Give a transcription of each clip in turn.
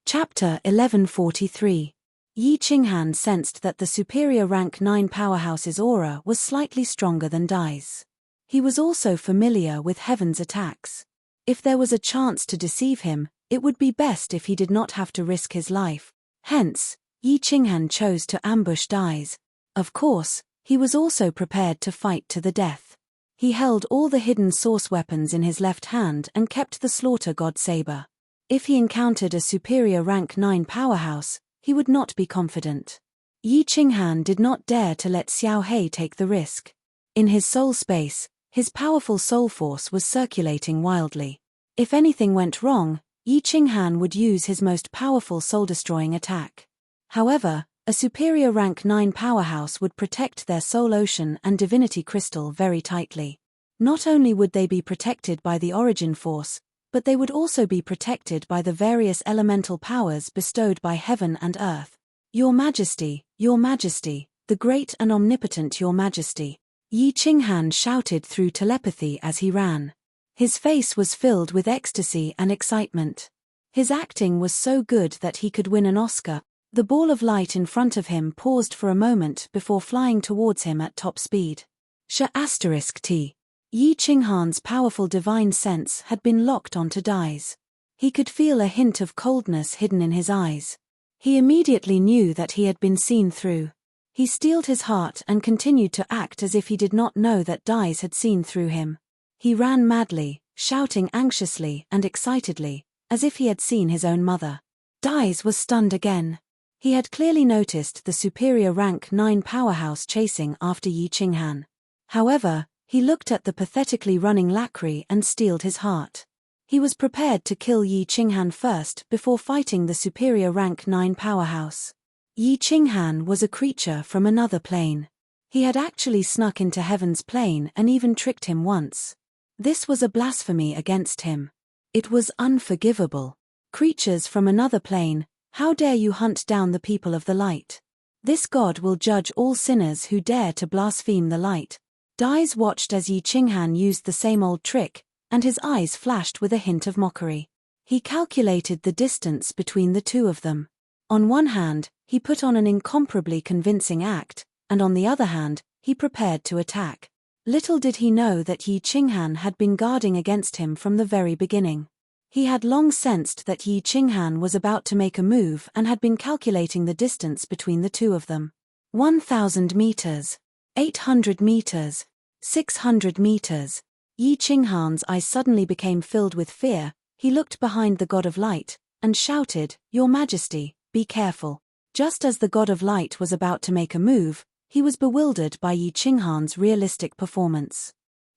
Chapter 1143. Yi Qinghan sensed that the superior rank 9 powerhouse's aura was slightly stronger than Dai's. He was also familiar with Heaven's attacks. If there was a chance to deceive him, it would be best if he did not have to risk his life. Hence, Yi Qinghan chose to ambush Dai's. Of course, he was also prepared to fight to the death. He held all the hidden source weapons in his left hand and kept the slaughter god saber. If he encountered a superior rank 9 powerhouse, he would not be confident. Yi Qinghan did not dare to let Xiao He take the risk. In his soul space, his powerful soul force was circulating wildly. If anything went wrong, Yi Qinghan would use his most powerful soul-destroying attack. However, a superior rank 9 powerhouse would protect their soul ocean and divinity crystal very tightly. Not only would they be protected by the origin force, but they would also be protected by the various elemental powers bestowed by heaven and earth. Your Majesty, the great and omnipotent Your Majesty, Yi Qinghan shouted through telepathy as he ran. His face was filled with ecstasy and excitement. His acting was so good that he could win an Oscar. The ball of light in front of him paused for a moment before flying towards him at top speed. Sh**t. Yi Qinghan's powerful divine sense had been locked onto Dai's. He could feel a hint of coldness hidden in his eyes. He immediately knew that he had been seen through. He steeled his heart and continued to act as if he did not know that Dai's had seen through him. He ran madly, shouting anxiously and excitedly, as if he had seen his own mother. Dai's was stunned again. He had clearly noticed the superior rank 9 powerhouse chasing after Yi Qinghan. However, he looked at the pathetically running Lacri and steeled his heart. He was prepared to kill Yi Qinghan first before fighting the superior rank 9 powerhouse. Yi Qinghan was a creature from another plane. He had actually snuck into Heaven's plane and even tricked him once. This was a blasphemy against him. It was unforgivable. Creatures from another plane, how dare you hunt down the people of the light? This god will judge all sinners who dare to blaspheme the light. Dai's watched as Yi Qinghan used the same old trick, and his eyes flashed with a hint of mockery. He calculated the distance between the two of them. On one hand, he put on an incomparably convincing act, and on the other hand, he prepared to attack. Little did he know that Yi Qinghan had been guarding against him from the very beginning. He had long sensed that Yi Qinghan was about to make a move and had been calculating the distance between the two of them. 1,000 meters. 800 meters. 600 meters. Yi Qinghan's eyes suddenly became filled with fear. He looked behind the god of light, and shouted, "Your Majesty, be careful." Just as the god of light was about to make a move, he was bewildered by Yi Qinghan's realistic performance.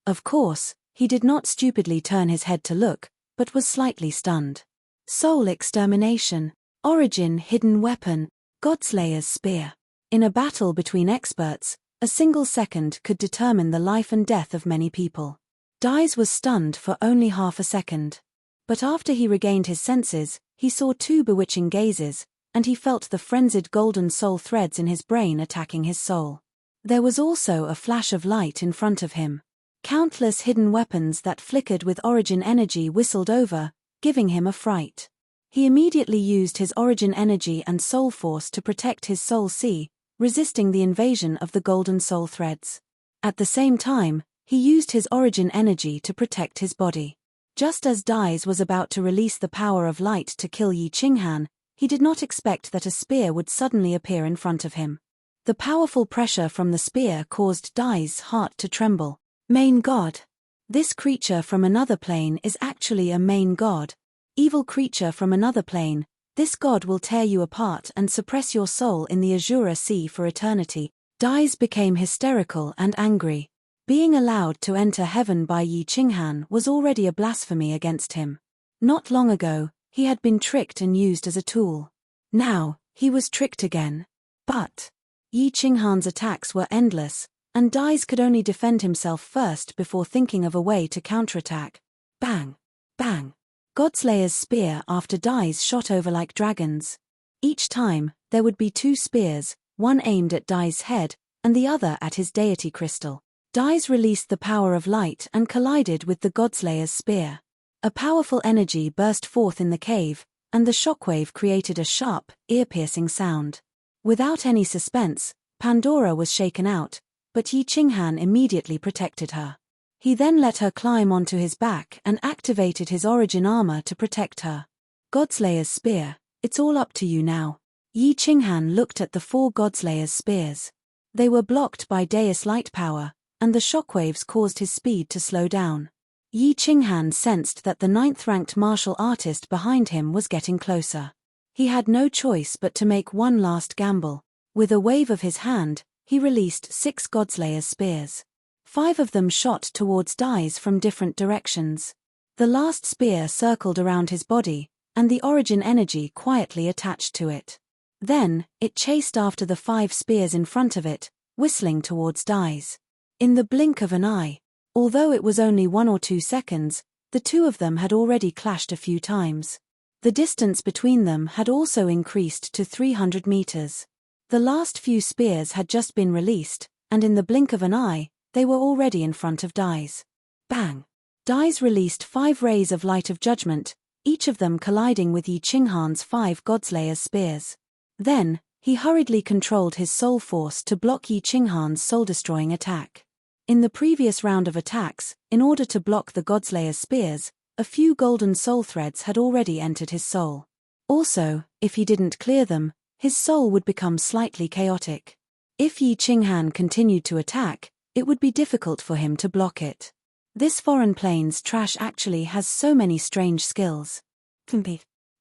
Of course, he did not stupidly turn his head to look, but was slightly stunned. Soul extermination. Origin hidden weapon. Godslayer's spear. In a battle between experts, a single second could determine the life and death of many people. Dai's was stunned for only half a second. But after he regained his senses, he saw two bewitching gazes, and he felt the frenzied golden soul threads in his brain attacking his soul. There was also a flash of light in front of him. Countless hidden weapons that flickered with origin energy whistled over, giving him a fright. He immediately used his origin energy and soul force to protect his soul sea, resisting the invasion of the golden soul threads. At the same time, he used his origin energy to protect his body. Just as Dai's was about to release the power of light to kill Yi Qinghan, he did not expect that a spear would suddenly appear in front of him. The powerful pressure from the spear caused Dai's heart to tremble. Main god. This creature from another plane is actually a main god. Evil creature from another plane. This god will tear you apart and suppress your soul in the Azura Sea for eternity. Dai's became hysterical and angry. Being allowed to enter heaven by Yi Qinghan was already a blasphemy against him. Not long ago, he had been tricked and used as a tool. Now, he was tricked again. But Yi Qinghan's attacks were endless, and Dai's could only defend himself first before thinking of a way to counterattack. Bang! Bang! Godslayer's spear after Dai's shot over like dragons. Each time, there would be two spears, one aimed at Dai's head, and the other at his deity crystal. Dai's released the power of light and collided with the Godslayer's spear. A powerful energy burst forth in the cave, and the shockwave created a sharp, ear-piercing sound. Without any suspense, Pandora was shaken out, but Yi Qinghan immediately protected her. He then let her climb onto his back and activated his origin armor to protect her. Godslayer's spear, it's all up to you now. Yi Qinghan looked at the 4 Godslayer's spears. They were blocked by Deus light power, and the shockwaves caused his speed to slow down. Yi Qinghan sensed that the 9th-ranked martial artist behind him was getting closer. He had no choice but to make one last gamble. With a wave of his hand, he released 6 Godslayer's spears. 5 of them shot towards Dais from different directions. The last spear circled around his body, and the origin energy quietly attached to it. Then, it chased after the 5 spears in front of it, whistling towards Dais. In the blink of an eye, although it was only 1 or 2 seconds, the 2 of them had already clashed a few times. The distance between them had also increased to 300 meters. The last few spears had just been released, and in the blink of an eye, they were already in front of Dais. Bang! Dais released 5 rays of light of judgment, each of them colliding with Yi Qinghan's 5 Godslayer's spears. Then, he hurriedly controlled his soul force to block Yi Qinghan's soul-destroying attack. In the previous round of attacks, in order to block the Godslayer's spears, a few golden soul threads had already entered his soul. Also, if he didn't clear them, his soul would become slightly chaotic. If Yi Qinghan continued to attack, it would be difficult for him to block it. This foreign plane's trash actually has so many strange skills.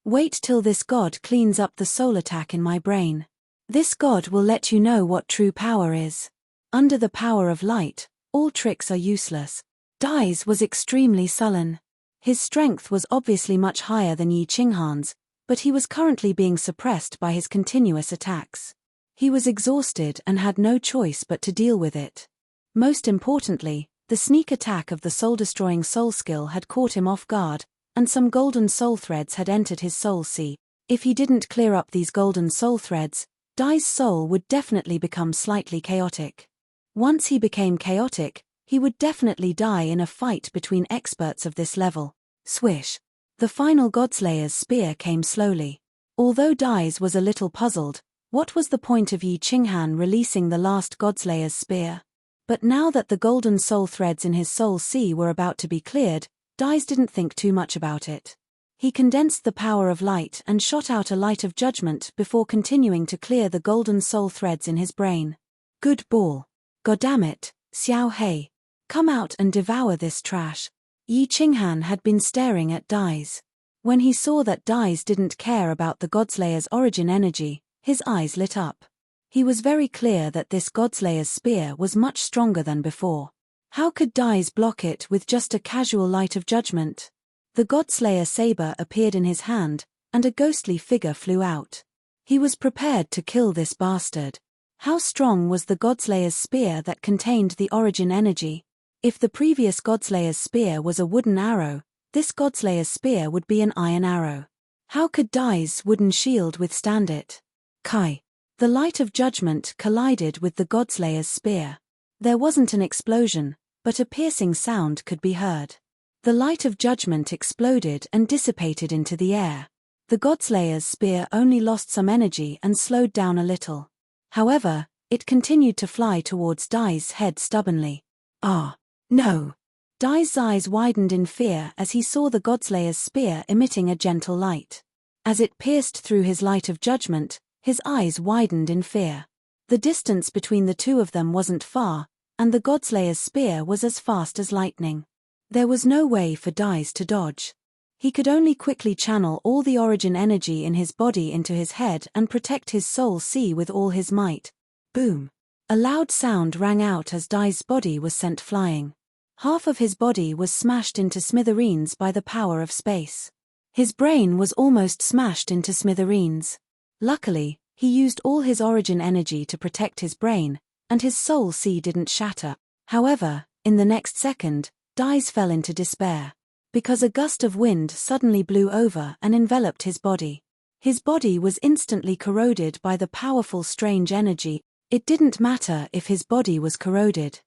Wait till this god cleans up the soul attack in my brain. This god will let you know what true power is. Under the power of light, all tricks are useless. Dais was extremely sullen. His strength was obviously much higher than Yi Qinghan's, but he was currently being suppressed by his continuous attacks. He was exhausted and had no choice but to deal with it. Most importantly, the sneak attack of the soul-destroying soul skill had caught him off guard, and some golden soul threads had entered his soul sea. If he didn't clear up these golden soul threads, Dai's soul would definitely become slightly chaotic. Once he became chaotic, he would definitely die in a fight between experts of this level. Swish! The final Godslayer's spear came slowly. Although Dais was a little puzzled, what was the point of Yi Qinghan releasing the last Godslayer's spear? But now that the golden soul threads in his soul sea were about to be cleared, Dais didn't think too much about it. He condensed the power of light and shot out a light of judgment before continuing to clear the golden soul threads in his brain. Good ball. Goddammit, Xiao Hei. Come out and devour this trash. Yi Qinghan had been staring at Dais. When he saw that Dais didn't care about the Godslayer's origin energy, his eyes lit up. He was very clear that this Godslayer's spear was much stronger than before. How could Dais block it with just a casual light of judgment? The Godslayer saber appeared in his hand, and a ghostly figure flew out. He was prepared to kill this bastard. How strong was the Godslayer's spear that contained the origin energy? If the previous Godslayer's spear was a wooden arrow, this Godslayer's spear would be an iron arrow. How could Dais' wooden shield withstand it? Kai. The light of judgment collided with the Godslayer's spear. There wasn't an explosion, but a piercing sound could be heard. The light of judgment exploded and dissipated into the air. The Godslayer's spear only lost some energy and slowed down a little. However, it continued to fly towards Dai's head stubbornly. Ah, no! Dai's eyes widened in fear as he saw the Godslayer's spear emitting a gentle light. As it pierced through his light of judgment, his eyes widened in fear. The distance between the two of them wasn't far, and the Godslayer's spear was as fast as lightning. There was no way for Dais to dodge. He could only quickly channel all the origin energy in his body into his head and protect his soul sea with all his might. Boom! A loud sound rang out as Dai's body was sent flying. Half of his body was smashed into smithereens by the power of space. His brain was almost smashed into smithereens. Luckily, he used all his origin energy to protect his brain, and his soul sea didn't shatter. However, in the next second, Dais fell into despair. Because a gust of wind suddenly blew over and enveloped his body. His body was instantly corroded by the powerful strange energy. It didn't matter if his body was corroded.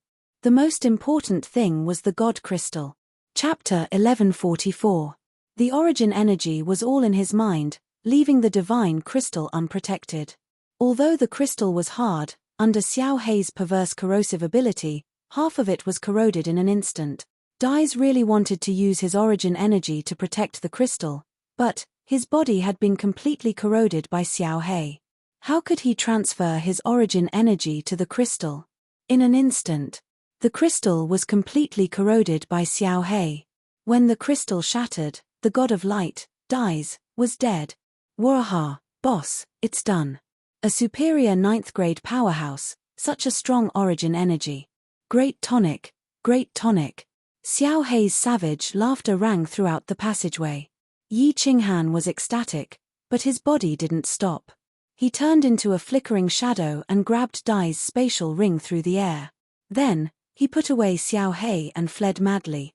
The most important thing was the God Crystal. Chapter 1144. The origin energy was all in his mind, leaving the divine crystal unprotected. Although the crystal was hard, under Xiao Hei's perverse corrosive ability, half of it was corroded in an instant. Dais really wanted to use his origin energy to protect the crystal, but his body had been completely corroded by Xiao Hei. How could he transfer his origin energy to the crystal? In an instant, the crystal was completely corroded by Xiao Hei. When the crystal shattered, the god of light, Dais, was dead. Waha, boss, it's done. A superior 9th grade powerhouse, such a strong origin energy. Great tonic, great tonic. Xiao Hei's savage laughter rang throughout the passageway. Yi Qinghan was ecstatic, but his body didn't stop. He turned into a flickering shadow and grabbed Dai's spatial ring through the air. Then, he put away Xiao Hei and fled madly.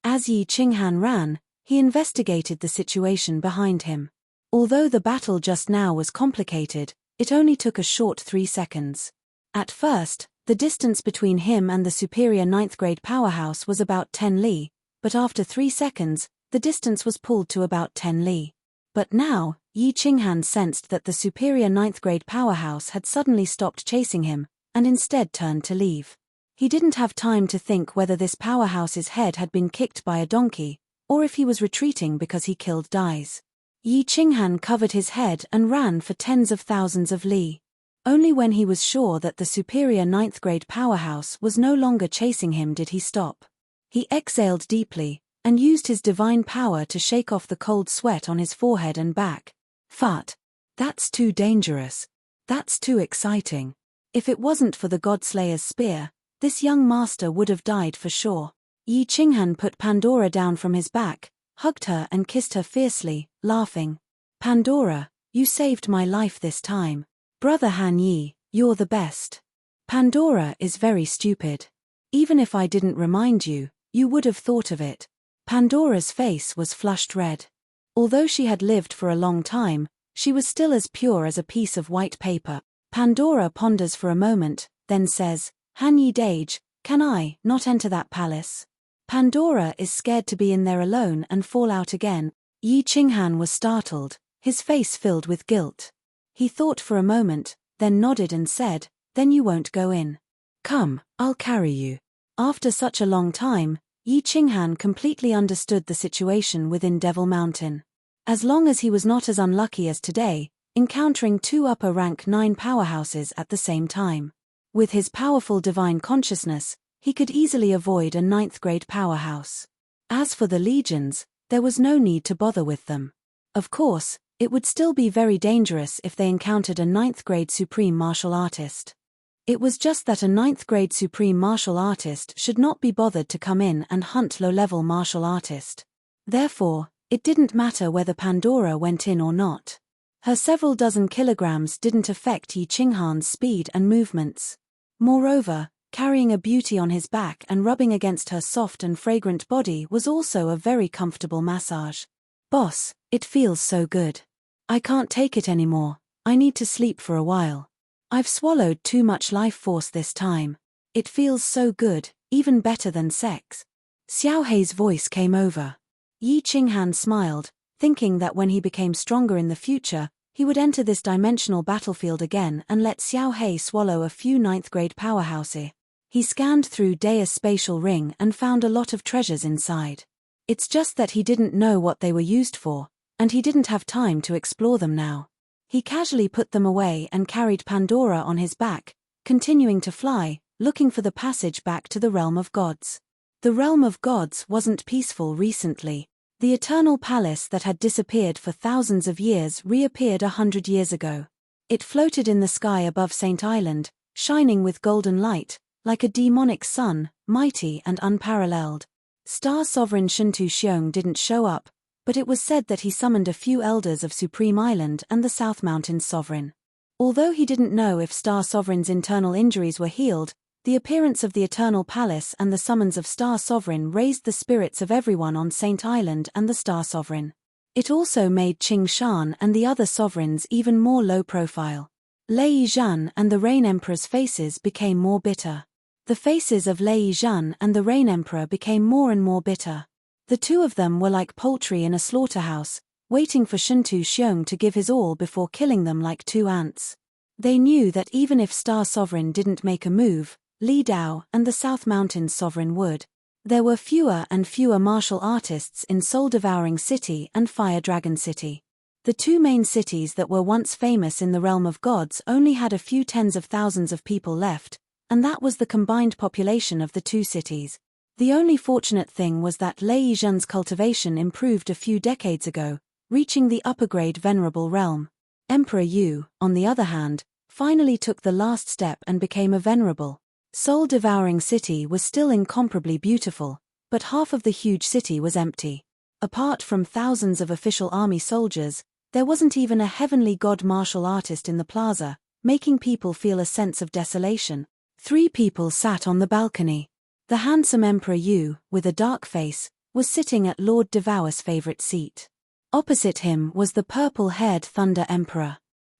As Yi Qinghan ran, he investigated the situation behind him. Although the battle just now was complicated, it only took a short 3 seconds. At first, the distance between him and the superior 9th grade powerhouse was about 10 li, but after 3 seconds, the distance was pulled to about 10 li. But now, Yi Qinghan sensed that the superior 9th grade powerhouse had suddenly stopped chasing him, and instead turned to leave. He didn't have time to think whether this powerhouse's head had been kicked by a donkey, or if he was retreating because he killed Dais. Yi Qinghan covered his head and ran for tens of thousands of li. Only when he was sure that the superior 9th grade powerhouse was no longer chasing him did he stop. He exhaled deeply, and used his divine power to shake off the cold sweat on his forehead and back. Fat. That's too dangerous. That's too exciting. If it wasn't for the Godslayer's spear, this young master would have died for sure. Yi Qinghan put Pandora down from his back, hugged her and kissed her fiercely, laughing. Pandora, you saved my life this time. Brother Han Yi, you're the best. Pandora is very stupid. Even if I didn't remind you, you would have thought of it. Pandora's face was flushed red. Although she had lived for a long time, she was still as pure as a piece of white paper. Pandora ponders for a moment, then says, Han Yi Dage, can I not enter that palace? Pandora is scared to be in there alone and fall out again. Yi Qinghan was startled, his face filled with guilt. He thought for a moment, then nodded and said, then you won't go in. Come, I'll carry you. After such a long time, Yi Qinghan completely understood the situation within Devil Mountain. As long as he was not as unlucky as today, encountering 2 upper rank 9 powerhouses at the same time. With his powerful divine consciousness, he could easily avoid a 9th grade powerhouse. As for the legions, there was no need to bother with them. Of course, it would still be very dangerous if they encountered a 9th grade supreme martial artist. It was just that a 9th grade supreme martial artist should not be bothered to come in and hunt low-level martial artist. Therefore, it didn't matter whether Pandora went in or not. Her several dozen kilograms didn't affect Yi Qinghan's speed and movements. Moreover, carrying a beauty on his back and rubbing against her soft and fragrant body was also a very comfortable massage. Boss, it feels so good. I can't take it anymore, I need to sleep for a while. I've swallowed too much life force this time. It feels so good, even better than sex. Xiao Hei's voice came over. Yi Qinghan smiled, thinking that when he became stronger in the future, he would enter this dimensional battlefield again and let Xiao Hei swallow a few 9th grade powerhouses. He scanned through Dai's spatial ring and found a lot of treasures inside. It's just that he didn't know what they were used for, and he didn't have time to explore them now. He casually put them away and carried Pandora on his back, continuing to fly, looking for the passage back to the realm of gods. The realm of gods wasn't peaceful recently. The eternal palace that had disappeared for thousands of years reappeared 100 years ago. It floated in the sky above Saint Island, shining with golden light, like a demonic sun, mighty and unparalleled. Star Sovereign Shuntu Xiong didn't show up, but it was said that he summoned a few elders of Supreme Island and the South Mountains Sovereign. Although he didn't know if Star Sovereign's internal injuries were healed, the appearance of the Eternal Palace and the summons of Star Sovereign raised the spirits of everyone on Saint Island and the Star Sovereign. It also made Qing Shan and the other sovereigns even more low profile. Lei Zhan and the Rain Emperor's faces became more bitter. The faces of Lei Zhan and the Rain Emperor became more and more bitter. The two of them were like poultry in a slaughterhouse, waiting for Shintu Xiong to give his all before killing them like two ants. They knew that even if Star Sovereign didn't make a move, Li Dao and the South Mountains Sovereign would. There were fewer and fewer martial artists in Soul Devouring City and Fire Dragon City. The two main cities that were once famous in the realm of gods only had a few tens of thousands of people left, and that was the combined population of the two cities. The only fortunate thing was that Lei Yizhen's cultivation improved a few decades ago, reaching the upper-grade Venerable realm. Emperor Yu, on the other hand, finally took the last step and became a Venerable. Soul Devouring City was still incomparably beautiful, but half of the huge city was empty. Apart from thousands of official army soldiers, there wasn't even a heavenly god martial artist in the plaza, making people feel a sense of desolation. 3 people sat on the balcony. The handsome Emperor Yu, with a dark face, was sitting at Lord Devour's favorite seat. Opposite him was the purple-haired Thunder Emperor.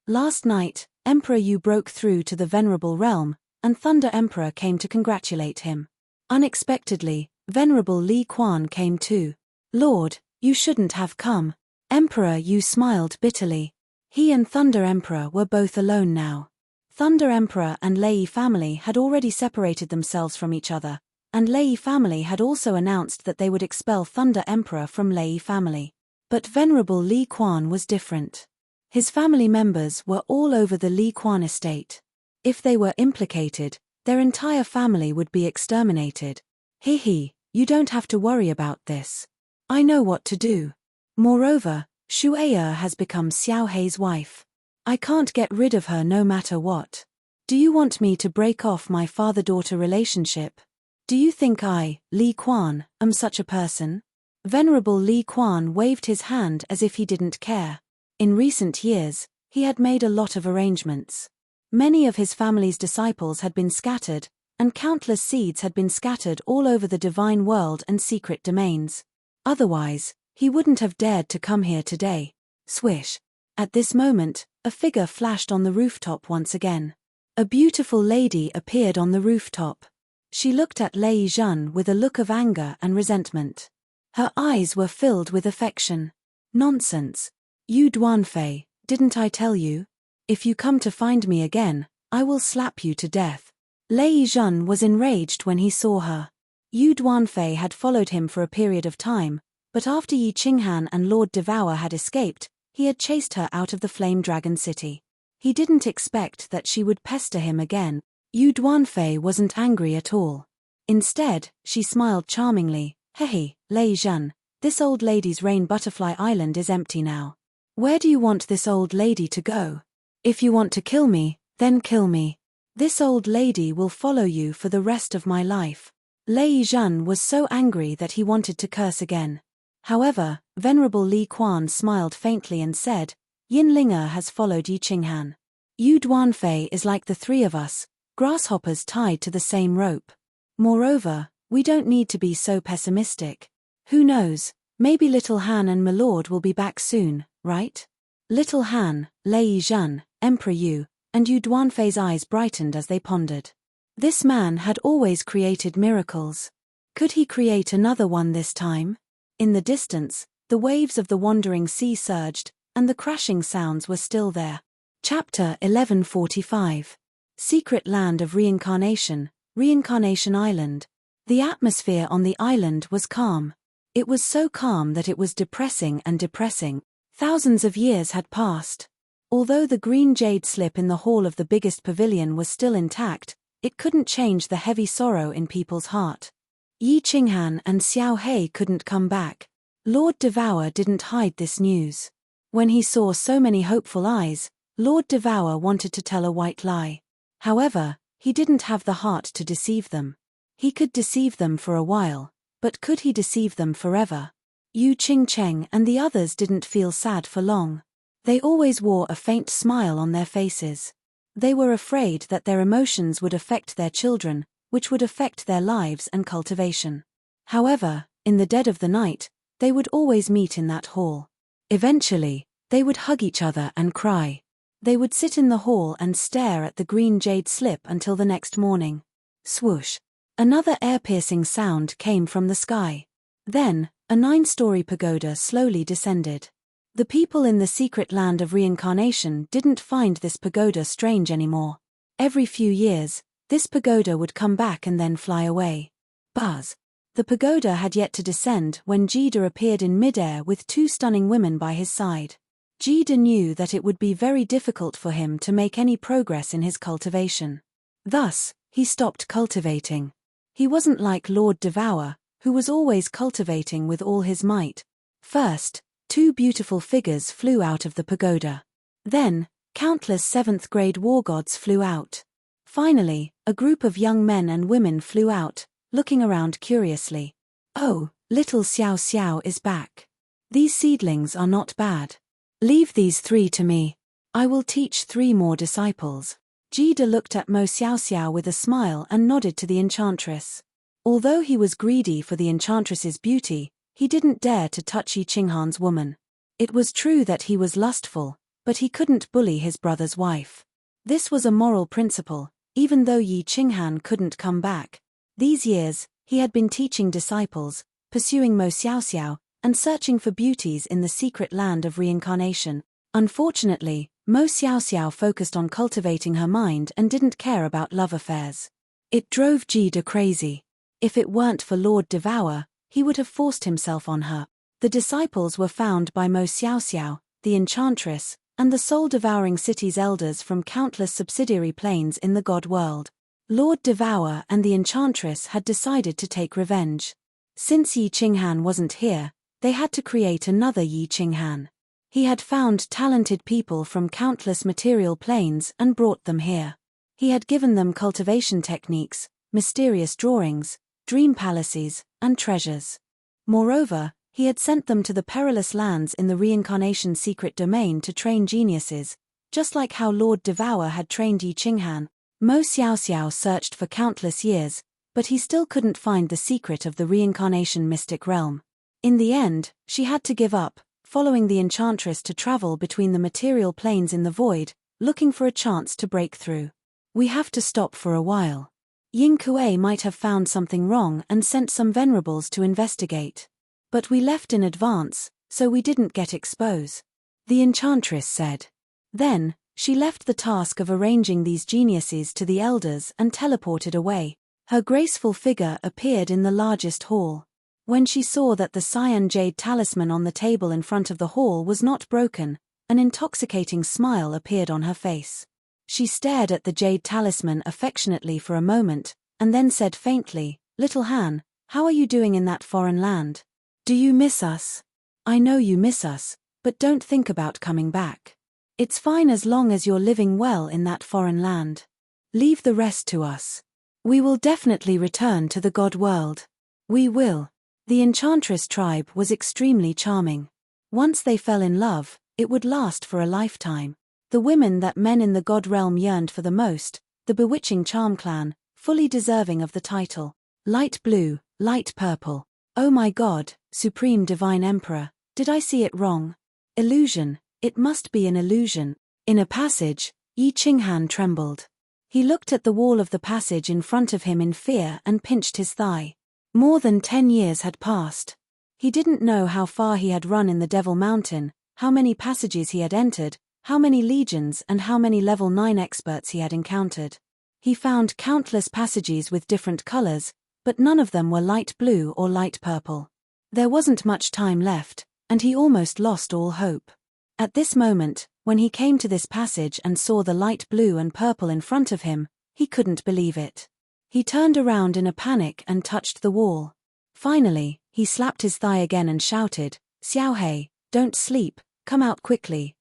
Last night, Emperor Yu broke through to the Venerable realm, and Thunder Emperor came to congratulate him. Unexpectedly, Venerable Li Quan came too. "Lord, you shouldn't have come." Emperor Yu smiled bitterly. He and Thunder Emperor were both alone now. Thunder Emperor and Lei family had already separated themselves from each other, and Lei family had also announced that they would expel Thunder Emperor from Lei family. But Venerable Li Quan was different. His family members were all over the Li Quan estate. If they were implicated, their entire family would be exterminated. "He, you don't have to worry about this. I know what to do. Moreover, Shu Aier has become Xiao Hei's wife. I can't get rid of her no matter what. Do you want me to break off my father-daughter relationship? Do you think I, Li Quan, am such a person?" Venerable Li Quan waved his hand as if he didn't care. In recent years, he had made a lot of arrangements. Many of his family's disciples had been scattered, and countless seeds had been scattered all over the divine world and secret domains. Otherwise, he wouldn't have dared to come here today. Swish. At this moment, a figure flashed on the rooftop once again. A beautiful lady appeared on the rooftop. She looked at Lei Yizhen with a look of anger and resentment. Her eyes were filled with affection. "Nonsense. Yu Duanfei, didn't I tell you? If you come to find me again, I will slap you to death." Lei Yizhen was enraged when he saw her. Yu Duanfei had followed him for a period of time, but after Yi Qinghan and Lord Devour had escaped, he had chased her out of the Flame Dragon City. He didn't expect that she would pester him again. Yu Duanfei wasn't angry at all. Instead, she smiled charmingly. "Hey, Lei Yizhen, this old lady's Rain Butterfly Island is empty now. Where do you want this old lady to go? If you want to kill me, then kill me. This old lady will follow you for the rest of my life." Lei Yizhen was so angry that he wanted to curse again. However, Venerable Li Quan smiled faintly and said, "Yin Linger has followed Yi Qinghan. Yu Duanfei is like the 3 of us, grasshoppers tied to the same rope. Moreover, we don't need to be so pessimistic. Who knows, maybe Little Han and Milord will be back soon, right?" Little Han, Lei Yizhen, Emperor Yu, and Yu Duanfei's eyes brightened as they pondered. This man had always created miracles. Could he create another one this time? In the distance, the waves of the wandering sea surged, and the crashing sounds were still there. Chapter 1145. Secret Land of Reincarnation, Reincarnation Island. The atmosphere on the island was calm. It was so calm that it was depressing and depressing. Thousands of years had passed. Although the green jade slip in the hall of the biggest pavilion was still intact, it couldn't change the heavy sorrow in people's heart. Yi Qinghan and Xiao Hei couldn't come back. Lord Devour didn't hide this news. When he saw so many hopeful eyes, Lord Devour wanted to tell a white lie. However, he didn't have the heart to deceive them. He could deceive them for a while, but could he deceive them forever? Yu Qingcheng and the others didn't feel sad for long. They always wore a faint smile on their faces. They were afraid that their emotions would affect their children, which would affect their lives and cultivation. However, in the dead of the night, they would always meet in that hall. Eventually, they would hug each other and cry. They would sit in the hall and stare at the green jade slip until the next morning. Swoosh! Another air-piercing sound came from the sky. Then, A 9-story pagoda slowly descended. The people in the secret land of reincarnation didn't find this pagoda strange anymore. Every few years, this pagoda would come back and then fly away. Buzz. The pagoda had yet to descend when Jida appeared in midair with 2 stunning women by his side. Jida knew that it would be very difficult for him to make any progress in his cultivation. Thus, he stopped cultivating. He wasn't like Lord Devour, who was always cultivating with all his might. First, 2 beautiful figures flew out of the pagoda. Then, countless 7th-grade war gods flew out. Finally, a group of young men and women flew out, looking around curiously. Oh, little Xiao Xiao is back. These seedlings are not bad. Leave these 3 to me. I will teach 3 more disciples. Jida looked at Mo Xiao Xiao with a smile and nodded to the enchantress. Although he was greedy for the enchantress's beauty, he didn't dare to touch Yi Qinghan's woman. It was true that he was lustful, but he couldn't bully his brother's wife. This was a moral principle, even though Yi Qinghan couldn't come back. These years, he had been teaching disciples, pursuing Mo Xiao Xiao, and searching for beauties in the secret land of reincarnation. Unfortunately, Mo Xiao Xiao focused on cultivating her mind and didn't care about love affairs. It drove Jida crazy. If it weren't for Lord Devour, he would have forced himself on her. The disciples were found by Mo Xiao Xiao, the enchantress, and the soul-devouring city's elders from countless subsidiary planes in the god world. Lord Devour and the enchantress had decided to take revenge. Since Yi Qinghan wasn't here, they had to create another Yi Qinghan. He had found talented people from countless material planes and brought them here. He had given them cultivation techniques, mysterious drawings, dream palaces, and treasures. Moreover, he had sent them to the perilous lands in the reincarnation secret domain to train geniuses, just like how Lord Devour had trained Yi Qinghan. Mo Xiao Xiao searched for countless years, but he still couldn't find the secret of the reincarnation mystic realm. In the end, she had to give up, following the enchantress to travel between the material planes in the void, looking for a chance to break through. We have to stop for a while. Ying Kuei might have found something wrong and sent some venerables to investigate. But we left in advance, so we didn't get exposed, the enchantress said. Then, she left the task of arranging these geniuses to the elders and teleported away. Her graceful figure appeared in the largest hall. When she saw that the cyan jade talisman on the table in front of the hall was not broken, an intoxicating smile appeared on her face. She stared at the jade talisman affectionately for a moment, and then said faintly, "Little Han, how are you doing in that foreign land? Do you miss us? I know you miss us, but don't think about coming back. It's fine as long as you're living well in that foreign land. Leave the rest to us. We will definitely return to the god world. We will." The enchantress tribe was extremely charming. Once they fell in love, it would last for a lifetime. The women that men in the god realm yearned for the most, the bewitching charm clan, fully deserving of the title. Light blue, light purple. Oh my god, supreme divine emperor, did I see it wrong? Illusion, it must be an illusion. In a passage, Yi Qinghan trembled. He looked at the wall of the passage in front of him in fear and pinched his thigh. More than 10 years had passed. He didn't know how far he had run in the Devil Mountain, how many passages he had entered, how many legions and how many level 9 experts he had encountered. He found countless passages with different colors, but none of them were light blue or light purple. There wasn't much time left, and he almost lost all hope. At this moment, when he came to this passage and saw the light blue and purple in front of him, he couldn't believe it. He turned around in a panic and touched the wall. Finally, he slapped his thigh again and shouted, "Xiao Hei, don't sleep, come out quickly."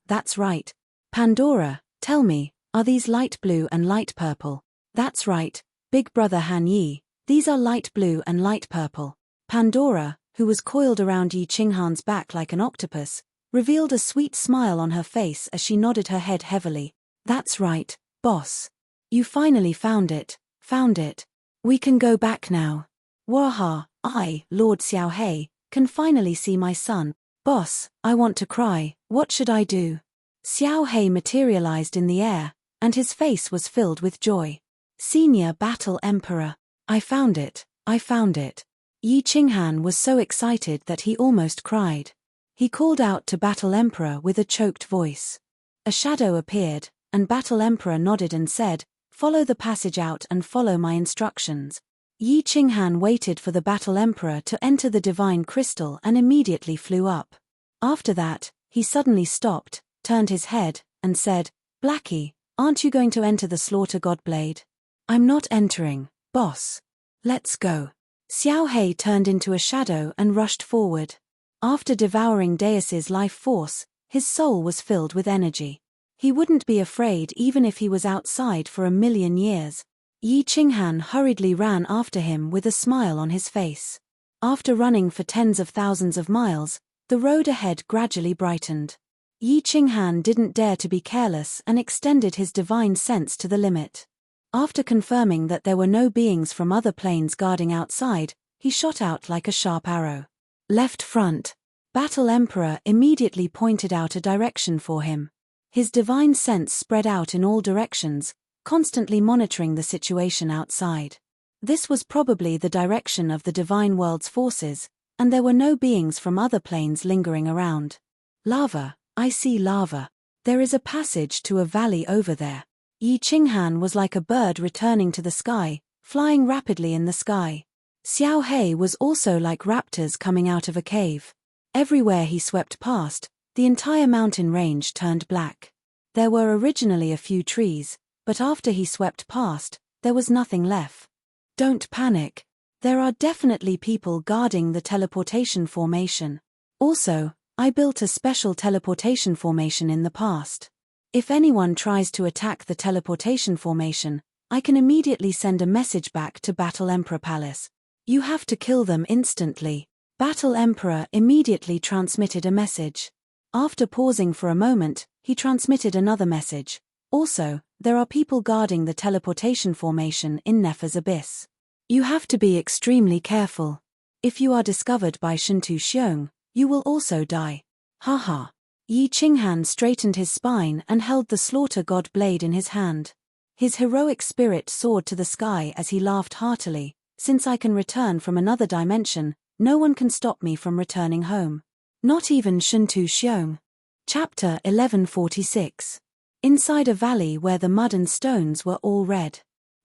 That's right. Pandora, tell me, are these light blue and light purple? That's right, big brother Han Yi, these are light blue and light purple. Pandora, who was coiled around Yi Qinghan's back like an octopus, revealed a sweet smile on her face as she nodded her head heavily. That's right, boss. You finally found it. Found it. We can go back now. Waha, I, Lord Xiao Hei, can finally see my son. Boss, I want to cry, what should I do? Xiao Hei materialized in the air, and his face was filled with joy. Senior Battle Emperor. I found it, I found it. Yi Qinghan was so excited that he almost cried. He called out to Battle Emperor with a choked voice. A shadow appeared, and Battle Emperor nodded and said, "Follow the passage out and follow my instructions." Yi Qinghan waited for the Battle Emperor to enter the divine crystal and immediately flew up. After that, he suddenly stopped, turned his head, and said, "Blackie, aren't you going to enter the Slaughter God Blade?" "I'm not entering, boss. Let's go." Xiao Hei turned into a shadow and rushed forward. After devouring Deus's life force, his soul was filled with energy. He wouldn't be afraid even if he was outside for 1,000,000 years. Yi Qinghan hurriedly ran after him with a smile on his face. After running for tens of thousands of miles, the road ahead gradually brightened. Yi Qinghan didn't dare to be careless and extended his divine sense to the limit. After confirming that there were no beings from other planes guarding outside, he shot out like a sharp arrow. Left front. Battle Emperor immediately pointed out a direction for him. His divine sense spread out in all directions, constantly monitoring the situation outside. This was probably the direction of the divine world's forces, and there were no beings from other planes lingering around. "Lava, I see lava. There is a passage to a valley over there." Yi Qinghan was like a bird returning to the sky, flying rapidly in the sky. Xiao Hei was also like raptors coming out of a cave. Everywhere he swept past, the entire mountain range turned black. There were originally a few trees, but after he swept past, there was nothing left. "Don't panic. There are definitely people guarding the teleportation formation. Also, I built a special teleportation formation in the past. If anyone tries to attack the teleportation formation, I can immediately send a message back to Battle Emperor Palace. You have to kill them instantly." Battle Emperor immediately transmitted a message. After pausing for a moment, he transmitted another message. "Also, there are people guarding the teleportation formation in Nefer's abyss. You have to be extremely careful. If you are discovered by Shintu Xiong, you will also die." Haha. Yi Qinghan straightened his spine and held the Slaughter God Blade in his hand. His heroic spirit soared to the sky as he laughed heartily. "Since I can return from another dimension, no one can stop me from returning home. Not even Shintu Xiong." Chapter 1146. Inside a valley where the mud and stones were all red.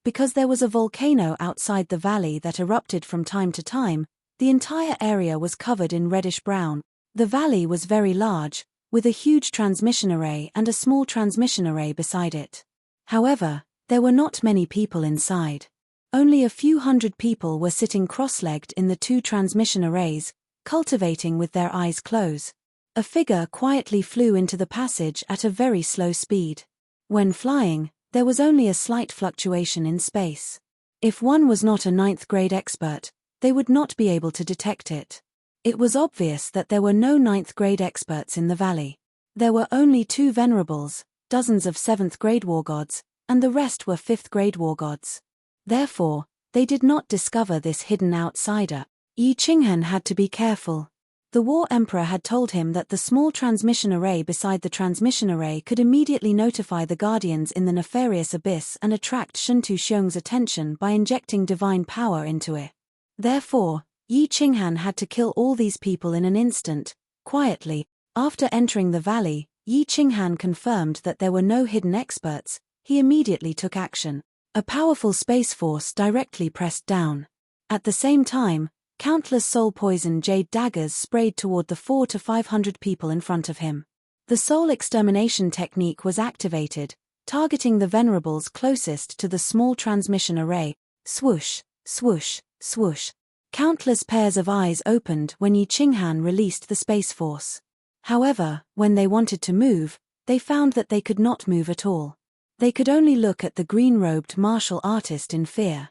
Because there was a volcano outside the valley that erupted from time to time, the entire area was covered in reddish-brown. The valley was very large, with a huge transmission array and a small transmission array beside it. However, there were not many people inside. Only a few hundred people were sitting cross-legged in the two transmission arrays, cultivating with their eyes closed. A figure quietly flew into the passage at a very slow speed. When flying, there was only a slight fluctuation in space. If one was not a 9th grade expert, they would not be able to detect it. It was obvious that there were no 9th grade experts in the valley. There were only 2 venerables, dozens of 7th grade war gods, and the rest were 5th grade war gods. Therefore, they did not discover this hidden outsider. Yi Qinghan had to be careful. The War Emperor had told him that the small transmission array beside the transmission array could immediately notify the guardians in the nefarious abyss and attract Shintu Xiong's attention by injecting divine power into it. Therefore, Yi Qinghan had to kill all these people in an instant, quietly. After entering the valley, Yi Qinghan confirmed that there were no hidden experts. He immediately took action. A powerful space force directly pressed down. At the same time, countless soul-poison jade daggers sprayed toward the 400 to 500 people in front of him. The soul extermination technique was activated, targeting the venerables closest to the small transmission array. Swoosh, swoosh, swoosh. Countless pairs of eyes opened when Yi Qinghan released the space force. However, when they wanted to move, they found that they could not move at all. They could only look at the green-robed martial artist in fear.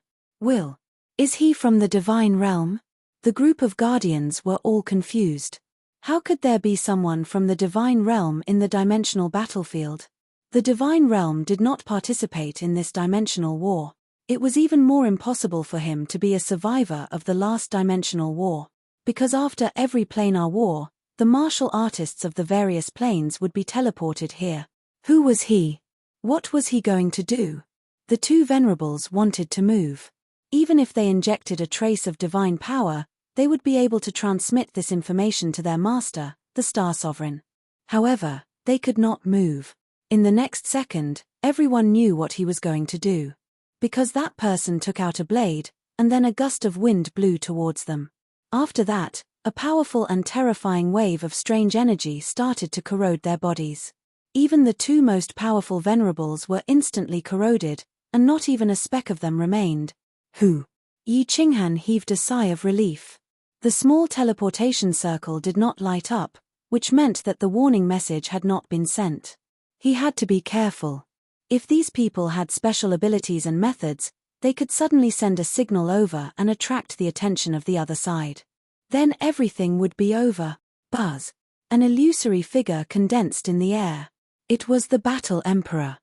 Is he from the divine realm? The group of guardians were all confused. How could there be someone from the divine realm in the dimensional battlefield? The divine realm did not participate in this dimensional war. It was even more impossible for him to be a survivor of the last dimensional war. Because after every planar war, the martial artists of the various planes would be teleported here. Who was he? What was he going to do? The 2 venerables wanted to move. Even if they injected a trace of divine power, they would be able to transmit this information to their master, the Star Sovereign. However, they could not move. In the next second, everyone knew what he was going to do. Because that person took out a blade, and then a gust of wind blew towards them. After that, a powerful and terrifying wave of strange energy started to corrode their bodies. Even the two most powerful venerables were instantly corroded, and not even a speck of them remained. Who? Yi Qinghan heaved a sigh of relief. The small teleportation circle did not light up, which meant that the warning message had not been sent. He had to be careful. If these people had special abilities and methods, they could suddenly send a signal over and attract the attention of the other side. Then everything would be over. Buzz. An illusory figure condensed in the air. It was the Battle Emperor.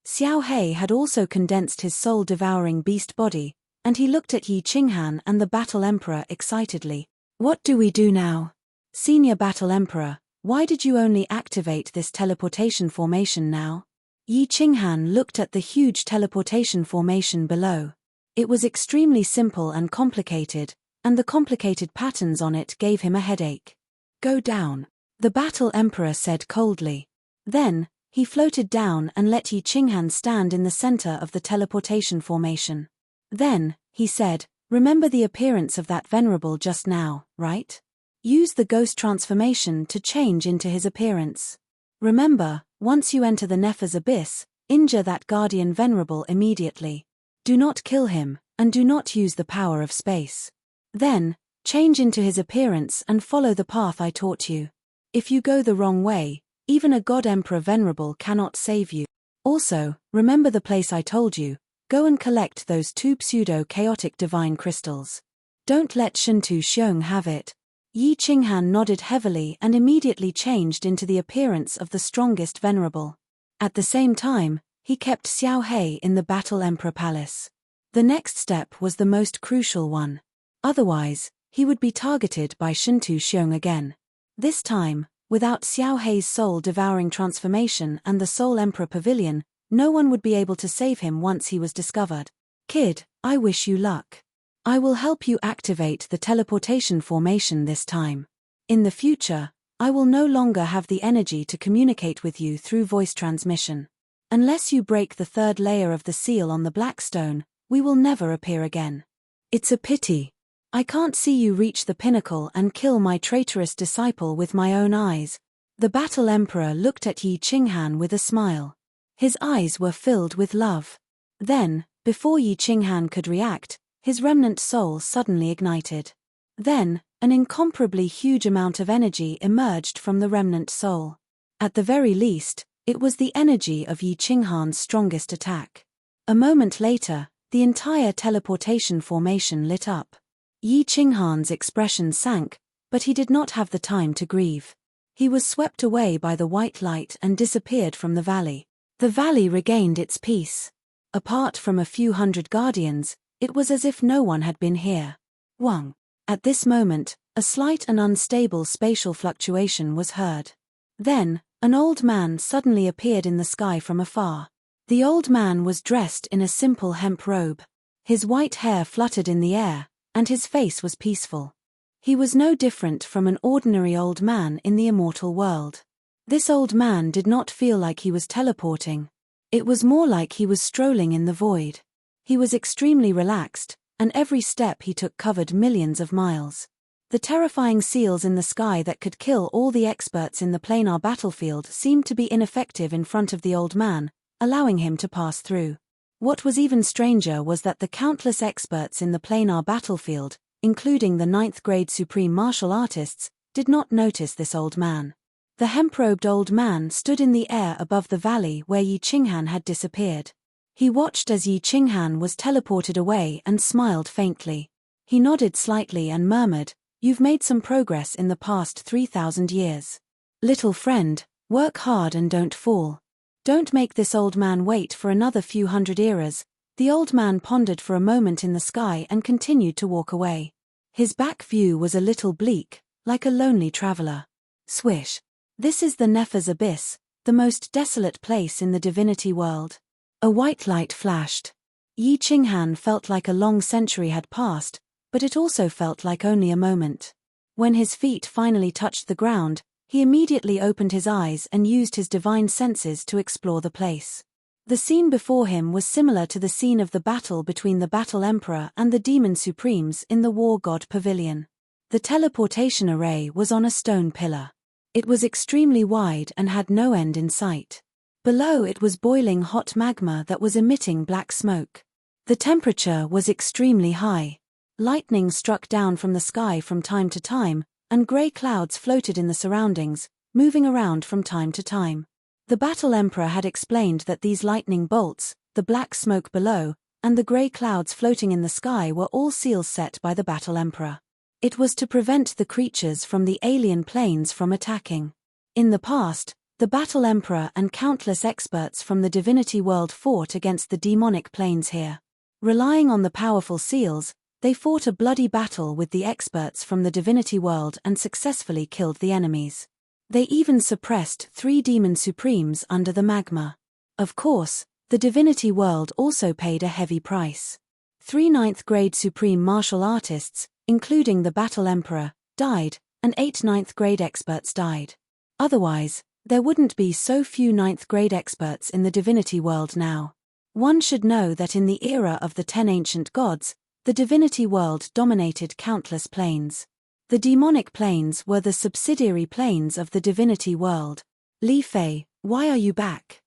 Xiao He had also condensed his soul-devouring beast body, and he looked at Yi Qinghan and the Battle Emperor excitedly. What do we do now? Senior Battle Emperor, why did you only activate this teleportation formation now? Yi Qinghan looked at the huge teleportation formation below. It was extremely simple and complicated, and the complicated patterns on it gave him a headache. Go down, the Battle Emperor said coldly. Then, he floated down and let Yi Qinghan stand in the center of the teleportation formation. Then, he said, remember the appearance of that venerable just now, right? Use the ghost transformation to change into his appearance. Remember, once you enter the Nefer's abyss, injure that guardian venerable immediately. Do not kill him, and do not use the power of space. Then, change into his appearance and follow the path I taught you. If you go the wrong way, even a God Emperor Venerable cannot save you. Also, remember the place I told you, go and collect those two pseudo-chaotic divine crystals. Don't let Shintu Xiong have it. Yi Qinghan nodded heavily and immediately changed into the appearance of the strongest venerable. At the same time, he kept Xiao He in the Battle Emperor Palace. The next step was the most crucial one. Otherwise, he would be targeted by Shintu Xiong again. This time, without Xiao Hei's soul-devouring transformation and the Soul Emperor Pavilion, no one would be able to save him once he was discovered. Kid, I wish you luck. I will help you activate the teleportation formation this time. In the future, I will no longer have the energy to communicate with you through voice transmission. Unless you break the third layer of the seal on the black stone, we will never appear again. It's a pity. I can't see you reach the pinnacle and kill my traitorous disciple with my own eyes. The Battle Emperor looked at Yi Qinghan with a smile. His eyes were filled with love. Then, before Yi Qinghan could react, his remnant soul suddenly ignited. Then, an incomparably huge amount of energy emerged from the remnant soul. At the very least, it was the energy of Yi Qinghan's strongest attack. A moment later, the entire teleportation formation lit up. Yi Qinghan's expression sank, but he did not have the time to grieve. He was swept away by the white light and disappeared from the valley. The valley regained its peace. Apart from a few hundred guardians, it was as if no one had been here. Wang. At this moment, a slight and unstable spatial fluctuation was heard. Then, an old man suddenly appeared in the sky from afar. The old man was dressed in a simple hemp robe. His white hair fluttered in the air, and his face was peaceful. He was no different from an ordinary old man in the immortal world. This old man did not feel like he was teleporting. It was more like he was strolling in the void. He was extremely relaxed, and every step he took covered millions of miles. The terrifying seals in the sky that could kill all the experts in the planar battlefield seemed to be ineffective in front of the old man, allowing him to pass through. What was even stranger was that the countless experts in the planar battlefield, including the 9th grade supreme martial artists, did not notice this old man. The hemp-robed old man stood in the air above the valley where Yi Qinghan had disappeared. He watched as Yi Qinghan was teleported away and smiled faintly. He nodded slightly and murmured, "You've made some progress in the past 3,000 years. Little friend, work hard and don't fall. Don't make this old man wait for another few hundred eras." The old man pondered for a moment in the sky and continued to walk away. His back view was a little bleak, like a lonely traveler. Swish. This is the Nefer's abyss, the most desolate place in the divinity world. A white light flashed. Yi Qinghan felt like a long century had passed, but it also felt like only a moment. When his feet finally touched the ground, he immediately opened his eyes and used his divine senses to explore the place. The scene before him was similar to the scene of the battle between the Battle Emperor and the Demon Supremes in the War God Pavilion. The teleportation array was on a stone pillar. It was extremely wide and had no end in sight. Below it was boiling hot magma that was emitting black smoke. The temperature was extremely high. Lightning struck down from the sky from time to time, and grey clouds floated in the surroundings, moving around from time to time. The Battle Emperor had explained that these lightning bolts, the black smoke below, and the grey clouds floating in the sky were all seals set by the Battle Emperor. It was to prevent the creatures from the alien planes from attacking. In the past, the Battle Emperor and countless experts from the divinity world fought against the demonic planes here. Relying on the powerful seals, they fought a bloody battle with the experts from the divinity world and successfully killed the enemies. They even suppressed 3 demon supremes under the magma. Of course, the divinity world also paid a heavy price. 3 ninth-grade supreme martial artists, including the Battle Emperor, died, and 8 ninth-grade experts died. Otherwise, there wouldn't be so few ninth-grade experts in the divinity world now. One should know that in the era of the 10 ancient gods, the divinity world dominated countless planes. The demonic planes were the subsidiary planes of the divinity world. Li Fei, why are you back?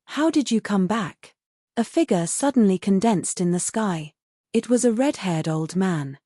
How did you come back? A figure suddenly condensed in the sky. It was a red-haired old man.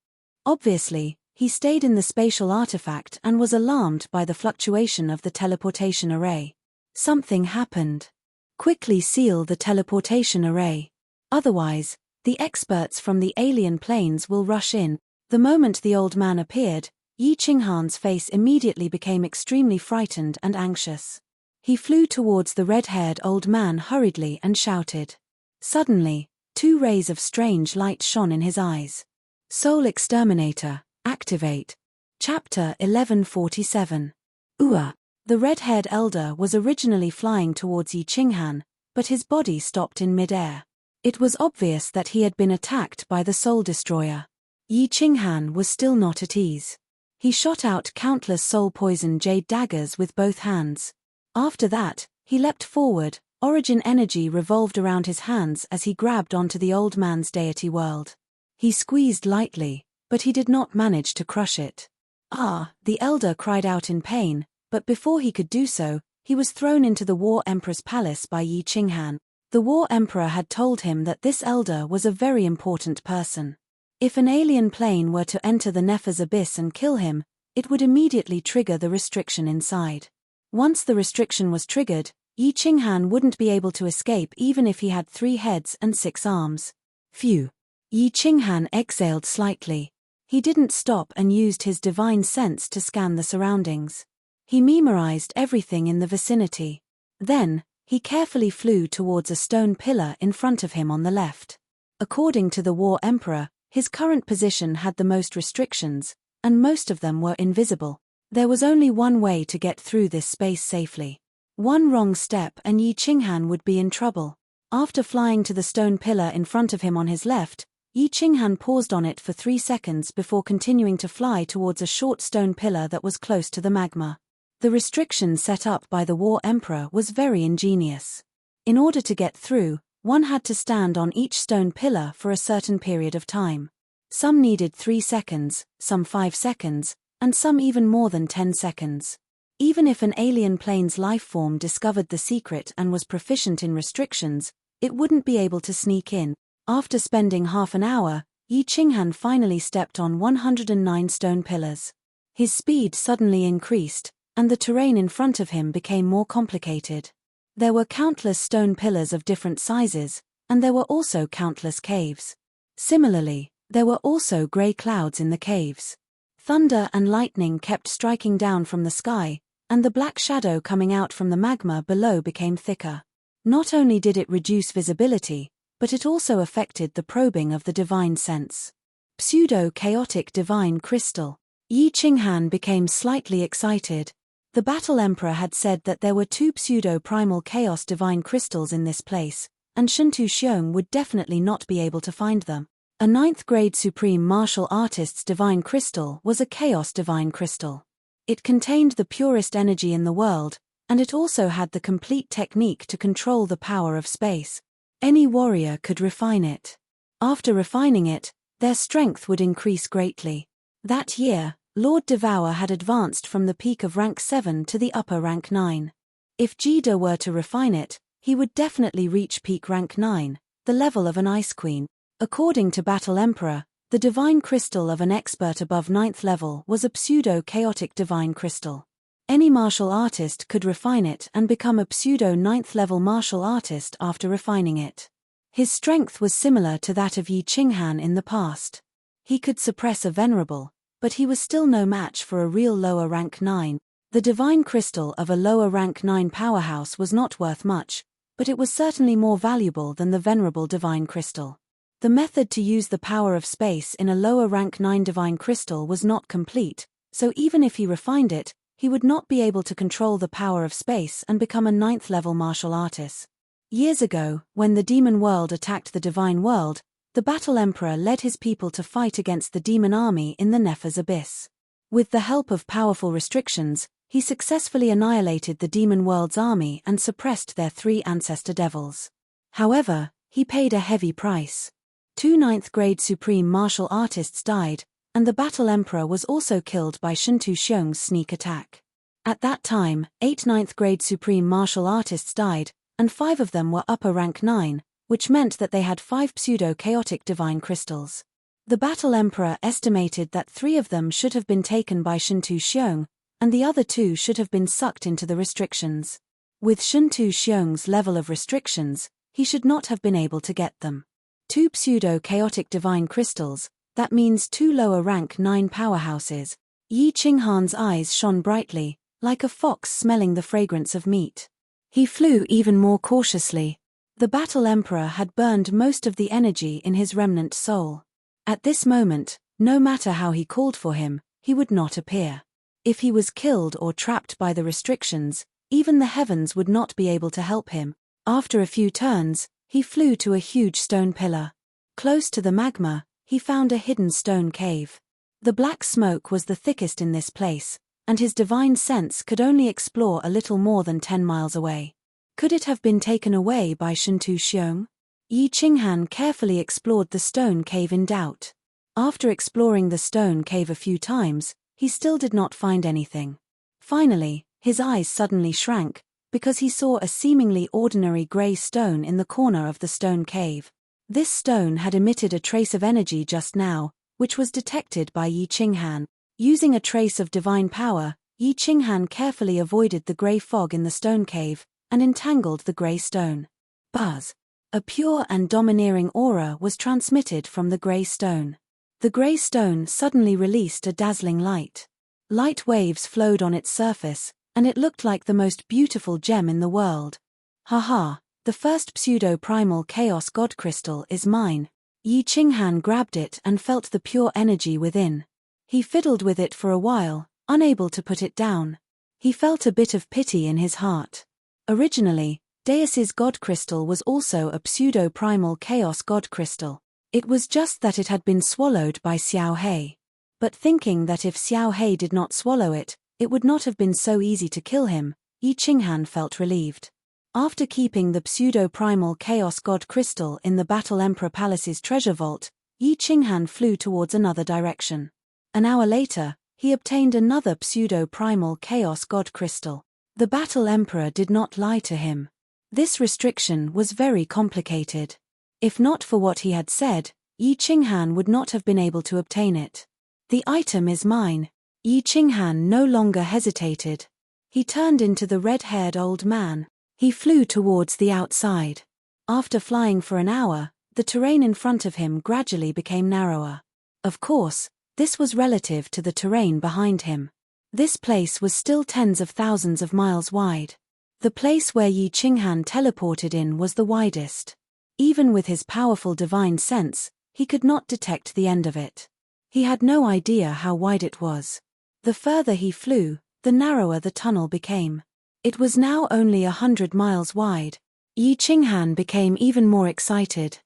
Obviously, he stayed in the spatial artifact and was alarmed by the fluctuation of the teleportation array. Something happened. Quickly seal the teleportation array. Otherwise, the experts from the alien planes will rush in. The moment the old man appeared, Yi Qinghan's face immediately became extremely frightened and anxious. He flew towards the red-haired old man hurriedly and shouted. Suddenly, 2 rays of strange light shone in his eyes. Soul Exterminator, activate. Chapter 1147. Ua. The red-haired elder was originally flying towards Yi Qinghan, but his body stopped in mid-air. It was obvious that he had been attacked by the Soul Destroyer. Yi Qinghan was still not at ease. He shot out countless soul-poison jade daggers with both hands. After that, he leapt forward, origin energy revolved around his hands as he grabbed onto the old man's deity world. He squeezed lightly, but he did not manage to crush it. The elder cried out in pain, but before he could do so, he was thrown into the War Emperor's palace by Yi Qinghan. The War Emperor had told him that this elder was a very important person. If an alien plane were to enter the Nefer's abyss and kill him, it would immediately trigger the restriction inside. Once the restriction was triggered, Yi Qinghan wouldn't be able to escape even if he had 3 heads and 6 arms. Phew. Yi Qinghan exhaled slightly. He didn't stop and used his divine sense to scan the surroundings. He memorized everything in the vicinity. Then, he carefully flew towards a stone pillar in front of him on the left. According to the War Emperor, his current position had the most restrictions, and most of them were invisible. There was only one way to get through this space safely. One wrong step and Yi Qinghan would be in trouble. After flying to the stone pillar in front of him on his left, Yi Qinghan paused on it for 3 seconds before continuing to fly towards a short stone pillar that was close to the magma. The restriction set up by the War Emperor was very ingenious. In order to get through, one had to stand on each stone pillar for a certain period of time. Some needed 3 seconds, some 5 seconds, and some even more than 10 seconds. Even if an alien plane's lifeform discovered the secret and was proficient in restrictions, it wouldn't be able to sneak in. After spending half an hour, Yi Qinghan finally stepped on 109 stone pillars. His speed suddenly increased, and the terrain in front of him became more complicated. There were countless stone pillars of different sizes, and there were also countless caves. Similarly, there were also grey clouds in the caves. Thunder and lightning kept striking down from the sky, and the black shadow coming out from the magma below became thicker. Not only did it reduce visibility, but it also affected the probing of the divine sense. Pseudo-chaotic divine crystal. Yi Qinghan became slightly excited. The Battle Emperor had said that there were 2 pseudo-primal chaos divine crystals in this place, and Shuntu Xiong would definitely not be able to find them. A ninth-grade Supreme Martial Artist's Divine Crystal was a Chaos Divine Crystal. It contained the purest energy in the world, and it also had the complete technique to control the power of space. Any warrior could refine it. After refining it, their strength would increase greatly. That year, Lord Devour had advanced from the peak of rank 7 to the upper rank 9. If Jida were to refine it, he would definitely reach peak rank 9, the level of an Ice Queen. According to Battle Emperor, the divine crystal of an expert above 9th level was a pseudo-chaotic divine crystal. Any martial artist could refine it and become a pseudo-9th level martial artist after refining it. His strength was similar to that of Yi Qinghan in the past. He could suppress a venerable, but he was still no match for a real lower rank 9. The divine crystal of a lower rank 9 powerhouse was not worth much, but it was certainly more valuable than the venerable divine crystal. The method to use the power of space in a lower rank 9 divine crystal was not complete, so even if he refined it, he would not be able to control the power of space and become a 9th level martial artist. Years ago, when the demon world attacked the divine world, the Battle Emperor led his people to fight against the demon army in the Nephers Abyss. With the help of powerful restrictions, he successfully annihilated the demon world's army and suppressed their 3 ancestor devils. However, he paid a heavy price. 2 9th-grade Supreme Martial Artists died, and the Battle Emperor was also killed by Shuntu Xiong's sneak attack. At that time, 8 9th-grade Supreme Martial Artists died, and 5 of them were upper rank 9, which meant that they had 5 pseudo-chaotic divine crystals. The Battle Emperor estimated that 3 of them should have been taken by Shuntu Xiong, and the other 2 should have been sucked into the restrictions. With Shuntu Xiong's level of restrictions, he should not have been able to get them. 2 pseudo-chaotic divine crystals, that means 2 lower rank 9 powerhouses. Yi Qinghan's eyes shone brightly, like a fox smelling the fragrance of meat. He flew even more cautiously. The Battle Emperor had burned most of the energy in his remnant soul. At this moment, no matter how he called for him, he would not appear. If he was killed or trapped by the restrictions, even the heavens would not be able to help him. After a few turns, he flew to a huge stone pillar. Close to the magma, he found a hidden stone cave. The black smoke was the thickest in this place, and his divine sense could only explore a little more than 10 miles away. Could it have been taken away by Shuntu Xiong? Yi Qinghan carefully explored the stone cave in doubt. After exploring the stone cave a few times, he still did not find anything. Finally, his eyes suddenly shrank, because he saw a seemingly ordinary grey stone in the corner of the stone cave. This stone had emitted a trace of energy just now, which was detected by Yi Qinghan. Using a trace of divine power, Yi Qinghan carefully avoided the grey fog in the stone cave, and entangled the grey stone. Buzz! A pure and domineering aura was transmitted from the grey stone. The grey stone suddenly released a dazzling light. Light waves flowed on its surface, and it looked like the most beautiful gem in the world. Haha, the first pseudo-primal chaos god crystal is mine. Yi Qinghan grabbed it and felt the pure energy within. He fiddled with it for a while, unable to put it down. He felt a bit of pity in his heart. Originally, Deus's god crystal was also a pseudo-primal chaos god crystal. It was just that it had been swallowed by Xiao He. But thinking that if Xiao He did not swallow it, it would not have been so easy to kill him, Yi Qinghan felt relieved. After keeping the pseudo-primal chaos god crystal in the Battle Emperor Palace's treasure vault, Yi Qinghan flew towards another direction. An hour later, he obtained another pseudo-primal chaos god crystal. The Battle Emperor did not lie to him. This restriction was very complicated. If not for what he had said, Yi Qinghan would not have been able to obtain it. The item is mine. Yi Qinghan no longer hesitated. He turned into the red-haired old man. He flew towards the outside. After flying for an hour, the terrain in front of him gradually became narrower. Of course, this was relative to the terrain behind him. This place was still tens of thousands of miles wide. The place where Yi Qinghan teleported in was the widest. Even with his powerful divine sense, he could not detect the end of it. He had no idea how wide it was. The further he flew, the narrower the tunnel became. It was now only 100 miles wide. Yi Qinghan became even more excited.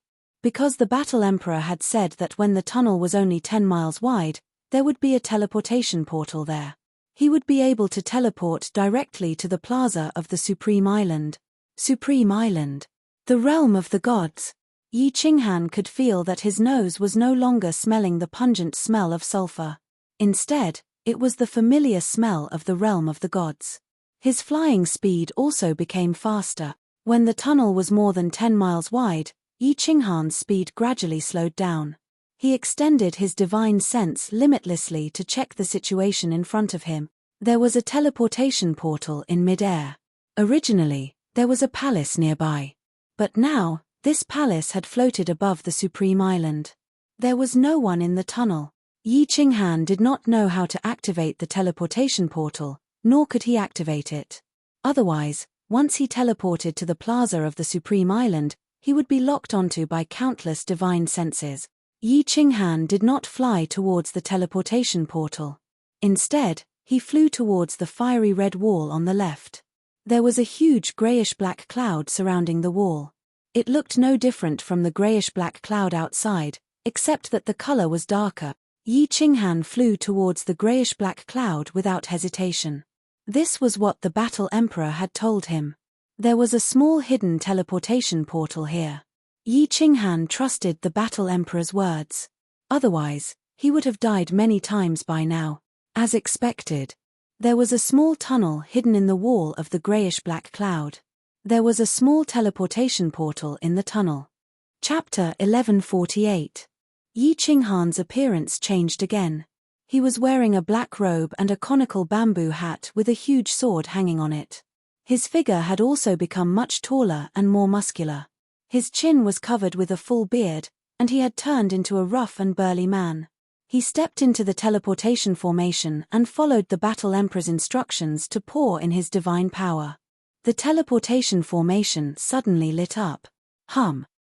Because the Battle Emperor had said that when the tunnel was only 10 miles wide, there would be a teleportation portal there. He would be able to teleport directly to the plaza of the Supreme Island. Supreme Island. The realm of the gods. Yi Qinghan could feel that his nose was no longer smelling the pungent smell of sulfur. Instead, it was the familiar smell of the realm of the gods. His flying speed also became faster. When the tunnel was more than 10 miles wide, Yi Qinghan's speed gradually slowed down. He extended his divine sense limitlessly to check the situation in front of him. There was a teleportation portal in midair. Originally, there was a palace nearby. But now, this palace had floated above the Supreme Island. There was no one in the tunnel. Yi Qinghan did not know how to activate the teleportation portal, nor could he activate it. Otherwise, once he teleported to the plaza of the Supreme Island, he would be locked onto by countless divine senses. Yi Qinghan did not fly towards the teleportation portal. Instead, he flew towards the fiery red wall on the left. There was a huge grayish-black cloud surrounding the wall. It looked no different from the grayish-black cloud outside, except that the color was darker. Yi Qinghan flew towards the grayish-black cloud without hesitation. This was what the Battle Emperor had told him. There was a small hidden teleportation portal here. Yi Qinghan trusted the Battle Emperor's words. Otherwise, he would have died many times by now. As expected, there was a small tunnel hidden in the wall of the grayish-black cloud. There was a small teleportation portal in the tunnel. Chapter 1148. Yi Qinghan's appearance changed again. He was wearing a black robe and a conical bamboo hat with a huge sword hanging on it. His figure had also become much taller and more muscular. His chin was covered with a full beard, and he had turned into a rough and burly man. He stepped into the teleportation formation and followed the Battle Emperor's instructions to pour in his divine power. The teleportation formation suddenly lit up.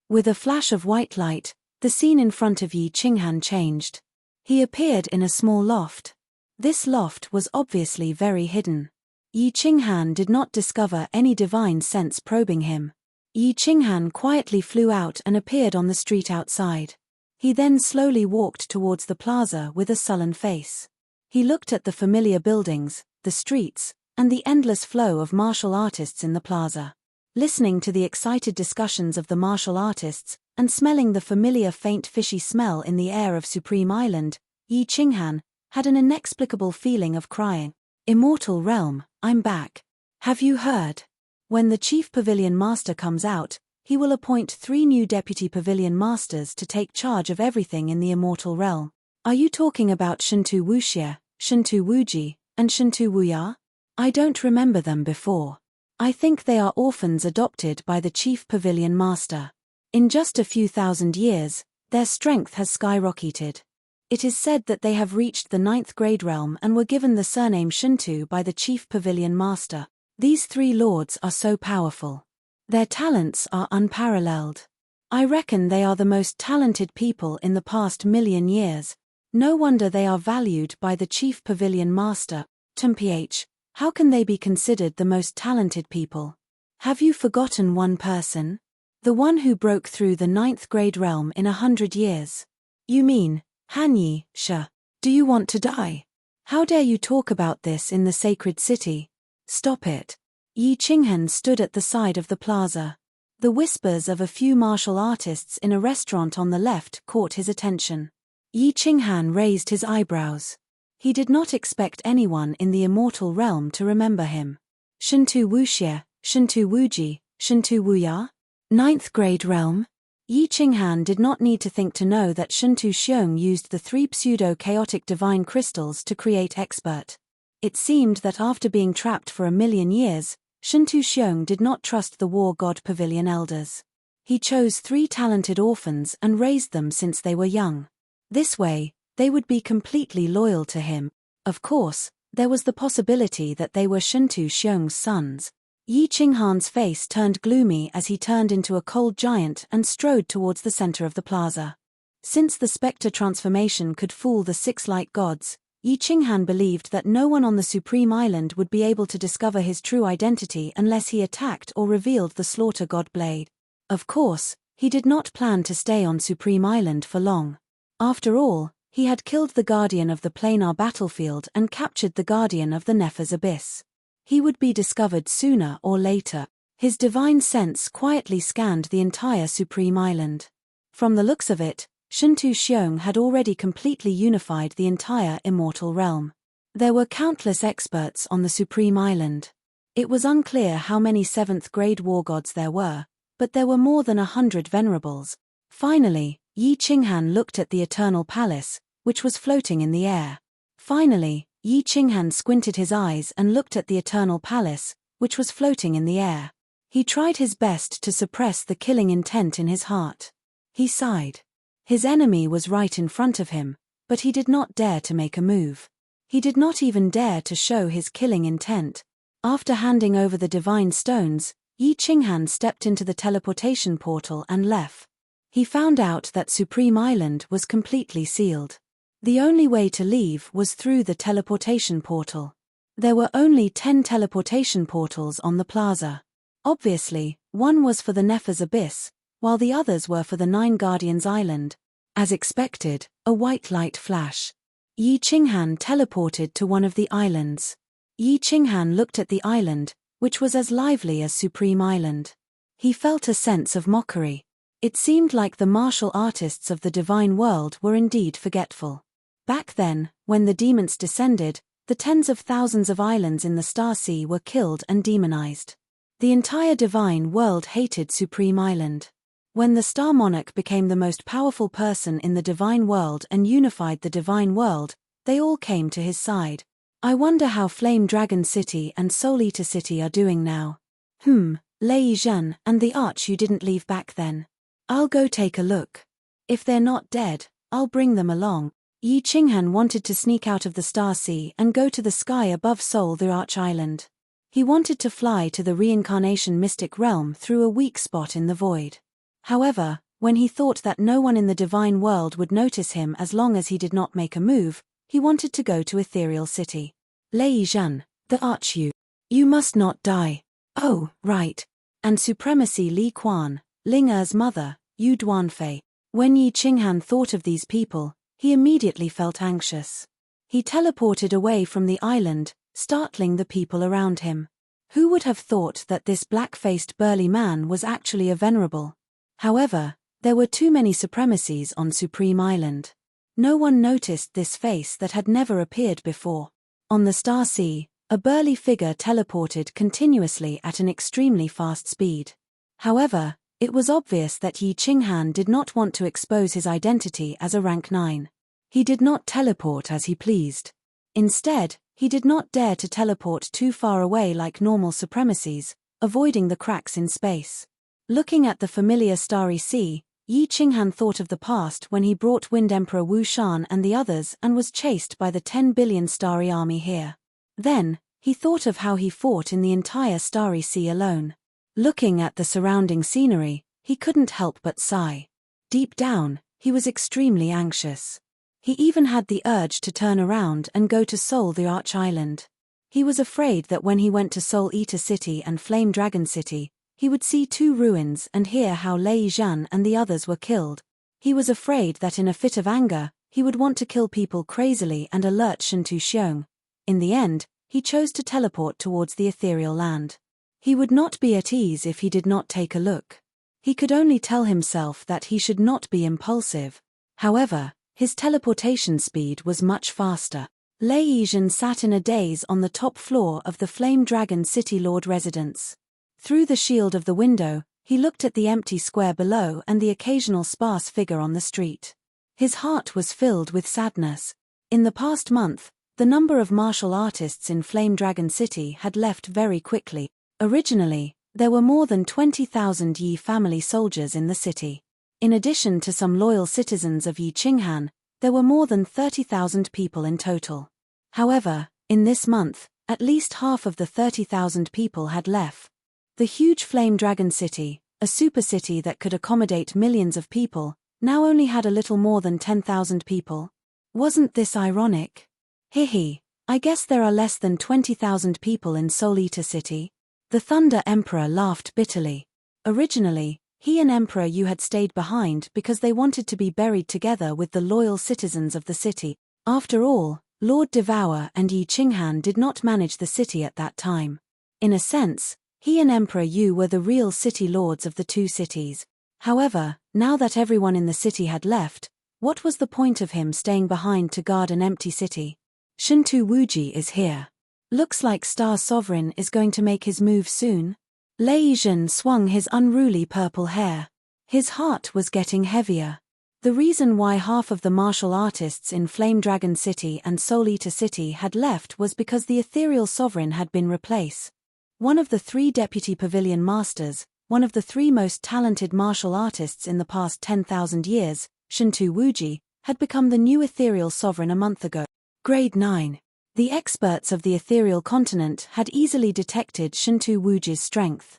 With a flash of white light, the scene in front of Yi Qinghan changed. He appeared in a small loft. This loft was obviously very hidden. Yi Qinghan did not discover any divine sense probing him. Yi Qinghan quietly flew out and appeared on the street outside. He then slowly walked towards the plaza with a sullen face. He looked at the familiar buildings, the streets, and the endless flow of martial artists in the plaza. Listening to the excited discussions of the martial artists, and smelling the familiar faint fishy smell in the air of Supreme Island, Yi Qinghan had an inexplicable feeling of crying. Immortal Realm, I'm back. Have you heard? When the Chief Pavilion Master comes out, he will appoint 3 new Deputy Pavilion Masters to take charge of everything in the Immortal Realm. Are you talking about Shintu Wuxie, Shintu Wuji, and Shintu Wuya? I don't remember them before. I think they are orphans adopted by the Chief Pavilion Master. In just a few thousand years, their strength has skyrocketed. It is said that they have reached the 9th grade realm and were given the surname Shintu by the Chief Pavilion Master. These 3 lords are so powerful. Their talents are unparalleled. I reckon they are the most talented people in the past 1,000,000 years. No wonder they are valued by the Chief Pavilion Master. TMPH, how can they be considered the most talented people? Have you forgotten one person? The one who broke through the 9th grade realm in 100 years. You mean, Hanyi, Sha. Do you want to die? How dare you talk about this in the sacred city? Stop it. Yi Qinghan stood at the side of the plaza. The whispers of a few martial artists in a restaurant on the left caught his attention. Yi Qinghan raised his eyebrows. He did not expect anyone in the Immortal Realm to remember him. Shintu Wuxie, Shintu Wuji, Shintu Wuya? 9th grade realm? Yi Qinghan did not need to think to know that Shintu Xiong used the 3 pseudo-chaotic divine crystals to create expert. It seemed that after being trapped for 1,000,000 years, Shintu Xiong did not trust the War God Pavilion elders. He chose 3 talented orphans and raised them since they were young. This way, they would be completely loyal to him. Of course, there was the possibility that they were Shintu Xiong's sons. Yi Qinghan's face turned gloomy as he turned into a cold giant and strode towards the center of the plaza. Since the spectre transformation could fool the 6 light gods, Yi Qinghan believed that no one on the Supreme Island would be able to discover his true identity unless he attacked or revealed the Slaughter God Blade. Of course, He did not plan to stay on Supreme Island for long. After all, he had killed the Guardian of the planar battlefield and captured the Guardian of the Nephers Abyss. He would be discovered sooner or later. His divine sense quietly scanned the entire Supreme Island. From the looks of it, Shintu Xiong had already completely unified the entire immortal realm. There were countless experts on the Supreme Island. It was unclear how many 7th-grade war gods there were, but there were more than 100 venerables. Finally, Yi Qinghan looked at the Eternal Palace, which was floating in the air. Finally, Yi Qinghan squinted his eyes and looked at the Eternal Palace, which was floating in the air. He tried his best to suppress the killing intent in his heart. He sighed. His enemy was right in front of him, but he did not dare to make a move. He did not even dare to show his killing intent. After handing over the divine stones, Yi Qinghan stepped into the teleportation portal and left. He found out that Supreme Island was completely sealed. The only way to leave was through the teleportation portal. There were only 10 teleportation portals on the plaza. Obviously, one was for the Nephers Abyss, while the others were for the 9 Guardians Island. As expected, a white light flash. Yi Qinghan teleported to one of the islands. Yi Qinghan looked at the island, which was as lively as Supreme Island. He felt a sense of mockery. It seemed like the martial artists of the divine world were indeed forgetful. Back then, when the demons descended, the tens of thousands of islands in the Star Sea were killed and demonized. The entire divine world hated Supreme Island. When the Star Monarch became the most powerful person in the divine world and unified the divine world, they all came to his side. I wonder how Flame Dragon City and Soul Eater City are doing now. Lei Zhen and the Arch you didn't leave back then. I'll go take a look. If they're not dead, I'll bring them along. Yi Qinghan wanted to sneak out of the Star Sea and go to the sky above Seoul the Arch Island. He wanted to fly to the reincarnation mystic realm through a weak spot in the void. However, when he thought that no one in the divine world would notice him as long as he did not make a move, he wanted to go to Ethereal City. Lei Zhen, the Arch you must not die. Oh, right. And Supremacy Li Quan, Ling Er's mother, Yu Duanfei. When Yi Qinghan thought of these people, he immediately felt anxious. He teleported away from the island, startling the people around him. Who would have thought that this black-faced burly man was actually a venerable? However, there were too many supremacies on Supreme Island. No one noticed this face that had never appeared before. On the Star Sea, a burly figure teleported continuously at an extremely fast speed. However, it was obvious that Yi Qinghan did not want to expose his identity as a rank 9. He did not teleport as he pleased. Instead, he did not dare to teleport too far away like normal supremacies, avoiding the cracks in space. Looking at the familiar starry sea, Yi Qinghan thought of the past when he brought Wind Emperor Wu Shan and the others and was chased by the 10 billion starry army here. Then, he thought of how he fought in the entire starry sea alone. Looking at the surrounding scenery, he couldn't help but sigh. Deep down, he was extremely anxious. He even had the urge to turn around and go to Seoul the Arch Island. He was afraid that when he went to Soul Eater City and Flame Dragon City, he would see 2 ruins and hear how Lei Zhan and the others were killed. He was afraid that in a fit of anger, he would want to kill people crazily and alert Shintu Xiong. In the end, he chose to teleport towards the ethereal land. He would not be at ease if he did not take a look. He could only tell himself that he should not be impulsive. However, his teleportation speed was much faster. Lei Zhen sat in a daze on the top floor of the Flame Dragon City Lord residence. Through the shield of the window, he looked at the empty square below and the occasional sparse figure on the street. His heart was filled with sadness. In the past month, the number of martial artists in Flame Dragon City had left very quickly. Originally, there were more than 20,000 Yi family soldiers in the city. In addition to some loyal citizens of Yi Qinghan, there were more than 30,000 people in total. However, in this month, at least half of the 30,000 people had left. The huge Flame Dragon City, a super city that could accommodate millions of people, now only had a little more than 10,000 people. Wasn't this ironic? Hihi, I guess there are less than 20,000 people in Soul Eater City. The Thunder Emperor laughed bitterly. Originally, He and Emperor Yu had stayed behind because they wanted to be buried together with the loyal citizens of the city. After all, Lord Devour and Yi Qinghan did not manage the city at that time. In a sense, he and Emperor Yu were the real city lords of the two cities. However, now that everyone in the city had left, what was the point of him staying behind to guard an empty city? Shintu Wuji is here. Looks like Star Sovereign is going to make his move soon. Lei Yizhen swung his unruly purple hair. His heart was getting heavier. The reason why half of the martial artists in Flame Dragon City and Soul Eater City had left was because the Ethereal Sovereign had been replaced. One of the 3 deputy pavilion masters, one of the 3 most talented martial artists in the past 10,000 years, Shintu Wuji, had become the new Ethereal Sovereign a month ago. Grade 9. The experts of the Ethereal Continent had easily detected Shintu Wuji's strength.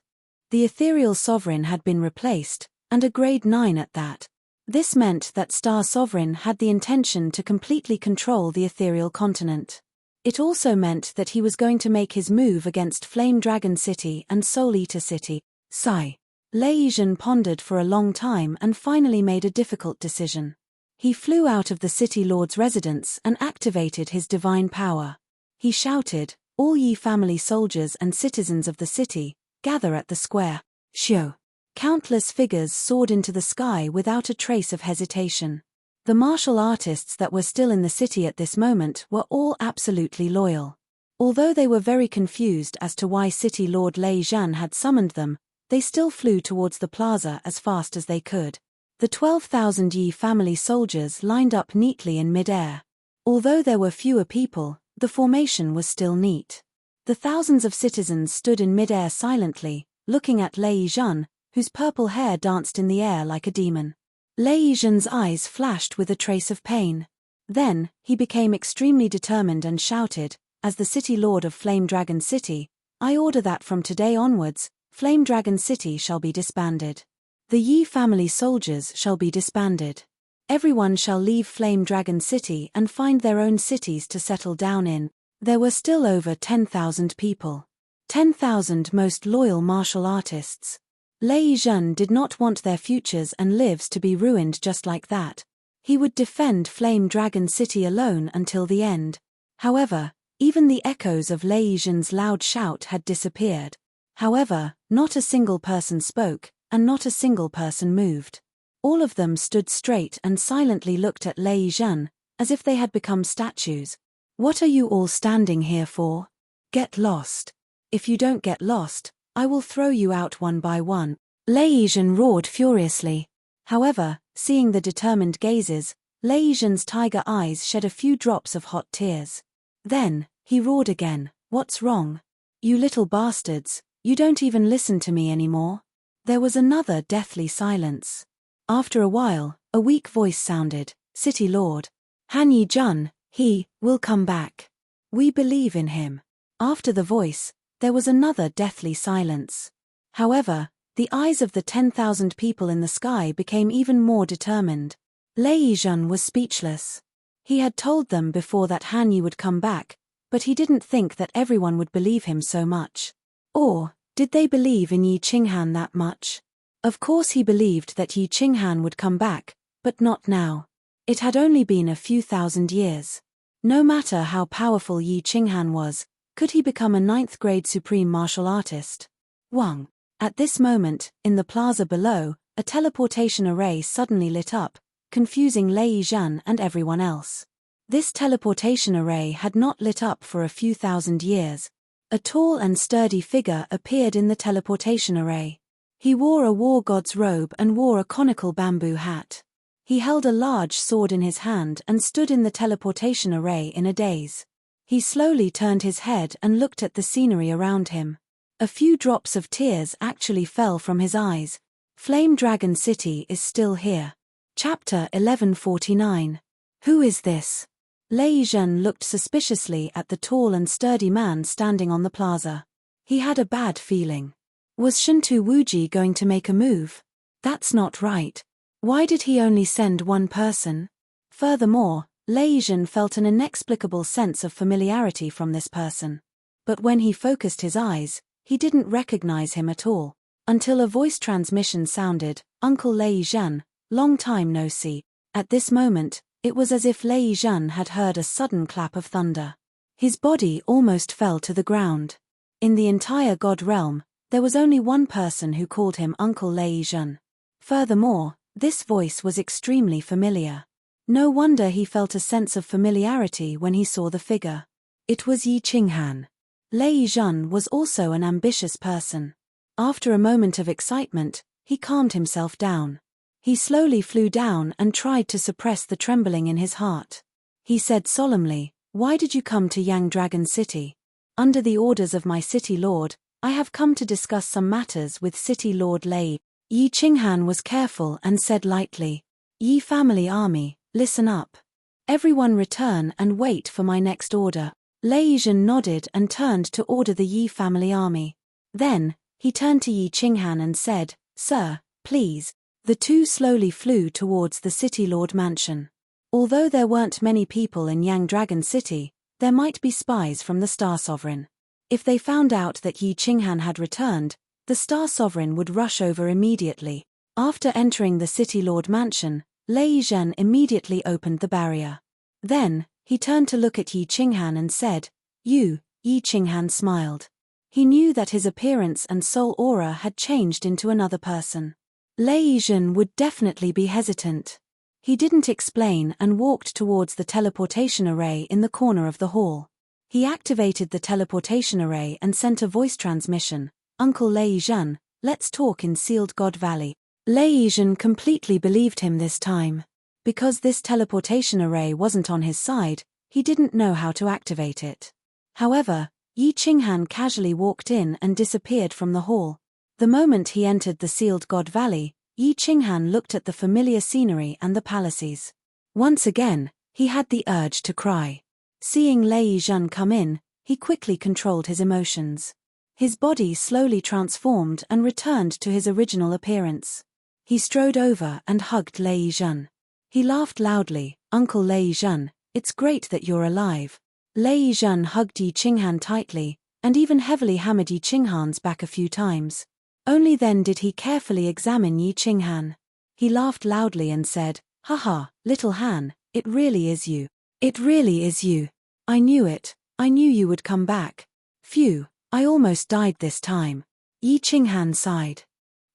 The Ethereal Sovereign had been replaced, and a Grade 9 at that. This meant that Star Sovereign had the intention to completely control the Ethereal Continent. It also meant that he was going to make his move against Flame Dragon City and Soul Eater City. Sigh. Lei Yizhen pondered for a long time and finally made a difficult decision. He flew out of the city lord's residence and activated his divine power. He shouted, "All ye family soldiers and citizens of the city, gather at the square." Shio. Countless figures soared into the sky without a trace of hesitation. The martial artists that were still in the city at this moment were all absolutely loyal. Although they were very confused as to why City Lord Lei Yizhen had summoned them, they still flew towards the plaza as fast as they could. The 12,000 Yi family soldiers lined up neatly in mid-air. Although there were fewer people, the formation was still neat. The thousands of citizens stood in mid-air silently, looking at Lei Yizhen, whose purple hair danced in the air like a demon. Lei Yizhen's eyes flashed with a trace of pain. Then, he became extremely determined and shouted, "As the City Lord of Flame Dragon City, I order that from today onwards, Flame Dragon City shall be disbanded. The Yi family soldiers shall be disbanded. Everyone shall leave Flame Dragon City and find their own cities to settle down in." There were still over 10,000 people. 10,000 most loyal martial artists. Lei Yizhen did not want their futures and lives to be ruined just like that. He would defend Flame Dragon City alone until the end. However, even the echoes of Lei Yizhen's loud shout had disappeared. However, not a single person spoke, and not a single person moved. All of them stood straight and silently looked at Lei Yizhen, as if they had become statues. "What are you all standing here for? Get lost. If you don't get lost, I will throw you out one by one." Lei Yizhen roared furiously. However, seeing the determined gazes, Lei Yizhen's tiger eyes shed a few drops of hot tears. Then, he roared again, "What's wrong? You little bastards, you don't even listen to me anymore." There was another deathly silence. After a while, a weak voice sounded, "City Lord Han Yizhen, he will come back. We believe in him." After the voice, there was another deathly silence. However, the eyes of the 10,000 people in the sky became even more determined. Lei Yizhen was speechless. He had told them before that Han Yi would come back, but he didn't think that everyone would believe him so much. Or, did they believe in Yi Qinghan that much? Of course he believed that Yi Qinghan would come back, but not now. It had only been a few thousand years. No matter how powerful Yi Qinghan was, could he become a 9th grade supreme martial artist? Wang. At this moment, in the plaza below, a teleportation array suddenly lit up, confusing Lei Yizhen and everyone else. This teleportation array had not lit up for a few thousand years. A tall and sturdy figure appeared in the teleportation array. He wore a war god's robe and wore a conical bamboo hat. He held a large sword in his hand and stood in the teleportation array in a daze. He slowly turned his head and looked at the scenery around him. A few drops of tears actually fell from his eyes. Flame Dragon City is still here. Chapter 1149. Who is this? Lei Yizhen looked suspiciously at the tall and sturdy man standing on the plaza. He had a bad feeling. Was Shintu Wuji going to make a move? That's not right. Why did he only send one person? Furthermore, Lei Yizhen felt an inexplicable sense of familiarity from this person. But when he focused his eyes, he didn't recognize him at all. until a voice transmission sounded, "Uncle Lei Zhen, long time no see." At this moment, it was as if Lei Zhen had heard a sudden clap of thunder. His body almost fell to the ground. In the entire God realm, there was only one person who called him Uncle Lei Zhen. Furthermore, this voice was extremely familiar. No wonder he felt a sense of familiarity when he saw the figure. It was Yi Qinghan. Lei Zhen was also an ambitious person. After a moment of excitement, he calmed himself down. He slowly flew down and tried to suppress the trembling in his heart. He said solemnly, "Why did you come to Yang Dragon City? Under the orders of my city lord, I have come to discuss some matters with city lord Lei." Yi Qinghan was careful and said lightly, "Yi family army, listen up. Everyone return and wait for my next order." Lei Zhen nodded and turned to order the Yi family army. Then, he turned to Yi Qinghan and said, "Sir, please." The two slowly flew towards the city lord mansion. Although there weren't many people in Yang Dragon City, there might be spies from the Star Sovereign. If they found out that Yi Qinghan had returned, the Star Sovereign would rush over immediately. After entering the city lord mansion, Lei Zhen immediately opened the barrier. Then, he turned to look at Yi Qinghan and said, "You." Yi Qinghan smiled. He knew that his appearance and soul aura had changed into another person. Lei Zhen would definitely be hesitant. He didn't explain and walked towards the teleportation array in the corner of the hall. He activated the teleportation array and sent a voice transmission, "Uncle Lei Zhen, let's talk in Sealed God Valley." Lei Zhen completely believed him this time. Because this teleportation array wasn't on his side, he didn't know how to activate it. However, Yi Qinghan casually walked in and disappeared from the hall. The moment he entered the Sealed God Valley, Yi Qinghan looked at the familiar scenery and the palaces. Once again, he had the urge to cry. Seeing Lei Zhen come in, he quickly controlled his emotions. His body slowly transformed and returned to his original appearance. He strode over and hugged Lei Zhen. He laughed loudly, "Uncle Lei Zhen, it's great that you're alive." Lei Zhen hugged Yi Qinghan tightly, and even heavily hammered Yi Qinghan's back a few times. Only then did he carefully examine Yi Qinghan. He laughed loudly and said, "Haha, little Han, it really is you. It really is you. I knew it, I knew you would come back. Phew, I almost died this time." Yi Qinghan sighed.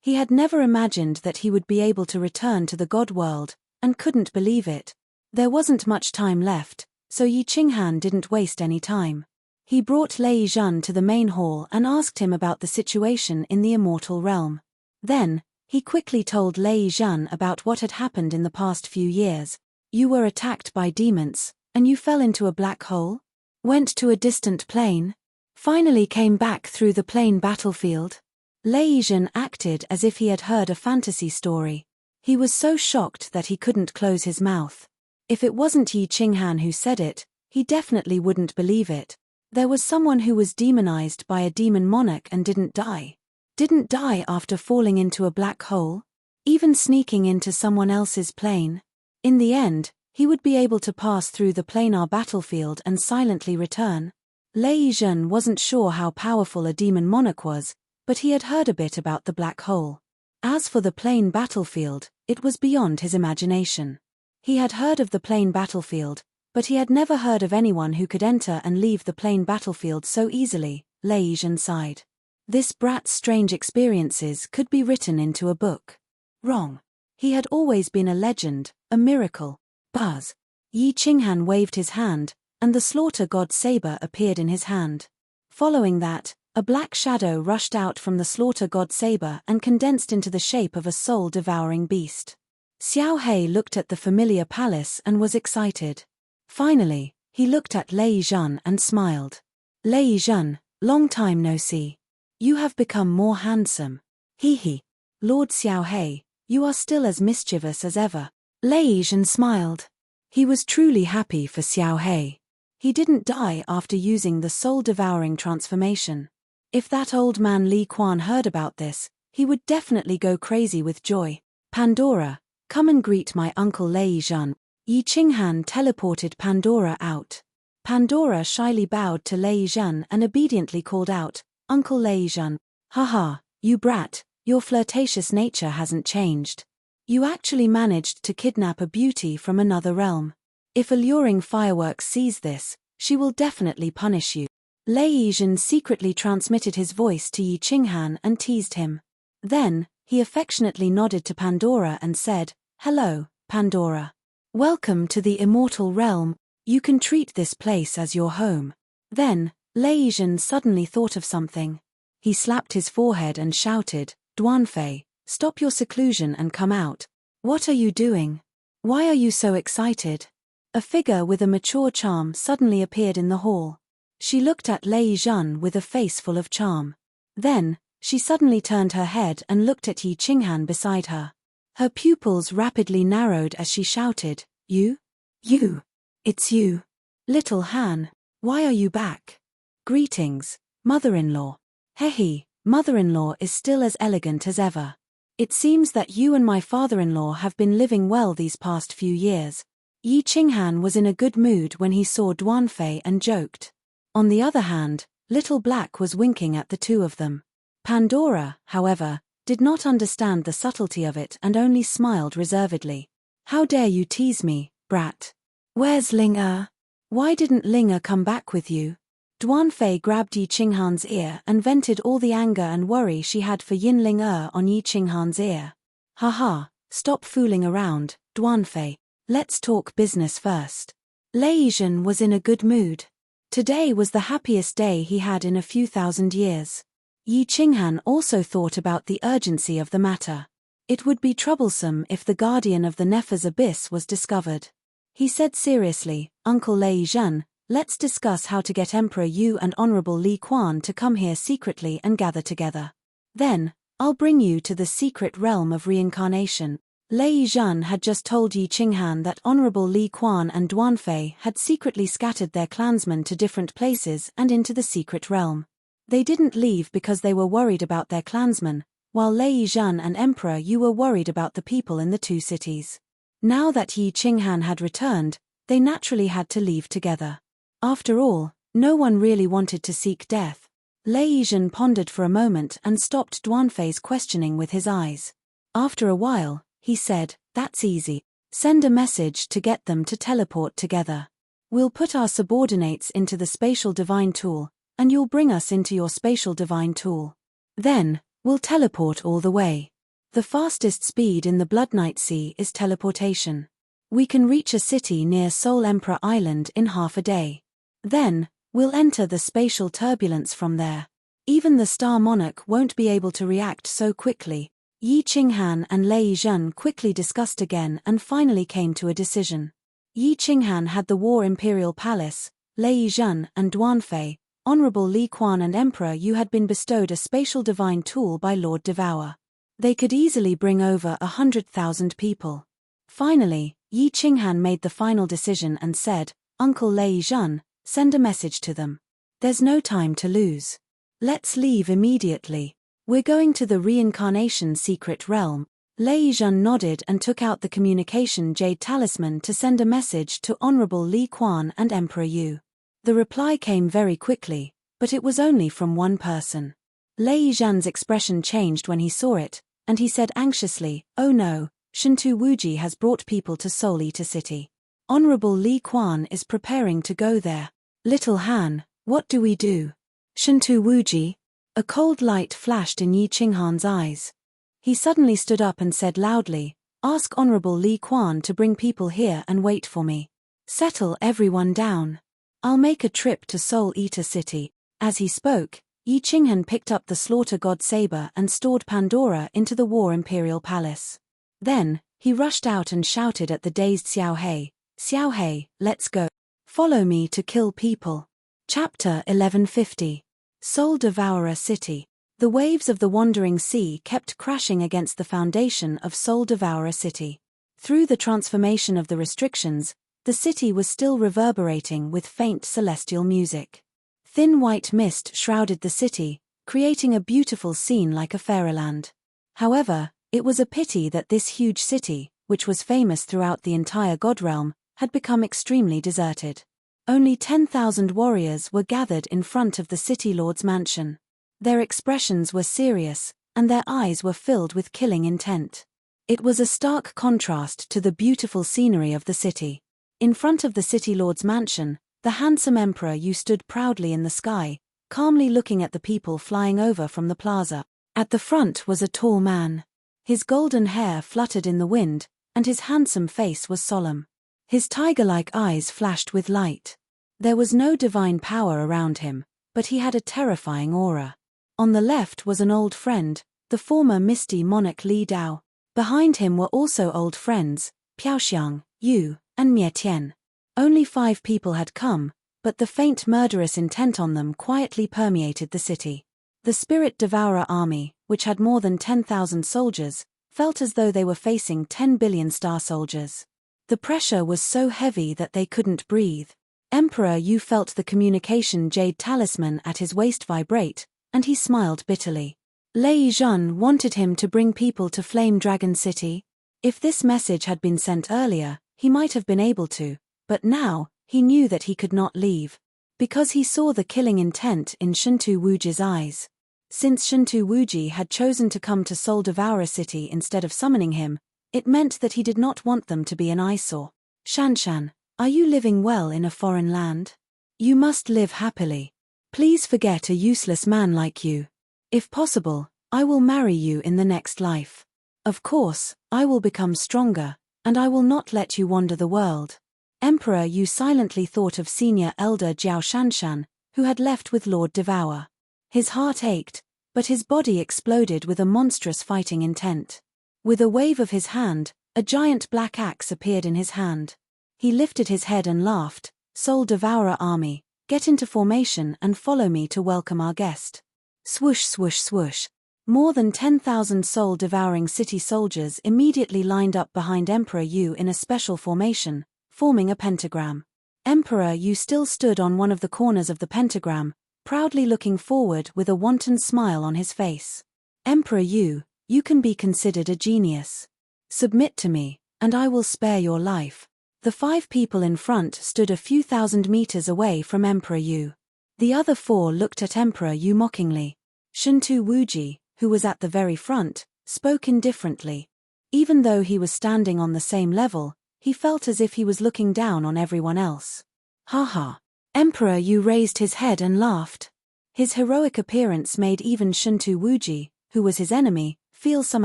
He had never imagined that he would be able to return to the God world, and couldn't believe it. There wasn't much time left, so Yi Qinghan didn't waste any time. He brought Lei Zhen to the main hall and asked him about the situation in the immortal realm. Then, he quickly told Lei Zhen about what had happened in the past few years. "You were attacked by demons, and you fell into a black hole? Went to a distant plane? Finally came back through the plane battlefield?" Lei Zhen acted as if he had heard a fantasy story. He was so shocked that he couldn't close his mouth. If it wasn't Yi Qinghan who said it, he definitely wouldn't believe it. There was someone who was demonized by a demon monarch and didn't die. Didn't die after falling into a black hole? Even sneaking into someone else's plane? In the end, he would be able to pass through the planar battlefield and silently return. Lei Zhen wasn't sure how powerful a demon monarch was, but he had heard a bit about the black hole. As for the plane battlefield, it was beyond his imagination. He had heard of the plane battlefield, but he had never heard of anyone who could enter and leave the plane battlefield so easily. Lei Zhen sighed. This brat's strange experiences could be written into a book. Wrong. He had always been a legend, a miracle. Buzz. Yi Qinghan waved his hand, and the slaughter god's saber appeared in his hand. Following that, a black shadow rushed out from the slaughter god's saber and condensed into the shape of a soul-devouring beast. Xiao He looked at the familiar palace and was excited. Finally, he looked at Lei Zhen and smiled. "Lei Zhen, long time no see. You have become more handsome. Hee hee. Lord Xiao He, you are still as mischievous as ever." Lei Zhen smiled. He was truly happy for Xiao He. He didn't die after using the soul-devouring transformation. If that old man Li Quan heard about this, he would definitely go crazy with joy. "Pandora, come and greet my uncle Lei Zhen." Yi Qinghan teleported Pandora out. Pandora shyly bowed to Lei Zhen and obediently called out, "Uncle Lei Zhen." "Haha, you brat, Your flirtatious nature hasn't changed. You actually managed to kidnap a beauty from another realm. If alluring fireworks sees this, she will definitely punish you. Lei Yizhen secretly transmitted his voice to Yi Qinghan and teased him. Then, he affectionately nodded to Pandora and said, "Hello, Pandora. Welcome to the immortal realm. You can treat this place as your home." Then, Lei Yizhen suddenly thought of something. He slapped his forehead and shouted, "Duanfei, stop your seclusion and come out. What are you doing? Why are you so excited?" A figure with a mature charm suddenly appeared in the hall. She looked at Lei Yizhen with a face full of charm. Then, she suddenly turned her head and looked at Yi Qinghan beside her. Her pupils rapidly narrowed as she shouted, "You? You? It's you. Little Han, why are you back? Greetings, mother-in-law." "Hehe, mother-in-law is still as elegant as ever. It seems that you and my father-in-law have been living well these past few years." Yi Qinghan was in a good mood when he saw Duanfei and joked. On the other hand, Little Black was winking at the two of them. Pandora, however, did not understand the subtlety of it and only smiled reservedly. "How dare you tease me, brat? Where's Ling Er? Why didn't Ling Er come back with you?" Duanfei grabbed Yi Qinghan's ear and vented all the anger and worry she had for Yin Ling Er on Yi Qinghan's ear. "Haha, stop fooling around, Duanfei. Let's talk business first." Lei Yizhen was in a good mood. Today was the happiest day he had in a few thousand years. Yi Qinghan also thought about the urgency of the matter. It would be troublesome if the guardian of the Nefer's abyss was discovered. He said seriously, "Uncle Lei Yizhen, let's discuss how to get Emperor Yu and Honorable Li Quan to come here secretly and gather together. Then, I'll bring you to the secret realm of reincarnation." Lei Yizhen had just told Yi Qinghan that Honorable Li Quan and Duanfei had secretly scattered their clansmen to different places and into the secret realm. They didn't leave because they were worried about their clansmen, while Lei Yizhen and Emperor Yu were worried about the people in the two cities. Now that Yi Qinghan had returned, they naturally had to leave together. After all, no one really wanted to seek death. Lei Yizhen pondered for a moment and stopped Duanfei's questioning with his eyes. After a while, he said, "That's easy. Send a message to get them to teleport together. We'll put our subordinates into the spatial divine tool, and you'll bring us into your spatial divine tool. Then, we'll teleport all the way. The fastest speed in the Blood Night Sea is teleportation. We can reach a city near Soul Emperor Island in half a day. Then, we'll enter the spatial turbulence from there. Even the Star Monarch won't be able to react so quickly." Yi Qinghan and Lei Yizhen quickly discussed again and finally came to a decision. Yi Qinghan had the War Imperial Palace, Lei Yizhen and Duanfei, Honorable Li Quan and Emperor Yu had been bestowed a spatial divine tool by Lord Devour. They could easily bring over 100,000 people. Finally, Yi Qinghan made the final decision and said, "Uncle Lei Yizhen, send a message to them. There's no time to lose. Let's leave immediately. We're going to the reincarnation secret realm." Lei Yizhen nodded and took out the communication jade talisman to send a message to Honorable Li Quan and Emperor Yu. The reply came very quickly, but it was only from one person. Lei Yizhen's expression changed when he saw it, and he said anxiously, "Oh no, Shintu Wuji has brought people to Soul Eater City. Honorable Li Quan is preparing to go there. Little Han, what do we do?" "Shintu Wuji?" A cold light flashed in Yi Qinghan's eyes. He suddenly stood up and said loudly, "Ask Honorable Li Quan to bring people here and wait for me. Settle everyone down. I'll make a trip to Soul Eater City." As he spoke, Yi Qinghan picked up the Slaughter God Saber and stored Pandora into the War Imperial Palace. Then, he rushed out and shouted at the dazed Xiao Hei, "Xiao Hei, let's go. Follow me to kill people." Chapter 1150. Soul Devourer City. The waves of the wandering sea kept crashing against the foundation of Soul Devourer City. Through the transformation of the restrictions, the city was still reverberating with faint celestial music. Thin white mist shrouded the city, creating a beautiful scene like a fairyland. However, it was a pity that this huge city, which was famous throughout the entire God realm, had become extremely deserted. Only 10,000 warriors were gathered in front of the city lord's mansion. Their expressions were serious, and their eyes were filled with killing intent. It was a stark contrast to the beautiful scenery of the city. In front of the city lord's mansion, the handsome Emperor Yu stood proudly in the sky, calmly looking at the people flying over from the plaza. At the front was a tall man. His golden hair fluttered in the wind, and his handsome face was solemn. His tiger-like eyes flashed with light. There was no divine power around him, but he had a terrifying aura. On the left was an old friend, the former misty monarch Li Dao. Behind him were also old friends, Piaoxiang, Yu, and Mietian. Only 5 people had come, but the faint murderous intent on them quietly permeated the city. The Spirit Devourer army, which had more than 10,000 soldiers, felt as though they were facing 10 billion star soldiers. The pressure was so heavy that they couldn't breathe. Emperor Yu felt the communication jade talisman at his waist vibrate, and he smiled bitterly. Lei Zhun wanted him to bring people to Flame Dragon City. If this message had been sent earlier, he might have been able to, but now, he knew that he could not leave. Because he saw the killing intent in Shintu Wuji's eyes. Since Shintu Wuji had chosen to come to Soul Devourer City instead of summoning him, it meant that he did not want them to be an eyesore. Shanshan, are you living well in a foreign land? You must live happily. Please forget a useless man like you. If possible, I will marry you in the next life. Of course, I will become stronger, and I will not let you wander the world. Emperor Yu silently thought of senior elder Jiao Shanshan, who had left with Lord Devour. His heart ached, but his body exploded with a monstrous fighting intent. With a wave of his hand, a giant black axe appeared in his hand. He lifted his head and laughed, Soul Devourer army, get into formation and follow me to welcome our guest. Swoosh swoosh swoosh. More than 10,000 soul-devouring city soldiers immediately lined up behind Emperor Yu in a special formation, forming a pentagram. Emperor Yu still stood on one of the corners of the pentagram, proudly looking forward with a wanton smile on his face. Emperor Yu, you can be considered a genius. Submit to me, and I will spare your life. The 5 people in front stood a few thousand meters away from Emperor Yu. The other 4 looked at Emperor Yu mockingly. Shintu Wuji, who was at the very front, spoke indifferently. Even though he was standing on the same level, he felt as if he was looking down on everyone else. Ha ha. Emperor Yu raised his head and laughed. His heroic appearance made even Shintu Wuji, who was his enemy, feel some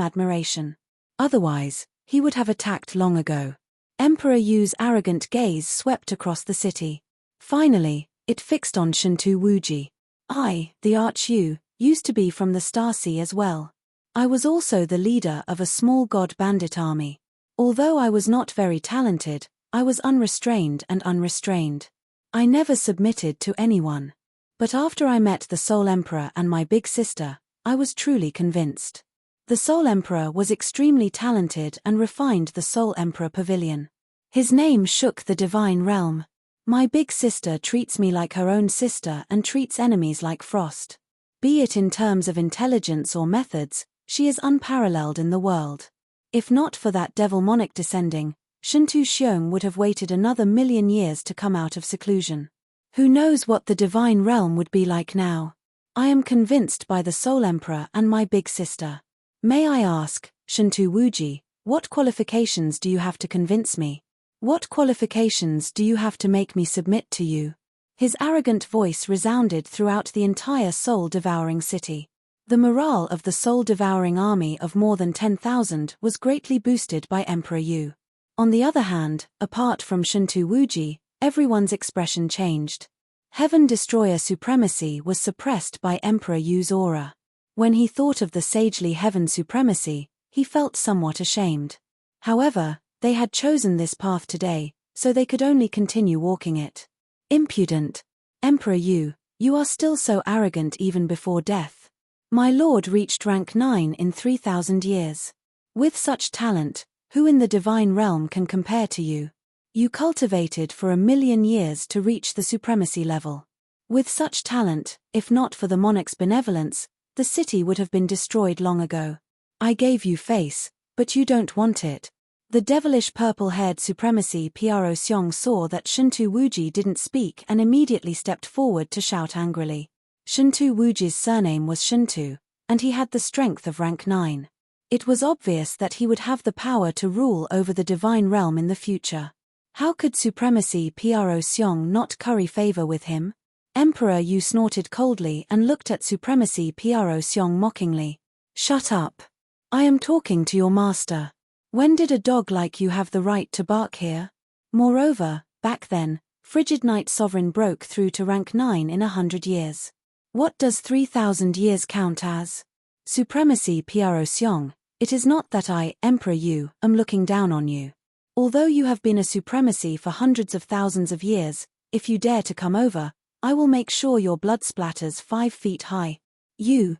admiration. Otherwise, he would have attacked long ago. Emperor Yu's arrogant gaze swept across the city. Finally, it fixed on Shintu Wuji. I, the Arch-Yu, used to be from the Star Sea as well. I was also the leader of a small god bandit army. Although I was not very talented, I was unrestrained and unrestrained. I never submitted to anyone. But after I met the Soul Emperor and my big sister, I was truly convinced. The Soul Emperor was extremely talented and refined the Soul Emperor Pavilion. His name shook the divine realm. My big sister treats me like her own sister and treats enemies like frost. Be it in terms of intelligence or methods, she is unparalleled in the world. If not for that devil monarch descending, Shintu Xiong would have waited another 1,000,000 years to come out of seclusion. Who knows what the divine realm would be like now? I am convinced by the Soul Emperor and my big sister. May I ask, Shintu Wuji, what qualifications do you have to convince me? What qualifications do you have to make me submit to you? His arrogant voice resounded throughout the entire soul-devouring city. The morale of the soul-devouring army of more than 10,000 was greatly boosted by Emperor Yu. On the other hand, apart from Shintu Wuji, everyone's expression changed. Heaven Destroyer supremacy was suppressed by Emperor Yu's aura. When he thought of the sagely heaven supremacy, he felt somewhat ashamed. However, they had chosen this path today, so they could only continue walking it. Impudent. Emperor Yu, you are still so arrogant even before death. My lord reached rank 9 in 3,000 years. With such talent, who in the divine realm can compare to you? You cultivated for 1,000,000 years to reach the supremacy level. With such talent, if not for the monarch's benevolence, the city would have been destroyed long ago. I gave you face, but you don't want it. The devilish purple-haired supremacy Pro Xiong saw that Shintu Wuji didn't speak and immediately stepped forward to shout angrily. Shintu Wuji's surname was Shintu, and he had the strength of rank 9. It was obvious that he would have the power to rule over the divine realm in the future. How could Supremacy Ferocious not curry favor with him? Emperor Yu snorted coldly and looked at Supremacy Ferocious mockingly. Shut up. I am talking to your master. When did a dog like you have the right to bark here? Moreover, back then, Frigid Night Sovereign broke through to rank 9 in 100 years. What does 3,000 years count as? Supremacy Ferocious, it is not that I, Emperor Yu, am looking down on you. Although you have been a supremacy for hundreds of thousands of years, if you dare to come over, I will make sure your blood splatters 5 feet high. You,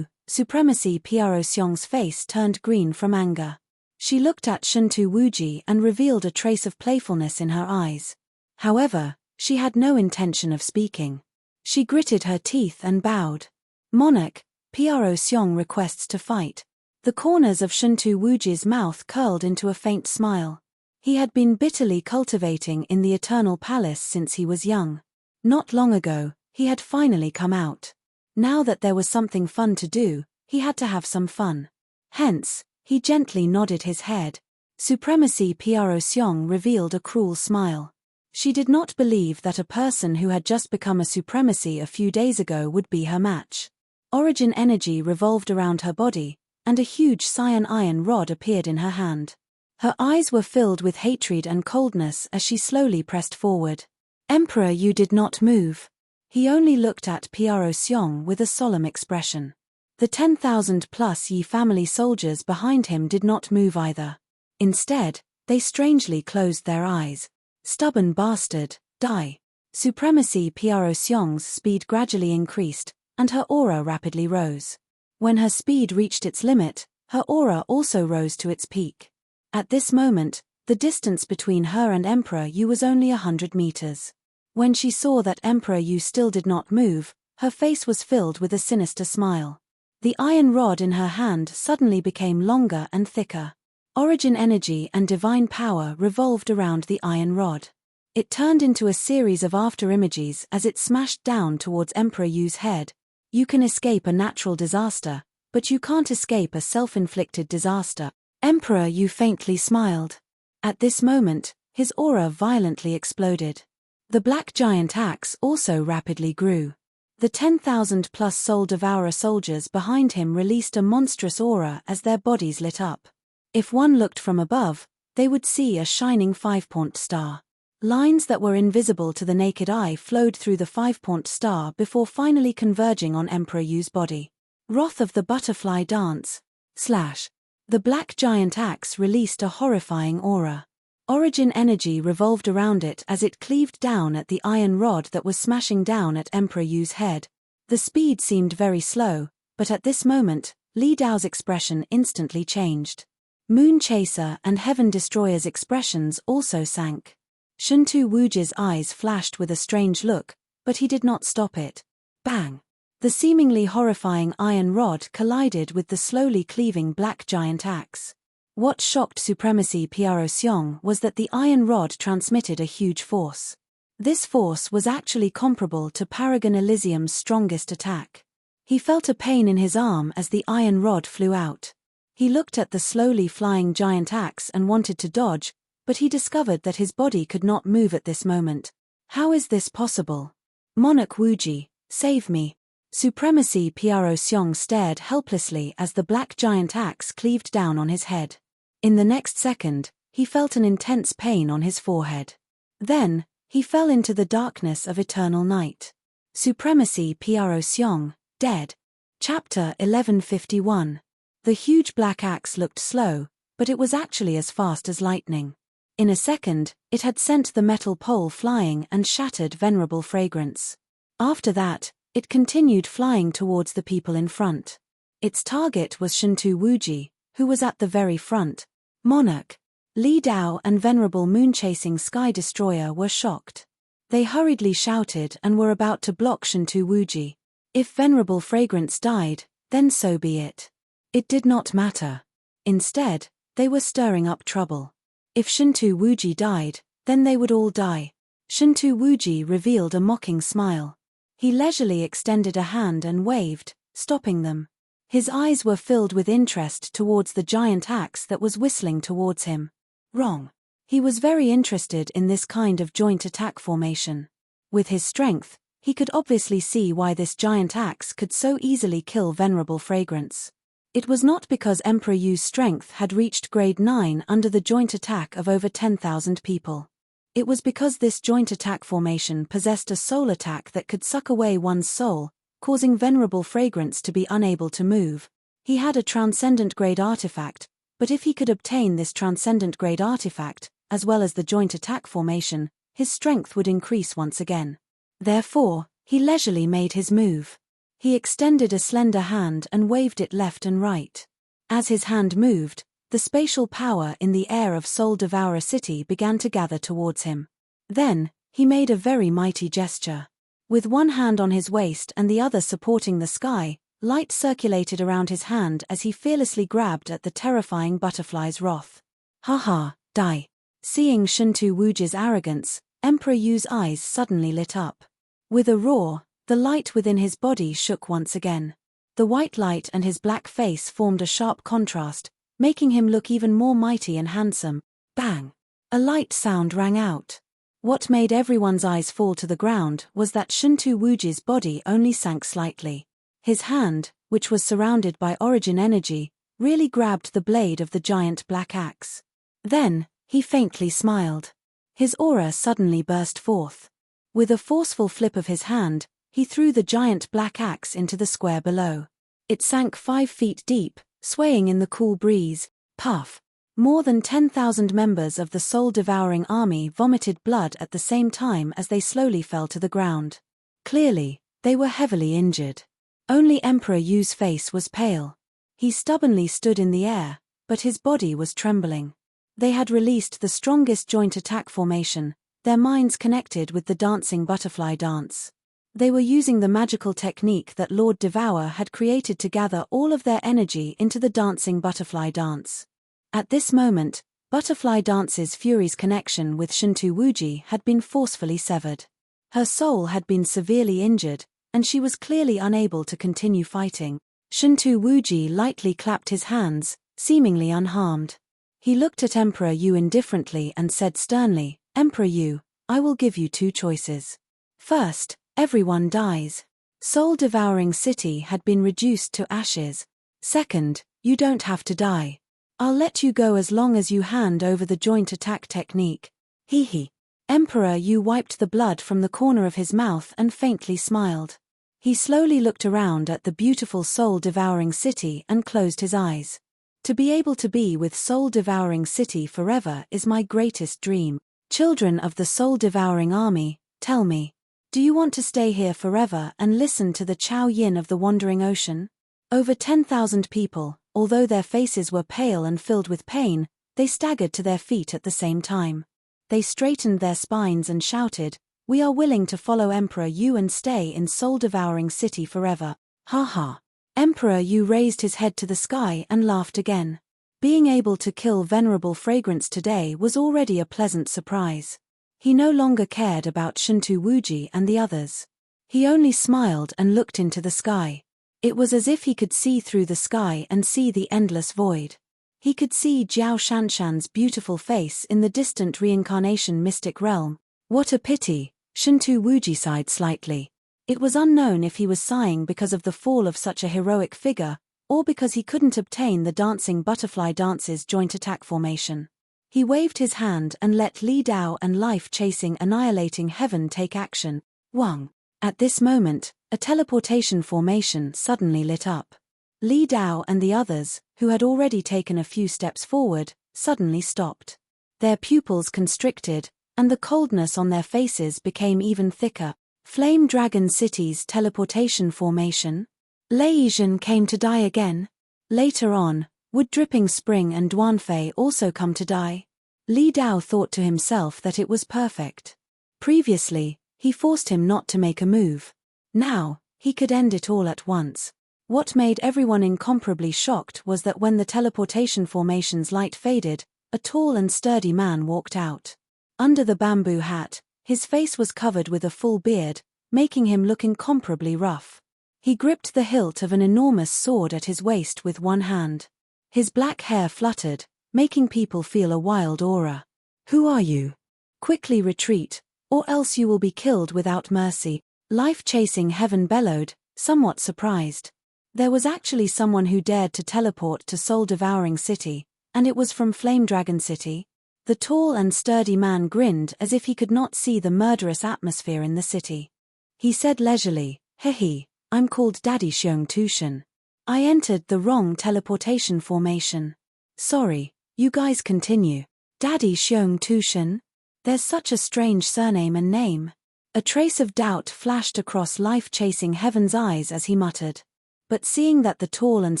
Supremacy Ferocious's face turned green from anger. She looked at Shuntu Wuji and revealed a trace of playfulness in her eyes. However, she had no intention of speaking. She gritted her teeth and bowed. Monarch, Ferocious requests to fight. The corners of Shuntu Wuji's mouth curled into a faint smile. He had been bitterly cultivating in the Eternal Palace since he was young. Not long ago, he had finally come out. Now that there was something fun to do, he had to have some fun. Hence, he gently nodded his head. Supremacy Ferocious revealed a cruel smile. She did not believe that a person who had just become a supremacy a few days ago would be her match. Origin energy revolved around her body, and a huge cyan iron rod appeared in her hand. Her eyes were filled with hatred and coldness as she slowly pressed forward. Emperor Yu did not move. He only looked at Ferocious with a solemn expression. The 10,000+ Yi family soldiers behind him did not move either. Instead, they strangely closed their eyes. Stubborn bastard, die. Supremacy Ferocious' speed gradually increased, and her aura rapidly rose. When her speed reached its limit, her aura also rose to its peak. At this moment, the distance between her and Emperor Yu was only 100 meters. When she saw that Emperor Yu still did not move, her face was filled with a sinister smile. The iron rod in her hand suddenly became longer and thicker. Origin energy and divine power revolved around the iron rod. It turned into a series of afterimages as it smashed down towards Emperor Yu's head. You can escape a natural disaster, but you can't escape a self-inflicted disaster. Emperor Yu faintly smiled. At this moment, his aura violently exploded. The black giant axe also rapidly grew. The 10,000+ soul devourer soldiers behind him released a monstrous aura as their bodies lit up. If one looked from above, they would see a shining 5-point star. Lines that were invisible to the naked eye flowed through the 5-point star before finally converging on Emperor Yu's body. Wrath of the butterfly dance. The black giant axe released a horrifying aura. Origin energy revolved around it as it cleaved down at the iron rod that was smashing down at Emperor Yu's head. The speed seemed very slow, but at this moment, Li Dao's expression instantly changed. Moon Chaser and Heaven Destroyer's expressions also sank. Shuntu Wuji's eyes flashed with a strange look, but he did not stop it. Bang! The seemingly horrifying iron rod collided with the slowly cleaving black giant axe. What shocked Supremacy Ferocious was that the iron rod transmitted a huge force. This force was actually comparable to Paragon Elysium's strongest attack. He felt a pain in his arm as the iron rod flew out. He looked at the slowly flying giant axe and wanted to dodge, but he discovered that his body could not move at this moment. How is this possible? Monarch Wuji, save me. Supremacy Ferocious stared helplessly as the black giant axe cleaved down on his head. In the next second, he felt an intense pain on his forehead. Then, he fell into the darkness of eternal night. Supremacy Ferocious, dead. Chapter 1151. The huge black axe looked slow, but it was actually as fast as lightning. In a second, it had sent the metal pole flying and shattered Venerable Fragrance. After that, it continued flying towards the people in front. Its target was Shuntu Wuji, who was at the very front. Monarch, Li Dao and Venerable Moon-chasing Sky Destroyer were shocked. They hurriedly shouted and were about to block Shuntu Wuji. If Venerable Fragrance died, then so be it. It did not matter. Instead, they were stirring up trouble. If Shuntu Wuji died, then they would all die. Shuntu Wuji revealed a mocking smile. He leisurely extended a hand and waved, stopping them. His eyes were filled with interest towards the giant axe that was whistling towards him. Wrong. He was very interested in this kind of joint attack formation. With his strength, he could obviously see why this giant axe could so easily kill Venerable Fragrance. It was not because Emperor Yu's strength had reached grade 9 under the joint attack of over 10,000 people. It was because this joint attack formation possessed a soul attack that could suck away one's soul, causing Venerable Fragrance to be unable to move. He had a transcendent grade artifact, but if he could obtain this transcendent grade artifact, as well as the joint attack formation, his strength would increase once again. Therefore, he leisurely made his move. He extended a slender hand and waved it left and right. As his hand moved, the spatial power in the air of Soul Devourer City began to gather towards him. Then, he made a very mighty gesture. With one hand on his waist and the other supporting the sky, light circulated around his hand as he fearlessly grabbed at the terrifying butterfly's wrath. Ha, die. Seeing Shuntu Wuji's arrogance, Emperor Yu's eyes suddenly lit up. With a roar, the light within his body shook once again. The white light and his black face formed a sharp contrast, making him look even more mighty and handsome. Bang! A light sound rang out. What made everyone's eyes fall to the ground was that Shuntu Wuji's body only sank slightly. His hand, which was surrounded by origin energy, really grabbed the blade of the giant black axe. Then, he faintly smiled. His aura suddenly burst forth. With a forceful flip of his hand, he threw the giant black axe into the square below. It sank 5 feet deep, swaying in the cool breeze. Puff! More than 10,000 members of the soul-devouring army vomited blood at the same time as they slowly fell to the ground. Clearly, they were heavily injured. Only Emperor Yu's face was pale. He stubbornly stood in the air, but his body was trembling. They had released the strongest joint attack formation, their minds connected with the dancing butterfly dance. They were using the magical technique that Lord Devour had created to gather all of their energy into the dancing butterfly dance. At this moment, Butterfly Dance's Fury's connection with Shuntu Wuji had been forcefully severed. Her soul had been severely injured, and she was clearly unable to continue fighting. Shuntu Wuji lightly clapped his hands, seemingly unharmed. He looked at Emperor Yu indifferently and said sternly, "Emperor Yu, I will give you 2 choices. First, everyone dies. Soul-devouring city had been reduced to ashes. Second, you don't have to die. I'll let you go as long as you hand over the joint attack technique." Hee. Emperor Yu wiped the blood from the corner of his mouth and faintly smiled. He slowly looked around at the beautiful soul-devouring city and closed his eyes. To be able to be with soul-devouring city forever is my greatest dream. Children of the soul-devouring army, tell me, do you want to stay here forever and listen to the Chao Yin of the wandering ocean? Over 10,000 people, although their faces were pale and filled with pain, they staggered to their feet at the same time. They straightened their spines and shouted, "We are willing to follow Emperor Yu and stay in soul-devouring city forever." Ha ha. Emperor Yu raised his head to the sky and laughed again. Being able to kill Venerable Fragrance today was already a pleasant surprise. He no longer cared about Shuntu Wuji and the others. He only smiled and looked into the sky. It was as if he could see through the sky and see the endless void. He could see Jiao Shanshan's beautiful face in the distant reincarnation mystic realm. What a pity, Shuntu Wuji sighed slightly. It was unknown if he was sighing because of the fall of such a heroic figure, or because he couldn't obtain the dancing butterfly dance's joint attack formation. He waved his hand and let Li Dao and life-chasing annihilating heaven take action. Wang. At this moment, a teleportation formation suddenly lit up. Li Dao and the others, who had already taken a few steps forward, suddenly stopped. Their pupils constricted, and the coldness on their faces became even thicker. Flame Dragon City's teleportation formation? Lei Yizhen came to die again. Later on, would Dripping Spring and Duanfei also come to die? Li Dao thought to himself that it was perfect. Previously, he forced him not to make a move. Now, he could end it all at once. What made everyone incomparably shocked was that when the teleportation formation's light faded, a tall and sturdy man walked out. Under the bamboo hat, his face was covered with a full beard, making him look incomparably rough. He gripped the hilt of an enormous sword at his waist with one hand. His black hair fluttered, making people feel a wild aura. "Who are you? Quickly retreat, or else you will be killed without mercy," life-chasing heaven bellowed, somewhat surprised. There was actually someone who dared to teleport to Soul-Devouring City, and it was from Flame Dragon City. The tall and sturdy man grinned as if he could not see the murderous atmosphere in the city. He said leisurely, "Hehe, I'm called Daddy Xiong Tushan. I entered the wrong teleportation formation. Sorry, you guys continue." Daddy Xiong Tushan? There's such a strange surname and name. A trace of doubt flashed across life-chasing heaven's eyes as he muttered. But seeing that the tall and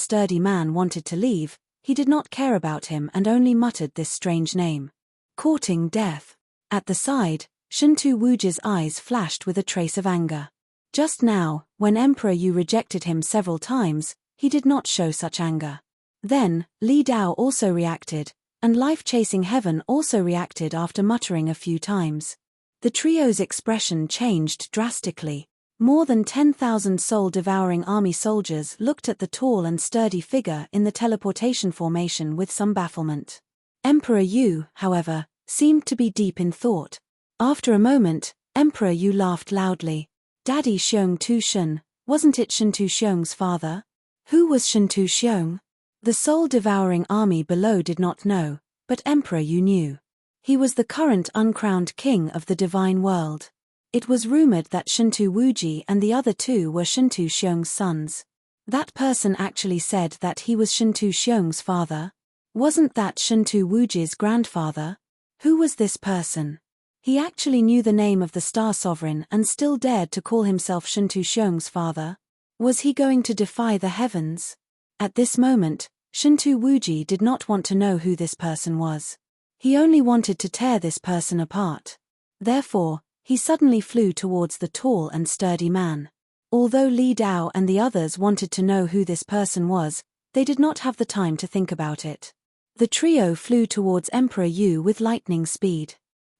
sturdy man wanted to leave, he did not care about him and only muttered this strange name. "Courting death." At the side, Shintu Wuji's eyes flashed with a trace of anger. Just now, when Emperor Yu rejected him several times, he did not show such anger. Then, Li Dao also reacted, and life-chasing heaven also reacted after muttering a few times. The trio's expression changed drastically. More than 10,000 soul-devouring army soldiers looked at the tall and sturdy figure in the teleportation formation with some bafflement. Emperor Yu, however, seemed to be deep in thought. After a moment, Emperor Yu laughed loudly. "Daddy Xiong Tushan, wasn't it Shintu Xiong's father?" Who was Shintu Xiong? The soul-devouring army below did not know, but Emperor Yu knew. He was the current uncrowned king of the divine world. It was rumored that Shintu Wuji and the other two were Shintu Xiong's sons. That person actually said that he was Shintu Xiong's father. Wasn't that Shintu Wuji's grandfather? Who was this person? He actually knew the name of the Star Sovereign and still dared to call himself Shintu Xiong's father. Was he going to defy the heavens? At this moment, Shintu Wuji did not want to know who this person was. He only wanted to tear this person apart. Therefore, he suddenly flew towards the tall and sturdy man. Although Li Dao and the others wanted to know who this person was, they did not have the time to think about it. The trio flew towards Emperor Yu with lightning speed.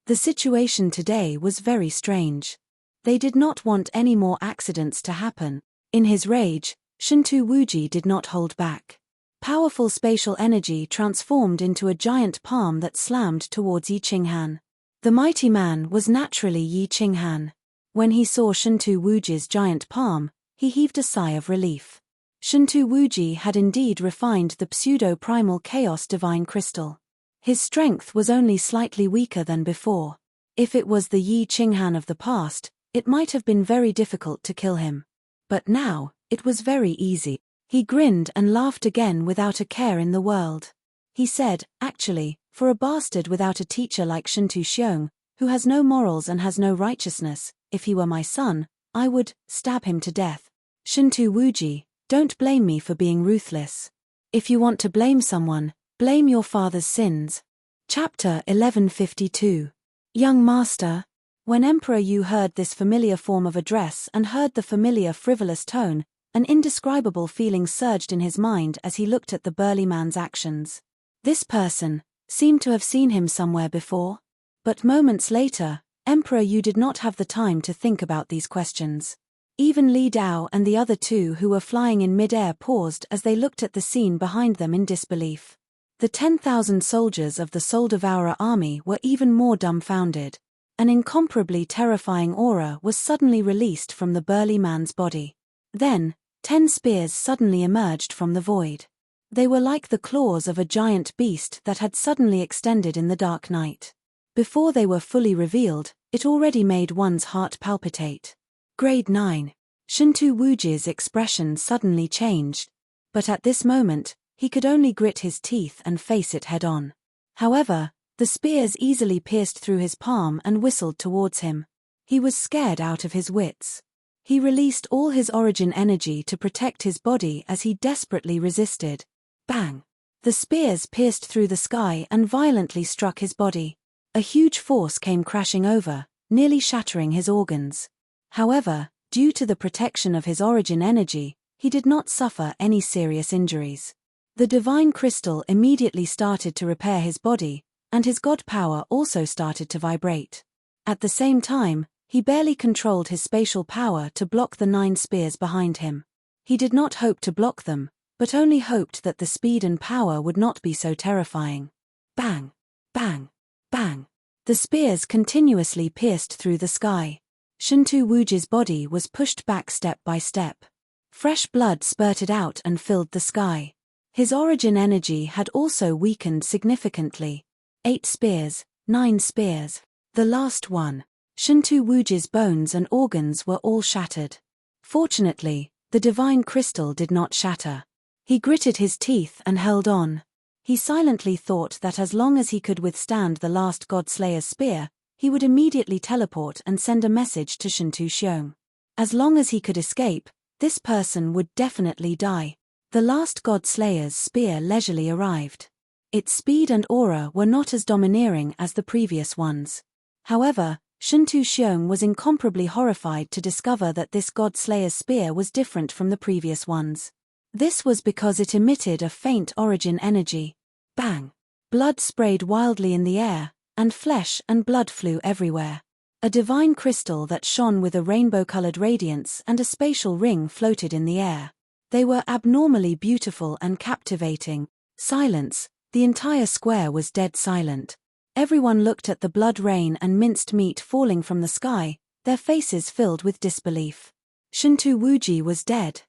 The situation today was very strange. They did not want any more accidents to happen. In his rage, Shintu Wuji did not hold back. Powerful spatial energy transformed into a giant palm that slammed towards Yi Qinghan. The mighty man was naturally Yi Qinghan. When he saw Shintu Wuji's giant palm, he heaved a sigh of relief. Shintu Wuji had indeed refined the pseudo-primal chaos divine crystal. His strength was only slightly weaker than before. If it was the Yi Qinghan of the past, it might have been very difficult to kill him. But now, it was very easy. He grinned and laughed again without a care in the world. He said, "Actually, for a bastard without a teacher like Shintu Xiong, who has no morals and has no righteousness, if he were my son, I would stab him to death. Shintu Wuji, don't blame me for being ruthless. If you want to blame someone, blame your father's sins." Chapter 1152. Young Master. When Emperor Yu heard this familiar form of address and heard the familiar frivolous tone, an indescribable feeling surged in his mind as he looked at the burly man's actions. This person seemed to have seen him somewhere before. But moments later, Emperor Yu did not have the time to think about these questions. Even Li Dao and the other two who were flying in mid-air paused as they looked at the scene behind them in disbelief. The 10,000 soldiers of the Soul Devourer army were even more dumbfounded. An incomparably terrifying aura was suddenly released from the burly man's body. Then, 10 spears suddenly emerged from the void. They were like the claws of a giant beast that had suddenly extended in the dark night. Before they were fully revealed, it already made one's heart palpitate. Grade 9. Shintu Wuji's expression suddenly changed. But at this moment, he could only grit his teeth and face it head-on. However, the spears easily pierced through his palm and whistled towards him. He was scared out of his wits. He released all his origin energy to protect his body as he desperately resisted. Bang! The spears pierced through the sky and violently struck his body. A huge force came crashing over, nearly shattering his organs. However, due to the protection of his origin energy, he did not suffer any serious injuries. The divine crystal immediately started to repair his body, and his god power also started to vibrate. At the same time, he barely controlled his spatial power to block the 9 spears behind him. He did not hope to block them, but only hoped that the speed and power would not be so terrifying. Bang! Bang! Bang! The spears continuously pierced through the sky. Shintu Wuji's body was pushed back step by step. Fresh blood spurted out and filled the sky. His origin energy had also weakened significantly. 8 spears, 9 spears. The last one. Shintu Wuji's bones and organs were all shattered. Fortunately, the divine crystal did not shatter. He gritted his teeth and held on. He silently thought that as long as he could withstand the last God-Slayer's spear, he would immediately teleport and send a message to Shintu Xiong. As long as he could escape, this person would definitely die. The last God-Slayer's spear leisurely arrived. Its speed and aura were not as domineering as the previous ones. However, Shintu Xiong was incomparably horrified to discover that this God-Slayer's spear was different from the previous ones. This was because it emitted a faint origin energy. Bang! Blood sprayed wildly in the air, and flesh and blood flew everywhere. A divine crystal that shone with a rainbow-colored radiance and a spatial ring floated in the air. They were abnormally beautiful and captivating. Silence. The entire square was dead silent. Everyone looked at the blood rain and minced meat falling from the sky, their faces filled with disbelief. Shintu Wuji was dead.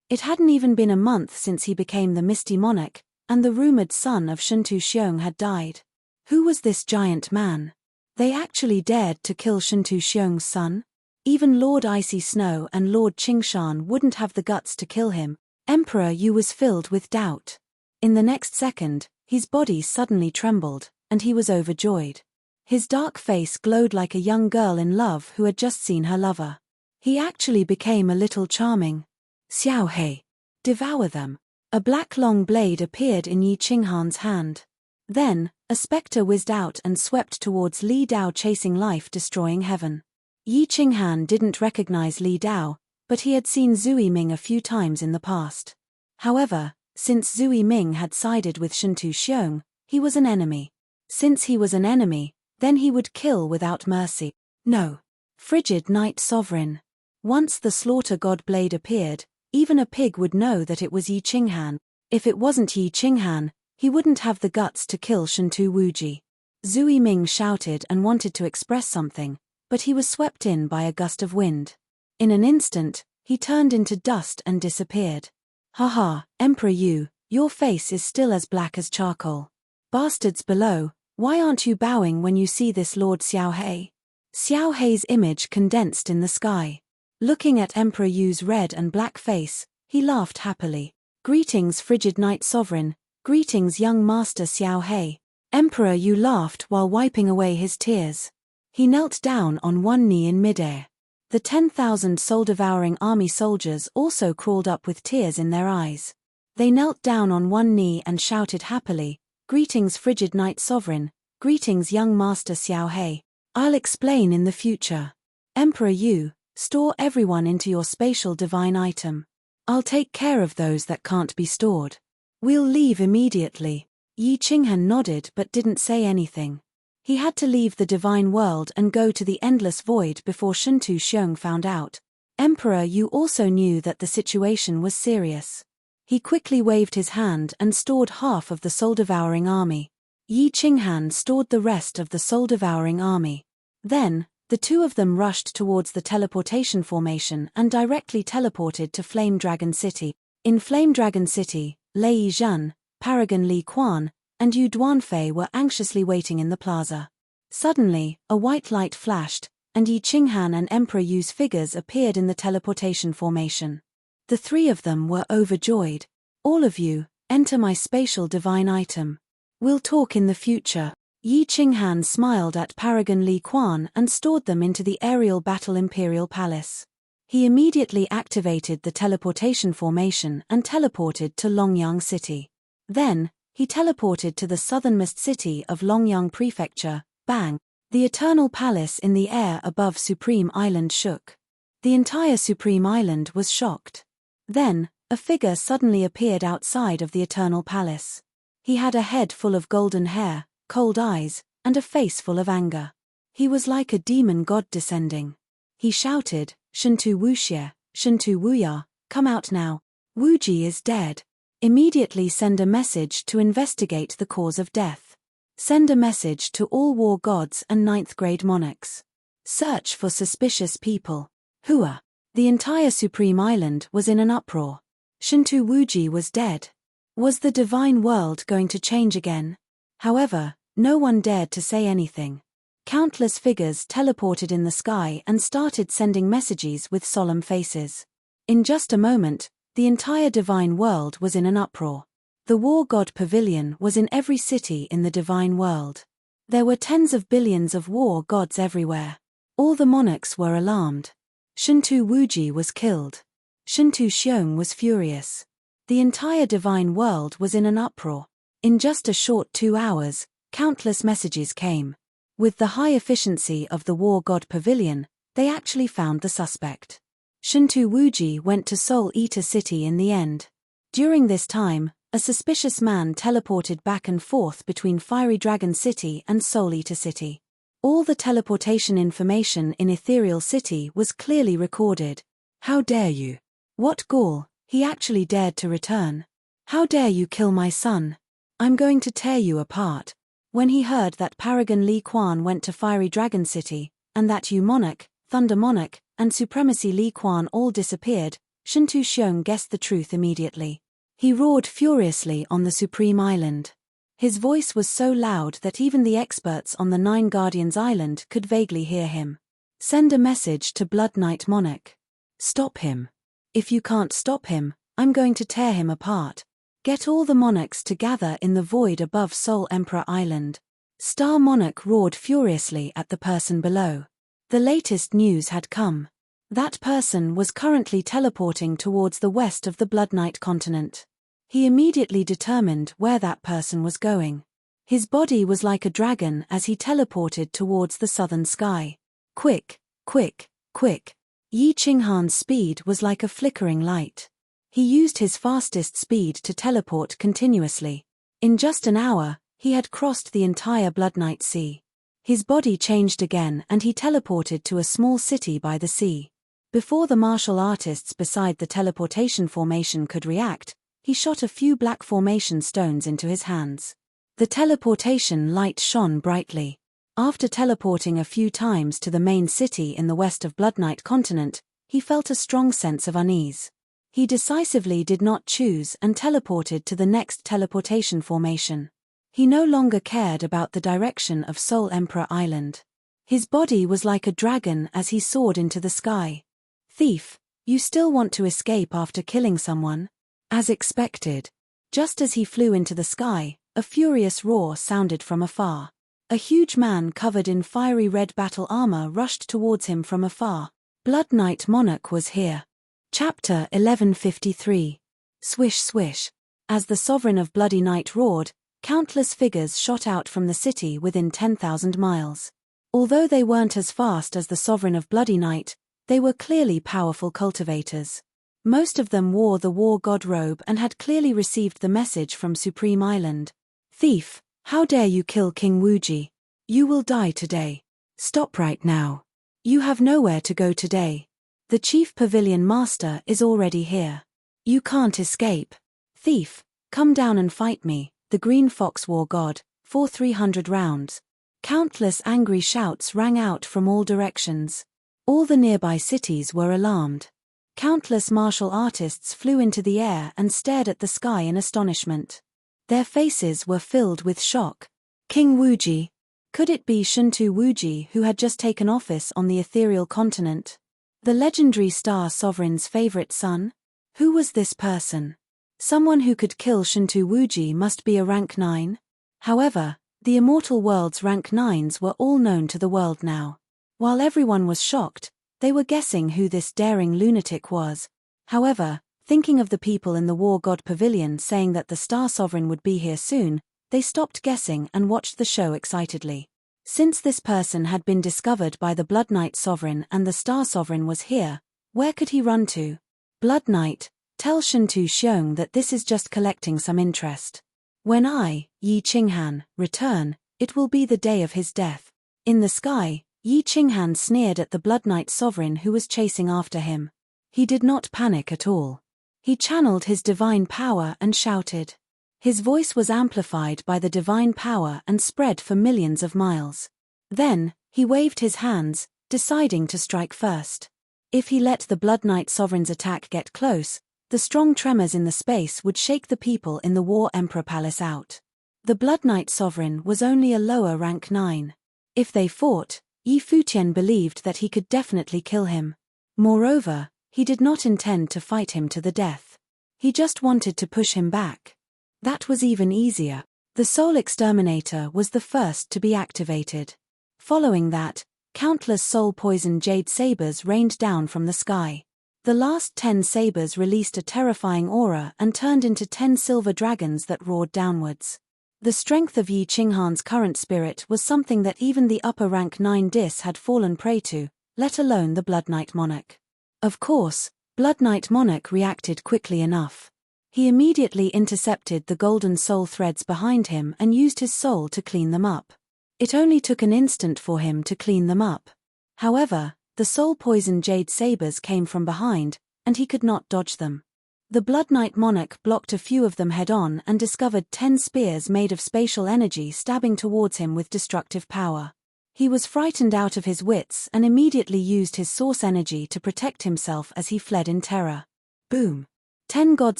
It hadn't even been a month since he became the Misty Monarch, and the rumored son of Shintu Xiong had died. Who was this giant man? They actually dared to kill Shintu Xiong's son? Even Lord Icy Snow and Lord Qingshan wouldn't have the guts to kill him. Emperor Yu was filled with doubt. In the next second, his body suddenly trembled, and he was overjoyed. His dark face glowed like a young girl in love who had just seen her lover. He actually became a little charming. Xiao He. Devour them. A black long blade appeared in Yi Qinghan's hand. Then, a spectre whizzed out and swept towards Li Dao, chasing life, destroying heaven. Yi Qinghan didn't recognize Li Dao, but he had seen Zui Ming a few times in the past. However, since Zui Ming had sided with Shintu Xiong, he was an enemy. Since he was an enemy, then he would kill without mercy. No. Frigid Night Sovereign. Once the slaughter god blade appeared, even a pig would know that it was Yi Qinghan. If it wasn't Yi Qinghan, he wouldn't have the guts to kill Shintu Wuji. Zui Ming shouted and wanted to express something, but he was swept in by a gust of wind. In an instant, he turned into dust and disappeared. Haha, Emperor Yu, your face is still as black as charcoal. Bastards below, why aren't you bowing when you see this Lord Xiao He? Xiao He's image condensed in the sky. Looking at Emperor Yu's red and black face, he laughed happily. Greetings, Frigid Night Sovereign. Greetings, young Master Xiao He. Emperor Yu laughed while wiping away his tears. He knelt down on one knee in midair. The 10,000 soul-devouring army soldiers also crawled up with tears in their eyes. They knelt down on one knee and shouted happily, Greetings, Frigid Night Sovereign. Greetings, young Master Xiao He. I'll explain in the future. Emperor Yu, store everyone into your spatial divine item. I'll take care of those that can't be stored. We'll leave immediately. Yi Qinghan nodded but didn't say anything. He had to leave the divine world and go to the endless void before Shintu Xiong found out. Emperor Yu also knew that the situation was serious. He quickly waved his hand and stored half of the soul-devouring army. Yi Qinghan stored the rest of the soul-devouring army. Then, the two of them rushed towards the teleportation formation and directly teleported to Flame Dragon City. In Flame Dragon City, Lei Yizhen, Paragon Li Quan, and Yu Duanfei were anxiously waiting in the plaza. Suddenly, a white light flashed, and Yi Qinghan and Emperor Yu's figures appeared in the teleportation formation. The three of them were overjoyed. All of you, enter my spatial divine item. We'll talk in the future. Yi Qinghan smiled at Paragon Li Quan and stored them into the aerial battle Imperial Palace. He immediately activated the teleportation formation and teleported to Longyang City. Then, he teleported to the southernmost city of Longyang Prefecture, Bang. The Eternal Palace in the air above Supreme Island shook. The entire Supreme Island was shocked. Then, a figure suddenly appeared outside of the Eternal Palace. He had a head full of golden hair, cold eyes, and a face full of anger. He was like a demon god descending. He shouted, Shintu Wuxie, Shintu Wuya, come out now. Wuji is dead. Immediately send a message to investigate the cause of death. Send a message to all war gods and ninth-grade monarchs. Search for suspicious people. Hua. The entire Supreme Island was in an uproar. Shinto Wuji was dead. Was the divine world going to change again? However, no one dared to say anything. Countless figures teleported in the sky and started sending messages with solemn faces. In just a moment, the entire divine world was in an uproar. The war god pavilion was in every city in the divine world. There were tens of billions of war gods everywhere. All the monarchs were alarmed. Shinto Wuji was killed. Shinto Xiong was furious. The entire divine world was in an uproar. In just a short 2 hours, countless messages came. With the high efficiency of the war god pavilion, they actually found the suspect. Shinto Wuji went to Soul Eater City in the end. During this time, a suspicious man teleported back and forth between Fiery Dragon City and Soul Eater City. All the teleportation information in Ethereal City was clearly recorded. How dare you? What gall, he actually dared to return. How dare you kill my son? I'm going to tear you apart. When he heard that Paragon Li Quan went to Fiery Dragon City, and that Yu Monarch, Thunder Monarch, and Supremacy Li Quan all disappeared, Shinto Xiong guessed the truth immediately. He roared furiously on the Supreme Island. His voice was so loud that even the experts on the Nine Guardians Island could vaguely hear him. Send a message to Blood Knight Monarch. Stop him. If you can't stop him, I'm going to tear him apart. Get all the monarchs to gather in the void above Soul Emperor Island. Star Monarch roared furiously at the person below. The latest news had come. That person was currently teleporting towards the west of the Blood Knight continent. He immediately determined where that person was going. His body was like a dragon as he teleported towards the southern sky. Quick, quick, quick. Yi Qinghan's speed was like a flickering light. He used his fastest speed to teleport continuously. In just an hour, he had crossed the entire Blood Knight Sea. His body changed again and he teleported to a small city by the sea. Before the martial artists beside the teleportation formation could react, he shot a few black formation stones into his hands. The teleportation light shone brightly. After teleporting a few times to the main city in the west of Blood Knight continent, he felt a strong sense of unease. He decisively did not choose and teleported to the next teleportation formation. He no longer cared about the direction of Soul Emperor Island. His body was like a dragon as he soared into the sky. Thief, you still want to escape after killing someone? As expected. Just as he flew into the sky, a furious roar sounded from afar. A huge man covered in fiery red battle armor rushed towards him from afar. Blood Knight Monarch was here. Chapter 1153. Swish swish. As the Sovereign of Bloody Night roared, countless figures shot out from the city within 10,000 miles. Although they weren't as fast as the Sovereign of Bloody Night, they were clearly powerful cultivators. Most of them wore the war god robe and had clearly received the message from Supreme Island. Thief, how dare you kill King Wuji? You will die today. Stop right now. You have nowhere to go today. The Chief Pavilion Master is already here. You can't escape. Thief, come down and fight me, the Green Fox War God, for 300 rounds. Countless angry shouts rang out from all directions. All the nearby cities were alarmed. Countless martial artists flew into the air and stared at the sky in astonishment. Their faces were filled with shock. King Wuji. Could it be Shinto Wuji who had just taken office on the ethereal continent? The legendary Star Sovereign's favorite son? Who was this person? Someone who could kill Shinto Wuji must be a rank 9? However, the immortal world's rank 9s were all known to the world now. While everyone was shocked, they were guessing who this daring lunatic was. However, thinking of the people in the War God Pavilion saying that the Star Sovereign would be here soon, they stopped guessing and watched the show excitedly. Since this person had been discovered by the Blood Knight Sovereign and the Star Sovereign was here, where could he run to? Blood Knight, tell Shinto Xiong that this is just collecting some interest. When I, Yi Qinghan, return, it will be the day of his death. In the sky, Yi Qinghan sneered at the Blood Knight Sovereign who was chasing after him. He did not panic at all. He channeled his divine power and shouted. His voice was amplified by the divine power and spread for millions of miles. Then, he waved his hands, deciding to strike first. If he let the Blood Knight Sovereign's attack get close, the strong tremors in the space would shake the people in the War Emperor Palace out. The Blood Knight Sovereign was only a lower rank 9. If they fought, Yi Futian believed that he could definitely kill him. Moreover, he did not intend to fight him to the death. He just wanted to push him back. That was even easier. The Soul Exterminator was the first to be activated. Following that, countless soul-poisoned jade sabers rained down from the sky. The last 10 sabers released a terrifying aura and turned into 10 silver dragons that roared downwards. The strength of Yi Qinghan's current spirit was something that even the upper rank 9 Dis had fallen prey to, let alone the Blood Knight Monarch. Of course, Blood Knight Monarch reacted quickly enough. He immediately intercepted the golden soul threads behind him and used his soul to clean them up. It only took an instant for him to clean them up. However, the soul-poisoned jade sabers came from behind, and he could not dodge them. The Blood Knight Monarch blocked a few of them head-on and discovered 10 spears made of spatial energy stabbing towards him with destructive power. He was frightened out of his wits and immediately used his source energy to protect himself as he fled in terror. Boom! 10 God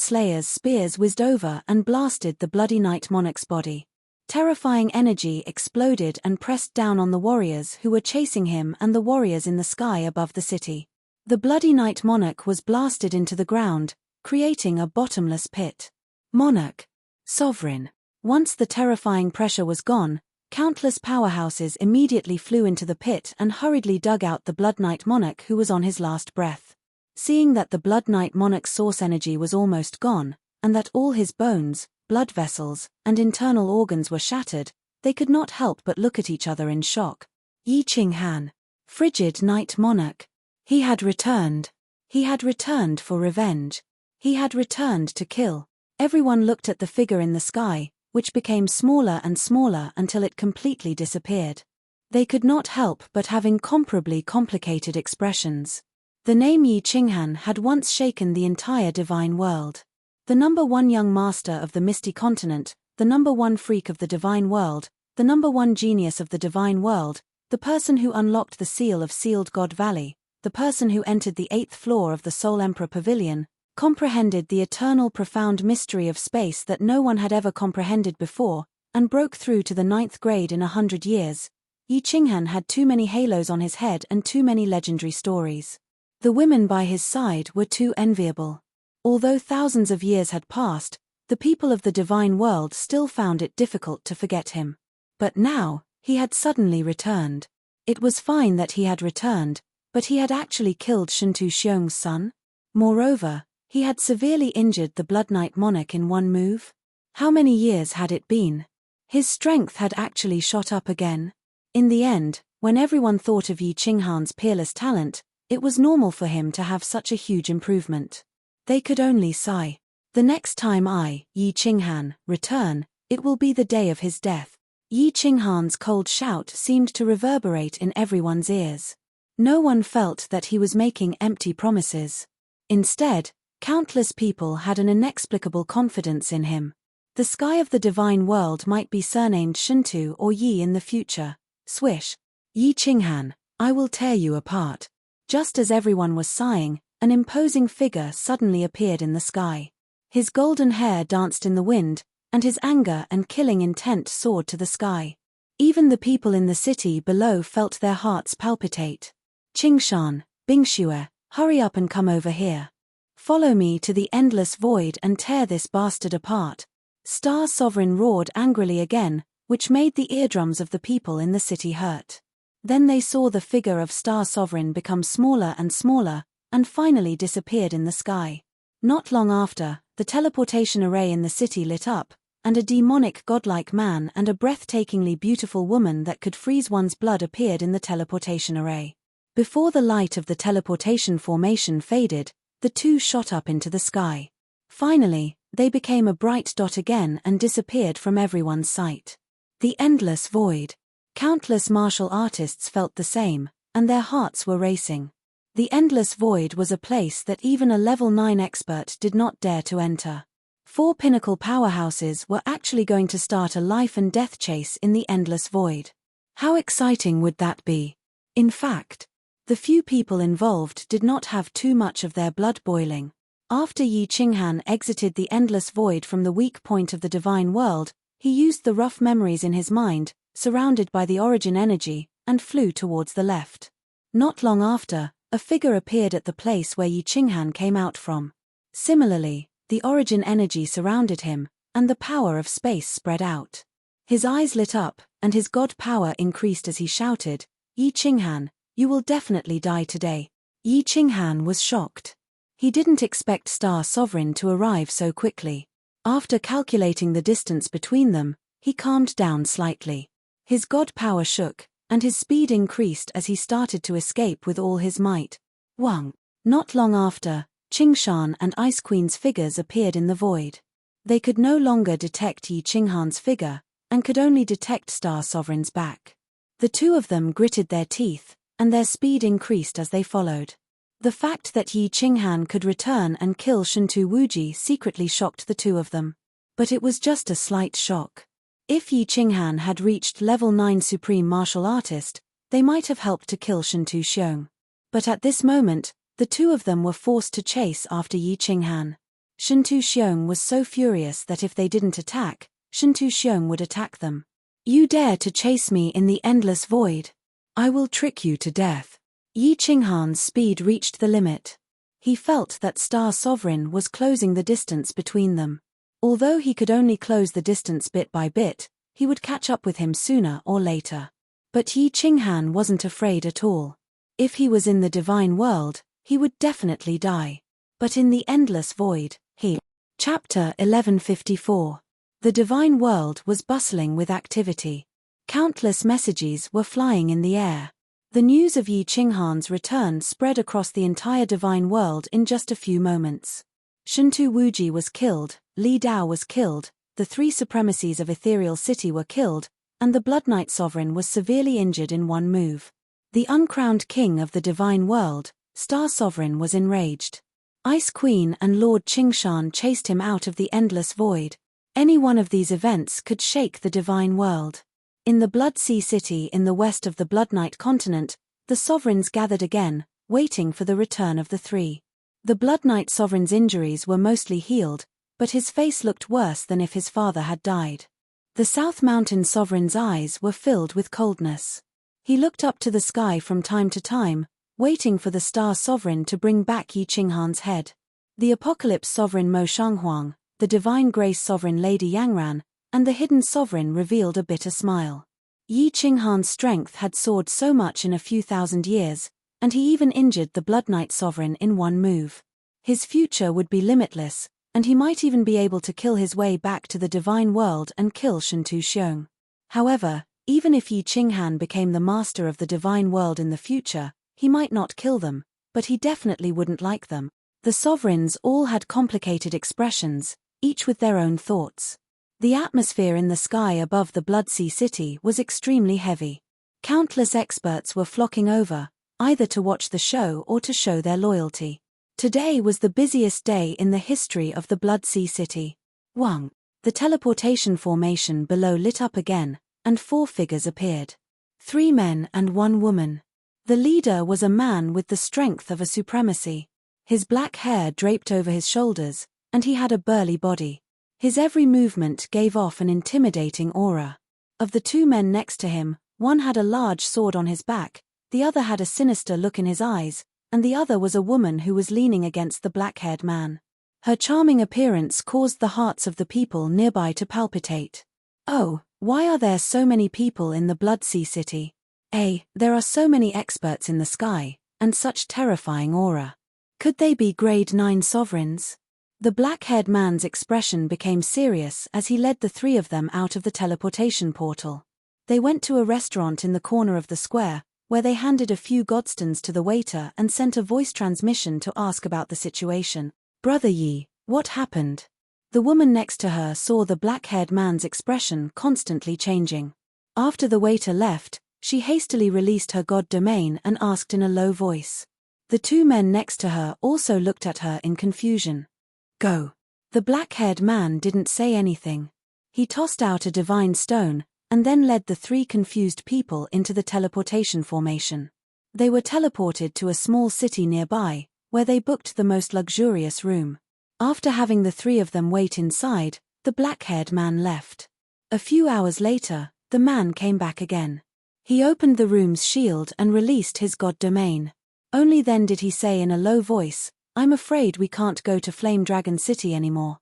Slayers' spears whizzed over and blasted the Bloody Knight Monarch's body. Terrifying energy exploded and pressed down on the warriors who were chasing him and the warriors in the sky above the city. The Bloody Knight Monarch was blasted into the ground, creating a bottomless pit. Monarch. Sovereign. Once the terrifying pressure was gone, countless powerhouses immediately flew into the pit and hurriedly dug out the Blood Knight Monarch who was on his last breath. Seeing that the Blood Knight Monarch's source energy was almost gone, and that all his bones, blood vessels, and internal organs were shattered, they could not help but look at each other in shock. Yi Qinghan. Frigid Knight Monarch. He had returned. He had returned for revenge. He had returned to kill. Everyone looked at the figure in the sky, which became smaller and smaller until it completely disappeared. They could not help but have incomparably complicated expressions. The name Yi Qinghan had once shaken the entire divine world. The #1 young master of the Misty Continent, the #1 freak of the divine world, the #1 genius of the divine world, the person who unlocked the seal of Sealed God Valley, the person who entered the 8th floor of the Soul Emperor Pavilion, comprehended the eternal profound mystery of space that no one had ever comprehended before, and broke through to the 9th grade in 100 years. Yi Qinghan had too many halos on his head and too many legendary stories. The women by his side were too enviable. Although thousands of years had passed, the people of the divine world still found it difficult to forget him. But now, he had suddenly returned. It was fine that he had returned, but he had actually killed Shentu Xiong's son. Moreover, he had severely injured the Blood Knight Monarch in one move. How many years had it been? His strength had actually shot up again. In the end, when everyone thought of Yi Qinghan's peerless talent, it was normal for him to have such a huge improvement. They could only sigh. The next time I, Yi Qinghan, return, it will be the day of his death. Yi Qinghan's cold shout seemed to reverberate in everyone's ears. No one felt that he was making empty promises. Instead, countless people had an inexplicable confidence in him. The sky of the divine world might be surnamed Shentu or Yi in the future. Swish. Yi Qinghan, I will tear you apart. Just as everyone was sighing, an imposing figure suddenly appeared in the sky. His golden hair danced in the wind, and his anger and killing intent soared to the sky. Even the people in the city below felt their hearts palpitate. Qingshan, Bingxue, hurry up and come over here. Follow me to the endless void and tear this bastard apart. Star Sovereign roared angrily again, which made the eardrums of the people in the city hurt. Then they saw the figure of Star Sovereign become smaller and smaller, and finally disappeared in the sky. Not long after, the teleportation array in the city lit up, and a demonic godlike man and a breathtakingly beautiful woman that could freeze one's blood appeared in the teleportation array. Before the light of the teleportation formation faded, the two shot up into the sky. Finally, they became a bright dot again and disappeared from everyone's sight. The endless void. Countless martial artists felt the same, and their hearts were racing. The endless void was a place that even a level 9 expert did not dare to enter. 4 pinnacle powerhouses were actually going to start a life and death chase in the endless void. How exciting would that be? In fact, the few people involved did not have too much of their blood boiling. After Yi Qinghan exited the endless void from the weak point of the divine world, he used the rough memories in his mind, surrounded by the origin energy, and flew towards the left. Not long after, a figure appeared at the place where Yi Qinghan came out from. Similarly, the origin energy surrounded him, and the power of space spread out. His eyes lit up, and his god power increased as he shouted, "Yi Qinghan, you will definitely die today." Yi Qinghan was shocked. He didn't expect Star Sovereign to arrive so quickly. After calculating the distance between them, he calmed down slightly. His god power shook, and his speed increased as he started to escape with all his might. Wang. Not long after, Qingshan and Ice Queen's figures appeared in the void. They could no longer detect Yi Qinghan's figure, and could only detect Star Sovereign's back. The two of them gritted their teeth, and their speed increased as they followed. The fact that Yi Qinghan could return and kill Shintu Wuji secretly shocked the two of them. But it was just a slight shock. If Yi Qinghan had reached level 9 Supreme Martial Artist, they might have helped to kill Shintu Xiong. But at this moment, the two of them were forced to chase after Yi Qinghan. Shintu Xiong was so furious that if they didn't attack, Shintu Xiong would attack them. "You dare to chase me in the endless void? I will trick you to death." Yi Qinghan's speed reached the limit. He felt that Star Sovereign was closing the distance between them. Although he could only close the distance bit by bit, he would catch up with him sooner or later. But Yi Qinghan wasn't afraid at all. If he was in the divine world, he would definitely die. But in the endless void, Chapter 1154. The divine world was bustling with activity. Countless messages were flying in the air. The news of Yi Qinghan's return spread across the entire divine world in just a few moments. Shintu Wuji was killed, Li Dao was killed, the 3 supremacies of Ethereal City were killed, and the Blood Knight Sovereign was severely injured in one move. The uncrowned king of the divine world, Star Sovereign, was enraged. Ice Queen and Lord Qingshan chased him out of the endless void. Any one of these events could shake the divine world. In the Blood Sea City in the west of the Blood Knight continent, the sovereigns gathered again, waiting for the return of the 3. The Blood Knight Sovereign's injuries were mostly healed, but his face looked worse than if his father had died. The South Mountain Sovereign's eyes were filled with coldness. He looked up to the sky from time to time, waiting for the Star Sovereign to bring back Yi Qinghan's head. The Apocalypse Sovereign Mo Shanghuang, the Divine Grace Sovereign Lady Yangran, and the Hidden Sovereign revealed a bitter smile. Yi Qinghan's strength had soared so much in a few thousand years, and he even injured the Blood Knight Sovereign in one move. His future would be limitless, and he might even be able to kill his way back to the divine world and kill Shintu Xiong. However, even if Yi Qinghan became the master of the divine world in the future, he might not kill them, but he definitely wouldn't like them. The sovereigns all had complicated expressions, each with their own thoughts. The atmosphere in the sky above the Blood Sea City was extremely heavy. Countless experts were flocking over, either to watch the show or to show their loyalty. Today was the busiest day in the history of the Blood Sea City. Wang. The teleportation formation below lit up again, and 4 figures appeared. 3 men and 1 woman. The leader was a man with the strength of a supremacy. His black hair draped over his shoulders, and he had a burly body. His every movement gave off an intimidating aura. Of the 2 men next to him, one had a large sword on his back, the other had a sinister look in his eyes, and the other was a woman who was leaning against the black-haired man. Her charming appearance caused the hearts of the people nearby to palpitate. Oh, why are there so many people in the Blood Sea City? There are so many experts in the sky, and such terrifying aura. Could they be grade 9 sovereigns? The black-haired man's expression became serious as he led the 3 of them out of the teleportation portal. They went to a restaurant in the corner of the square, where they handed a few godstones to the waiter and sent a voice transmission to ask about the situation. "Brother Yi, what happened?" The woman next to her saw the black-haired man's expression constantly changing. After the waiter left, she hastily released her god domain and asked in a low voice. The two men next to her also looked at her in confusion. Go. The black-haired man didn't say anything. He tossed out a divine stone, and then led the three confused people into the teleportation formation. They were teleported to a small city nearby, where they booked the most luxurious room. After having the three of them wait inside, the black-haired man left. A few hours later, the man came back again. He opened the room's shield and released his god domain. Only then did he say in a low voice, "I'm afraid we can't go to Flame Dragon City anymore."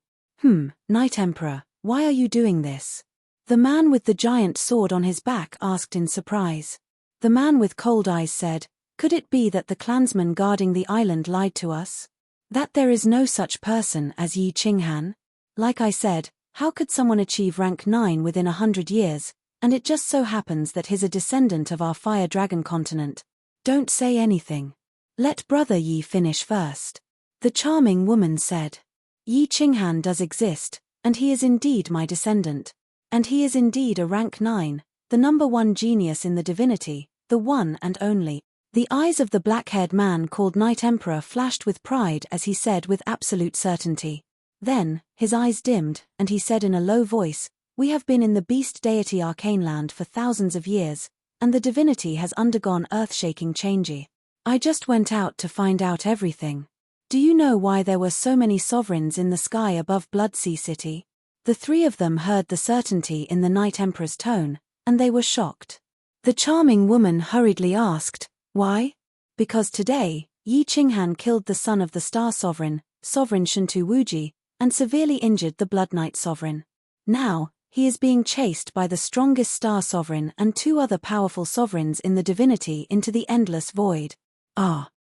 Night Emperor, why are you doing this? The man with the giant sword on his back asked in surprise. The man with cold eyes said, "Could it be that the clansmen guarding the island lied to us? That there is no such person as Yi Qinghan? Like I said, how could someone achieve rank 9 within 100 years, and it just so happens that he's a descendant of our fire dragon continent? Don't say anything. Let brother Yi finish first." The charming woman said, "Yi Qinghan does exist, and he is indeed my descendant. And he is indeed a rank 9, the number 1 genius in the divinity, the one and only." The eyes of the black-haired man called Night Emperor flashed with pride as he said with absolute certainty. Then, his eyes dimmed, and he said in a low voice, "We have been in the beast deity Arcane Land for thousands of years, and the divinity has undergone earth-shaking changes. I just went out to find out everything. Do you know why there were so many sovereigns in the sky above Bloodsea City?" The three of them heard the certainty in the Night Emperor's tone, and they were shocked. The charming woman hurriedly asked, "Why?" "Because today, Yi Qinghan killed the son of the Star Sovereign, Sovereign Shintu Wuji, and severely injured the Blood Knight Sovereign. Now, he is being chased by the strongest Star Sovereign and 2 other powerful sovereigns in the divinity into the endless void."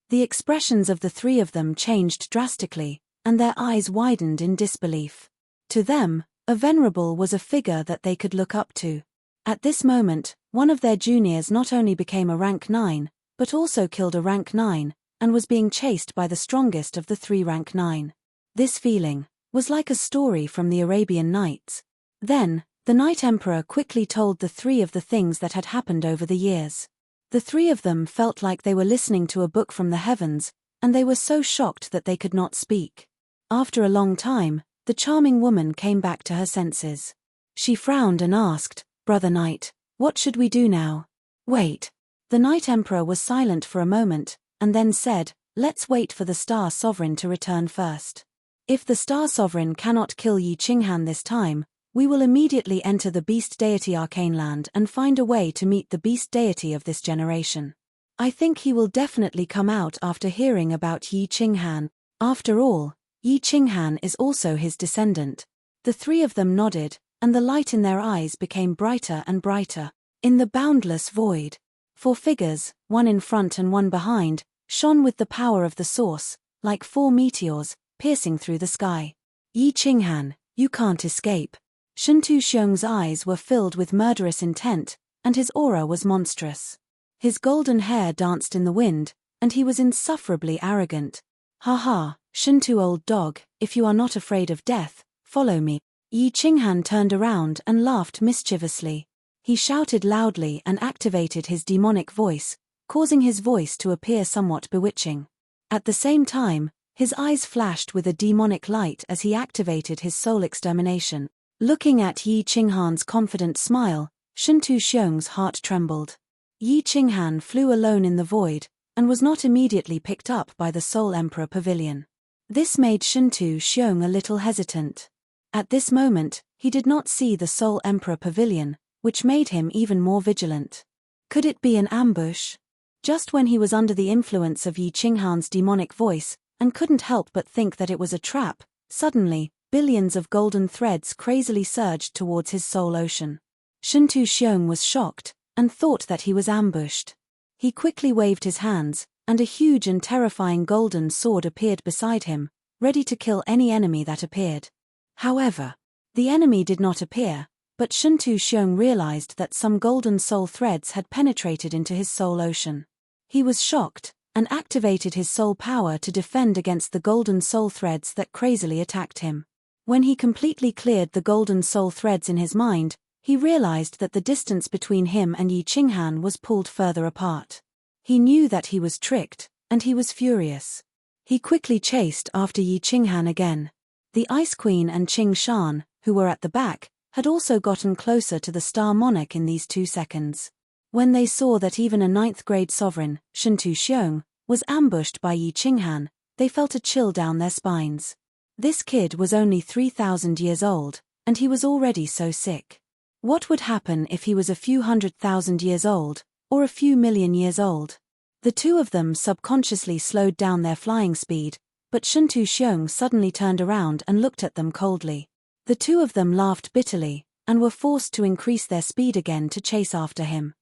The expressions of the three of them changed drastically, and their eyes widened in disbelief. To them, a venerable was a figure that they could look up to. At this moment, one of their juniors not only became a rank 9, but also killed a rank 9, and was being chased by the strongest of the 3 rank 9. This feeling was like a story from the Arabian Nights. Then, the Night Emperor quickly told the three of the things that had happened over the years. The three of them felt like they were listening to a book from the heavens, and they were so shocked that they could not speak. After a long time, the charming woman came back to her senses. She frowned and asked, "Brother Knight, what should we do now?" "Wait." The Night Emperor was silent for a moment, and then said, "Let's wait for the Star Sovereign to return first. If the Star Sovereign cannot kill Yi Qinghan this time, we will immediately enter the Beast Deity Arcane Land and find a way to meet the Beast Deity of this generation. I think he will definitely come out after hearing about Yi Qinghan. After all, Yi Qinghan is also his descendant." The three of them nodded, and the light in their eyes became brighter and brighter. In the boundless void, 4 figures, one in front and one behind, shone with the power of the source, like 4 meteors, piercing through the sky. "Yi Qinghan, you can't escape." Shintu Xiong's eyes were filled with murderous intent, and his aura was monstrous. His golden hair danced in the wind, and he was insufferably arrogant. "Ha ha, Shintu old dog, if you are not afraid of death, follow me." Yi Qinghan turned around and laughed mischievously. He shouted loudly and activated his demonic voice, causing his voice to appear somewhat bewitching. At the same time, his eyes flashed with a demonic light as he activated his soul extermination. Looking at Yi Qinghan's confident smile, Shintu Xiong's heart trembled. Yi Qinghan flew alone in the void, and was not immediately picked up by the Soul Emperor Pavilion. This made Shintu Xiong a little hesitant. At this moment, he did not see the Soul Emperor Pavilion, which made him even more vigilant. Could it be an ambush? Just when he was under the influence of Yi Qinghan's demonic voice, and couldn't help but think that it was a trap, suddenly, billions of golden threads crazily surged towards his soul ocean. Shintu Xiong was shocked, and thought that he was ambushed. He quickly waved his hands, and a huge and terrifying golden sword appeared beside him, ready to kill any enemy that appeared. However, the enemy did not appear, but Shintu Xiong realized that some golden soul threads had penetrated into his soul ocean. He was shocked, and activated his soul power to defend against the golden soul threads that crazily attacked him. When he completely cleared the golden soul threads in his mind, he realized that the distance between him and Yi Qinghan was pulled further apart. He knew that he was tricked, and he was furious. He quickly chased after Yi Qinghan again. The Ice Queen and Qing Shan, who were at the back, had also gotten closer to the Star Monarch in these 2 seconds. When they saw that even a 9th-grade sovereign, Shentu Xiong, was ambushed by Yi Qinghan, they felt a chill down their spines. This kid was only 3,000 years old, and he was already so sick. What would happen if he was a few 100,000 years old, or a few million years old? The two of them subconsciously slowed down their flying speed, but Shentu Xiong suddenly turned around and looked at them coldly. The two of them laughed bitterly, and were forced to increase their speed again to chase after him.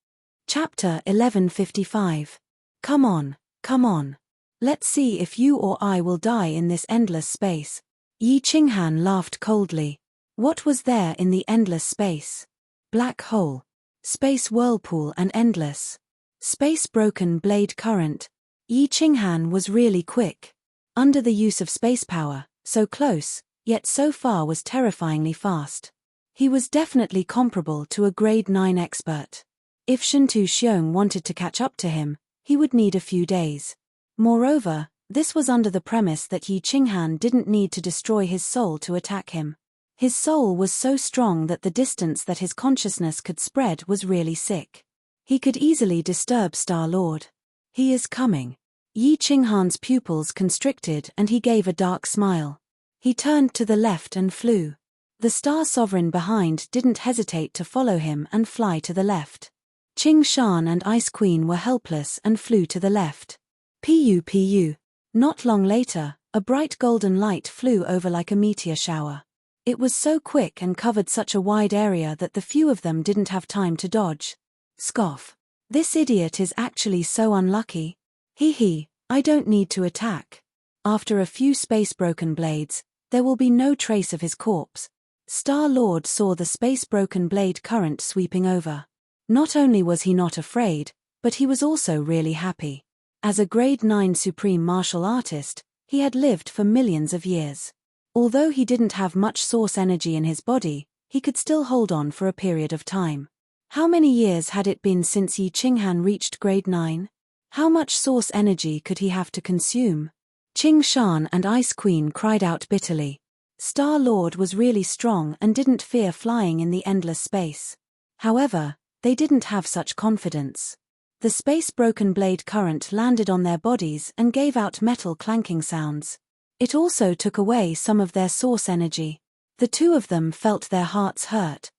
Chapter 1155. Come on, come on. Let's see if you or I will die in this endless space. Yi Qinghan laughed coldly. What was there in the endless space? Black hole. Space whirlpool and endless. Space broken blade current. Yi Qinghan was really quick. Under the use of space power, so close, yet so far was terrifyingly fast. He was definitely comparable to a grade 9 expert. If Shentu Xiong wanted to catch up to him, he would need a few days. Moreover, this was under the premise that Yi Qinghan didn't need to destroy his soul to attack him. His soul was so strong that the distance that his consciousness could spread was really sick. He could easily disturb Star-Lord. He is coming. Yi Qinghan's pupils constricted and he gave a dark smile. He turned to the left and flew. The Star Sovereign behind didn't hesitate to follow him and fly to the left. Qing Shan and Ice Queen were helpless and flew to the left. Pu. Not long later, a bright golden light flew over like a meteor shower. It was so quick and covered such a wide area that the few of them didn't have time to dodge. Scoff. This idiot is actually so unlucky. Hee, I don't need to attack. After a few space-broken blades, there will be no trace of his corpse. Star-Lord saw the space-broken blade current sweeping over. Not only was he not afraid, but he was also really happy. As a grade 9 supreme martial artist, he had lived for millions of years. Although he didn't have much source energy in his body, he could still hold on for a period of time. How many years had it been since Yi Qinghan reached grade 9? How much source energy could he have to consume? Qing Shan and Ice Queen cried out bitterly. Star-Lord was really strong and didn't fear flying in the endless space. However, they didn't have such confidence. The space-broken blade current landed on their bodies and gave out metal clanking sounds. It also took away some of their source energy. The two of them felt their hearts hurt.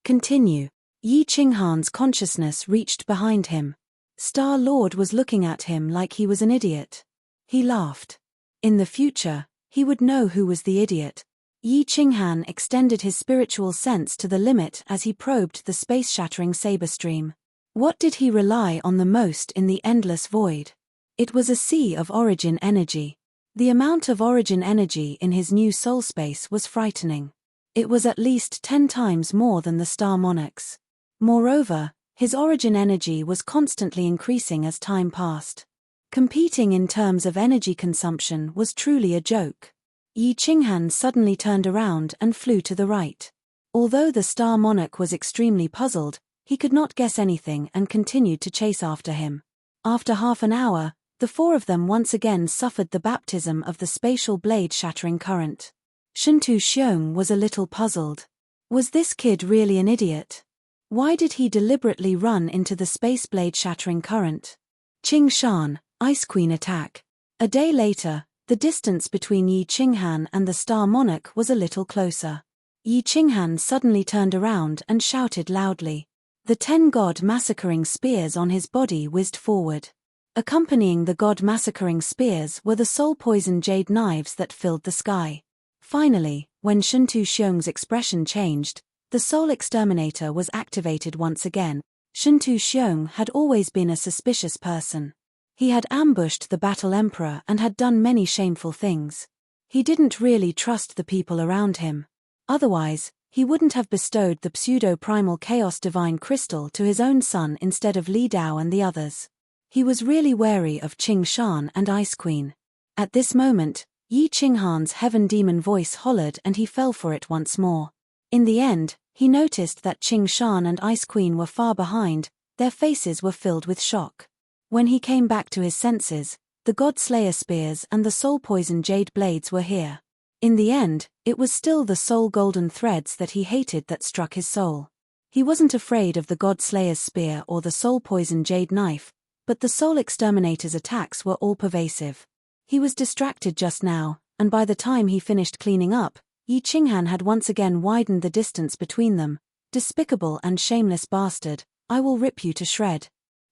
Continue. Yi Qinghan's consciousness reached behind him. Star-Lord was looking at him like he was an idiot. He laughed. In the future, he would know who was the idiot. Yi Qinghan extended his spiritual sense to the limit as he probed the space-shattering saber stream. What did he rely on the most in the endless void? It was a sea of origin energy. The amount of origin energy in his new soul space was frightening. It was at least 10 times more than the Star Monarch's. Moreover, his origin energy was constantly increasing as time passed. Competing in terms of energy consumption was truly a joke. Yi Qinghan suddenly turned around and flew to the right. Although the Star Monarch was extremely puzzled, he could not guess anything and continued to chase after him. After half an hour, the four of them once again suffered the baptism of the spatial blade-shattering current. Shentu Xiong was a little puzzled. Was this kid really an idiot? Why did he deliberately run into the space blade-shattering current? Qing Shan, Ice Queen attack. A day later, the distance between Yi Qinghan and the Star Monarch was a little closer. Yi Qinghan suddenly turned around and shouted loudly. The 10 god massacring spears on his body whizzed forward. Accompanying the god massacring spears were the soul-poisoned jade knives that filled the sky. Finally, when Shentu Xiong's expression changed, the soul exterminator was activated once again. Shentu Xiong had always been a suspicious person. He had ambushed the Battle Emperor and had done many shameful things. He didn't really trust the people around him. Otherwise, he wouldn't have bestowed the pseudo-primal chaos divine crystal to his own son instead of Li Dao and the others. He was really wary of Qing Shan and Ice Queen. At this moment, Yi Qinghan's heaven demon voice hollered and he fell for it once more. In the end, he noticed that Qing Shan and Ice Queen were far behind, their faces were filled with shock. When he came back to his senses, the God-Slayer spears and the soul-poisoned jade blades were here. In the end, it was still the soul-golden threads that he hated that struck his soul. He wasn't afraid of the God-Slayer's spear or the soul-poisoned jade knife, but the soul exterminator's attacks were all-pervasive. He was distracted just now, and by the time he finished cleaning up, Yi Qinghan had once again widened the distance between them. Despicable and shameless bastard, I will rip you to shred.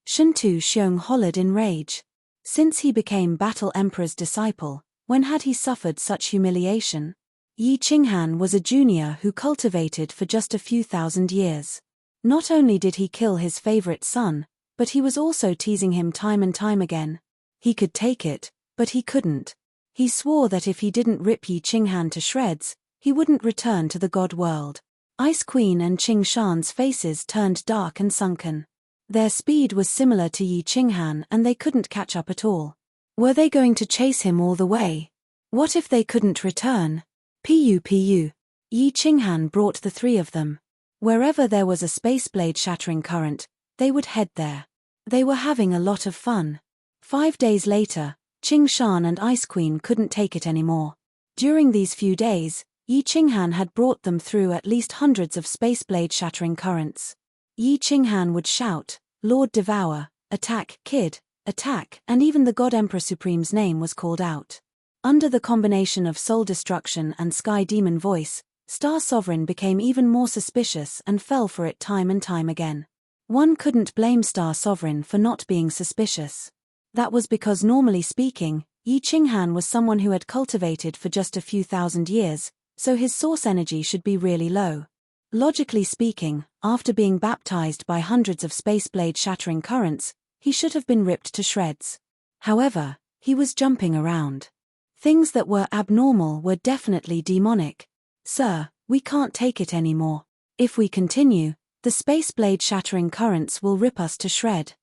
Shentu Xiong hollered in rage. Since he became Battle Emperor's disciple, when had he suffered such humiliation? Yi Qinghan was a junior who cultivated for just a few thousand years. Not only did he kill his favorite son, but he was also teasing him time and time again. He could take it, but he couldn't. He swore that if he didn't rip Yi Qinghan to shreds, he wouldn't return to the god world. Ice Queen and Qing Shan's faces turned dark and sunken. Their speed was similar to Yi Qinghan and they couldn't catch up at all. Were they going to chase him all the way? What if they couldn't return? Pu. Yi Qinghan brought the three of them. Wherever there was a space blade shattering current, they would head there. They were having a lot of fun. 5 days later, Qing Shan and Ice Queen couldn't take it anymore. During these few days, Yi Qinghan had brought them through at least hundreds of space blade shattering currents. Yi Qinghan would shout, "Lord Devour, attack, kid, attack," and even the God Emperor Supreme's name was called out. Under the combination of soul destruction and sky demon voice, Star Sovereign became even more suspicious and fell for it time and time again. One couldn't blame Star Sovereign for not being suspicious. That was because normally speaking, Yi Qinghan was someone who had cultivated for just a few thousand years, so his source energy should be really low. Logically speaking, after being baptized by hundreds of space blade shattering currents, he should have been ripped to shreds. However, he was jumping around. Things that were abnormal were definitely demonic. "Sir, we can't take it anymore. If we continue, the space blade shattering currents will rip us to shred."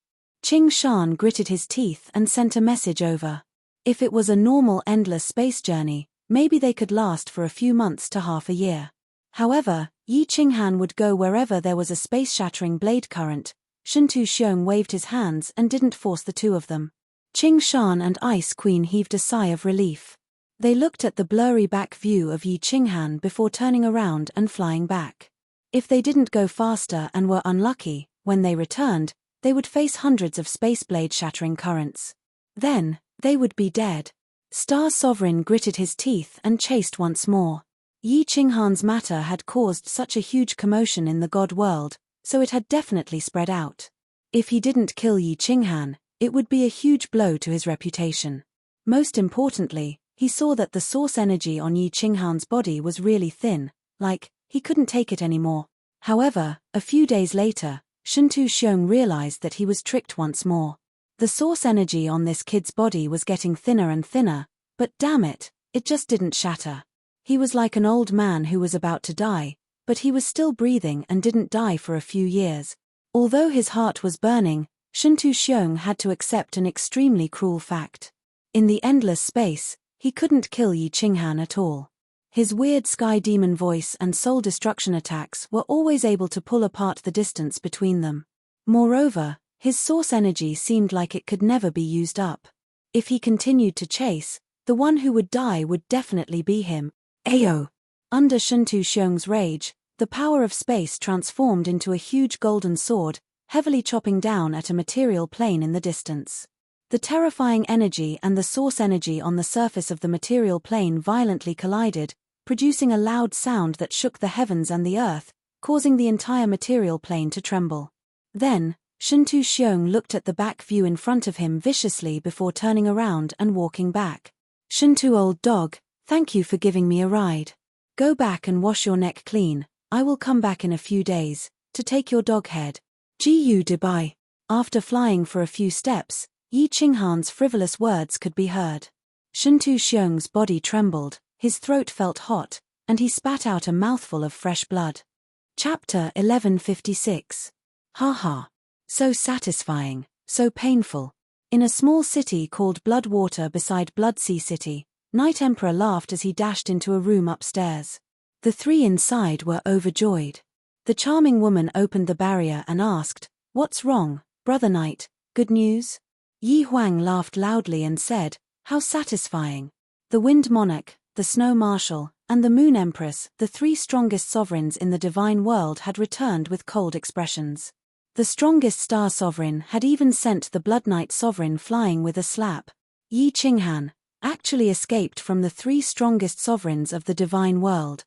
Qing Shan gritted his teeth and sent a message over. If it was a normal endless space journey, maybe they could last for a few months to half a year. However, Yi Qinghan would go wherever there was a space-shattering blade current. Shentu Xiong waved his hands and didn't force the two of them. Qing Shan and Ice Queen heaved a sigh of relief. They looked at the blurry back view of Yi Qinghan before turning around and flying back. If they didn't go faster and were unlucky, when they returned, they would face hundreds of space blade shattering currents. Then, they would be dead. Star Sovereign gritted his teeth and chased once more. Yi Qinghan's matter had caused such a huge commotion in the god world, so it had definitely spread out. If he didn't kill Yi Qinghan, it would be a huge blow to his reputation. Most importantly, he saw that the source energy on Yi Qinghan's body was really thin, like, he couldn't take it anymore. However, a few days later, Shentu Xiong realized that he was tricked once more. The source energy on this kid's body was getting thinner and thinner, but damn it, it just didn't shatter. He was like an old man who was about to die, but he was still breathing and didn't die for a few years. Although his heart was burning, Shentu Xiong had to accept an extremely cruel fact. In the endless space, he couldn't kill Yi Qinghan at all. His weird sky demon voice and soul destruction attacks were always able to pull apart the distance between them. Moreover, his source energy seemed like it could never be used up. If he continued to chase, the one who would die would definitely be him. Ayo! Under Shentu Xiong's rage, the power of space transformed into a huge golden sword, heavily chopping down at a material plane in the distance. The terrifying energy and the source energy on the surface of the material plane violently collided, producing a loud sound that shook the heavens and the earth, causing the entire material plane to tremble. Then, Shentu Xiong looked at the back view in front of him viciously before turning around and walking back. "Shentu, old dog, thank you for giving me a ride. Go back and wash your neck clean. I will come back in a few days to take your dog head. Gu Dubai." After flying for a few steps, Yi Qinghan's frivolous words could be heard. Shentu Xiong's body trembled, his throat felt hot, and he spat out a mouthful of fresh blood. Chapter 1156. Ha. So satisfying, so painful. In a small city called Bloodwater beside Bloodsea City, Night Emperor laughed as he dashed into a room upstairs. The three inside were overjoyed. The charming woman opened the barrier and asked, "What's wrong, Brother Knight, good news?" Yi Huang laughed loudly and said, "How satisfying." The Wind Monarch, the Snow Marshal, and the Moon Empress, the three strongest sovereigns in the divine world, had returned with cold expressions. The strongest Star Sovereign had even sent the Blood Knight Sovereign flying with a slap. Yi Qinghan actually escaped from the three strongest sovereigns of the divine world.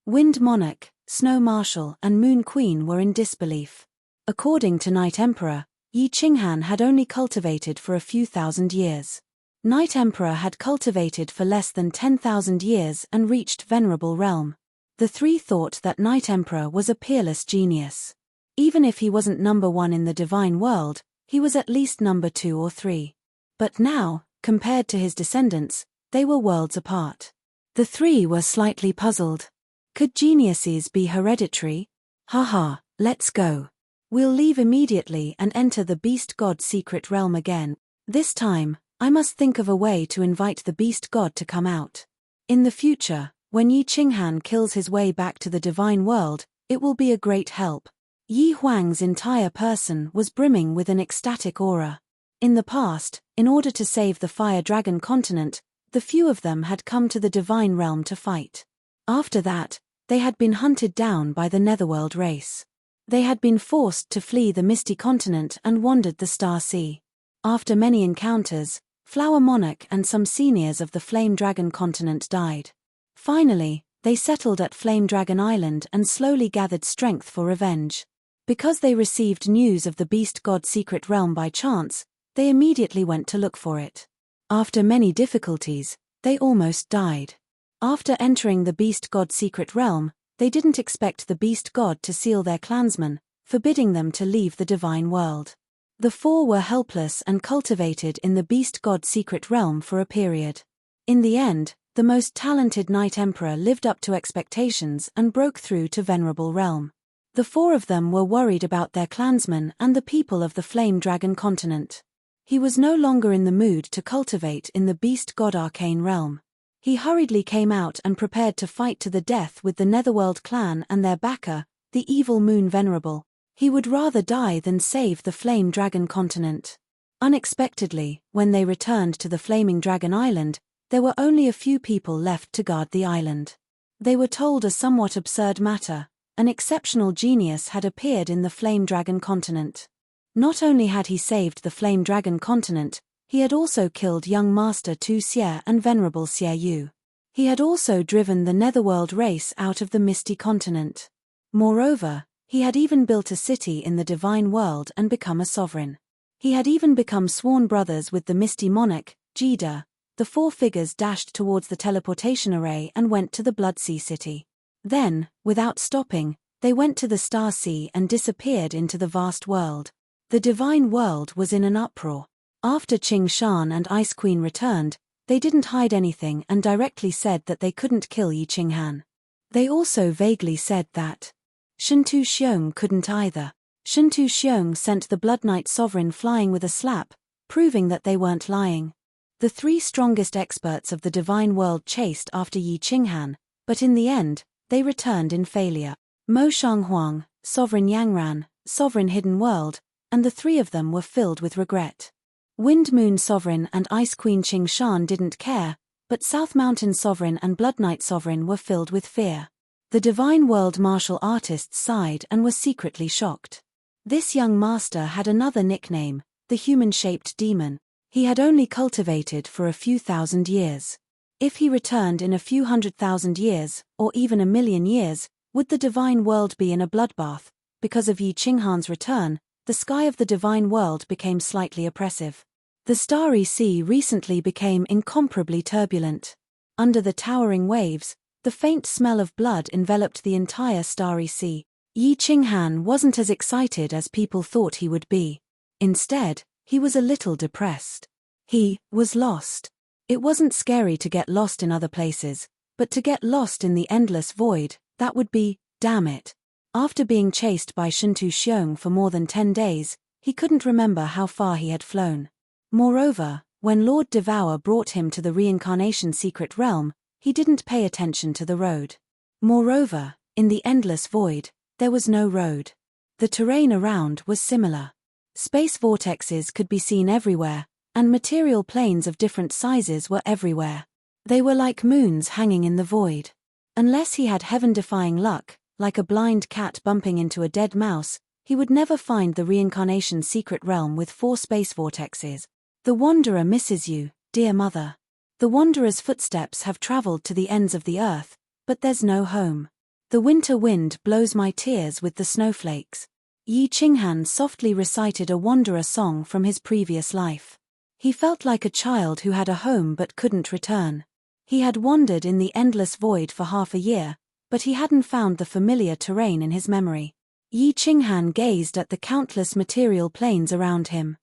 Wind Monarch, Snow Marshal, and Moon Queen were in disbelief. According to Night Emperor, Yi Qinghan had only cultivated for a few thousand years. Night Emperor had cultivated for less than 10,000 years and reached Venerable Realm. The three thought that Night Emperor was a peerless genius. Even if he wasn't number one in the divine world, he was at least number 2 or 3. But now, compared to his descendants, they were worlds apart. The three were slightly puzzled. Could geniuses be hereditary? Haha, let's go. We'll leave immediately and enter the Beast God secret realm again. This time, I must think of a way to invite the Beast God to come out. In the future, when Yi Qinghan kills his way back to the divine world, it will be a great help. Yi Huang's entire person was brimming with an ecstatic aura. In the past, in order to save the Fire Dragon continent, the few of them had come to the divine realm to fight. After that, they had been hunted down by the Netherworld race. They had been forced to flee the Misty Continent and wandered the Star Sea. After many encounters, Flower Monarch and some seniors of the Flame Dragon continent died. Finally, they settled at Flame Dragon Island and slowly gathered strength for revenge. Because they received news of the Beast God secret realm by chance, they immediately went to look for it. After many difficulties, they almost died. After entering the Beast God secret realm, they didn't expect the Beast God to seal their clansmen, forbidding them to leave the divine world. The four were helpless and cultivated in the Beast God secret realm for a period. In the end, the most talented Night Emperor lived up to expectations and broke through to Venerable Realm. The four of them were worried about their clansmen and the people of the Flame Dragon continent. He was no longer in the mood to cultivate in the Beast God arcane realm. He hurriedly came out and prepared to fight to the death with the Netherworld clan and their backer, the evil Moon Venerable. He would rather die than save the Flame Dragon continent. Unexpectedly, when they returned to the Flaming Dragon Island, there were only a few people left to guard the island. They were told a somewhat absurd matter: an exceptional genius had appeared in the Flame Dragon continent. Not only had he saved the Flame Dragon continent, he had also killed young Master Tu Xie and Venerable Xie Yu. He had also driven the Netherworld race out of the Misty Continent. Moreover, he had even built a city in the Divine World and become a sovereign. He had even become sworn brothers with the Misty Monarch, Jida. The four figures dashed towards the teleportation array and went to the Blood Sea City. Then, without stopping, they went to the Star Sea and disappeared into the vast world. The Divine World was in an uproar. After Qing Shan and Ice Queen returned, they didn't hide anything and directly said that they couldn't kill Yi Qinghan. They also vaguely said that Shentu Xiong couldn't either. Shentu Xiong sent the Blood Knight Sovereign flying with a slap, proving that they weren't lying. The three strongest experts of the divine world chased after Yi Qinghan, but in the end, they returned in failure. Mo Shanghuang, Sovereign Yangran, Sovereign Hidden World, and the three of them were filled with regret. Wind Moon Sovereign and Ice Queen Qing Shan didn't care, but South Mountain Sovereign and Blood Knight Sovereign were filled with fear. The Divine World martial artists sighed and were secretly shocked. This young master had another nickname, the Human-Shaped Demon. He had only cultivated for a few thousand years. If he returned in a few 100,000 years, or even 1,000,000 years, would the Divine World be in a bloodbath? Because of Yi Qinghan's return, the sky of the Divine World became slightly oppressive. The Starry Sea recently became incomparably turbulent. Under the towering waves, the faint smell of blood enveloped the entire Starry Sea. Yi Qinghan wasn't as excited as people thought he would be. Instead, he was a little depressed. He was lost. It wasn't scary to get lost in other places, but to get lost in the endless void, that would be, damn it. After being chased by Shentu Xiong for more than 10 days, he couldn't remember how far he had flown. Moreover, when Lord Devour brought him to the reincarnation secret realm, he didn't pay attention to the road. Moreover, in the endless void, there was no road. The terrain around was similar. Space vortexes could be seen everywhere, and material planes of different sizes were everywhere. They were like moons hanging in the void. Unless he had heaven-defying luck, like a blind cat bumping into a dead mouse, he would never find the reincarnation secret realm with 4 space vortexes. The wanderer misses you, dear mother. The wanderer's footsteps have traveled to the ends of the earth, but there's no home. The winter wind blows my tears with the snowflakes. Yi Qinghan softly recited a wanderer song from his previous life. He felt like a child who had a home but couldn't return. He had wandered in the endless void for half a year, but he hadn't found the familiar terrain in his memory. Yi Qinghan gazed at the countless material planes around him.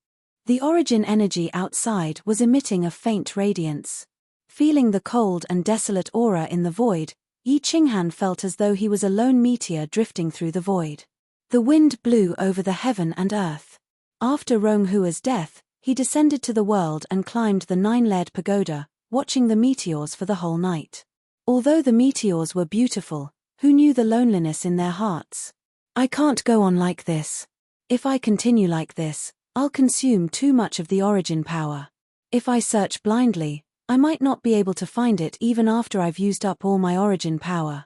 The origin energy outside was emitting a faint radiance. Feeling the cold and desolate aura in the void, Yi Qinghan felt as though he was a lone meteor drifting through the void. The wind blew over the heaven and earth. After Ronghua's death, he descended to the world and climbed the 9-layered pagoda, watching the meteors for the whole night. Although the meteors were beautiful, who knew the loneliness in their hearts? I can't go on like this. If I continue like this, I'll consume too much of the origin power. If I search blindly, I might not be able to find it even after I've used up all my origin power.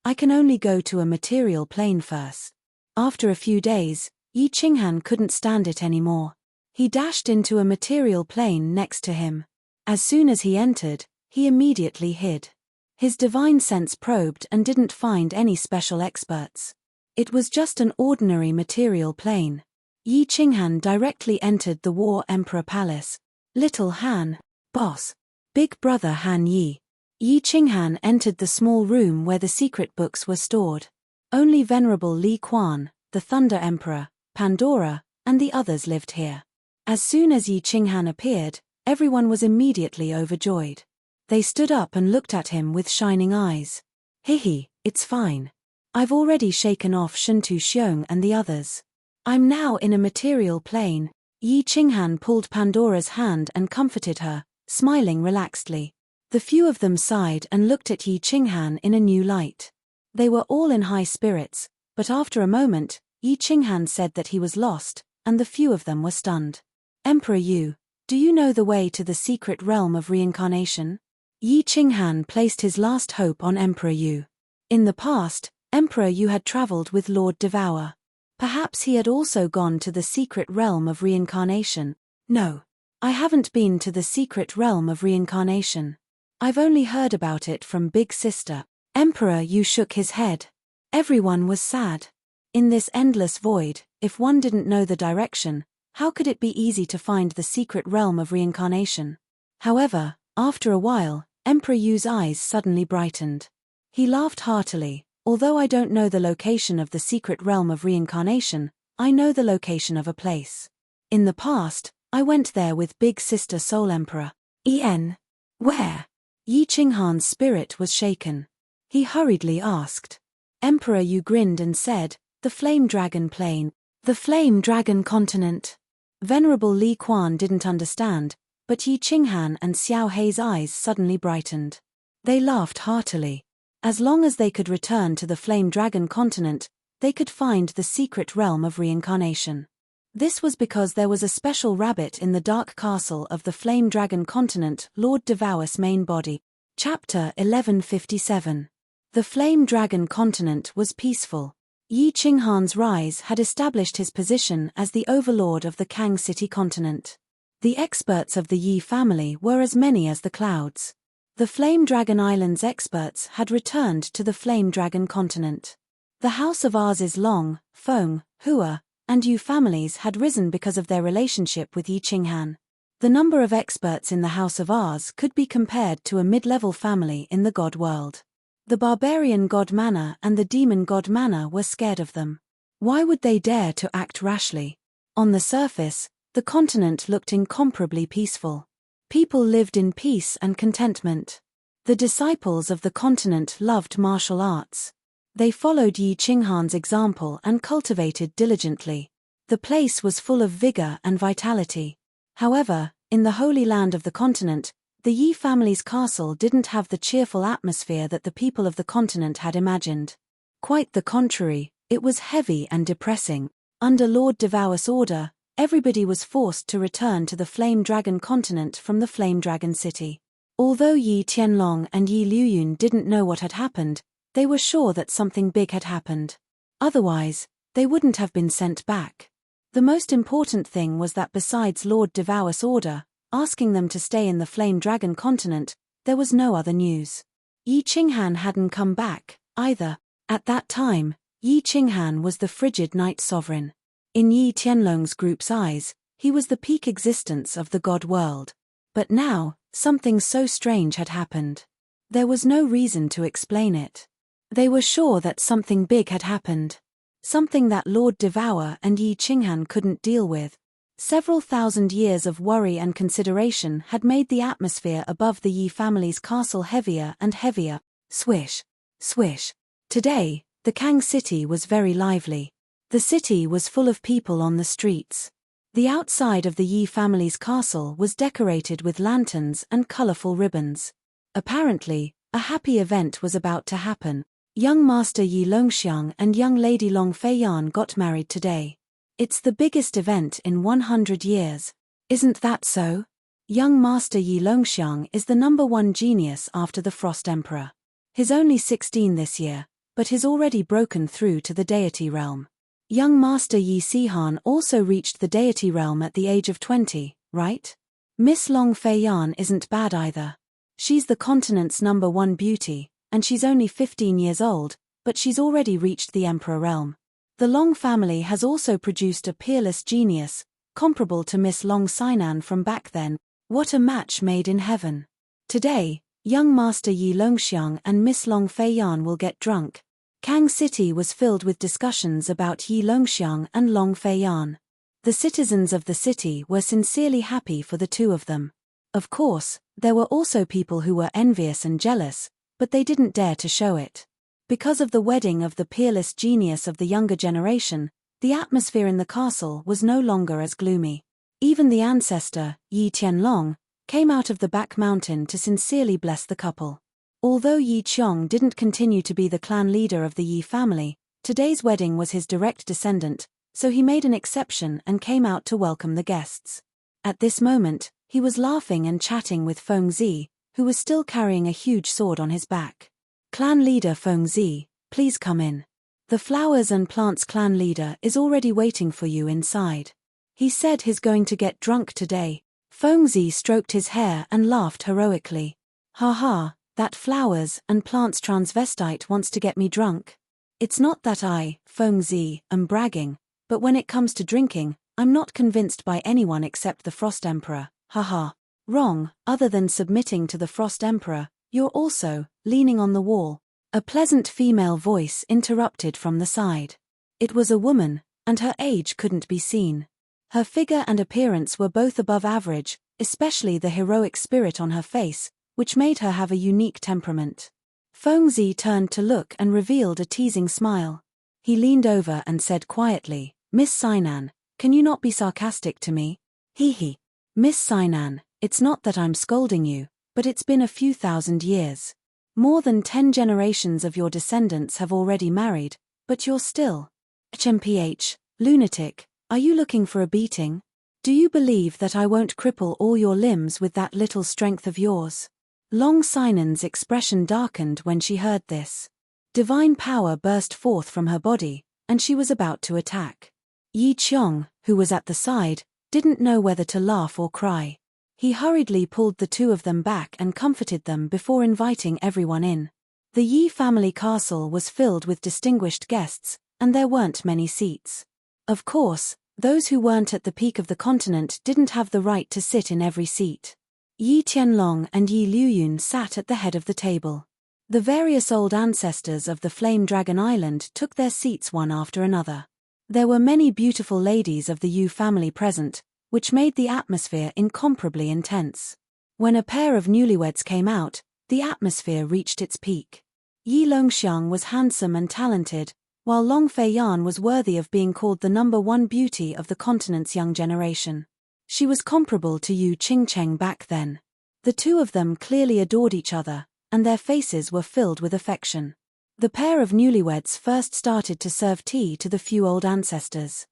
I can only go to a material plane first. After a few days, Yi Qinghan couldn't stand it anymore. He dashed into a material plane next to him. As soon as he entered, he immediately hid. His divine sense probed and didn't find any special experts. It was just an ordinary material plane. Yi Qinghan directly entered the War Emperor Palace. Little Han, boss. Big brother Han Yi. Yi Qinghan entered the small room where the secret books were stored. Only Venerable Li Quan, the Thunder Emperor, Pandora, and the others lived here. As soon as Yi Qinghan appeared, everyone was immediately overjoyed. They stood up and looked at him with shining eyes. Hihi, it's fine. I've already shaken off Shuntu Xiong and the others. I'm now in a material plane. Yi Qinghan pulled Pandora's hand and comforted her, smiling relaxedly. The few of them sighed and looked at Yi Qinghan in a new light. They were all in high spirits, but after a moment, Yi Qinghan said that he was lost, and the few of them were stunned. Emperor Yu, do you know the way to the secret realm of reincarnation? Yi Qinghan placed his last hope on Emperor Yu. In the past, Emperor Yu had traveled with Lord Devour. Perhaps he had also gone to the secret realm of reincarnation. No. I haven't been to the secret realm of reincarnation. I've only heard about it from Big Sister. Emperor Yu shook his head. Everyone was sad. In this endless void, if one didn't know the direction, how could it be easy to find the secret realm of reincarnation? However, after a while, Emperor Yu's eyes suddenly brightened. He laughed heartily. Although I don't know the location of the secret realm of reincarnation, I know the location of a place. In the past, I went there with Big Sister Soul Emperor. Where? Yi Qinghan's spirit was shaken. He hurriedly asked. Emperor Yu grinned and said, the Flame Dragon Plain. The Flame Dragon Continent. Venerable Li Quan didn't understand, but Yi Qinghan and Xiao Hei's eyes suddenly brightened. They laughed heartily. As long as they could return to the Flame Dragon Continent, they could find the secret realm of reincarnation. This was because there was a special rabbit in the dark castle of the Flame Dragon Continent, Lord Devour's main body. Chapter 1157. The Flame Dragon Continent was peaceful. Yi Qinghan's rise had established his position as the overlord of the Kang City continent. The experts of the Yi family were as many as the clouds. The Flame Dragon Island's experts had returned to the Flame Dragon continent. The House of Ars's Long, Feng, Hua, and Yu families had risen because of their relationship with Yi Qinghan. The number of experts in the House of Ars could be compared to a mid-level family in the god world. The barbarian god Mana and the demon god Mana were scared of them. Why would they dare to act rashly? On the surface, the continent looked incomparably peaceful. People lived in peace and contentment. The disciples of the continent loved martial arts. They followed Yi Qinghan's example and cultivated diligently. The place was full of vigor and vitality. However, in the holy land of the continent, the Yi family's castle didn't have the cheerful atmosphere that the people of the continent had imagined. Quite the contrary, it was heavy and depressing. Under Lord Devao's order, everybody was forced to return to the Flame Dragon continent from the Flame Dragon city. Although Yi Tianlong and Yi Liuyun didn't know what had happened, they were sure that something big had happened. Otherwise, they wouldn't have been sent back. The most important thing was that besides Lord Devao's order, asking them to stay in the Flame Dragon continent, there was no other news. Yi Qinghan hadn't come back, either. At that time, Yi Qinghan was the frigid night sovereign. In Yi Tianlong's group's eyes, he was the peak existence of the god world. But now, something so strange had happened. There was no reason to explain it. They were sure that something big had happened. Something that Lord Devouer and Yi Qinghan couldn't deal with. Several thousand years of worry and consideration had made the atmosphere above the Yi family's castle heavier and heavier. Swish, swish. Today, the Kang city was very lively. The city was full of people on the streets. The outside of the Yi family's castle was decorated with lanterns and colorful ribbons. Apparently, a happy event was about to happen. Young Master Yi Longxiang and young Lady Long Feiyan got married today. It's the biggest event in 100 years. Isn't that so? Young Master Yi Longxiang is the #1 genius after the Frost Emperor. He's only 16 this year, but he's already broken through to the deity realm. Young Master Yi Sihan also reached the deity realm at the age of 20, right? Miss Long Feiyan isn't bad either. She's the continent's #1 beauty, and she's only 15 years old, but she's already reached the emperor realm. The Long family has also produced a peerless genius, comparable to Miss Long Sinan from back then. What a match made in heaven. Today, young Master Yi Longxiang and Miss Long Feiyan will get drunk. Kang City was filled with discussions about Yi Longxiang and Long Feiyan. The citizens of the city were sincerely happy for the two of them. Of course, there were also people who were envious and jealous, but they didn't dare to show it. Because of the wedding of the peerless genius of the younger generation, the atmosphere in the castle was no longer as gloomy. Even the ancestor, Yi Tianlong, came out of the back mountain to sincerely bless the couple. Although Yi Qiong didn't continue to be the clan leader of the Yi family, today's wedding was his direct descendant, so he made an exception and came out to welcome the guests. At this moment, he was laughing and chatting with Feng Zi, who was still carrying a huge sword on his back. Clan leader Feng Zi, please come in. The flowers and plants clan leader is already waiting for you inside. He said he's going to get drunk today. Feng Zi stroked his hair and laughed heroically. Ha ha, that flowers and plants transvestite wants to get me drunk. It's not that I, Feng Zi, am bragging, but when it comes to drinking, I'm not convinced by anyone except the Frost Emperor. Haha. Wrong, other than submitting to the Frost Emperor, you're also leaning on the wall. A pleasant female voice interrupted from the side. It was a woman, and her age couldn't be seen. Her figure and appearance were both above average, especially the heroic spirit on her face, which made her have a unique temperament. Feng Zi turned to look and revealed a teasing smile. He leaned over and said quietly, Miss Sinan, can you not be sarcastic to me? Hee hee. Miss Sinan, it's not that I'm scolding you, but it's been a few thousand years. More than 10 generations of your descendants have already married, but you're still. HMPH, lunatic, are you looking for a beating? Do you believe that I won't cripple all your limbs with that little strength of yours? Long Sinan's expression darkened when she heard this. Divine power burst forth from her body, and she was about to attack. Yi Qiong, who was at the side, didn't know whether to laugh or cry. He hurriedly pulled the two of them back and comforted them before inviting everyone in. The Yi family castle was filled with distinguished guests, and there weren't many seats. Of course, those who weren't at the peak of the continent didn't have the right to sit in every seat. Yi Tianlong and Yi Liuyun sat at the head of the table. The various old ancestors of the Flame Dragon Island took their seats one after another. There were many beautiful ladies of the Yu family present, which made the atmosphere incomparably intense. When a pair of newlyweds came out, the atmosphere reached its peak. Yi Longxiang was handsome and talented, while Long Feiyan was worthy of being called the #1 beauty of the continent's young generation. She was comparable to Yu Qingcheng back then. The two of them clearly adored each other, and their faces were filled with affection. The pair of newlyweds first started to serve tea to the few old ancestors.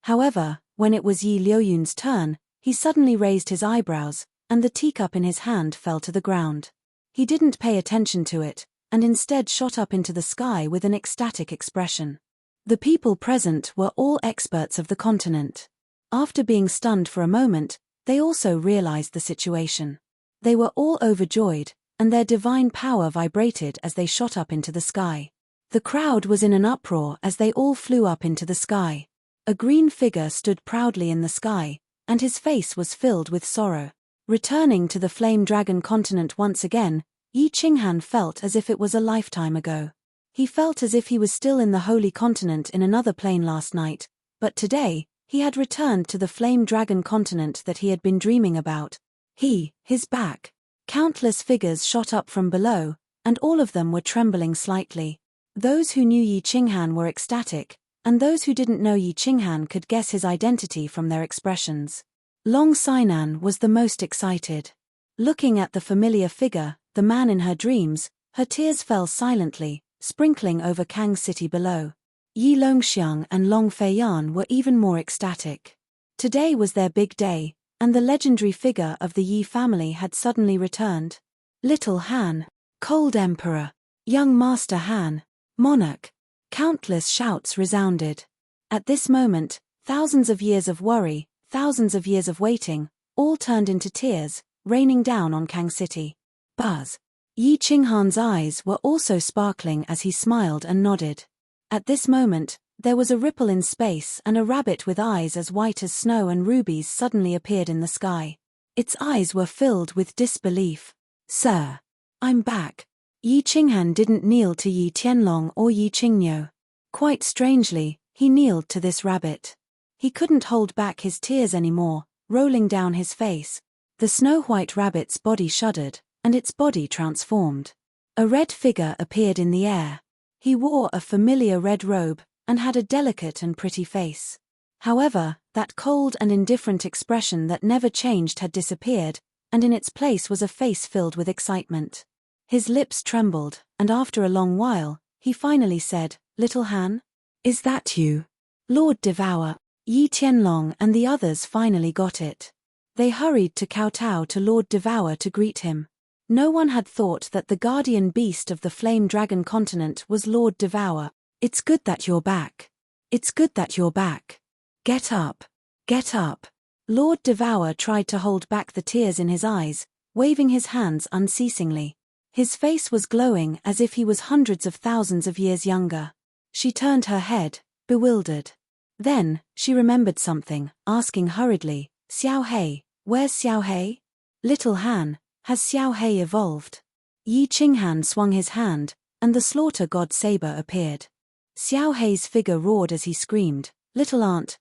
However, when it was Yi Liuyun's turn, he suddenly raised his eyebrows, and the teacup in his hand fell to the ground. He didn't pay attention to it, and instead shot up into the sky with an ecstatic expression. The people present were all experts of the continent. After being stunned for a moment, they also realized the situation. They were all overjoyed, and their divine power vibrated as they shot up into the sky. The crowd was in an uproar as they all flew up into the sky. A green figure stood proudly in the sky, and his face was filled with sorrow. Returning to the Flame Dragon continent once again, Yi Qinghan felt as if it was a lifetime ago. He felt as if he was still in the Holy Continent in another plane last night, but today, he had returned to the Flame Dragon continent that he had been dreaming about. His back. Countless figures shot up from below, and all of them were trembling slightly. Those who knew Yi Qinghan were ecstatic, and those who didn't know Yi Qinghan could guess his identity from their expressions. Long Sainan was the most excited. Looking at the familiar figure, the man in her dreams, her tears fell silently, sprinkling over Kang's city below. Yi Longxiang and Long Feiyan were even more ecstatic. Today was their big day, and the legendary figure of the Yi family had suddenly returned. Little Han, Cold Emperor, Young Master Han, Monarch. Countless shouts resounded. At this moment, thousands of years of worry, thousands of years of waiting, all turned into tears, raining down on Kang City. Buzz. Yi Qinghan's eyes were also sparkling as he smiled and nodded. At this moment, there was a ripple in space and a rabbit with eyes as white as snow and rubies suddenly appeared in the sky. Its eyes were filled with disbelief. Sir. I'm back. Yi Qinghan didn't kneel to Yi Tianlong or Yi Qingniu. Quite strangely, he kneeled to this rabbit. He couldn't hold back his tears anymore, rolling down his face. The snow-white rabbit's body shuddered, and its body transformed. A red figure appeared in the air. He wore a familiar red robe, and had a delicate and pretty face. However, that cold and indifferent expression that never changed had disappeared, and in its place was a face filled with excitement. His lips trembled, and after a long while, he finally said, "Little Han? Is that you?" Lord Devour. Yi Tianlong and the others finally got it. They hurried to kowtow to Lord Devour to greet him. No one had thought that the guardian beast of the Flame Dragon continent was Lord Devour. It's good that you're back. It's good that you're back. Get up. Get up. Lord Devour tried to hold back the tears in his eyes, waving his hands unceasingly. His face was glowing as if he was hundreds of thousands of years younger. She turned her head, bewildered. Then, she remembered something, asking hurriedly, "Xiao Hei, where's Xiao Hei? Little Han, has Xiao Hei evolved?" Yi Qinghan swung his hand, and the slaughter god saber appeared. Xiao Hei's figure roared as he screamed, little aunt,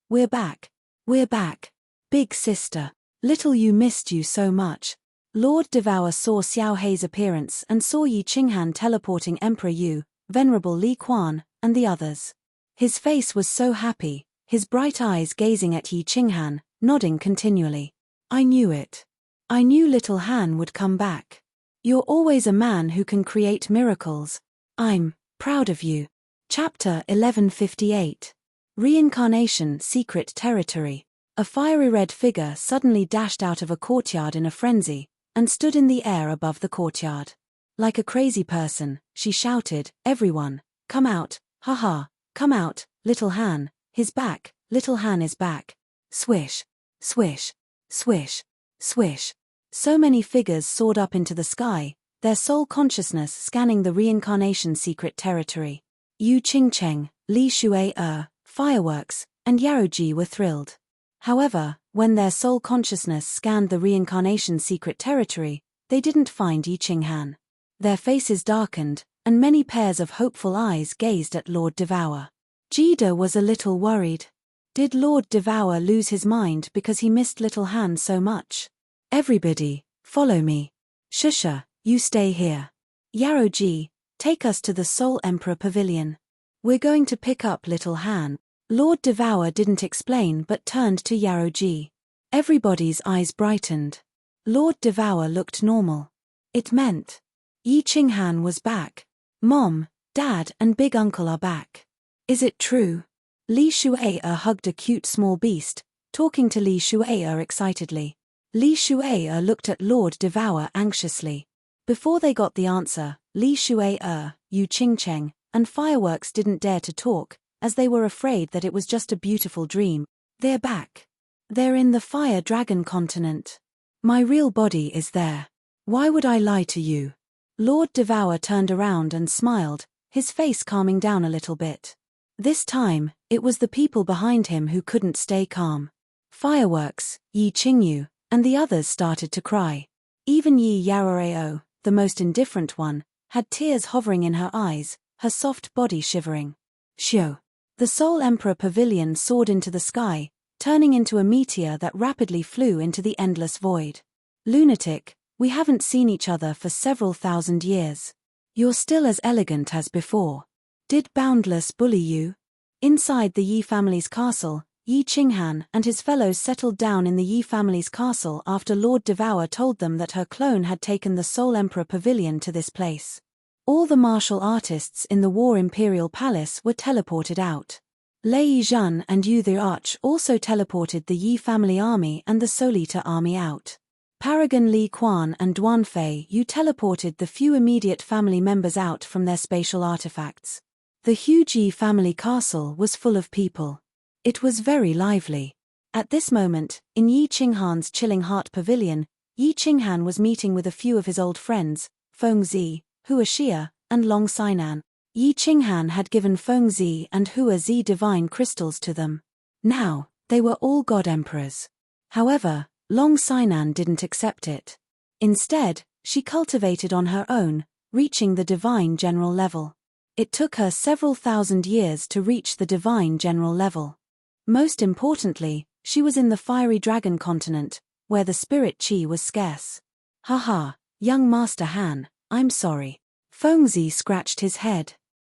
we're back. We're back. Big sister. Little you missed you so much." Lord Devour saw Xiao Hei's appearance and saw Yi Qinghan teleporting Emperor Yu, Venerable Li Quan, and the others. His face was so happy, his bright eyes gazing at Yi Qinghan, nodding continually. "I knew it. I knew little Han would come back. You're always a man who can create miracles. I'm proud of you." Chapter 1158. Reincarnation Secret Territory. A fiery red figure suddenly dashed out of a courtyard in a frenzy, and stood in the air above the courtyard. Like a crazy person, she shouted, "Everyone, come out, haha, come out, little Han, he's back, little Han is back." Swish, swish, swish, swish. So many figures soared up into the sky, their sole consciousness scanning the reincarnation secret territory. Yu Qingcheng, Li Shuai Fireworks, and Yaroji were thrilled. However, when their sole consciousness scanned the reincarnation secret territory, they didn't find Yi Qinghan. Their faces darkened, and many pairs of hopeful eyes gazed at Lord Devour. Jida was a little worried. Did Lord Devour lose his mind because he missed little Han so much? "Everybody, follow me. Shusha, you stay here. Yaroji, take us to the Soul Emperor Pavilion. We're going to pick up little Han." Lord Devour didn't explain but turned to Yaroji. Everybody's eyes brightened. Lord Devour looked normal. It meant Yi Qinghan was back. Mom, Dad and Big Uncle are back. Is it true? Li Shuai hugged a cute small beast, talking to Li Shuai excitedly. Li Shuai looked at Lord Devour anxiously. Before they got the answer, Li Shuai, Yu Qingcheng, and Fireworks didn't dare to talk, as they were afraid that it was just a beautiful dream. They're back. They're in the Fire Dragon continent. My real body is there. Why would I lie to you? Lord Devour turned around and smiled, his face calming down a little bit. This time, it was the people behind him who couldn't stay calm. Fireworks, Yi Qingyu, and the others started to cry. Even Yi Yaroreo, the most indifferent one, had tears hovering in her eyes, her soft body shivering. Shio. The Soul Emperor Pavilion soared into the sky, turning into a meteor that rapidly flew into the endless void. Lunatic, we haven't seen each other for several thousand years. You're still as elegant as before. Did Boundless bully you? Inside the Yi family's castle, Yi Qinghan and his fellows settled down in the Yi family's castle after Lord Devour told them that her clone had taken the Soul Emperor Pavilion to this place. All the martial artists in the War Imperial Palace were teleported out. Lei Yizhan and Yu the Arch also teleported the Yi family army and the Solita army out. Paragon Li Quan and Duan Fei Yu teleported the few immediate family members out from their spatial artifacts. The huge Yi family castle was full of people. It was very lively. At this moment, in Yi Qinghan's Chilling Heart Pavilion, Yi Qinghan was meeting with a few of his old friends, Feng Zi, Hua Xia, and Long Sainan. Yi Qinghan had given Feng Zi and Hua Zi divine crystals to them. Now, they were all god emperors. However, Long Sainan didn't accept it. Instead, she cultivated on her own, reaching the divine general level. It took her several thousand years to reach the divine general level. Most importantly, she was in the Fiery Dragon continent, where the spirit chi was scarce. Haha, young Master Han, I'm sorry. Fengzi scratched his head.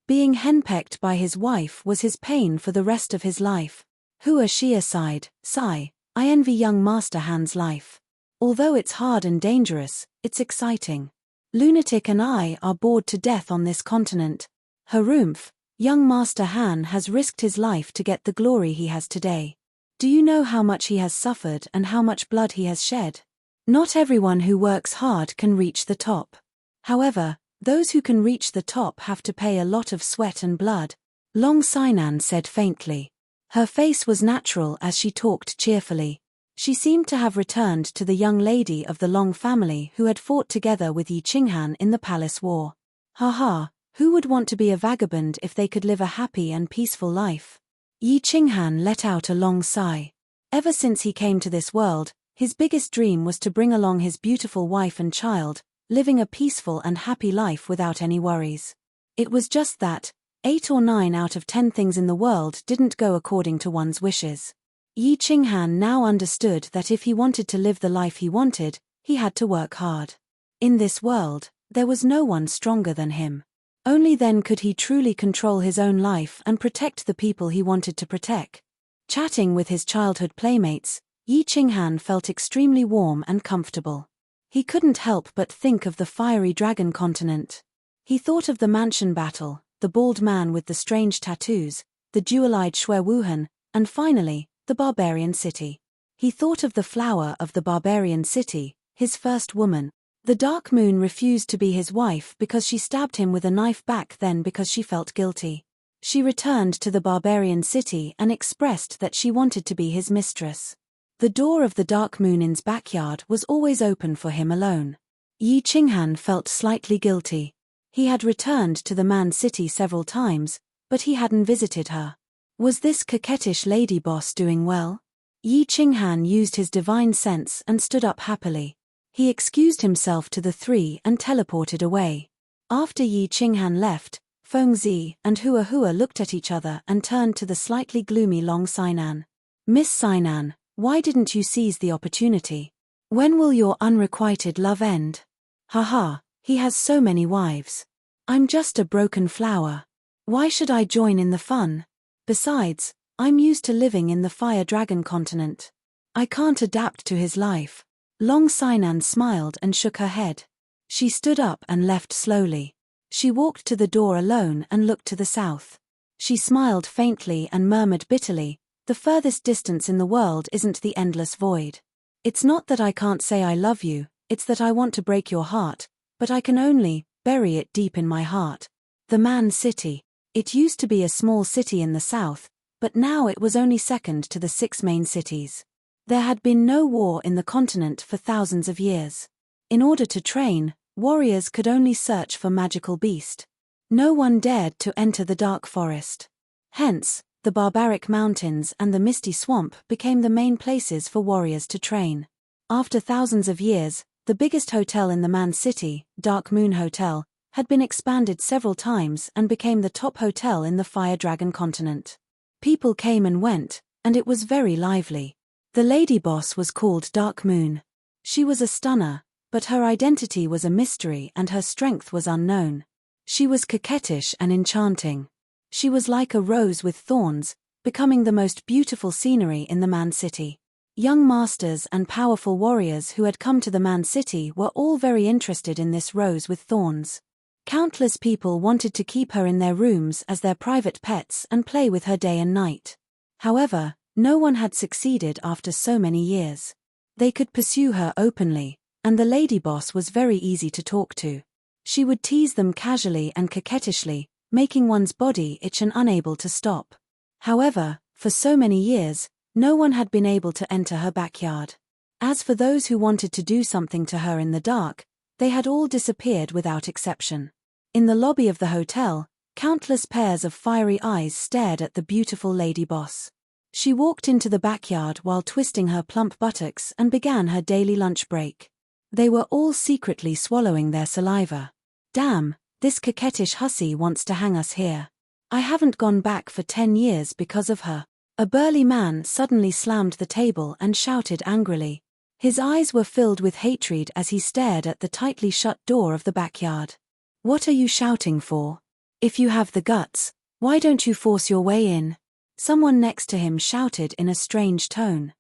Being henpecked by his wife was his pain for the rest of his life. Hua Xia sighed, sigh, I envy young Master Han's life. Although it's hard and dangerous, it's exciting. Lunatic and I are bored to death on this continent. Harumph, young Master Han has risked his life to get the glory he has today. Do you know how much he has suffered and how much blood he has shed? Not everyone who works hard can reach the top. However, those who can reach the top have to pay a lot of sweat and blood, Long Sainan said faintly. Her face was natural as she talked cheerfully. She seemed to have returned to the young lady of the Long family who had fought together with Yi Qinghan in the palace war. Haha, who would want to be a vagabond if they could live a happy and peaceful life? Yi Qinghan let out a long sigh. Ever since he came to this world, his biggest dream was to bring along his beautiful wife and child, living a peaceful and happy life without any worries. It was just that, 8 or 9 out of 10 things in the world didn't go according to one's wishes. Yi Qinghan now understood that if he wanted to live the life he wanted, he had to work hard. In this world, there was no one stronger than him. Only then could he truly control his own life and protect the people he wanted to protect. Chatting with his childhood playmates, Yi Qinghan felt extremely warm and comfortable. He couldn't help but think of the Fiery Dragon continent. He thought of the mansion battle, the bald man with the strange tattoos, the jewel-eyed Xue Wuhan, and finally, the barbarian city. He thought of the flower of the barbarian city, his first woman. The Dark Moon refused to be his wife because she stabbed him with a knife back then because she felt guilty. She returned to the barbarian city and expressed that she wanted to be his mistress. The door of the Dark Moonin's backyard was always open for him alone. Yi Qinghan felt slightly guilty. He had returned to the Man City several times, but he hadn't visited her. Was this coquettish lady boss doing well? Yi Qinghan used his divine sense and stood up happily. He excused himself to the 3 and teleported away. After Yi Qinghan left, Feng Zi and Hua Hua looked at each other and turned to the slightly gloomy Long Sainan. Miss Sainan, why didn't you seize the opportunity? When will your unrequited love end? Haha, he has so many wives. I'm just a broken flower. Why should I join in the fun? Besides, I'm used to living in the Fire Dragon continent. I can't adapt to his life. Long Sainan smiled and shook her head. She stood up and left slowly. She walked to the door alone and looked to the south. She smiled faintly and murmured bitterly, "The furthest distance in the world isn't the endless void. It's not that I can't say I love you, it's that I want to break your heart, but I can only bury it deep in my heart." The Man City. It used to be a small city in the south, but now it was only second to the 6 main cities. There had been no war in the continent for thousands of years. In order to train, warriors could only search for magical beast. No one dared to enter the dark forest. Hence, the barbaric mountains and the misty swamp became the main places for warriors to train. After thousands of years, the biggest hotel in the Man City, Dark Moon Hotel, had been expanded several times and became the top hotel in the Fire Dragon continent. People came and went, and it was very lively. The lady boss was called Dark Moon. She was a stunner, but her identity was a mystery and her strength was unknown. She was coquettish and enchanting. She was like a rose with thorns, becoming the most beautiful scenery in the Man City. Young masters and powerful warriors who had come to the Man City were all very interested in this rose with thorns. Countless people wanted to keep her in their rooms as their private pets and play with her day and night. However, no one had succeeded after so many years. They could pursue her openly, and the lady boss was very easy to talk to. She would tease them casually and coquettishly, making one's body itch and unable to stop. However, for so many years, no one had been able to enter her backyard. As for those who wanted to do something to her in the dark, they had all disappeared without exception. In the lobby of the hotel, countless pairs of fiery eyes stared at the beautiful lady boss. She walked into the backyard while twisting her plump buttocks and began her daily lunch break. They were all secretly swallowing their saliva. "Damn, this coquettish hussy wants to hang us here. I haven't gone back for 10 years because of her." A burly man suddenly slammed the table and shouted angrily. His eyes were filled with hatred as he stared at the tightly shut door of the backyard. "What are you shouting for? If you have the guts, why don't you force your way in?" Someone next to him shouted in a strange tone.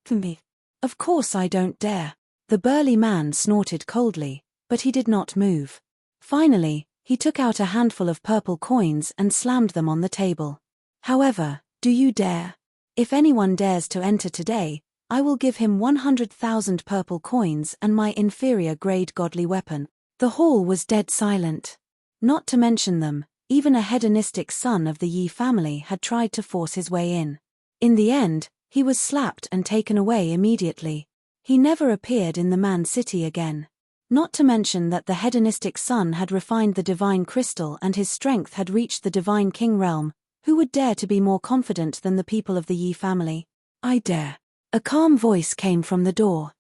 "Me? Of course I don't dare." The burly man snorted coldly, but he did not move. Finally, he took out a handful of purple coins and slammed them on the table. "However, do you dare? If anyone dares to enter today, I will give him 100,000 purple coins and my inferior-grade godly weapon." The hall was dead silent. Not to mention them, even a hedonistic son of the Yi family had tried to force his way in. In the end, he was slapped and taken away immediately. He never appeared in the Man City again. Not to mention that the hedonistic son had refined the divine crystal and his strength had reached the divine king realm. Who would dare to be more confident than the people of the Yi family? "I dare." A calm voice came from the door.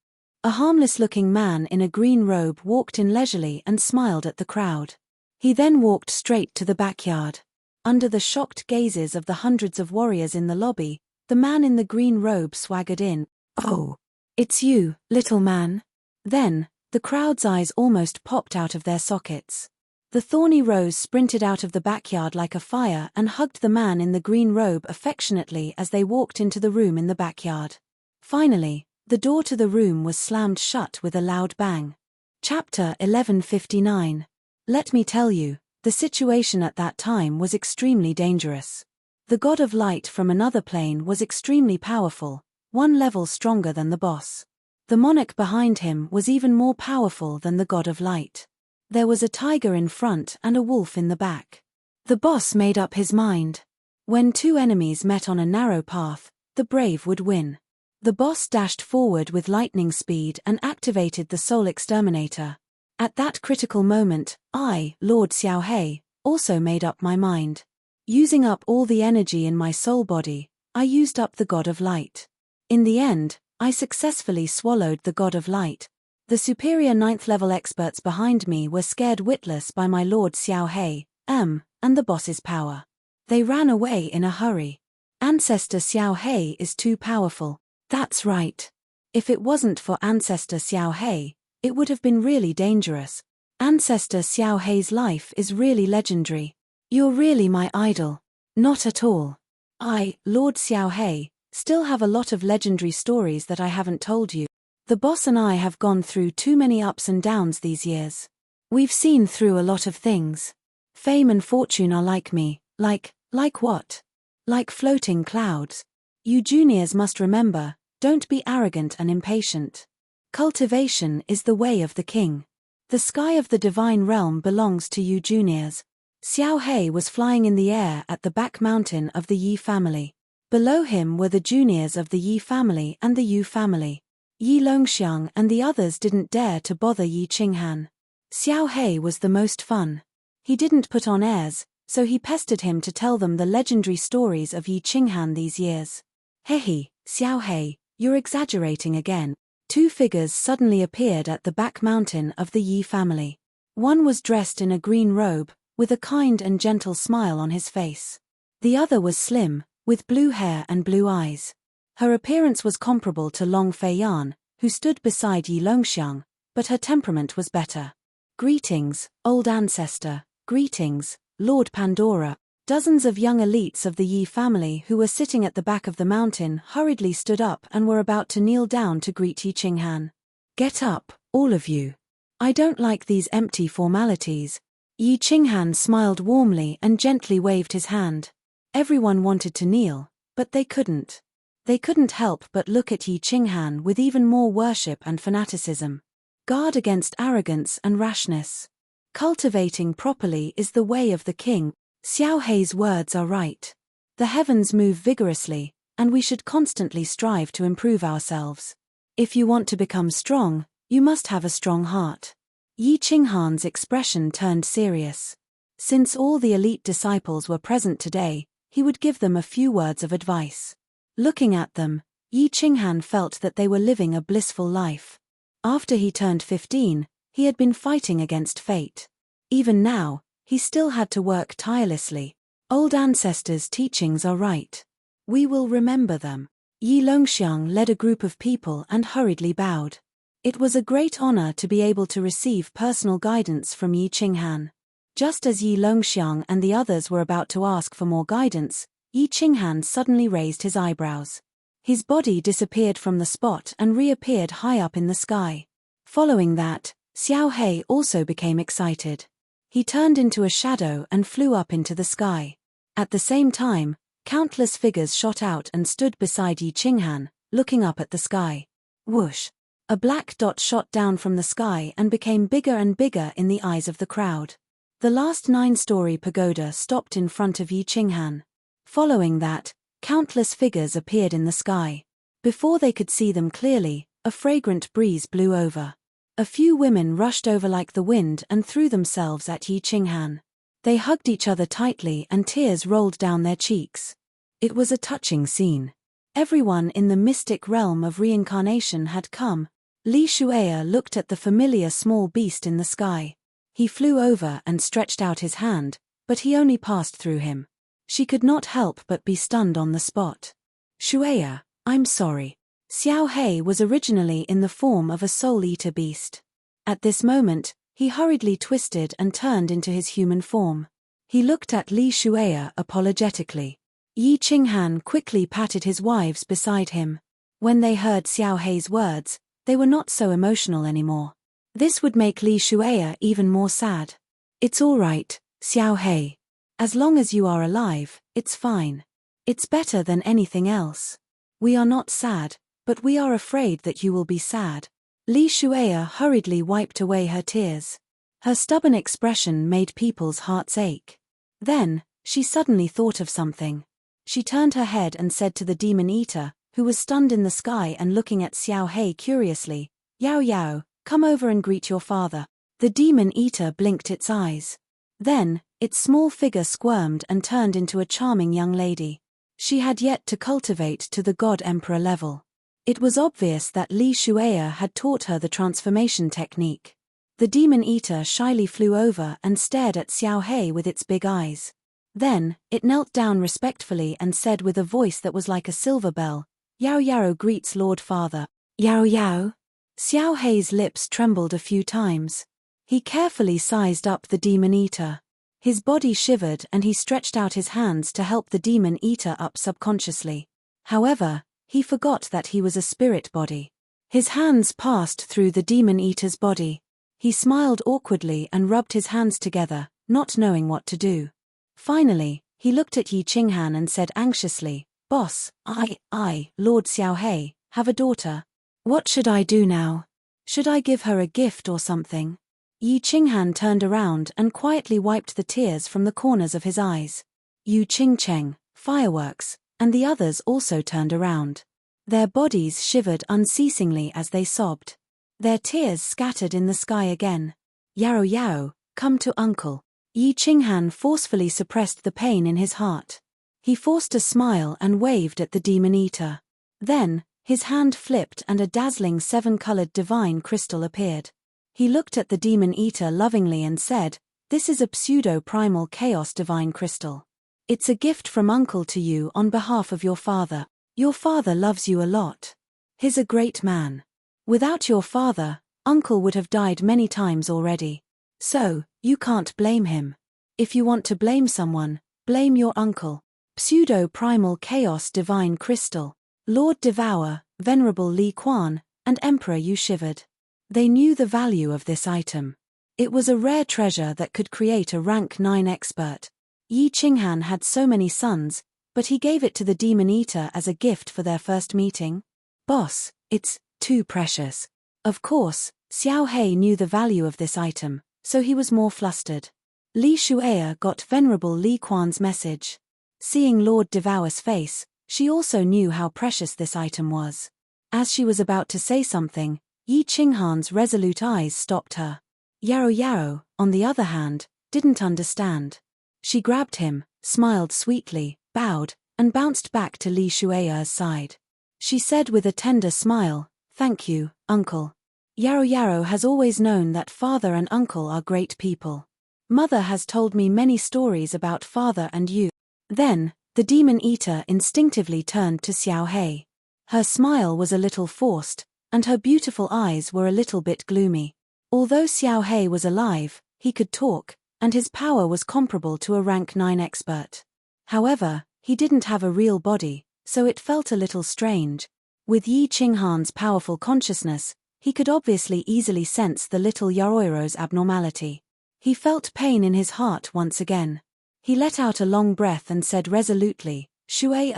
A harmless-looking man in a green robe walked in leisurely and smiled at the crowd. He then walked straight to the backyard. Under the shocked gazes of the hundreds of warriors in the lobby, the man in the green robe swaggered in. "Oh, it's you, little man." Then, the crowd's eyes almost popped out of their sockets. The thorny rose sprinted out of the backyard like a fire and hugged the man in the green robe affectionately as they walked into the room in the backyard. Finally, the door to the room was slammed shut with a loud bang. Chapter 1159. Let me tell you, the situation at that time was extremely dangerous. The god of light from another plane was extremely powerful, one level stronger than the boss. The monarch behind him was even more powerful than the god of light. There was a tiger in front and a wolf in the back. The boss made up his mind. When two enemies met on a narrow path, the brave would win. The boss dashed forward with lightning speed and activated the Soul Exterminator. At that critical moment, I, Lord Xiaohei, also made up my mind. Using up all the energy in my soul body, I used up the God of Light. In the end, I successfully swallowed the God of Light. The superior 9th level experts behind me were scared witless by my Lord Xiaohei, and the boss's power. They ran away in a hurry. Ancestor Xiaohei is too powerful. That's right. If it wasn't for Ancestor Xiaohei, it would have been really dangerous. Ancestor Xiaohei's life is really legendary. You're really my idol. Not at all. I, Lord Xiaohei, still have a lot of legendary stories that I haven't told you. The boss and I have gone through too many ups and downs these years. We've seen through a lot of things. Fame and fortune are like me, like Like what? Like floating clouds. You juniors must remember, don't be arrogant and impatient. Cultivation is the way of the king. The sky of the divine realm belongs to you juniors. Xiao Hei was flying in the air at the back mountain of the Yi family. Below him were the juniors of the Yi family and the Yu family. Yi Longxiang and the others didn't dare to bother Yi Qinghan. Xiao Hei was the most fun. He didn't put on airs, so he pestered him to tell them the legendary stories of Yi Qinghan these years. Hehe, Xiao Hei, you're exaggerating again. Two figures suddenly appeared at the back mountain of the Yi family. One was dressed in a green robe, with a kind and gentle smile on his face. The other was slim, with blue hair and blue eyes. Her appearance was comparable to Long Feiyan, who stood beside Yi Longxiang, but her temperament was better. Greetings, old ancestor, greetings, Lord Pandora. Dozens of young elites of the Yi family who were sitting at the back of the mountain hurriedly stood up and were about to kneel down to greet Yi Qinghan. Get up, all of you. I don't like these empty formalities. Yi Qinghan smiled warmly and gently waved his hand. Everyone wanted to kneel, but they couldn't. They couldn't help but look at Yi Qinghan with even more worship and fanaticism. Guard against arrogance and rashness. Cultivating properly is the way of the king. Xiao Hei's words are right. The heavens move vigorously, and we should constantly strive to improve ourselves. If you want to become strong, you must have a strong heart. Yi Qinghan's expression turned serious. Since all the elite disciples were present today, he would give them a few words of advice. Looking at them, Yi Qinghan felt that they were living a blissful life. After he turned 15, he had been fighting against fate. Even now, he still had to work tirelessly. Old ancestors' teachings are right. We will remember them. Yi Longxiang led a group of people and hurriedly bowed. It was a great honor to be able to receive personal guidance from Yi Qinghan. Just as Yi Longxiang and the others were about to ask for more guidance, Yi Qinghan suddenly raised his eyebrows. His body disappeared from the spot and reappeared high up in the sky. Following that, Xiao Hei also became excited. He turned into a shadow and flew up into the sky. At the same time, countless figures shot out and stood beside Yi Qinghan, looking up at the sky. Whoosh! A black dot shot down from the sky and became bigger and bigger in the eyes of the crowd. The last 9-story pagoda stopped in front of Yi Qinghan. Following that, countless figures appeared in the sky. Before they could see them clearly, a fragrant breeze blew over. A few women rushed over like the wind and threw themselves at Yi Qinghan. They hugged each other tightly and tears rolled down their cheeks. It was a touching scene. Everyone in the mystic realm of reincarnation had come. Li Shueya looked at the familiar small beast in the sky. He flew over and stretched out his hand, but he only passed through him. She could not help but be stunned on the spot. Shueya, I'm sorry. Xiao Hei was originally in the form of a soul-eater beast. At this moment, he hurriedly twisted and turned into his human form. He looked at Li Shueya apologetically. Yi Qinghan quickly patted his wives beside him. When they heard Xiao Hei's words, they were not so emotional anymore. This would make Li Shueya even more sad. It's all right, Xiao Hei. As long as you are alive, it's fine. It's better than anything else. We are not sad, but we are afraid that you will be sad. Li Shueya hurriedly wiped away her tears. Her stubborn expression made people's hearts ache. Then, she suddenly thought of something. She turned her head and said to the demon eater, who was stunned in the sky and looking at Xiao Hei curiously, Yao Yao, come over and greet your father. The demon eater blinked its eyes. Then, its small figure squirmed and turned into a charming young lady. She had yet to cultivate to the God-Emperor level. It was obvious that Li Shueya had taught her the transformation technique. The demon eater shyly flew over and stared at Xiao Hei with its big eyes. Then, it knelt down respectfully and said with a voice that was like a silver bell, Yao Yao greets Lord Father. Yao Yao? Xiao Hei's lips trembled a few times. He carefully sized up the demon eater. His body shivered and he stretched out his hands to help the demon eater up subconsciously. However, he forgot that he was a spirit body. His hands passed through the demon eater's body. He smiled awkwardly and rubbed his hands together, not knowing what to do. Finally, He looked at Yi Qinghan and said anxiously, "Boss, Lord Xiaohei, have a daughter. What should I do now? Should I give her a gift or something?" Yi Qinghan turned around and quietly wiped the tears from the corners of his eyes. Yu Qingcheng, Fireworks, and the others also turned around. Their bodies shivered unceasingly as they sobbed. Their tears scattered in the sky again. "Yao Yao, come to uncle." Yi Qinghan forcefully suppressed the pain in his heart. He forced a smile and waved at the demon eater. Then, his hand flipped and a dazzling 7-colored divine crystal appeared. He looked at the demon eater lovingly and said, "This is a pseudo-primal chaos divine crystal. It's a gift from uncle to you on behalf of your father. Your father loves you a lot. He's a great man. Without your father, uncle would have died many times already. So, you can't blame him. If you want to blame someone, blame your uncle." Pseudo-primal chaos divine crystal. Lord Devour, Venerable Li Quan, and Emperor Yu shivered. They knew the value of this item. It was a rare treasure that could create a rank 9 expert. Yi Qinghan had so many sons, but he gave it to the demon eater as a gift for their first meeting. "Boss, it's too precious." Of course, Xiao Hei knew the value of this item, so he was more flustered. Li Shuaya got Venerable Li Quan's message. Seeing Lord Devour's face, she also knew how precious this item was. As she was about to say something, Yi Qinghan's resolute eyes stopped her. Yao Yao, on the other hand, didn't understand. She grabbed him, smiled sweetly, bowed, and bounced back to Li Shuaya's side. She said with a tender smile, "Thank you, uncle. Yao Yao has always known that father and uncle are great people. Mother has told me many stories about father and you." Then, the demon eater instinctively turned to Xiao Hei. Her smile was a little forced, and her beautiful eyes were a little bit gloomy. Although Xiao Hei was alive, he could talk, and his power was comparable to a rank 9 expert. However, he didn't have a real body, so it felt a little strange. With Yi Qinghan's powerful consciousness, he could obviously easily sense the little Yaoiro's abnormality. He felt pain in his heart once again. He let out a long breath and said resolutely, "Shui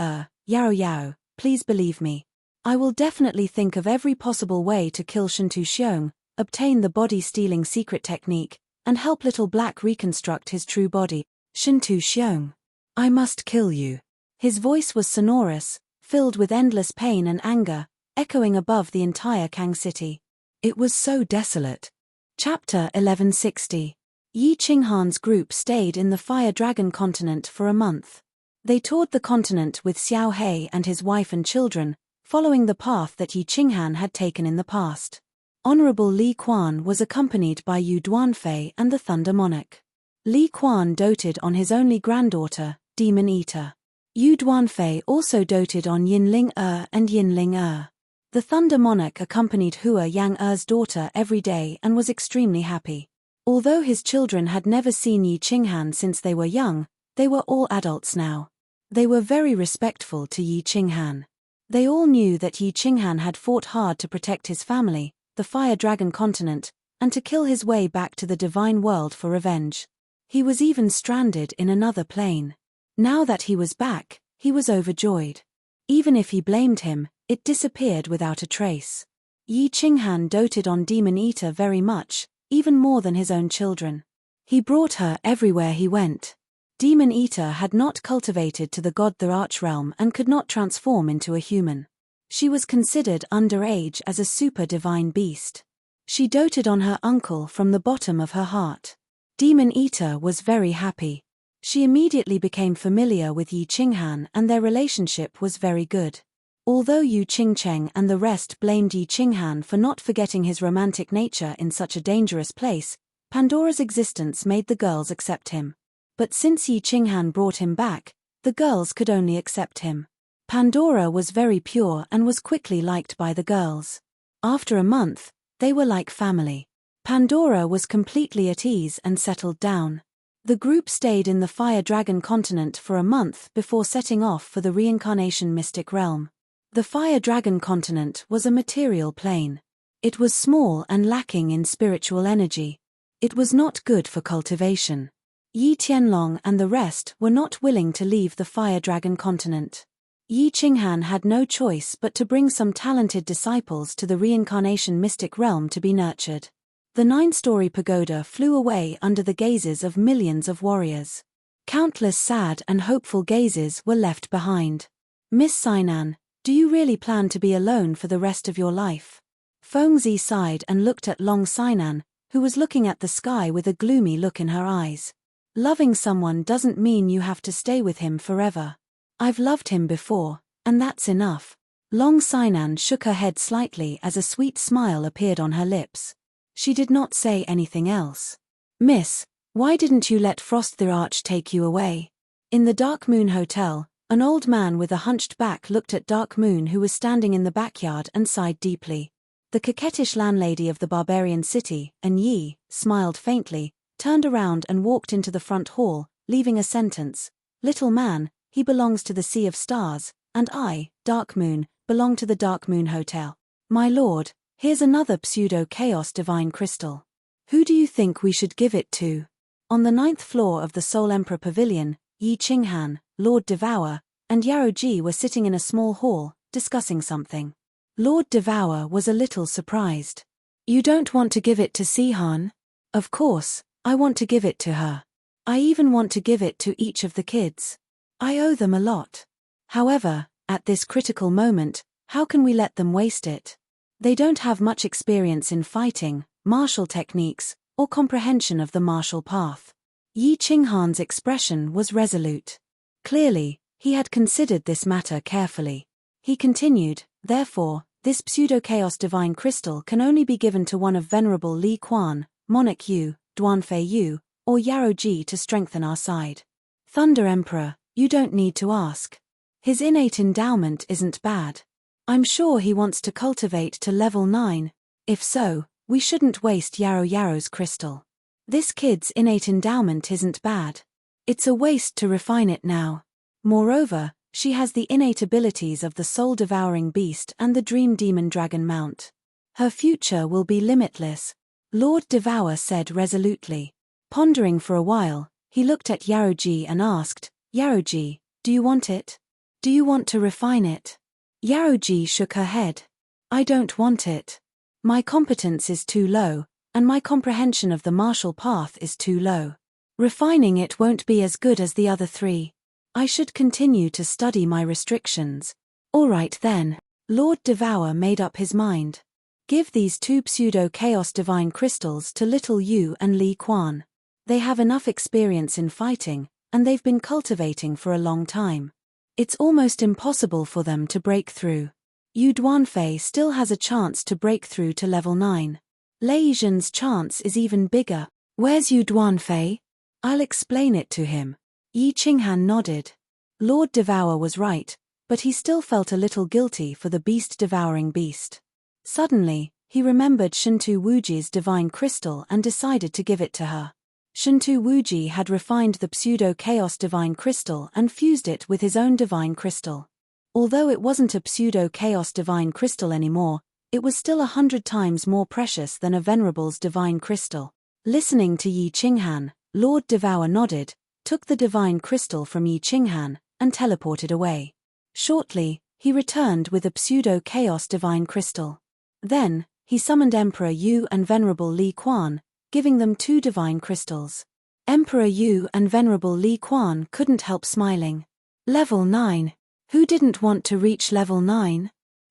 Yao Yao, please believe me. I will definitely think of every possible way to kill Shintu Xiong, obtain the body-stealing secret technique, and help Little Black reconstruct his true body. Shintu Xiong. I must kill you." His voice was sonorous, filled with endless pain and anger, echoing above the entire Kang City. It was so desolate. Chapter 1160. Yi Qinghan's group stayed in the Fire Dragon continent for a month. They toured the continent with Xiao Hei and his wife and children, following the path that Yi Qinghan had taken in the past. Honorable Li Quan was accompanied by Yu Duanfei and the Thunder Monarch. Li Quan doted on his only granddaughter, Demon Eater. Yu Duanfei also doted on Yinling and Yinling. The Thunder Monarch accompanied Hua Yang Er's daughter every day and was extremely happy. Although his children had never seen Yi Qinghan since they were young, they were all adults now. They were very respectful to Yi Qinghan. They all knew that Yi Qinghan had fought hard to protect his family, the Fire Dragon continent, and to kill his way back to the divine world for revenge. He was even stranded in another plane. Now that he was back, he was overjoyed. Even if he blamed him, it disappeared without a trace. Yi Qinghan doted on Demon Eater very much, even more than his own children. He brought her everywhere he went. Demon Eater had not cultivated to the god the Archrealm and could not transform into a human. She was considered underage as a super divine beast. She doted on her uncle from the bottom of her heart. Demon Eater was very happy. She immediately became familiar with Yi Qinghan and their relationship was very good. Although Yu Qingcheng and the rest blamed Yi Qinghan for not forgetting his romantic nature in such a dangerous place, Pandora's existence made the girls accept him. But since Yi Qinghan brought him back, the girls could only accept him. Pandora was very pure and was quickly liked by the girls. After a month, they were like family. Pandora was completely at ease and settled down. The group stayed in the Fire Dragon continent for a month before setting off for the reincarnation mystic realm. The Fire Dragon continent was a material plane. It was small and lacking in spiritual energy. It was not good for cultivation. Yi Tianlong and the rest were not willing to leave the Fire Dragon continent. Yi Qinghan had no choice but to bring some talented disciples to the reincarnation mystic realm to be nurtured. The 9-story pagoda flew away under the gazes of millions of warriors. Countless sad and hopeful gazes were left behind. Miss Sinan, do you really plan to be alone for the rest of your life? Fengzi sighed and looked at Long Sinan, who was looking at the sky with a gloomy look in her eyes. Loving someone doesn't mean you have to stay with him forever. I've loved him before, and that's enough. Long Sinan shook her head slightly as a sweet smile appeared on her lips. She did not say anything else. Miss, why didn't you let Frost the Arch take you away? In the Dark Moon Hotel, an old man with a hunched back looked at Dark Moon, who was standing in the backyard, and sighed deeply. The coquettish landlady of the barbarian city, An Yi, smiled faintly, turned around and walked into the front hall, leaving a sentence. Little man, he belongs to the Sea of Stars, and I, Dark Moon, belong to the Dark Moon Hotel. My lord, here's another pseudo-chaos divine crystal. Who do you think we should give it to? On the 9th floor of the Soul Emperor Pavilion, Yi Qinghan, Lord Devour, and Yarrow Ji were sitting in a small hall, discussing something. Lord Devour was a little surprised. You don't want to give it to Sihan? Of course, I want to give it to her. I even want to give it to each of the kids. I owe them a lot. However, at this critical moment, how can we let them waste it? They don't have much experience in fighting, martial techniques, or comprehension of the martial path. Yi Qinghan's expression was resolute. Clearly, he had considered this matter carefully. He continued, therefore, this pseudo-chaos divine crystal can only be given to one of Venerable Li Quan, Monarch Yu, Duanfei Yu, or Yarrow Ji to strengthen our side. Thunder Emperor, you don't need to ask. His innate endowment isn't bad. I'm sure he wants to cultivate to level 9. If so, we shouldn't waste Yarrow's crystal. This kid's innate endowment isn't bad. It's a waste to refine it now. Moreover, she has the innate abilities of the soul-devouring beast and the dream demon dragon mount. Her future will be limitless, Lord Devour said resolutely. Pondering for a while, he looked at Yarrow Ji and asked, Yarrow Ji, do you want it? Do you want to refine it? Yarrow Ji shook her head. I don't want it. My competence is too low, and my comprehension of the martial path is too low. Refining it won't be as good as the other 3. I should continue to study my restrictions. All right then. Lord Devour made up his mind. Give these 2 pseudo-chaos divine crystals to Little Yu and Li Quan. They have enough experience in fighting, and they've been cultivating for a long time. It's almost impossible for them to break through. Yu Duanfei still has a chance to break through to level 9. Lei Zhen's chance is even bigger. Where's Yu Duanfei? I'll explain it to him. Yi Qinghan nodded. Lord Devour was right, but he still felt a little guilty for the beast-devouring beast. Suddenly, he remembered Shintu Wuji's divine crystal and decided to give it to her. Shintu Wuji had refined the pseudo-chaos divine crystal and fused it with his own divine crystal. Although it wasn't a pseudo-chaos divine crystal anymore, it was still 100 times more precious than a Venerable's divine crystal. Listening to Yi Qinghan, Lord Devour nodded, took the divine crystal from Yi Qinghan, and teleported away. Shortly, he returned with a pseudo-chaos divine crystal. Then, he summoned Emperor Yu and Venerable Li Quan, giving them 2 divine crystals. Emperor Yu and Venerable Li Quan couldn't help smiling. Level 9. Who didn't want to reach level 9?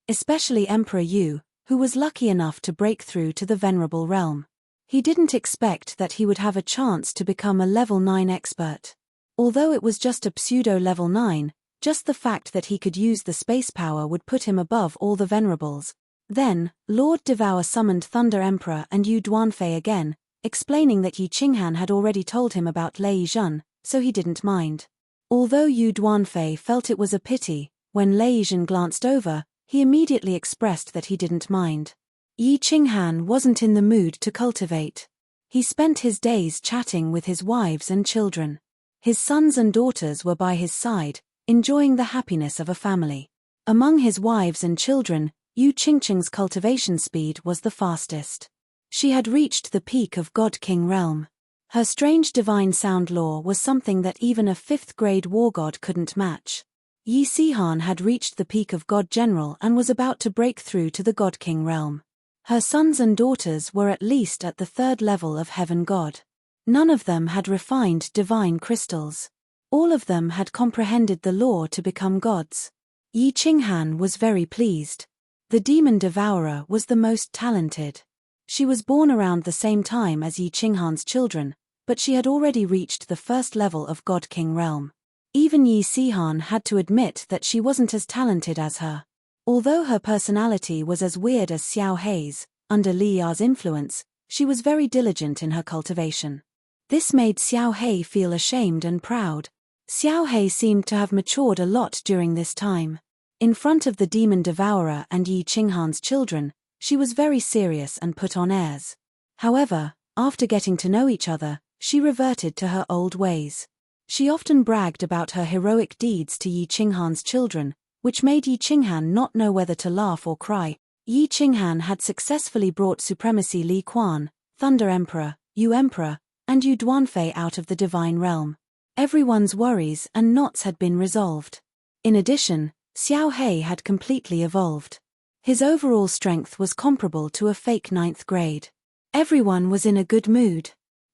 Especially Emperor Yu, who was lucky enough to break through to the Venerable realm. He didn't expect that he would have a chance to become a level 9 expert. Although it was just a pseudo-level 9, just the fact that he could use the space power would put him above all the Venerables. Then, Lord Devour summoned Thunder Emperor and Yu Duanfei again, explaining that Yi Qinghan had already told him about Lei Zhen, so he didn't mind. Although Yu Duanfei felt it was a pity, when Lei Zhen glanced over, he immediately expressed that he didn't mind. Yi Qinghan wasn't in the mood to cultivate. He spent his days chatting with his wives and children. His sons and daughters were by his side, enjoying the happiness of a family. Among his wives and children, Yu Qingqing's cultivation speed was the fastest. She had reached the peak of God King realm. Her strange divine sound lore was something that even a 5th-grade war god couldn't match. Yi Sihan had reached the peak of God General and was about to break through to the God King realm. Her sons and daughters were at least at the 3rd level of Heaven God. None of them had refined divine crystals. All of them had comprehended the lore to become gods. Yi Qinghan was very pleased. The demon devourer was the most talented. She was born around the same time as Yi Qinghan's children, but she had already reached the 1st level of God King realm. Even Yi Sihan had to admit that she wasn't as talented as her. Although her personality was as weird as Xiao Hei's, under Li Ya's influence, she was very diligent in her cultivation. This made Xiao Hei feel ashamed and proud. Xiao Hei seemed to have matured a lot during this time. In front of the demon devourer and Yi Qinghan's children, she was very serious and put on airs. However, after getting to know each other, she reverted to her old ways. She often bragged about her heroic deeds to Yi Qinghan's children, which made Yi Qinghan not know whether to laugh or cry. Yi Qinghan had successfully brought supremacy Li Quan, Thunder Emperor, Yu Emperor, and Yu Duanfei out of the divine realm. Everyone's worries and knots had been resolved. In addition, Xiao Hei had completely evolved. His overall strength was comparable to a fake 9th grade. Everyone was in a good mood.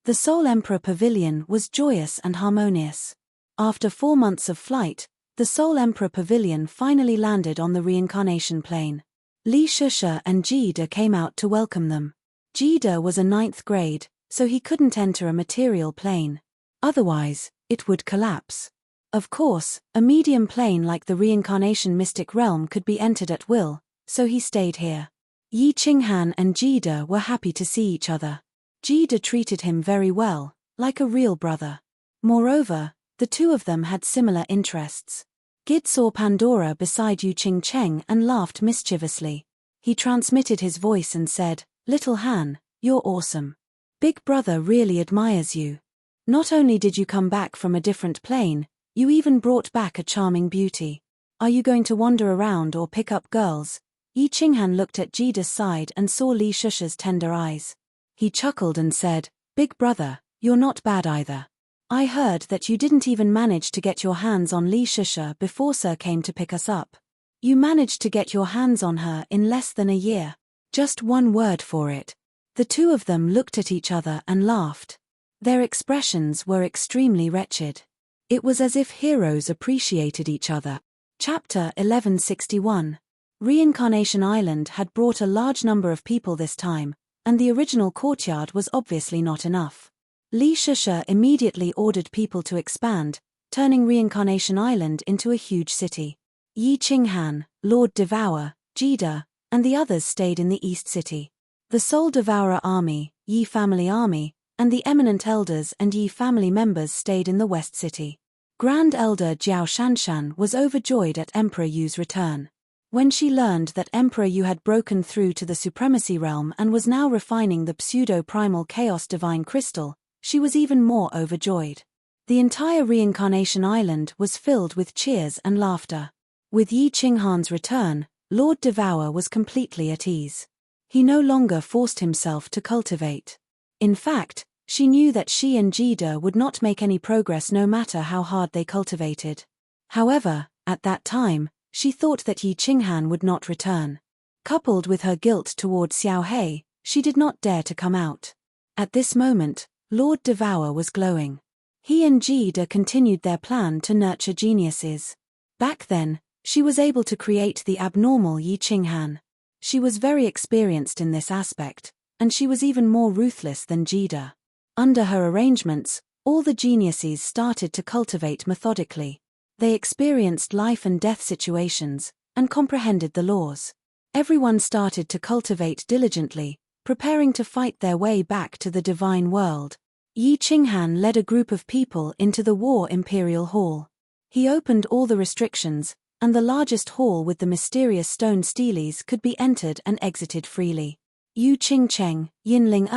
The Soul Emperor Pavilion was joyous and harmonious. After 4 months of flight, the Soul Emperor Pavilion finally landed on the reincarnation plane. Li Shusha and Jida came out to welcome them. Jida was a 9th grade, so he couldn't enter a material plane. Otherwise, it would collapse. Of course, a medium plane like the reincarnation mystic realm could be entered at will, so he stayed here. Yi Qinghan and Jida were happy to see each other. Jida treated him very well, like a real brother. Moreover, the two of them had similar interests. Gid saw Pandora beside Yu Qingcheng and laughed mischievously. He transmitted his voice and said, "Little Han, you're awesome. Big brother really admires you. Not only did you come back from a different plane, you even brought back a charming beauty. Are you going to wander around or pick up girls?" Yi Qinghan looked at Jida's side and saw Li Shusha's tender eyes. He chuckled and said, "Big brother, you're not bad either. I heard that you didn't even manage to get your hands on Li Shusha before Sir came to pick us up. You managed to get your hands on her in less than a year. Just one word for it." The two of them looked at each other and laughed. Their expressions were extremely wretched. It was as if heroes appreciated each other. Chapter 1161. Reincarnation Island had brought a large number of people this time, and the original courtyard was obviously not enough. Li Shusha immediately ordered people to expand, turning Reincarnation Island into a huge city. Yi Qinghan, Lord Devourer, Jida, and the others stayed in the East City. The Soul Devourer Army, Yi Family Army, and the Eminent Elders and Yi family members stayed in the West City. Grand Elder Jiao Shanshan was overjoyed at Emperor Yu's return. When she learned that Emperor Yu had broken through to the Supremacy Realm and was now refining the pseudo-primal Chaos Divine Crystal, she was even more overjoyed. The entire Reincarnation Island was filled with cheers and laughter. With Yi Qinghan's return, Lord Devourer was completely at ease. He no longer forced himself to cultivate. In fact, she knew that she and Jida would not make any progress no matter how hard they cultivated. However, at that time, she thought that Yi Qinghan would not return. Coupled with her guilt toward Xiao Hei, she did not dare to come out. At this moment, Lord Devourer was glowing. He and Jida continued their plan to nurture geniuses. Back then, she was able to create the abnormal Yi Qinghan. She was very experienced in this aspect, and she was even more ruthless than Jida. Under her arrangements, all the geniuses started to cultivate methodically. They experienced life and death situations, and comprehended the laws. Everyone started to cultivate diligently, preparing to fight their way back to the divine world. Yi Qinghan led a group of people into the War Imperial Hall. He opened all the restrictions, and the largest hall with the mysterious stone steles could be entered and exited freely. Yu Qingcheng, Yinling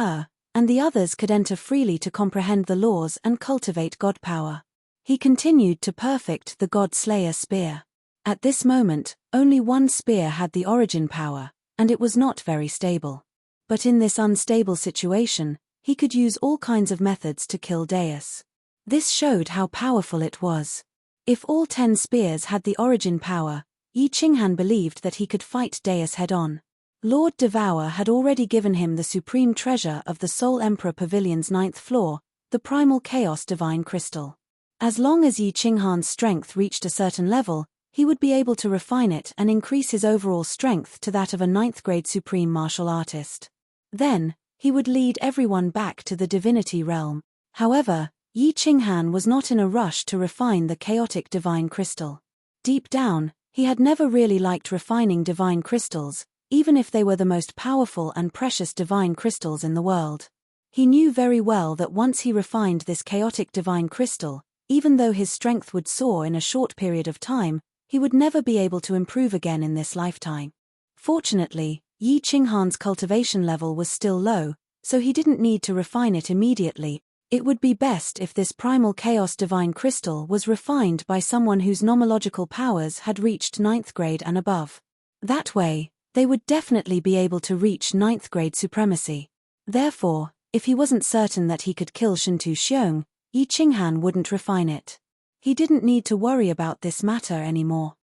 and the others could enter freely to comprehend the laws and cultivate god power. He continued to perfect the God Slayer spear. At this moment, only one spear had the origin power, and it was not very stable. But in this unstable situation, He could use all kinds of methods to kill Deus. This showed how powerful it was. If all 10 spears had the origin power, Yi Qinghan believed that he could fight Deus head-on. Lord Devour had already given him the supreme treasure of the Soul Emperor Pavilion's 9th floor, the Primal Chaos Divine Crystal. As long as Yi Qinghan's strength reached a certain level, he would be able to refine it and increase his overall strength to that of a 9th-grade supreme martial artist. Then, he would lead everyone back to the divinity realm. However, Yi Qinghan was not in a rush to refine the chaotic divine crystal. Deep down, he had never really liked refining divine crystals, even if they were the most powerful and precious divine crystals in the world. He knew very well that once he refined this chaotic divine crystal, even though his strength would soar in a short period of time, he would never be able to improve again in this lifetime. Fortunately, Yi Qinghan's cultivation level was still low, so he didn't need to refine it immediately. It would be best if this primal chaos divine crystal was refined by someone whose nomological powers had reached 9th grade and above. That way, they would definitely be able to reach 9th grade supremacy. Therefore, if he wasn't certain that he could kill Shintu Xiong, Yi Qinghan wouldn't refine it. He didn't need to worry about this matter anymore.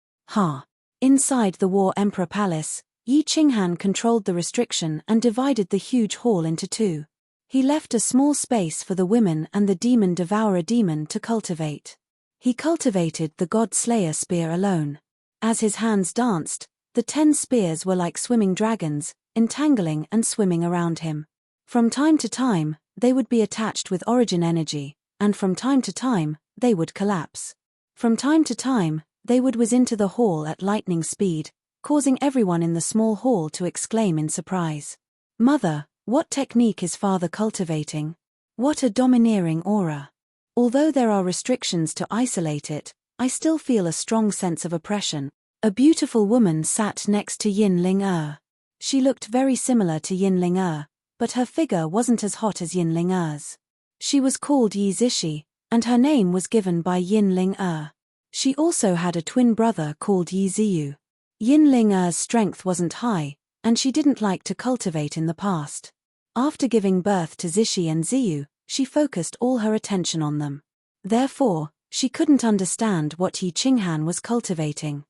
Inside the War Emperor Palace, Yi Qinghan controlled the restriction and divided the huge hall into 2. He left a small space for the women and the demon devourer demon to cultivate. He cultivated the God Slayer spear alone. As his hands danced, the 10 spears were like swimming dragons, entangling and swimming around him. From time to time, they would be attached with origin energy, and from time to time, they would collapse. From time to time, they would whiz into the hall at lightning speed, causing everyone in the small hall to exclaim in surprise. "Mother, what technique is father cultivating? What a domineering aura. Although there are restrictions to isolate it, I still feel a strong sense of oppression." A beautiful woman sat next to Yin Ling-er. She looked very similar to Yin Ling-er, but her figure wasn't as hot as Yin Ling-er's. She was called Yi Zixi, and her name was given by Yin Ling-er. She also had a twin brother called Yi Ziyu. Yin Ling-er's strength wasn't high, and she didn't like to cultivate in the past. After giving birth to Zixi and Ziyu, she focused all her attention on them. Therefore, she couldn't understand what Yi Qinghan was cultivating.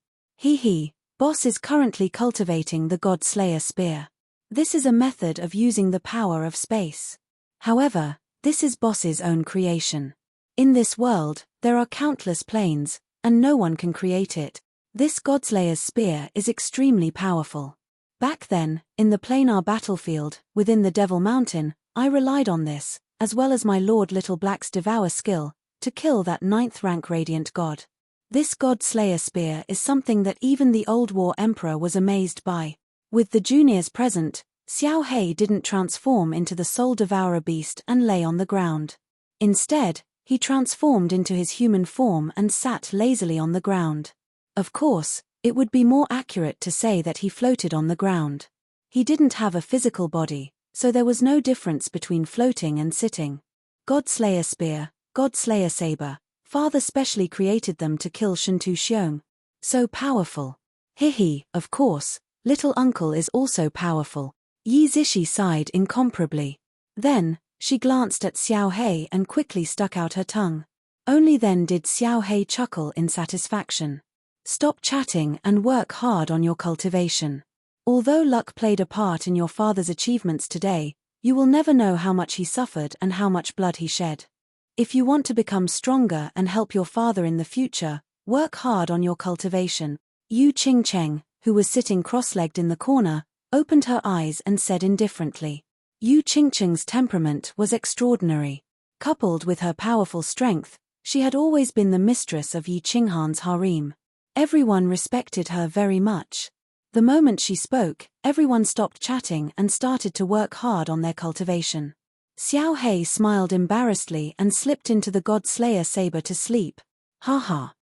Boss is currently cultivating the God Slayer spear. This is a method of using the power of space. However, this is Boss's own creation. In this world, there are countless planes, and no one can create it. This Godslayer's spear is extremely powerful. Back then, in the planar battlefield, within the Devil Mountain, I relied on this, as well as my Lord Little Black's Devour skill, to kill that 9th rank Radiant God. This God Slayer spear is something that even the old War Emperor was amazed by. With the juniors present, Xiao Hei didn't transform into the Soul Devourer beast and lay on the ground. Instead, he transformed into his human form and sat lazily on the ground. Of course, it would be more accurate to say that he floated on the ground. He didn't have a physical body, so there was no difference between floating and sitting. God Slayer spear, God Slayer saber, father specially created them to kill Shintu Xiong. So powerful. Of course, little uncle is also powerful. Yi Zixi sighed incomparably. Then, she glanced at Xiao Hei and quickly stuck out her tongue. Only then did Xiao Hei chuckle in satisfaction. Stop chatting and work hard on your cultivation. Although luck played a part in your father's achievements today, you will never know how much he suffered and how much blood he shed. If you want to become stronger and help your father in the future, work hard on your cultivation. Yu Qingcheng, who was sitting cross-legged in the corner, opened her eyes and said indifferently. Yu Qingcheng's temperament was extraordinary. Coupled with her powerful strength, she had always been the mistress of Yi Qinghan's harem. Everyone respected her very much. The moment she spoke, everyone stopped chatting and started to work hard on their cultivation. Xiao Hei smiled embarrassedly and slipped into the God Slayer saber to sleep.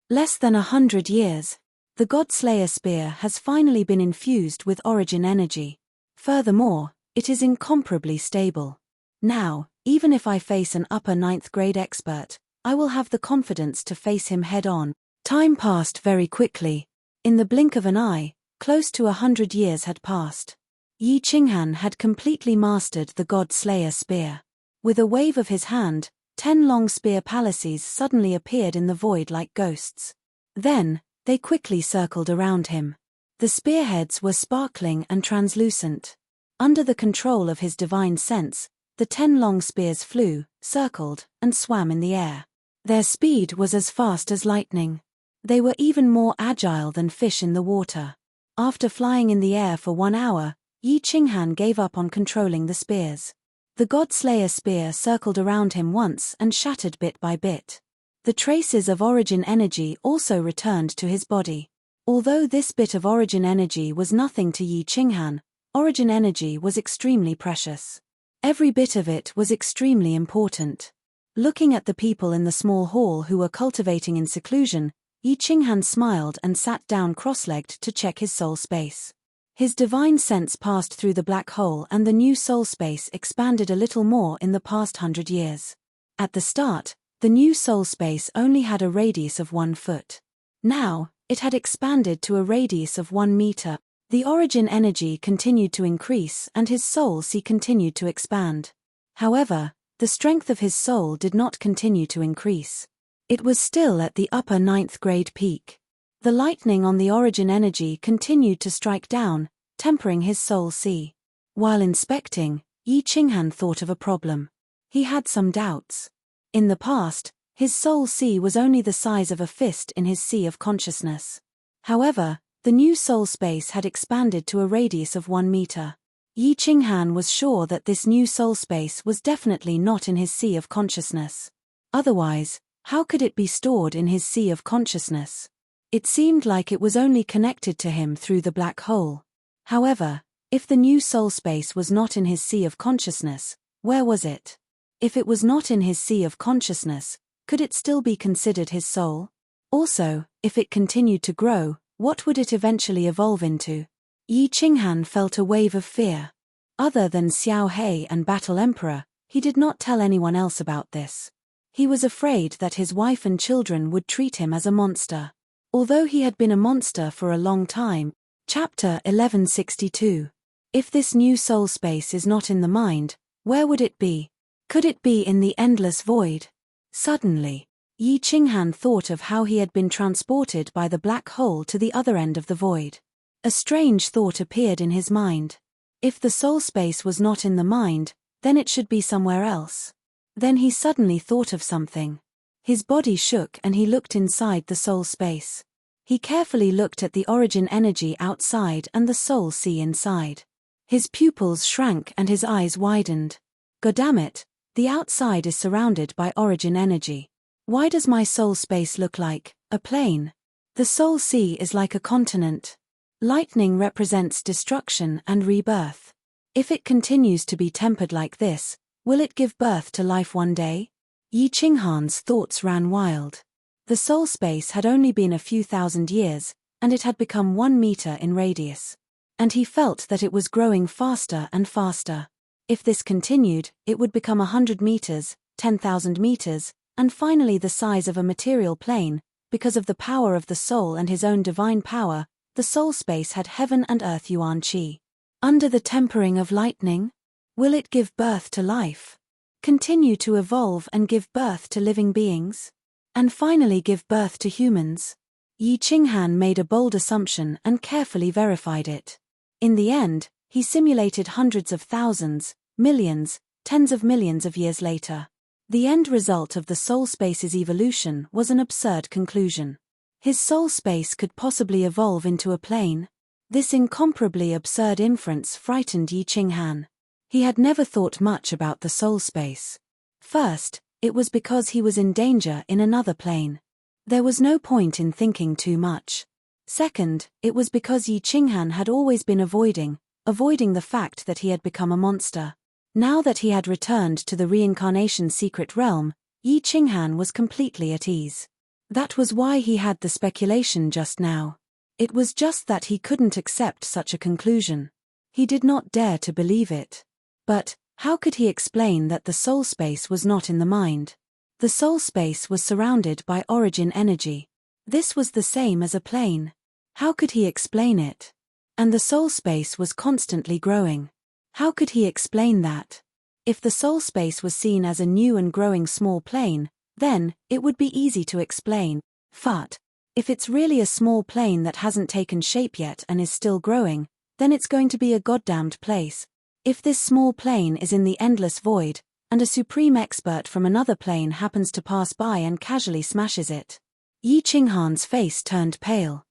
Less than 100 years. The God Slayer spear has finally been infused with origin energy. Furthermore, it is incomparably stable. Now, even if I face an upper 9th grade expert, I will have the confidence to face him head-on. Time passed very quickly. In the blink of an eye, close to 100 years had passed. Yi Qinghan had completely mastered the God Slayer spear. With a wave of his hand, 10 long spear palaces suddenly appeared in the void like ghosts. Then, they quickly circled around him. The spearheads were sparkling and translucent. Under the control of his divine sense, the 10 long spears flew, circled, and swam in the air. Their speed was as fast as lightning. They were even more agile than fish in the water. After flying in the air for 1 hour, Yi Qinghan gave up on controlling the spears. The God-Slayer spear circled around him once and shattered bit by bit. The traces of origin energy also returned to his body. Although this bit of origin energy was nothing to Yi Qinghan, origin energy was extremely precious. Every bit of it was extremely important. Looking at the people in the small hall who were cultivating in seclusion, Yi Qinghan smiled and sat down cross-legged to check his soul space. His divine sense passed through the black hole and the new soul space expanded a little more in the past 100 years. At the start, the new soul space only had a radius of 1 foot. Now, it had expanded to a radius of 1 meter. The origin energy continued to increase and his soul sea continued to expand. However, the strength of his soul did not continue to increase. It was still at the upper 9th grade peak. The lightning on the origin energy continued to strike down, tempering his soul sea. While inspecting, Yi Qinghan thought of a problem. He had some doubts. In the past, his soul sea was only the size of a fist in his sea of consciousness. However, the new soul space had expanded to a radius of 1 meter. Yi Qinghan was sure that this new soul space was definitely not in his sea of consciousness. Otherwise, how could it be stored in his sea of consciousness? It seemed like it was only connected to him through the black hole. However, if the new soul space was not in his sea of consciousness, where was it? If it was not in his sea of consciousness, could it still be considered his soul? Also, if it continued to grow, what would it eventually evolve into? Yi Qinghan felt a wave of fear. Other than Xiao He and Battle Emperor, he did not tell anyone else about this. He was afraid that his wife and children would treat him as a monster. Although he had been a monster for a long time. Chapter 1162. If this new soul space is not in the mind, where would it be? Could it be in the endless void? Suddenly, Yi Qinghan thought of how he had been transported by the black hole to the other end of the void. A strange thought appeared in his mind. If the soul space was not in the mind, then it should be somewhere else. Then he suddenly thought of something. His body shook and he looked inside the soul space. He carefully looked at the origin energy outside and the soul sea inside. His pupils shrank and his eyes widened. Goddammit, the outside is surrounded by origin energy. Why does my soul space look like a plane? The soul sea is like a continent. Lightning represents destruction and rebirth. If it continues to be tempered like this, will it give birth to life one day? Yi Qinghan's thoughts ran wild. The soul space had only been a few thousand years, and it had become 1 meter in radius. And he felt that it was growing faster and faster. If this continued, it would become 100 meters, 10,000 meters, and finally the size of a material plane. Because of the power of the soul and his own divine power, the soul space had heaven and earth yuan qi. Under the tempering of lightning? Will it give birth to life? Continue to evolve and give birth to living beings? And finally give birth to humans? Yi Qinghan made a bold assumption and carefully verified it. In the end, he simulated hundreds of thousands, millions, tens of millions of years later. The end result of the soul space's evolution was an absurd conclusion. His soul space could possibly evolve into a plane. This incomparably absurd inference frightened Yi Qinghan. He had never thought much about the soul space. First, it was because he was in danger in another plane. There was no point in thinking too much. Second, it was because Yi Qinghan had always been avoiding the fact that he had become a monster. Now that he had returned to the reincarnation secret realm, Yi Qinghan was completely at ease. That was why he had the speculation just now. It was just that he couldn't accept such a conclusion. He did not dare to believe it. But, how could he explain that the soul space was not in the mind? The soul space was surrounded by origin energy. This was the same as a plane. How could he explain it? And the soul space was constantly growing. How could he explain that? If the soul space was seen as a new and growing small plane, then it would be easy to explain. But if it's really a small plane that hasn't taken shape yet and is still growing, then it's going to be a goddamned place. If this small plane is in the endless void, and a supreme expert from another plane happens to pass by and casually smashes it. Yi Qinghan's face turned pale.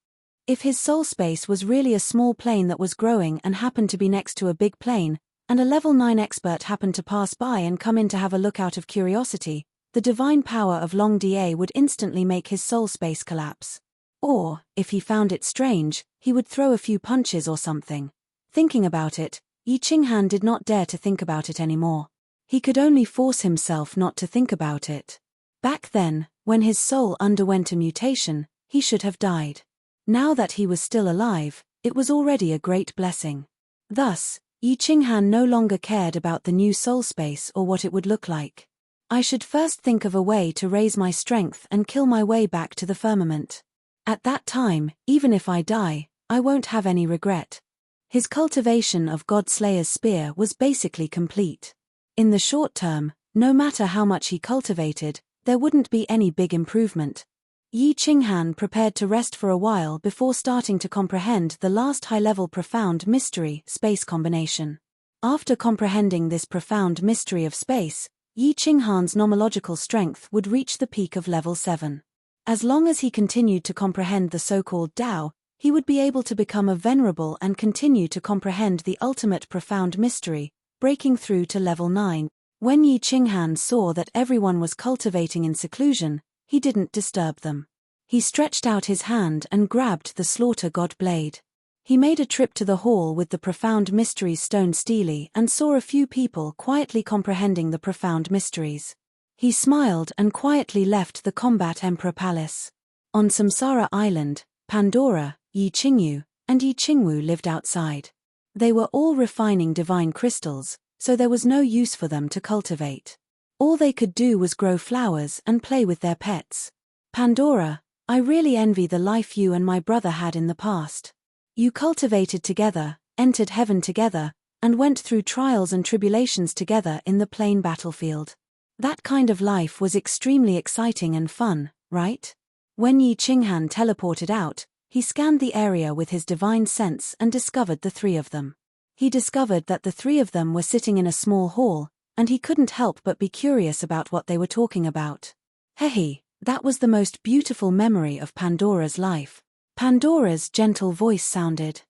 If his soul space was really a small plane that was growing and happened to be next to a big plane, and a level 9 expert happened to pass by and come in to have a look out of curiosity, the divine power of Long Da would instantly make his soul space collapse. Or, if he found it strange, he would throw a few punches or something. Thinking about it, Yi Qinghan did not dare to think about it anymore. He could only force himself not to think about it. Back then, when his soul underwent a mutation, he should have died. Now that he was still alive, it was already a great blessing. Thus, Yi Qinghan no longer cared about the new soul space or what it would look like. I should first think of a way to raise my strength and kill my way back to the firmament. At that time, even if I die, I won't have any regret. His cultivation of God-Slayer's spear was basically complete. In the short term, no matter how much he cultivated, there wouldn't be any big improvement. Yi Qinghan prepared to rest for a while before starting to comprehend the last high-level profound mystery, space combination. After comprehending this profound mystery of space, Yi Qinghan's nomological strength would reach the peak of level 7. As long as he continued to comprehend the so-called Tao, he would be able to become a venerable and continue to comprehend the ultimate profound mystery, breaking through to level 9. When Yi Qinghan saw that everyone was cultivating in seclusion, he didn't disturb them. He stretched out his hand and grabbed the slaughter god blade. He made a trip to the hall with the profound mysteries stone steely and saw a few people quietly comprehending the profound mysteries. He smiled and quietly left the Combat Emperor Palace. On Samsara Island, Pandora, Yi Qingyu, and Yi Qingwu lived outside. They were all refining divine crystals, so there was no use for them to cultivate. All they could do was grow flowers and play with their pets. Pandora, I really envy the life you and my brother had in the past. You cultivated together, entered heaven together, and went through trials and tribulations together in the plain battlefield. That kind of life was extremely exciting and fun, right? When Yi Qinghan teleported out, he scanned the area with his divine sense and discovered the 3 of them. He discovered that the 3 of them were sitting in a small hall, and he couldn't help but be curious about what they were talking about. Hehe, that was the most beautiful memory of Pandora's life. Pandora's gentle voice sounded.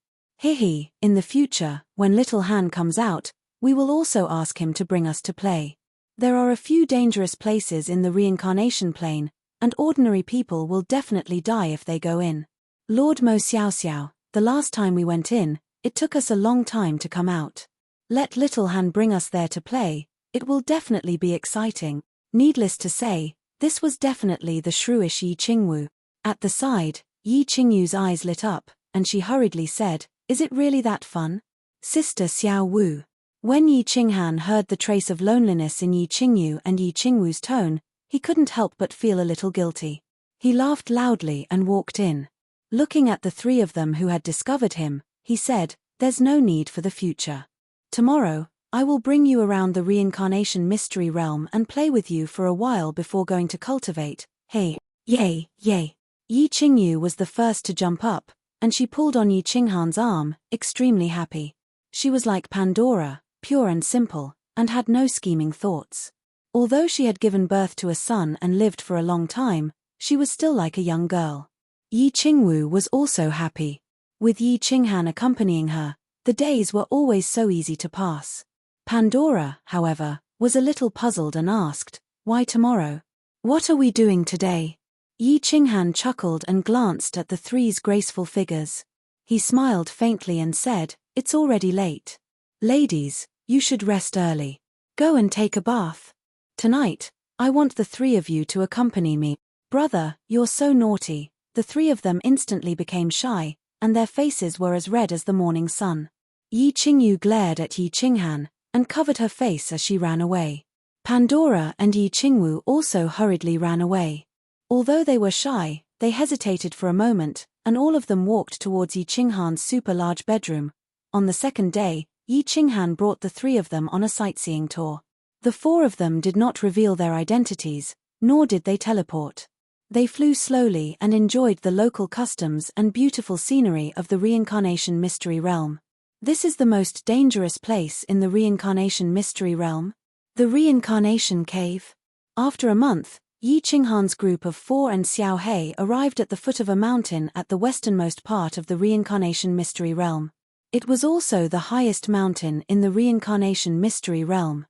Hehe, in the future, when Little Han comes out, we will also ask him to bring us to play. There are a few dangerous places in the reincarnation plane, and ordinary people will definitely die if they go in. Lord Mo Xiao, the last time we went in, it took us a long time to come out. Let Little Han bring us there to play, it will definitely be exciting. Needless to say, this was definitely the shrewish Yi Qingwu. At the side, Yi Qingyu's eyes lit up, and she hurriedly said, Is it really that fun? Sister Xiao Wu. When Yi Qinghan heard the trace of loneliness in Yi Qingyu and Yi Qingwu's tone, he couldn't help but feel a little guilty. He laughed loudly and walked in. Looking at the 3 of them who had discovered him, he said, There's no need for the future. Tomorrow, I will bring you around the reincarnation mystery realm and play with you for a while before going to cultivate. Hey, yay, yay. Yi Qingyu was the first to jump up, and she pulled on Yi Qinghan's arm, extremely happy. She was like Pandora, pure and simple, and had no scheming thoughts. Although she had given birth to a son and lived for a long time, she was still like a young girl. Yi Qingwu was also happy. With Yi Qinghan accompanying her, the days were always so easy to pass. Pandora, however, was a little puzzled and asked, Why tomorrow? What are we doing today? Yi Qinghan chuckled and glanced at the 3's graceful figures. He smiled faintly and said, It's already late. Ladies, you should rest early. Go and take a bath. Tonight, I want the 3 of you to accompany me. Brother, you're so naughty. The 3 of them instantly became shy, and their faces were as red as the morning sun. Yi Qingyu glared at Yi Qinghan, and covered her face as she ran away. Pandora and Yi Qingwu also hurriedly ran away. Although they were shy, they hesitated for a moment, and all of them walked towards Yi Qinghan's super-large bedroom. On the second day, Yi Qinghan brought the 3 of them on a sightseeing tour. The four of them did not reveal their identities, nor did they teleport. They flew slowly and enjoyed the local customs and beautiful scenery of the reincarnation mystery realm. This is the most dangerous place in the reincarnation mystery realm. The reincarnation cave. After a month, Yi Qinghan's group of four and Xiao Hei arrived at the foot of a mountain at the westernmost part of the reincarnation mystery realm. It was also the highest mountain in the reincarnation mystery realm.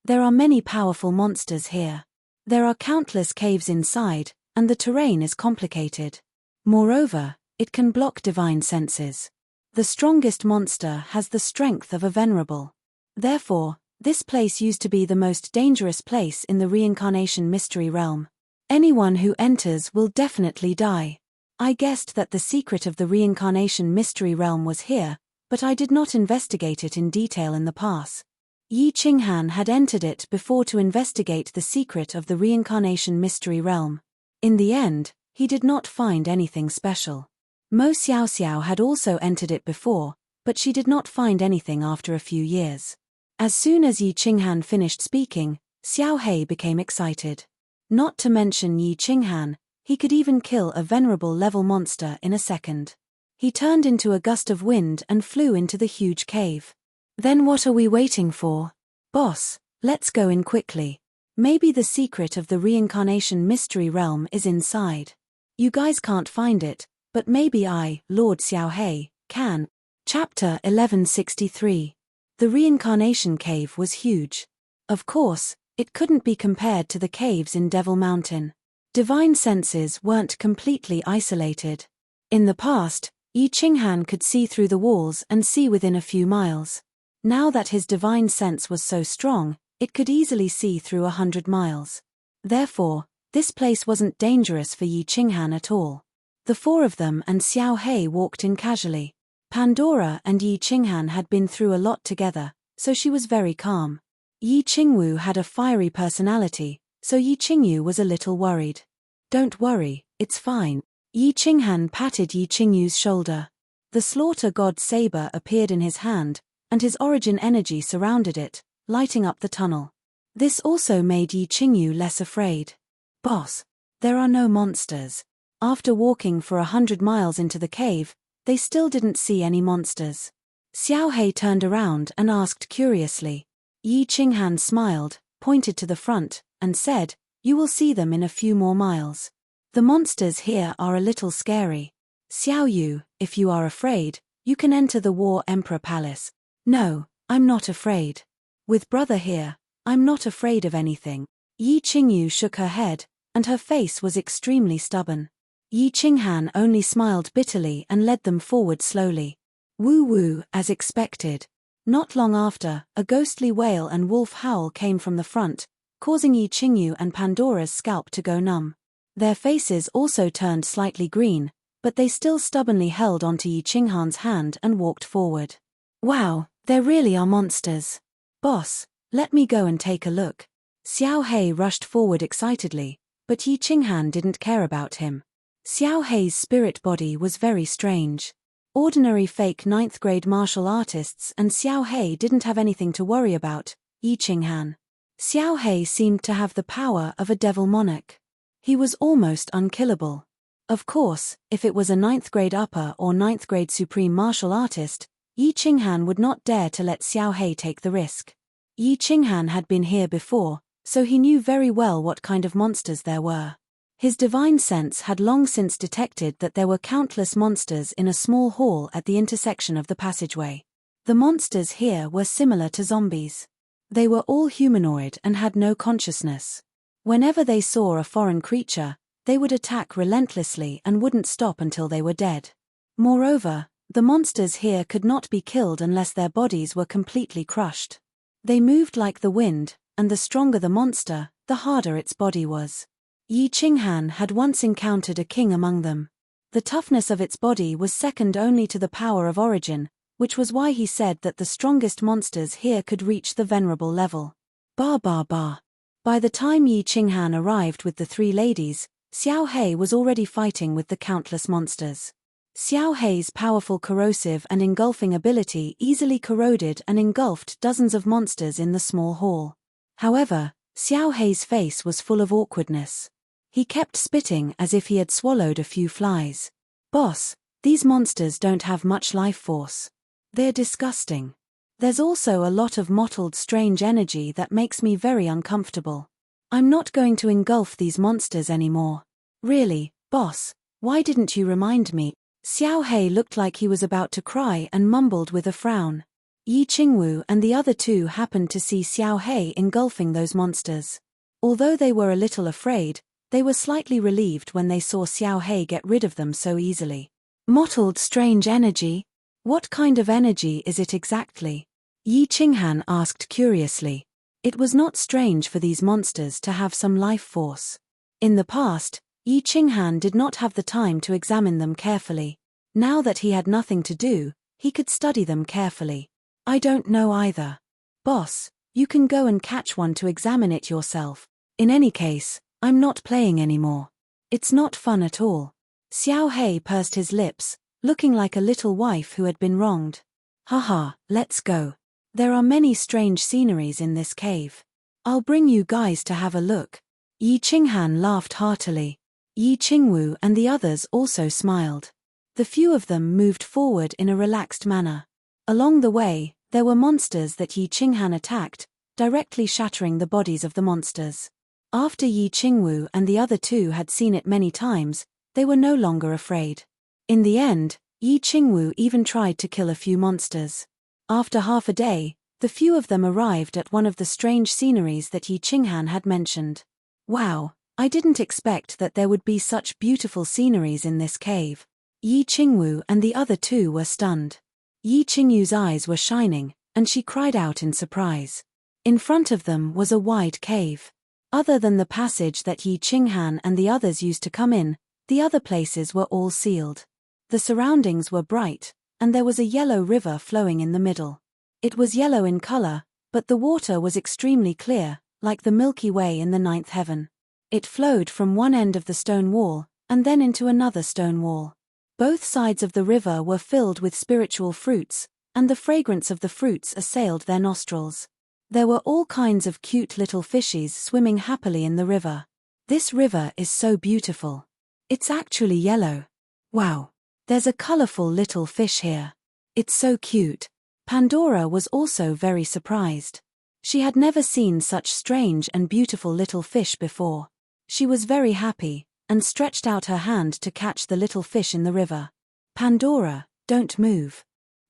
There are many powerful monsters here. There are countless caves inside, and the terrain is complicated. Moreover, it can block divine senses. The strongest monster has the strength of a venerable. Therefore, this place used to be the most dangerous place in the reincarnation mystery realm. Anyone who enters will definitely die. I guessed that the secret of the reincarnation mystery realm was here, but I did not investigate it in detail in the past. Yi Qinghan had entered it before to investigate the secret of the reincarnation mystery realm. In the end, he did not find anything special. Mo Xiaoxiao had also entered it before, but she did not find anything after a few years. As soon as Yi Qinghan finished speaking, Xiao Hei became excited. Not to mention Yi Qinghan, he could even kill a venerable level monster in a second. He turned into a gust of wind and flew into the huge cave. Then what are we waiting for? Boss, let's go in quickly. Maybe the secret of the reincarnation mystery realm is inside. You guys can't find it, but maybe I, Lord Xiao Hei, can. Chapter 1163. The reincarnation cave was huge. Of course, it couldn't be compared to the caves in Devil Mountain. Divine senses weren't completely isolated. In the past, Yi Qinghan could see through the walls and see within a few miles. Now that his divine sense was so strong, it could easily see through 100 miles. Therefore, this place wasn't dangerous for Yi Qinghan at all. The four of them and Xiao Hei walked in casually. Pandora and Yi Qinghan had been through a lot together, so she was very calm. Yi Qingwu had a fiery personality, so Yi Qingyu was a little worried. Don't worry, it's fine. Yi Qinghan patted Yi Qingyu's shoulder. The slaughter god's saber appeared in his hand, and his origin energy surrounded it, lighting up the tunnel. This also made Yi Qingyu less afraid. Boss, there are no monsters. After walking for 100 miles into the cave, they still didn't see any monsters. Xiao Hei turned around and asked curiously. Yi Qinghan smiled, pointed to the front, and said, "You will see them in a few more miles. The monsters here are a little scary. Xiao Yu, if you are afraid, you can enter the War Emperor Palace." "No, I'm not afraid. With brother here, I'm not afraid of anything." Yi Qingyu shook her head, and her face was extremely stubborn. Yi Qinghan only smiled bitterly and led them forward slowly. Woo-woo, as expected. Not long after, a ghostly wail and wolf howl came from the front, causing Yi Qingyu and Pandora's scalp to go numb. Their faces also turned slightly green, but they still stubbornly held onto Yi Qinghan's hand and walked forward. "Wow, there really are monsters. Boss, let me go and take a look." Xiao Hei rushed forward excitedly, but Yi Qinghan didn't care about him. Xiao Hei's spirit body was very strange. Ordinary fake 9th grade martial artists and Xiao Hei didn't have anything to worry about. Yi Qinghan. Xiao Hei seemed to have the power of a devil monarch. He was almost unkillable. Of course, if it was a 9th grade upper or 9th grade supreme martial artist, Yi Qinghan would not dare to let Xiao Hei take the risk. Yi Qinghan had been here before, so he knew very well what kind of monsters there were. His divine sense had long since detected that there were countless monsters in a small hall at the intersection of the passageway. The monsters here were similar to zombies. They were all humanoid and had no consciousness. Whenever they saw a foreign creature, they would attack relentlessly and wouldn't stop until they were dead. Moreover, the monsters here could not be killed unless their bodies were completely crushed. They moved like the wind, and the stronger the monster, the harder its body was. Yi Qinghan had once encountered a king among them. The toughness of its body was second only to the power of origin, which was why he said that the strongest monsters here could reach the venerable level. Ba ba ba. By the time Yi Qinghan arrived with the three ladies, Xiao Hei was already fighting with the countless monsters. Xiao Hei's powerful corrosive and engulfing ability easily corroded and engulfed dozens of monsters in the small hall. However, Xiao Hei's face was full of awkwardness. He kept spitting as if he had swallowed a few flies. Boss, these monsters don't have much life force. They're disgusting. There's also a lot of mottled strange energy that makes me very uncomfortable. I'm not going to engulf these monsters anymore. Really, boss, why didn't you remind me? Xiao Hei looked like he was about to cry and mumbled with a frown. Yi Qingwu and the other two happened to see Xiao Hei engulfing those monsters. Although they were a little afraid, they were slightly relieved when they saw Xiao Hei get rid of them so easily. Mottled strange energy? What kind of energy is it exactly? Yi Qinghan asked curiously. It was not strange for these monsters to have some life force. In the past, Yi Qinghan did not have the time to examine them carefully. Now that he had nothing to do, he could study them carefully. I don't know either. Boss, you can go and catch one to examine it yourself. In any case, I'm not playing anymore. It's not fun at all. Xiao Hei pursed his lips, looking like a little wife who had been wronged. Haha, let's go. There are many strange sceneries in this cave. I'll bring you guys to have a look. Yi Qinghan laughed heartily. Yi Qingwu and the others also smiled. The few of them moved forward in a relaxed manner. Along the way, there were monsters that Yi Qinghan attacked, directly shattering the bodies of the monsters. After Yi Qingwu and the other two had seen it many times, they were no longer afraid. In the end, Yi Qingwu even tried to kill a few monsters. After half a day, the few of them arrived at one of the strange sceneries that Yi Qinghan had mentioned. Wow, I didn't expect that there would be such beautiful sceneries in this cave. Yi Qingwu and the other two were stunned. Yi Qingyu's eyes were shining, and she cried out in surprise. In front of them was a wide cave. Other than the passage that Yi Qinghan and the others used to come in, the other places were all sealed. The surroundings were bright, and there was a yellow river flowing in the middle. It was yellow in color, but the water was extremely clear, like the Milky Way in the ninth heaven. It flowed from one end of the stone wall, and then into another stone wall. Both sides of the river were filled with spiritual fruits, and the fragrance of the fruits assailed their nostrils. There were all kinds of cute little fishies swimming happily in the river. This river is so beautiful. It's actually yellow. Wow. There's a colorful little fish here. It's so cute. Pandora was also very surprised. She had never seen such strange and beautiful little fish before. She was very happy, and stretched out her hand to catch the little fish in the river. Pandora, don't move.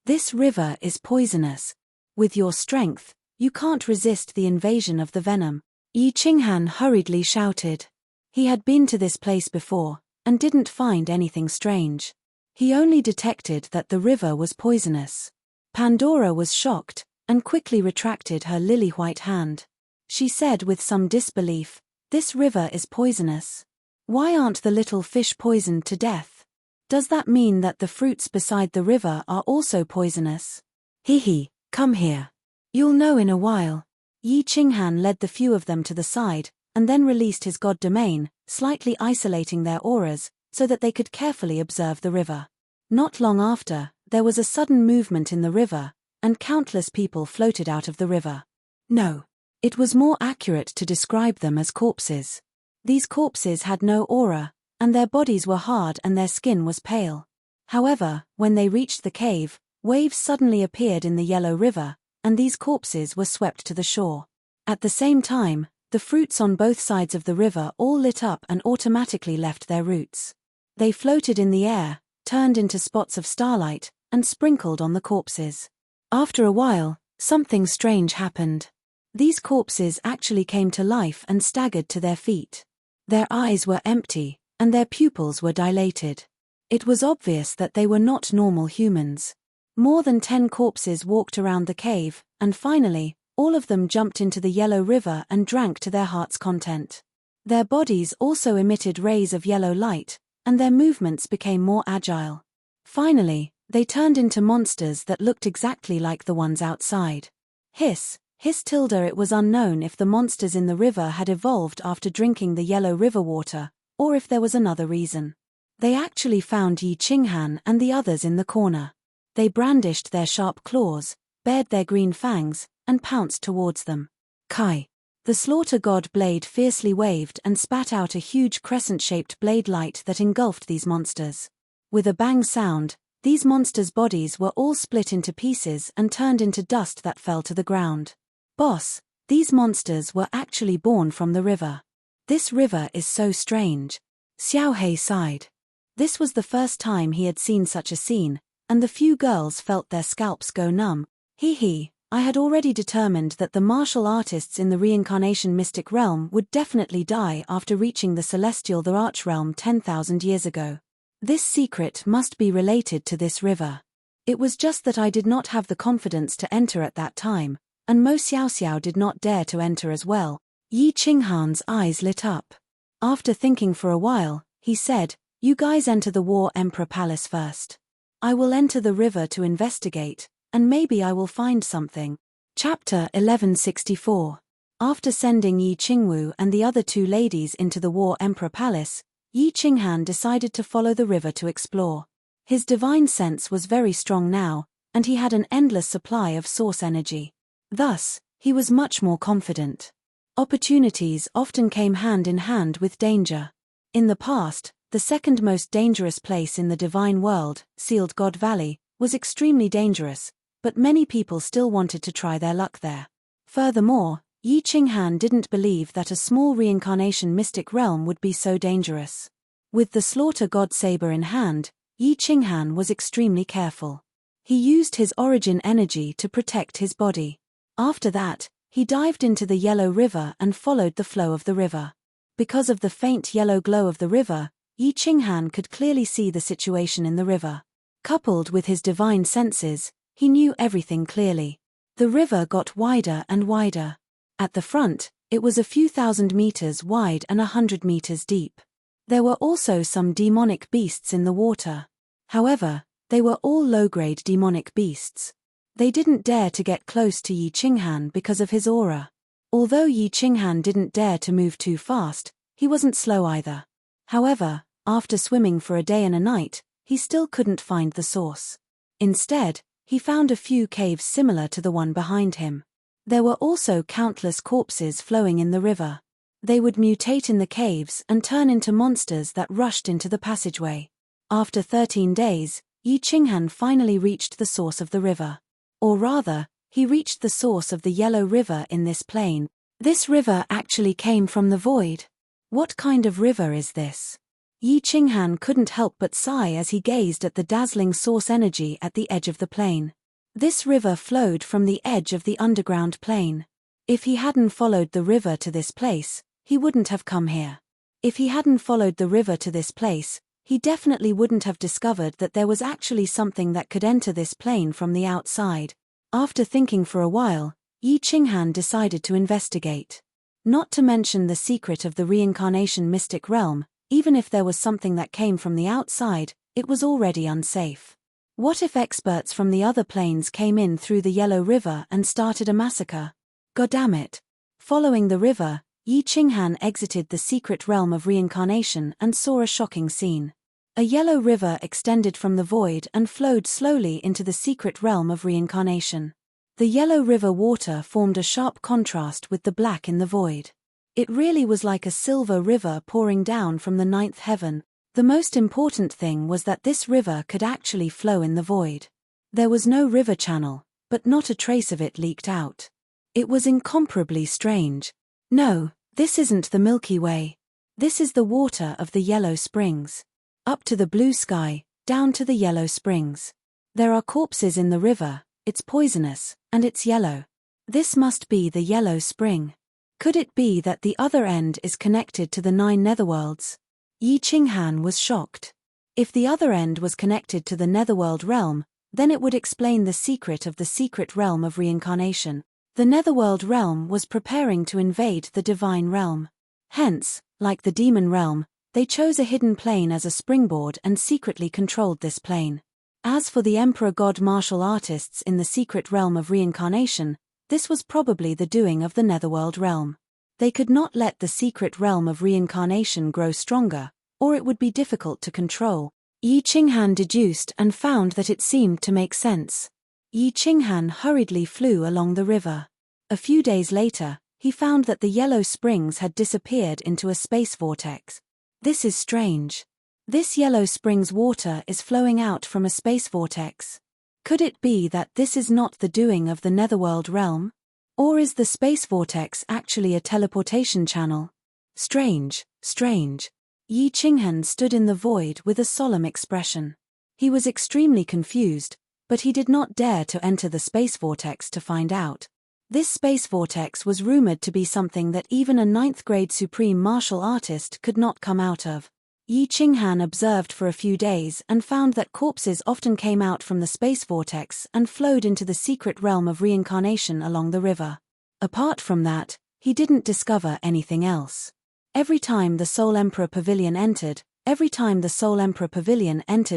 This river is poisonous. With your strength, you can't resist the invasion of the venom. Yi Qinghan hurriedly shouted. He had been to this place before, and didn't find anything strange. He only detected that the river was poisonous. Pandora was shocked, and quickly retracted her lily-white hand. She said with some disbelief, "This river is poisonous. Why aren't the little fish poisoned to death? Does that mean that the fruits beside the river are also poisonous? Hee, come here. You'll know in a while." Yi Qinghan led the few of them to the side, and then released his god domain, slightly isolating their auras, so that they could carefully observe the river. Not long after, there was a sudden movement in the river, and countless people floated out of the river. No. It was more accurate to describe them as corpses. These corpses had no aura, and their bodies were hard and their skin was pale. However, when they reached the cave, waves suddenly appeared in the yellow river, and these corpses were swept to the shore. At the same time, the fruits on both sides of the river all lit up and automatically left their roots. They floated in the air, turned into spots of starlight, and sprinkled on the corpses. After a while, something strange happened. These corpses actually came to life and staggered to their feet. Their eyes were empty, and their pupils were dilated. It was obvious that they were not normal humans. More than 10 corpses walked around the cave, and finally, all of them jumped into the yellow river and drank to their heart's content. Their bodies also emitted rays of yellow light, and their movements became more agile. Finally, they turned into monsters that looked exactly like the ones outside. Hiss tilde. It was unknown if the monsters in the river had evolved after drinking the yellow river water, or if there was another reason. They actually found Yi Qinghan and the others in the corner. They brandished their sharp claws, bared their green fangs, and pounced towards them. Kai! The slaughter god blade fiercely waved and spat out a huge crescent-shaped blade light that engulfed these monsters. With a bang sound, these monsters' bodies were all split into pieces and turned into dust that fell to the ground. Boss, these monsters were actually born from the river. This river is so strange. Xiaohei sighed. This was the first time he had seen such a scene, and the few girls felt their scalps go numb. Hee, I had already determined that the martial artists in the reincarnation mystic realm would definitely die after reaching the celestial the arch realm 10,000 years ago. This secret must be related to this river. It was just that I did not have the confidence to enter at that time, and Mo Xiaoxiao did not dare to enter as well. Yi Qinghan's eyes lit up. After thinking for a while, he said, "You guys enter the War Emperor Palace first. I will enter the river to investigate, and maybe I will find something." Chapter 1164. After sending Yi Qingwu and the other two ladies into the War Emperor Palace, Yi Qinghan decided to follow the river to explore. His divine sense was very strong now, and he had an endless supply of source energy. Thus, he was much more confident. Opportunities often came hand in hand with danger. In the past, the second most dangerous place in the divine world, Sealed God Valley, was extremely dangerous, but many people still wanted to try their luck there. Furthermore, Yi Qinghan didn't believe that a small reincarnation mystic realm would be so dangerous. With the slaughter god saber in hand, Yi Qinghan was extremely careful. He used his origin energy to protect his body. After that, he dived into the yellow river and followed the flow of the river. Because of the faint yellow glow of the river, Yi Qinghan could clearly see the situation in the river. Coupled with his divine senses, he knew everything clearly. The river got wider and wider. At the front, it was a few thousand meters wide and 100 meters deep. There were also some demonic beasts in the water. However, they were all low-grade demonic beasts. They didn't dare to get close to Yi Qinghan because of his aura. Although Yi Qinghan didn't dare to move too fast, he wasn't slow either. However, after swimming for a day and a night, he still couldn't find the source. Instead, he found a few caves similar to the one behind him. There were also countless corpses flowing in the river. They would mutate in the caves and turn into monsters that rushed into the passageway. After 13 days, Yi Qinghan finally reached the source of the river. Or rather, he reached the source of the yellow river in this plain. This river actually came from the void. What kind of river is this? Yi Qinghan couldn't help but sigh as he gazed at the dazzling source energy at the edge of the plain. This river flowed from the edge of the underground plain. If he hadn't followed the river to this place, he wouldn't have come here. If he hadn't followed the river to this place, he definitely wouldn't have discovered that there was actually something that could enter this plain from the outside. After thinking for a while, Yi Qinghan decided to investigate. Not to mention the secret of the reincarnation mystic realm, even if there was something that came from the outside, it was already unsafe. What if experts from the other planes came in through the Yellow River and started a massacre? Goddammit. Following the river, Yi Qinghan exited the secret realm of reincarnation and saw a shocking scene. A yellow river extended from the void and flowed slowly into the secret realm of reincarnation. The yellow river water formed a sharp contrast with the black in the void. It really was like a silver river pouring down from the ninth heaven. The most important thing was that this river could actually flow in the void. There was no river channel, but not a trace of it leaked out. It was incomparably strange. No, this isn't the Milky Way. This is the water of the Yellow Springs. Up to the blue sky, down to the Yellow Springs. There are corpses in the river, it's poisonous, and it's yellow. This must be the Yellow Spring. Could it be that the other end is connected to the 9 netherworlds? Yi Qinghan was shocked. If the other end was connected to the netherworld realm, then it would explain the secret of the secret realm of reincarnation. The netherworld realm was preparing to invade the divine realm. Hence, like the demon realm, they chose a hidden plane as a springboard and secretly controlled this plane. As for the Emperor God martial artists in the secret realm of reincarnation, this was probably the doing of the netherworld realm. They could not let the secret realm of reincarnation grow stronger, or it would be difficult to control. Yi Qinghan deduced and found that it seemed to make sense. Yi Qinghan hurriedly flew along the river. A few days later, he found that the yellow springs had disappeared into a space vortex. This is strange. This yellow springs water is flowing out from a space vortex. Could it be that this is not the doing of the netherworld realm? Or is the space vortex actually a teleportation channel? Strange, strange. Yi Qinghan stood in the void with a solemn expression. He was extremely confused, but he did not dare to enter the space vortex to find out. This space vortex was rumored to be something that even a 9th-grade supreme martial artist could not come out of. Yi Qinghan observed for a few days and found that corpses often came out from the space vortex and flowed into the secret realm of reincarnation along the river. Apart from that, he didn't discover anything else. Every time the Soul Emperor Pavilion entered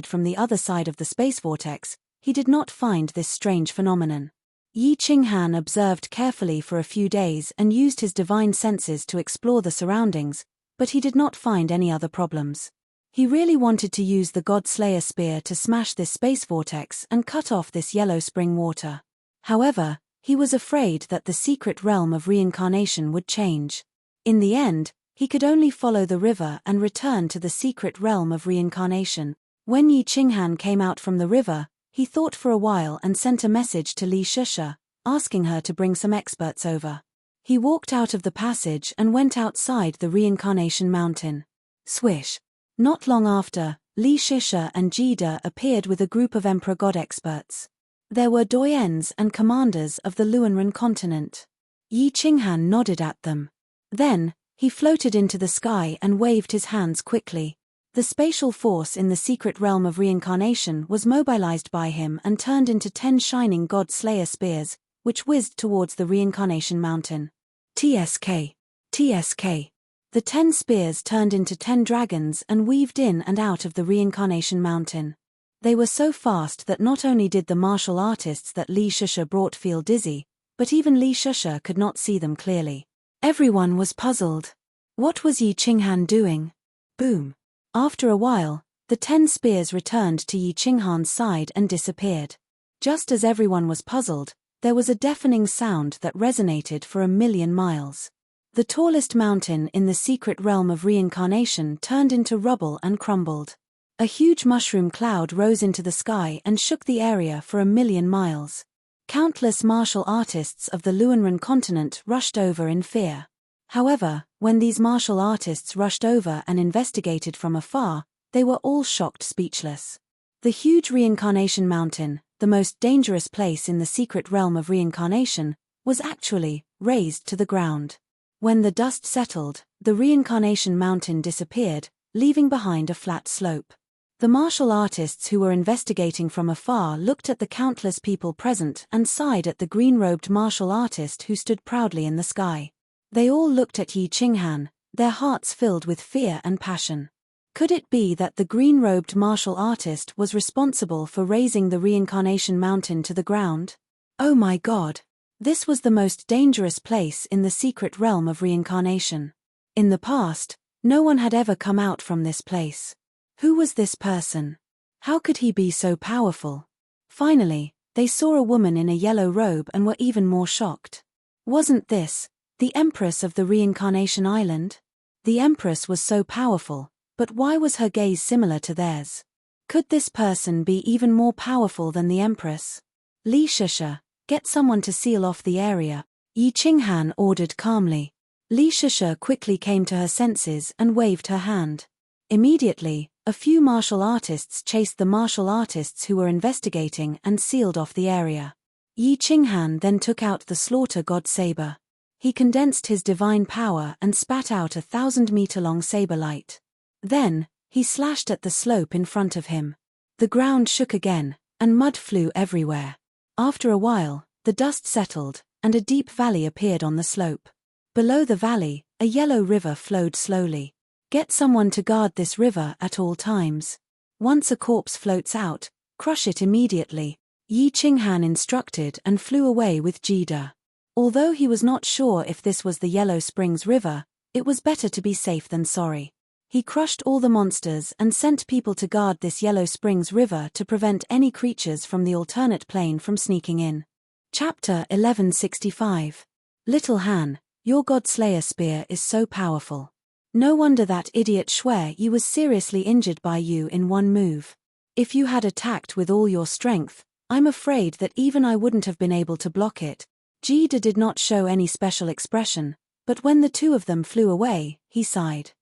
from the other side of the space vortex, he did not find this strange phenomenon. Yi Qinghan observed carefully for a few days and used his divine senses to explore the surroundings, but he did not find any other problems. He really wanted to use the God Slayer spear to smash this space vortex and cut off this yellow spring water. However, he was afraid that the secret realm of reincarnation would change. In the end, he could only follow the river and return to the secret realm of reincarnation. When Yi Qinghan came out from the river, he thought for a while and sent a message to Li Shusha, asking her to bring some experts over. He walked out of the passage and went outside the reincarnation mountain. Swish. Not long after, Li Shusha and Jida appeared with a group of Emperor God experts. There were doyens and commanders of the Luanren continent. Yi Qinghan nodded at them. Then, he floated into the sky and waved his hands quickly. The spatial force in the secret realm of reincarnation was mobilized by him and turned into 10 shining God Slayer spears, which whizzed towards the reincarnation mountain. TSK. TSK. The 10 spears turned into 10 dragons and weaved in and out of the reincarnation mountain. They were so fast that not only did the martial artists that Li Shusha brought feel dizzy, but even Li Shusha could not see them clearly. Everyone was puzzled. What was Yi Qinghan doing? Boom. After a while, the 10 spears returned to Yi Qinghan's side and disappeared. Just as everyone was puzzled, there was a deafening sound that resonated for 1,000,000 miles. The tallest mountain in the secret realm of reincarnation turned into rubble and crumbled. A huge mushroom cloud rose into the sky and shook the area for 1,000,000 miles. Countless martial artists of the Luanren continent rushed over in fear. However, when these martial artists rushed over and investigated from afar, they were all shocked speechless. The huge reincarnation mountain, the most dangerous place in the secret realm of reincarnation, was actually razed to the ground. When the dust settled, the reincarnation mountain disappeared, leaving behind a flat slope. The martial artists who were investigating from afar looked at the countless people present and sighed at the green-robed martial artist who stood proudly in the sky. They all looked at Yi Qinghan, their hearts filled with fear and passion. Could it be that the green-robed martial artist was responsible for raising the reincarnation mountain to the ground? Oh my God! This was the most dangerous place in the secret realm of reincarnation. In the past, no one had ever come out from this place. Who was this person? How could he be so powerful? Finally, they saw a woman in a yellow robe and were even more shocked. Wasn't this the Empress of the Reincarnation Island? The Empress was so powerful, but why was her gaze similar to theirs? Could this person be even more powerful than the Empress? Li Shusha, get someone to seal off the area, Yi Qinghan ordered calmly. Li Shusha quickly came to her senses and waved her hand. Immediately, a few martial artists chased the martial artists who were investigating and sealed off the area. Yi Qinghan then took out the slaughter god saber. He condensed his divine power and spat out a 1,000-meter-long saber light. Then, he slashed at the slope in front of him. The ground shook again, and mud flew everywhere. After a while, the dust settled, and a deep valley appeared on the slope. Below the valley, a yellow river flowed slowly. Get someone to guard this river at all times. Once a corpse floats out, crush it immediately, Yi Qinghan instructed and flew away with Jida. Although he was not sure if this was the Yellow Springs River, it was better to be safe than sorry. He crushed all the monsters and sent people to guard this Yellow Springs River to prevent any creatures from the alternate plane from sneaking in. Chapter 1165. Little Han, Your God-Slayer spear is so powerful. No wonder that idiot Shui Yi was seriously injured by you in one move. If you had attacked with all your strength, I'm afraid that even I wouldn't have been able to block it. Jida did not show any special expression, but when the two of them flew away, he sighed.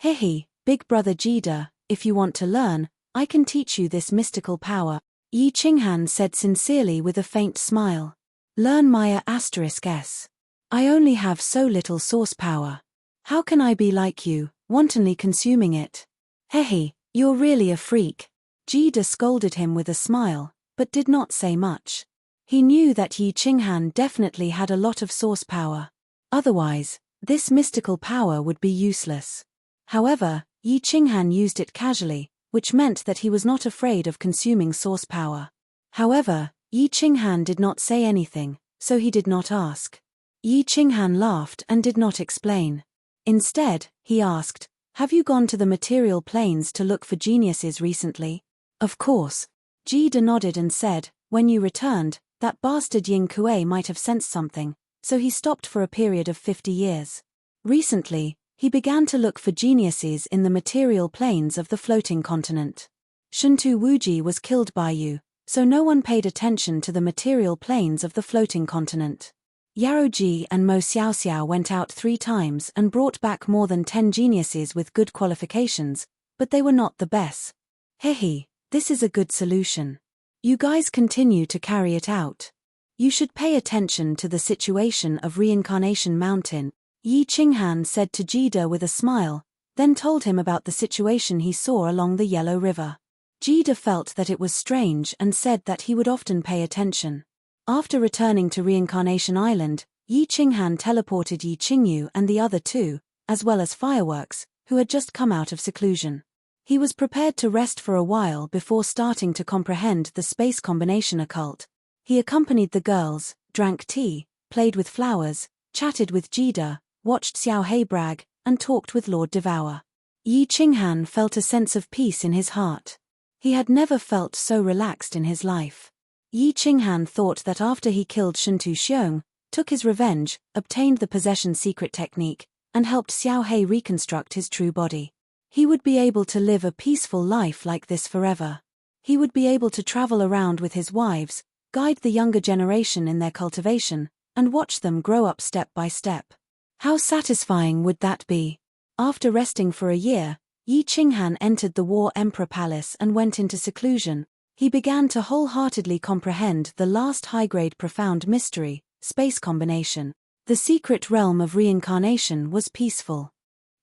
Hehe, big brother Jida, if you want to learn, I can teach you this mystical power, Yi Qinghan said sincerely with a faint smile. Learn Maya *S. I only have so little source power. How can I be like you, wantonly consuming it? Hehe, you're really a freak. Jida scolded him with a smile, but did not say much. He knew that Yi Qinghan definitely had a lot of source power. Otherwise, this mystical power would be useless. However, Yi Qinghan used it casually, which meant that he was not afraid of consuming source power. However, Yi Qinghan did not say anything, so he did not ask. Yi Qinghan laughed and did not explain. Instead, he asked, have you gone to the material planes to look for geniuses recently? Of course. Jida nodded and said, when you returned, that bastard Ying Kuei might have sensed something, so he stopped for a period of 50 years. Recently, he began to look for geniuses in the material planes of the floating continent. Shuntu Wuji was killed by you, so no one paid attention to the material planes of the floating continent. Yaroji and Mo Xiaoxiao went out 3 times and brought back more than 10 geniuses with good qualifications, but they were not the best. Hehe, this is a good solution. You guys continue to carry it out. You should pay attention to the situation of Reincarnation Mountain, Yi Qinghan said to Jida with a smile, then told him about the situation he saw along the Yellow River. Jida felt that it was strange and said that he would often pay attention. After returning to Reincarnation Island, Yi Qinghan teleported Yi Qingyu and the other 2, as well as Fireworks, who had just come out of seclusion. He was prepared to rest for a while before starting to comprehend the space combination occult. He accompanied the girls, drank tea, played with flowers, chatted with Jida, watched Xiao Hei brag, and talked with Lord Devour. Yi Qinghan felt a sense of peace in his heart. He had never felt so relaxed in his life. Yi Qinghan thought that after he killed Shuntu Xiong, took his revenge, obtained the possession secret technique, and helped Xiao Hei reconstruct his true body, he would be able to live a peaceful life like this forever. He would be able to travel around with his wives, guide the younger generation in their cultivation, and watch them grow up step by step. How satisfying would that be? After resting for a year, Yi Qinghan entered the War Emperor Palace and went into seclusion. He began to wholeheartedly comprehend the last high-grade profound mystery, space combination. The secret realm of reincarnation was peaceful.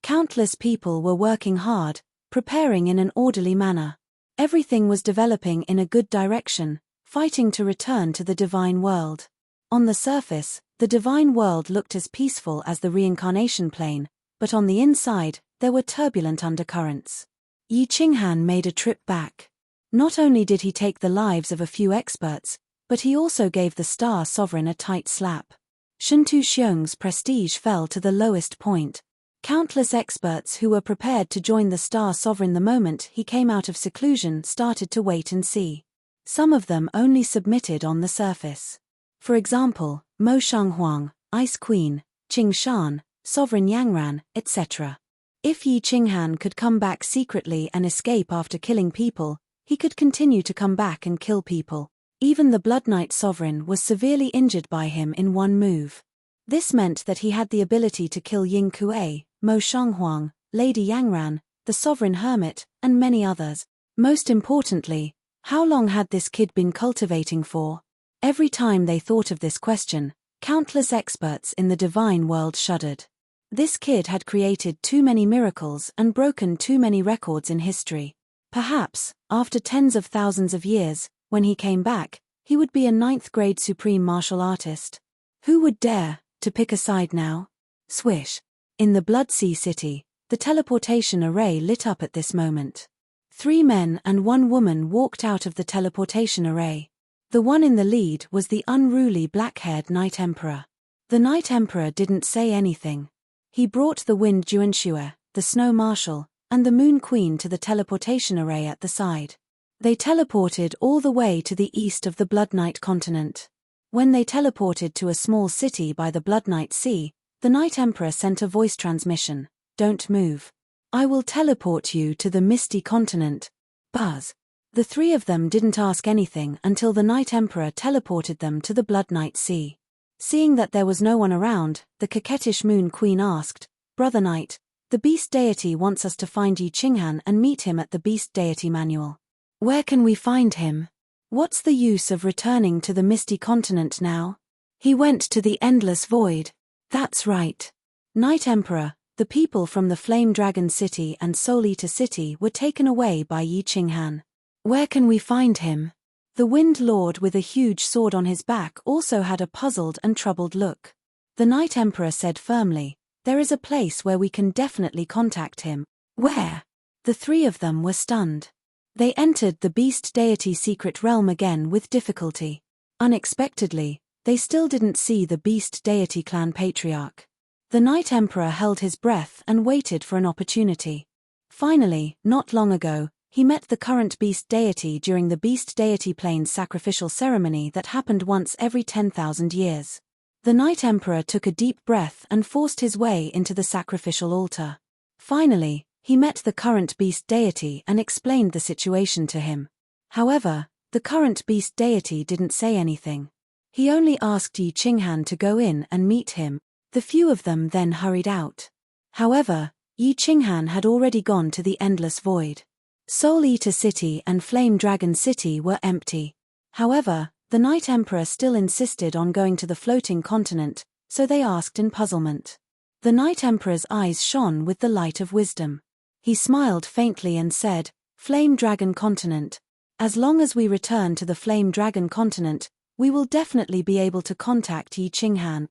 Countless people were working hard, preparing in an orderly manner. Everything was developing in a good direction, fighting to return to the divine world. On the surface, the divine world looked as peaceful as the reincarnation plane, but on the inside, there were turbulent undercurrents. Yi Qinghan made a trip back. Not only did he take the lives of a few experts, but he also gave the Star Sovereign a tight slap. Shuntu Xiong's prestige fell to the lowest point. Countless experts who were prepared to join the Star Sovereign the moment he came out of seclusion started to wait and see. Some of them only submitted on the surface. For example, Mo Shanghuang, Ice Queen, Qing Shan, Sovereign Yangran, etc. If Yi Qinghan could come back secretly and escape after killing people, he could continue to come back and kill people. Even the Blood Knight Sovereign was severely injured by him in one move. This meant that he had the ability to kill Ying Kuei, Mo Shanghuang, Lady Yangran, the Sovereign Hermit, and many others. Most importantly, how long had this kid been cultivating for? Every time they thought of this question, countless experts in the divine world shuddered. This kid had created too many miracles and broken too many records in history. Perhaps, after tens of thousands of years, when he came back, he would be a 9th-grade supreme martial artist. Who would dare to pick a side now? Swish. In the Blood Sea City, the teleportation array lit up at this moment. 3 men and 1 woman walked out of the teleportation array. The one in the lead was the unruly black-haired Night Emperor. The Night Emperor didn't say anything. He brought the Wind Juanxue, the Snow Marshal, and the Moon Queen to the teleportation array at the side. They teleported all the way to the east of the Blood Knight continent. When they teleported to a small city by the Blood Knight Sea, The Night Emperor sent a voice transmission. Don't move. I will teleport you to the misty continent. Buzz. The three of them didn't ask anything until the Night Emperor teleported them to the Blood Night Sea. Seeing that there was no one around, the coquettish Moon Queen asked, Brother Knight, the Beast Deity wants us to find Yi Qinghan and meet him at the Beast Deity Manual. Where can we find him? What's the use of returning to the misty continent now? He went to the endless void. That's right. Night Emperor, the people from the Flame Dragon City and Soul Eater City were taken away by Yi Qinghan. Where can we find him? The Wind Lord with a huge sword on his back also had a puzzled and troubled look. The Night Emperor said firmly, there is a place where we can definitely contact him. Where? The three of them were stunned. They entered the Beast Deity secret realm again with difficulty. Unexpectedly, they still didn't see the Beast Deity clan patriarch. The Night Emperor held his breath and waited for an opportunity. Finally, not long ago, he met the current Beast Deity during the Beast Deity Plains sacrificial ceremony that happened once every 10,000 years. The Night Emperor took a deep breath and forced his way into the sacrificial altar. Finally, he met the current Beast Deity and explained the situation to him. However, the current Beast Deity didn't say anything. He only asked Yi Qinghan to go in and meet him. The few of them then hurried out. However, Yi Qinghan had already gone to the endless void. Soul Eater City and Flame Dragon City were empty. However, the Night Emperor still insisted on going to the floating continent, so they asked in puzzlement. The Night Emperor's eyes shone with the light of wisdom. He smiled faintly and said, Flame Dragon Continent. As long as we return to the Flame Dragon Continent, we will definitely be able to contact Yi Qinghan.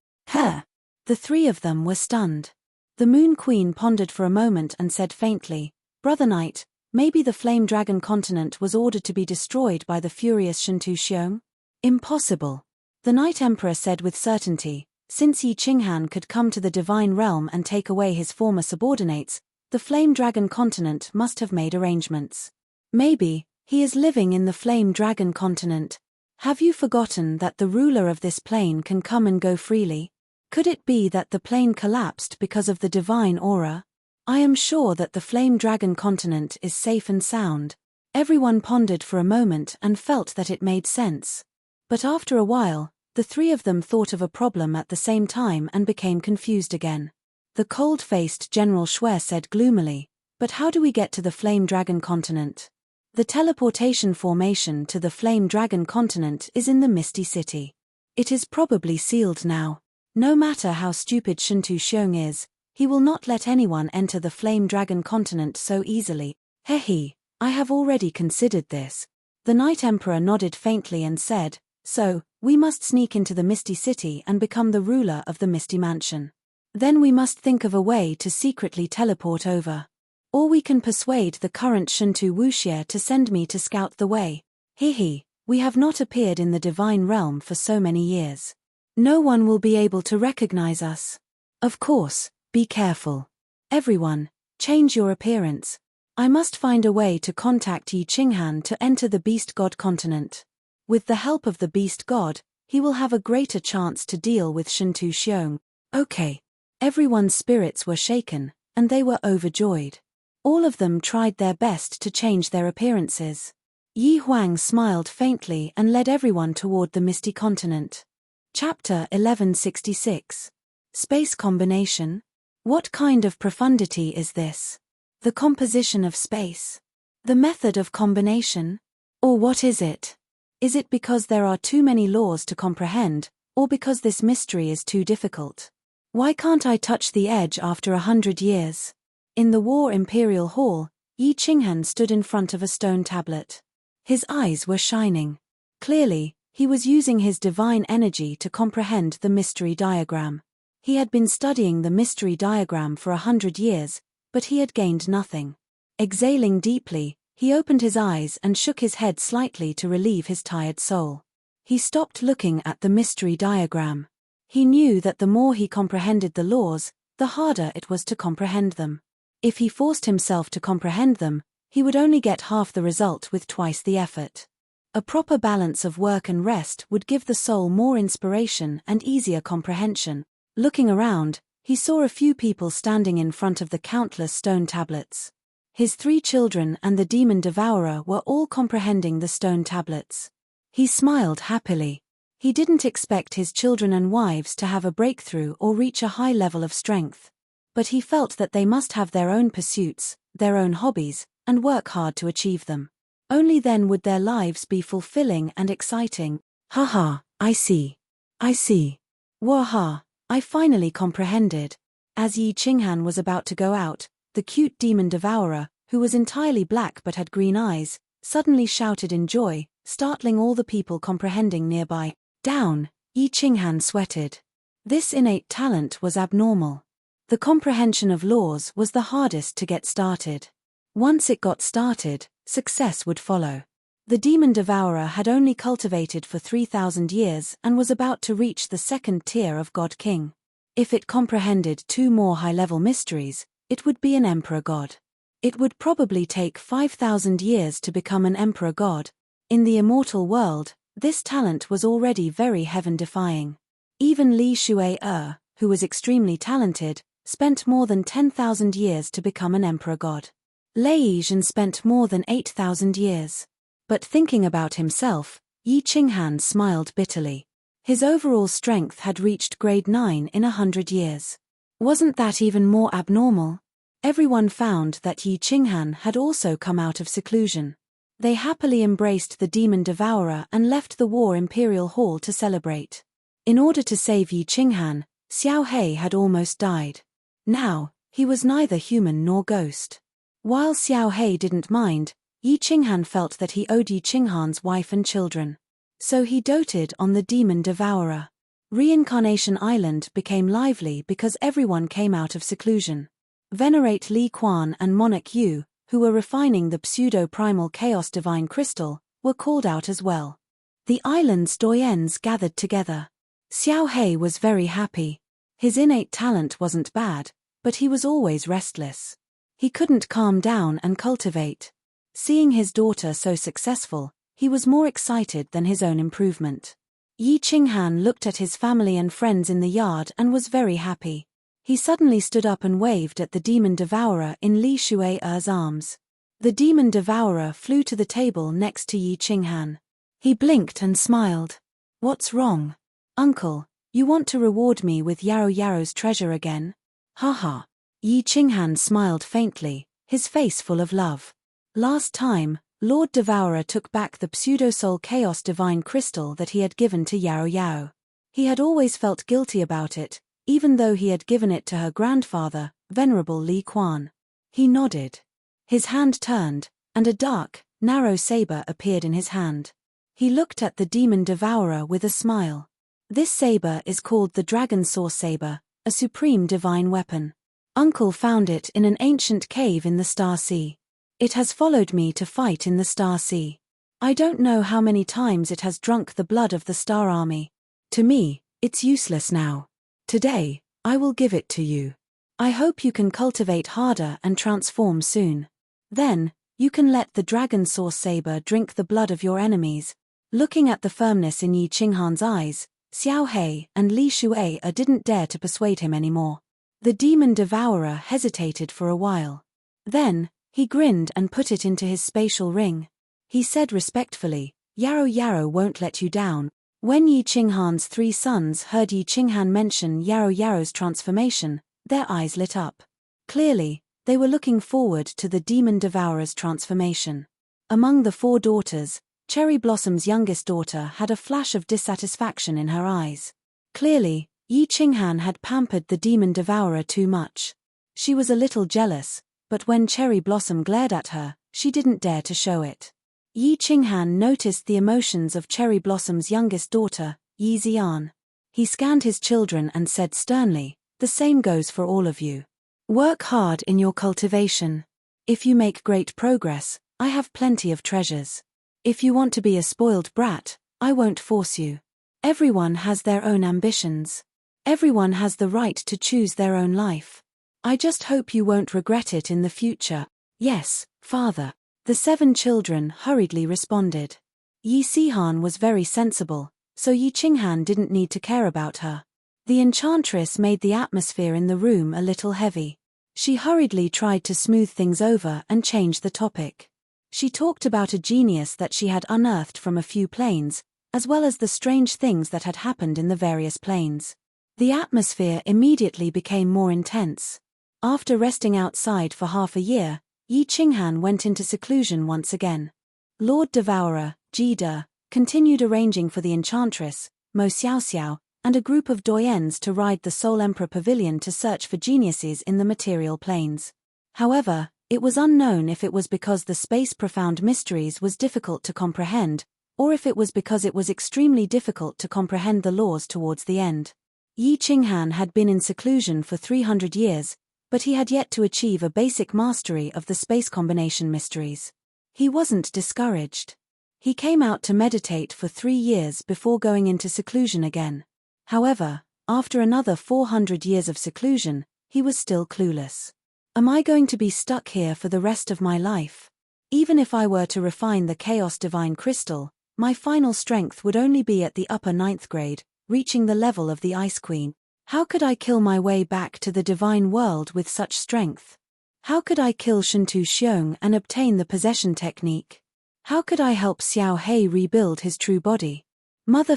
The three of them were stunned. The Moon Queen pondered for a moment and said faintly, Brother Knight, maybe the Flame Dragon Continent was ordered to be destroyed by the furious Shintu Xiong? Impossible. The Night Emperor said with certainty, since Yi Qinghan could come to the Divine Realm and take away his former subordinates, the Flame Dragon Continent must have made arrangements. Maybe, he is living in the Flame Dragon Continent. Have you forgotten that the ruler of this plane can come and go freely? Could it be that the plane collapsed because of the divine aura? I am sure that the Flame Dragon Continent is safe and sound. Everyone pondered for a moment and felt that it made sense. But after a while, the three of them thought of a problem at the same time and became confused again. The cold-faced General Shui said gloomily, but how do we get to the Flame Dragon Continent? The teleportation formation to the Flame Dragon Continent is in the Misty City. It is probably sealed now. No matter how stupid Shintu Xiong is, he will not let anyone enter the Flame Dragon Continent so easily. Hehe, I have already considered this. The Night Emperor nodded faintly and said, so, we must sneak into the Misty City and become the ruler of the Misty Mansion. Then we must think of a way to secretly teleport over. Or we can persuade the current Shintu Wuxie to send me to scout the way. Hehe, we have not appeared in the Divine Realm for so many years. No one will be able to recognize us. Of course, be careful. Everyone, change your appearance. I must find a way to contact Yi Qinghan to enter the Beast God continent. With the help of the Beast God, he will have a greater chance to deal with Shintu Xiong. Okay. Everyone's spirits were shaken, and they were overjoyed. All of them tried their best to change their appearances. Yi Huang smiled faintly and led everyone toward the Misty Continent. Chapter 1166. Space Combination? What kind of profundity is this? The composition of space? The method of combination? Or what is it? Is it because there are too many laws to comprehend, or because this mystery is too difficult? Why can't I touch the edge after 100 years? In the War Imperial Hall, Yi Qinghan stood in front of a stone tablet. His eyes were shining. Clearly, he was using his divine energy to comprehend the mystery diagram. He had been studying the mystery diagram for 100 years, but he had gained nothing. Exhaling deeply, he opened his eyes and shook his head slightly to relieve his tired soul. He stopped looking at the mystery diagram. He knew that the more he comprehended the laws, the harder it was to comprehend them. If he forced himself to comprehend them, he would only get half the result with twice the effort. A proper balance of work and rest would give the soul more inspiration and easier comprehension. Looking around, He saw a few people standing in front of the countless stone tablets. His 3 children and the demon devourer were all comprehending the stone tablets. He smiled happily. He didn't expect his children and wives to have a breakthrough or reach a high level of strength. But he felt that they must have their own pursuits, their own hobbies, and work hard to achieve them. Only then would their lives be fulfilling and exciting. Haha, I see. I see. Waha, I finally comprehended. As Yi Qinghan was about to go out, the cute demon devourer, who was entirely black but had green eyes, suddenly shouted in joy, startling all the people comprehending nearby. Down, Yi Qinghan sweated. This innate talent was abnormal. The comprehension of laws was the hardest to get started. Once it got started, success would follow. The demon devourer had only cultivated for 3,000 years and was about to reach the 2nd tier of God King. If it comprehended 2 more high-level mysteries, it would be an emperor god. It would probably take 5,000 years to become an emperor god. In the immortal world, this talent was already very heaven-defying. Even Li Shuai-er, who was extremely talented, spent more than 10,000 years to become an emperor god. Lei Yizhen spent more than 8,000 years. But thinking about himself, Yi Qinghan smiled bitterly. His overall strength had reached grade 9 in 100 years. Wasn't that even more abnormal? Everyone found that Yi Qinghan had also come out of seclusion. They happily embraced the demon devourer and left the War Imperial Hall to celebrate. In order to save Yi Qinghan, Xiao He had almost died. Now, he was neither human nor ghost. While Xiao He didn't mind, Yi Qinghan felt that he owed Yi Qinghan's wife and children. So he doted on the demon devourer. Reincarnation Island became lively because everyone came out of seclusion. Venerate Li Quan and Monarch Yu, who were refining the pseudo-primal chaos divine crystal, were called out as well. The island's doyens gathered together. Xiao He was very happy. His innate talent wasn't bad, but he was always restless. He couldn't calm down and cultivate. Seeing his daughter so successful, he was more excited than his own improvement. Yi Qinghan looked at his family and friends in the yard and was very happy. He suddenly stood up and waved at the demon devourer in Li Shuai-er's arms. The demon devourer flew to the table next to Yi Qinghan. He blinked and smiled. What's wrong? Uncle, you want to reward me with Yaro's treasure again? Haha. Yi Qinghan smiled faintly, his face full of love. Last time, Lord Devourer took back the pseudo-soul chaos divine crystal that he had given to Yaro. He had always felt guilty about it, even though he had given it to her grandfather, Venerable Li Quan. He nodded. His hand turned, and a dark, narrow saber appeared in his hand. He looked at the demon devourer with a smile. This saber is called the Dragon Source Saber, a supreme divine weapon. Uncle found it in an ancient cave in the Star Sea. It has followed me to fight in the Star Sea. I don't know how many times it has drunk the blood of the Star Army. To me, it's useless now. Today, I will give it to you. I hope you can cultivate harder and transform soon. Then, you can let the Dragon Source Saber drink the blood of your enemies. Looking at the firmness in Yi Qinghan's eyes, Xiao He and Li Shuai-er didn't dare to persuade him anymore. The demon devourer hesitated for a while. Then, he grinned and put it into his spatial ring. He said respectfully, Yaro won't let you down. When Yi Qinghan's 3 sons heard Yi Qinghan mention Yaro's transformation, their eyes lit up. Clearly, they were looking forward to the demon devourer's transformation. Among the 4 daughters, Cherry Blossom's youngest daughter had a flash of dissatisfaction in her eyes. Clearly, Yi Qinghan had pampered the demon devourer too much. She was a little jealous, but when Cherry Blossom glared at her, she didn't dare to show it. Yi Qinghan noticed the emotions of Cherry Blossom's youngest daughter, Yi Xian. He scanned his children and said sternly, the same goes for all of you. Work hard in your cultivation. If you make great progress, I have plenty of treasures. If you want to be a spoiled brat, I won't force you. Everyone has their own ambitions. Everyone has the right to choose their own life. I just hope you won't regret it in the future. Yes, father. The 7 children hurriedly responded. Yi Xihan was very sensible, so Yi Qinghan didn't need to care about her. The enchantress made the atmosphere in the room a little heavy. She hurriedly tried to smooth things over and change the topic. She talked about a genius that she had unearthed from a few planes, as well as the strange things that had happened in the various planes. The atmosphere immediately became more intense. After resting outside for half a year, Yi Qinghan went into seclusion once again. Lord Devourer, Ji De, continued arranging for the enchantress, Mo Xiaoxiao, and a group of doyens to ride the Soul Emperor Pavilion to search for geniuses in the material planes. However, it was unknown if it was because the space profound mysteries was difficult to comprehend, or if it was because it was extremely difficult to comprehend the laws towards the end. Yi Qinghan had been in seclusion for 300 years, but he had yet to achieve a basic mastery of the space combination mysteries. He wasn't discouraged. He came out to meditate for 3 years before going into seclusion again. However, after another 400 years of seclusion, he was still clueless. Am I going to be stuck here for the rest of my life? Even if I were to refine the Chaos Divine Crystal, my final strength would only be at the upper 9th grade, reaching the level of the Ice Queen. How could I kill my way back to the divine world with such strength? How could I kill Shentu Xiong and obtain the possession technique? How could I help Xiao Hei rebuild his true body? Mother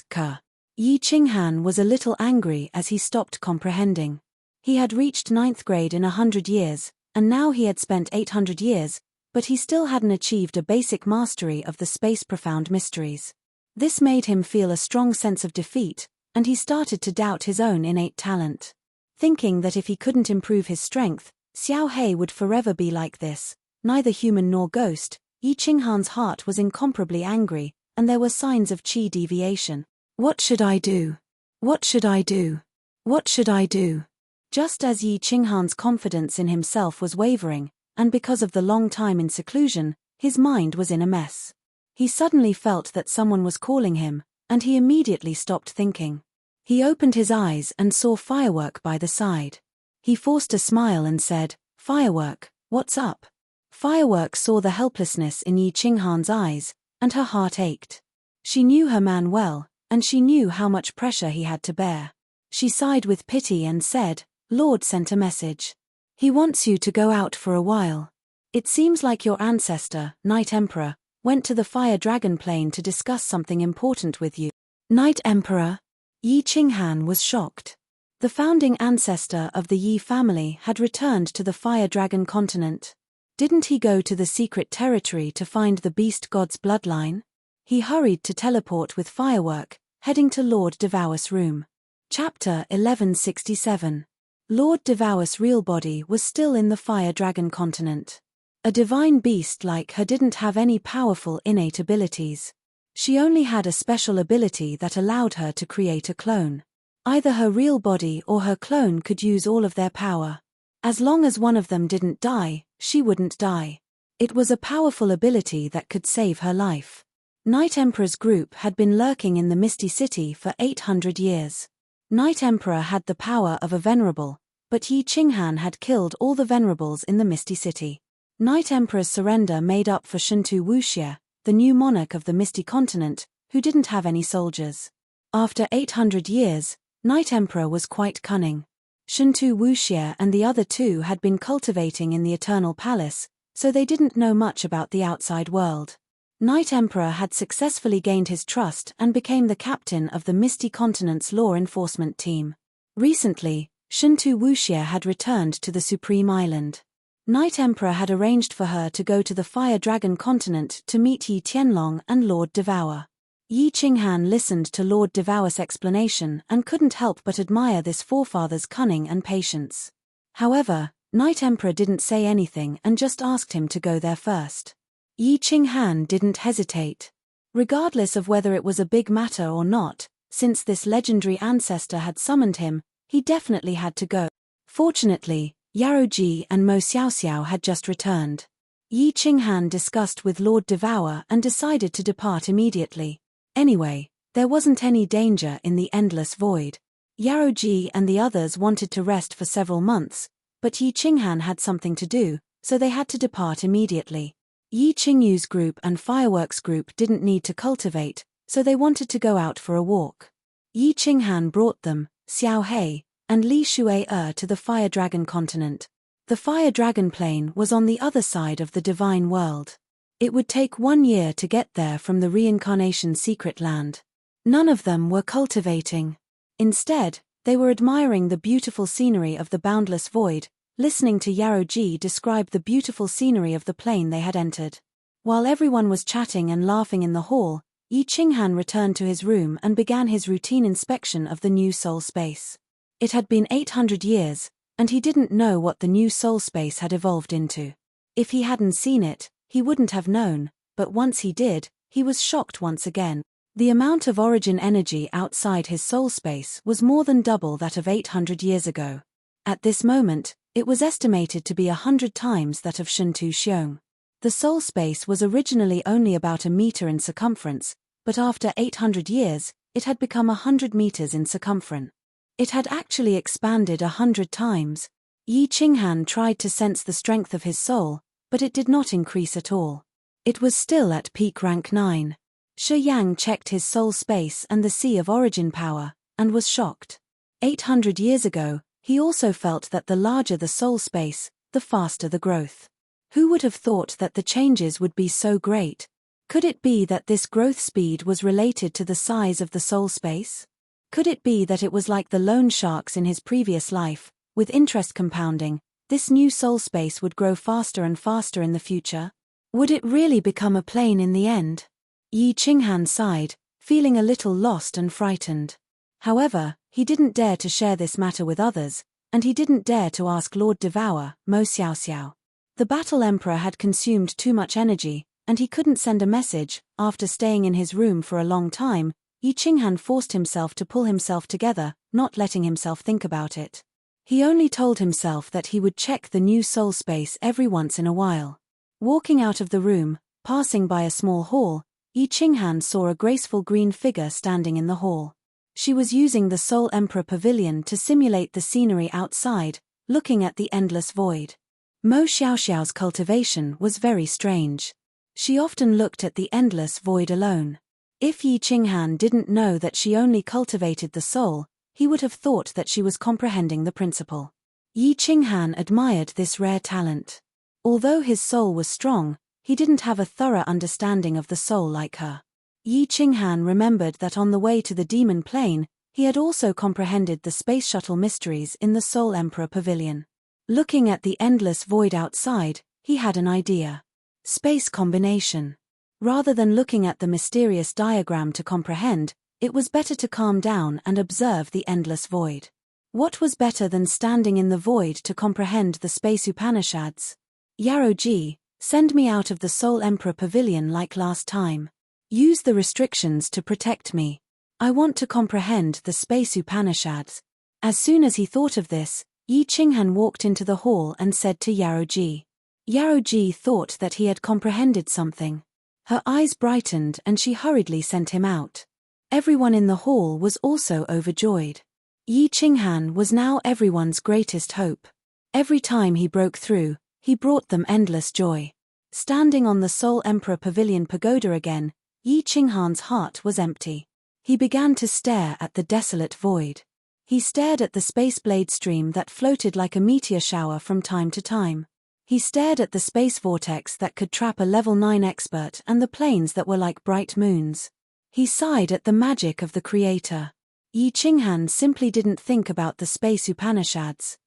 Ka. Yi Qinghan was a little angry as he stopped comprehending. He had reached 9th grade in 100 years, and now he had spent 800 years, but he still hadn't achieved a basic mastery of the space profound mysteries. This made him feel a strong sense of defeat, and he started to doubt his own innate talent. Thinking that if he couldn't improve his strength, Xiao Hei would forever be like this, neither human nor ghost, Yi Qinghan's heart was incomparably angry, and there were signs of qi deviation. What should I do? What should I do? What should I do? Just as Yi Qinghan's confidence in himself was wavering, and because of the long time in seclusion, his mind was in a mess. He suddenly felt that someone was calling him, and he immediately stopped thinking. He opened his eyes and saw Firework by the side. He forced a smile and said, "Firework, what's up?" Firework saw the helplessness in Yi Qinghan's eyes, and her heart ached. She knew her man well, and she knew how much pressure he had to bear. She sighed with pity and said, "Lord sent a message. He wants you to go out for a while. It seems like your ancestor, Night Emperor, went to the Fire Dragon Plane to discuss something important with you." Night Emperor? Yi Qinghan was shocked. The founding ancestor of the Yi family had returned to the Fire Dragon continent. Didn't he go to the secret territory to find the beast god's bloodline? He hurried to teleport with Firework, heading to Lord Devour's room. Chapter 1167. Lord Devour's real body was still in the Fire Dragon continent. A divine beast like her didn't have any powerful innate abilities. She only had a special ability that allowed her to create a clone. Either her real body or her clone could use all of their power. As long as one of them didn't die, she wouldn't die. It was a powerful ability that could save her life. Night Emperor's group had been lurking in the Misty City for 800 years. Night Emperor had the power of a venerable, but Yi Qinghan had killed all the venerables in the Misty City. Night Emperor's surrender made up for Shentu Wuxie, the new monarch of the Misty Continent, who didn't have any soldiers. After 800 years, Night Emperor was quite cunning. Shentu Wuxie and the other two had been cultivating in the Eternal Palace, so they didn't know much about the outside world. Night Emperor had successfully gained his trust and became the captain of the Misty Continent's law enforcement team. Recently, Shentu Wuxie had returned to the Supreme Island. Night Emperor had arranged for her to go to the Fire Dragon continent to meet Yi Tianlong and Lord Devour. Yi Qinghan listened to Lord Devour's explanation and couldn't help but admire this forefather's cunning and patience. However, Night Emperor didn't say anything and just asked him to go there first. Yi Qinghan didn't hesitate. Regardless of whether it was a big matter or not, since this legendary ancestor had summoned him, he definitely had to go. Fortunately, Yaroji and Mo Xiaoxiao had just returned. Yi Qinghan discussed with Lord Devour and decided to depart immediately. Anyway, there wasn't any danger in the endless void. Yaroji and the others wanted to rest for several months, but Yi Qinghan had something to do, so they had to depart immediately. Yi Qingyu's group and Fireworks group didn't need to cultivate, so they wanted to go out for a walk. Yi Qinghan brought them, Xiao He, and Li Shuai to the Fire Dragon continent. The Fire Dragon Plain was on the other side of the Divine World. It would take 1 year to get there from the Reincarnation Secret Land. None of them were cultivating. Instead, they were admiring the beautiful scenery of the boundless void, listening to Yarrow Ji describe the beautiful scenery of the plain they had entered. While everyone was chatting and laughing in the hall, Yi Qinghan returned to his room and began his routine inspection of the new soul space. It had been 800 years, and he didn't know what the new soul space had evolved into. If he hadn't seen it, he wouldn't have known, but once he did, he was shocked once again. The amount of origin energy outside his soul space was more than double that of 800 years ago. At this moment, it was estimated to be 100 times that of Shentu Xiong. The soul space was originally only about a meter in circumference, but after 800 years, it had become 100 meters in circumference. It had actually expanded 100 times. Yi Qinghan tried to sense the strength of his soul, but it did not increase at all. It was still at peak rank 9. Shi Yang checked his soul space and the sea of origin power, and was shocked. 800 years ago, he also felt that the larger the soul space, the faster the growth. Who would have thought that the changes would be so great? Could it be that this growth speed was related to the size of the soul space? Could it be that it was like the loan sharks in his previous life, with interest compounding, this new soul space would grow faster and faster in the future? Would it really become a plane in the end? Yi Qinghan sighed, feeling a little lost and frightened. However, he didn't dare to share this matter with others, and he didn't dare to ask Lord Devour, Mo Xiaoxiao. The Battle Emperor had consumed too much energy, and he couldn't send a message. After staying in his room for a long time, Yi Qinghan forced himself to pull himself together, not letting himself think about it. He only told himself that he would check the new soul space every once in a while. Walking out of the room, passing by a small hall, Yi Qinghan saw a graceful green figure standing in the hall. She was using the Soul Emperor Pavilion to simulate the scenery outside, looking at the endless void. Mo Xiaoxiao's cultivation was very strange. She often looked at the endless void alone. If Yi Qinghan didn't know that she only cultivated the soul, he would have thought that she was comprehending the principle. Yi Qinghan admired this rare talent. Although his soul was strong, he didn't have a thorough understanding of the soul like her. Yi Qinghan remembered that on the way to the demon plane, he had also comprehended the space shuttle mysteries in the Soul Emperor Pavilion. Looking at the endless void outside, he had an idea. Space combination. Rather than looking at the mysterious diagram to comprehend, it was better to calm down and observe the endless void. What was better than standing in the void to comprehend the space Upanishads? Yarrow Ji, send me out of the Soul Emperor Pavilion like last time. Use the restrictions to protect me. I want to comprehend the space Upanishads. As soon as he thought of this, Yi Qinghan walked into the hall and said to Yarrow Ji. Yarrow Ji thought that he had comprehended something. Her eyes brightened and she hurriedly sent him out. Everyone in the hall was also overjoyed. Yi Qinghan was now everyone's greatest hope. Every time he broke through, he brought them endless joy. Standing on the Soul Emperor Pavilion pagoda again, Yi Qinghan's heart was empty. He began to stare at the desolate void. He stared at the space blade stream that floated like a meteor shower from time to time. He stared at the space vortex that could trap a level 9 expert and the planes that were like bright moons. He sighed at the magic of the creator. Yi Qinghan simply didn't think about the space Upanishads.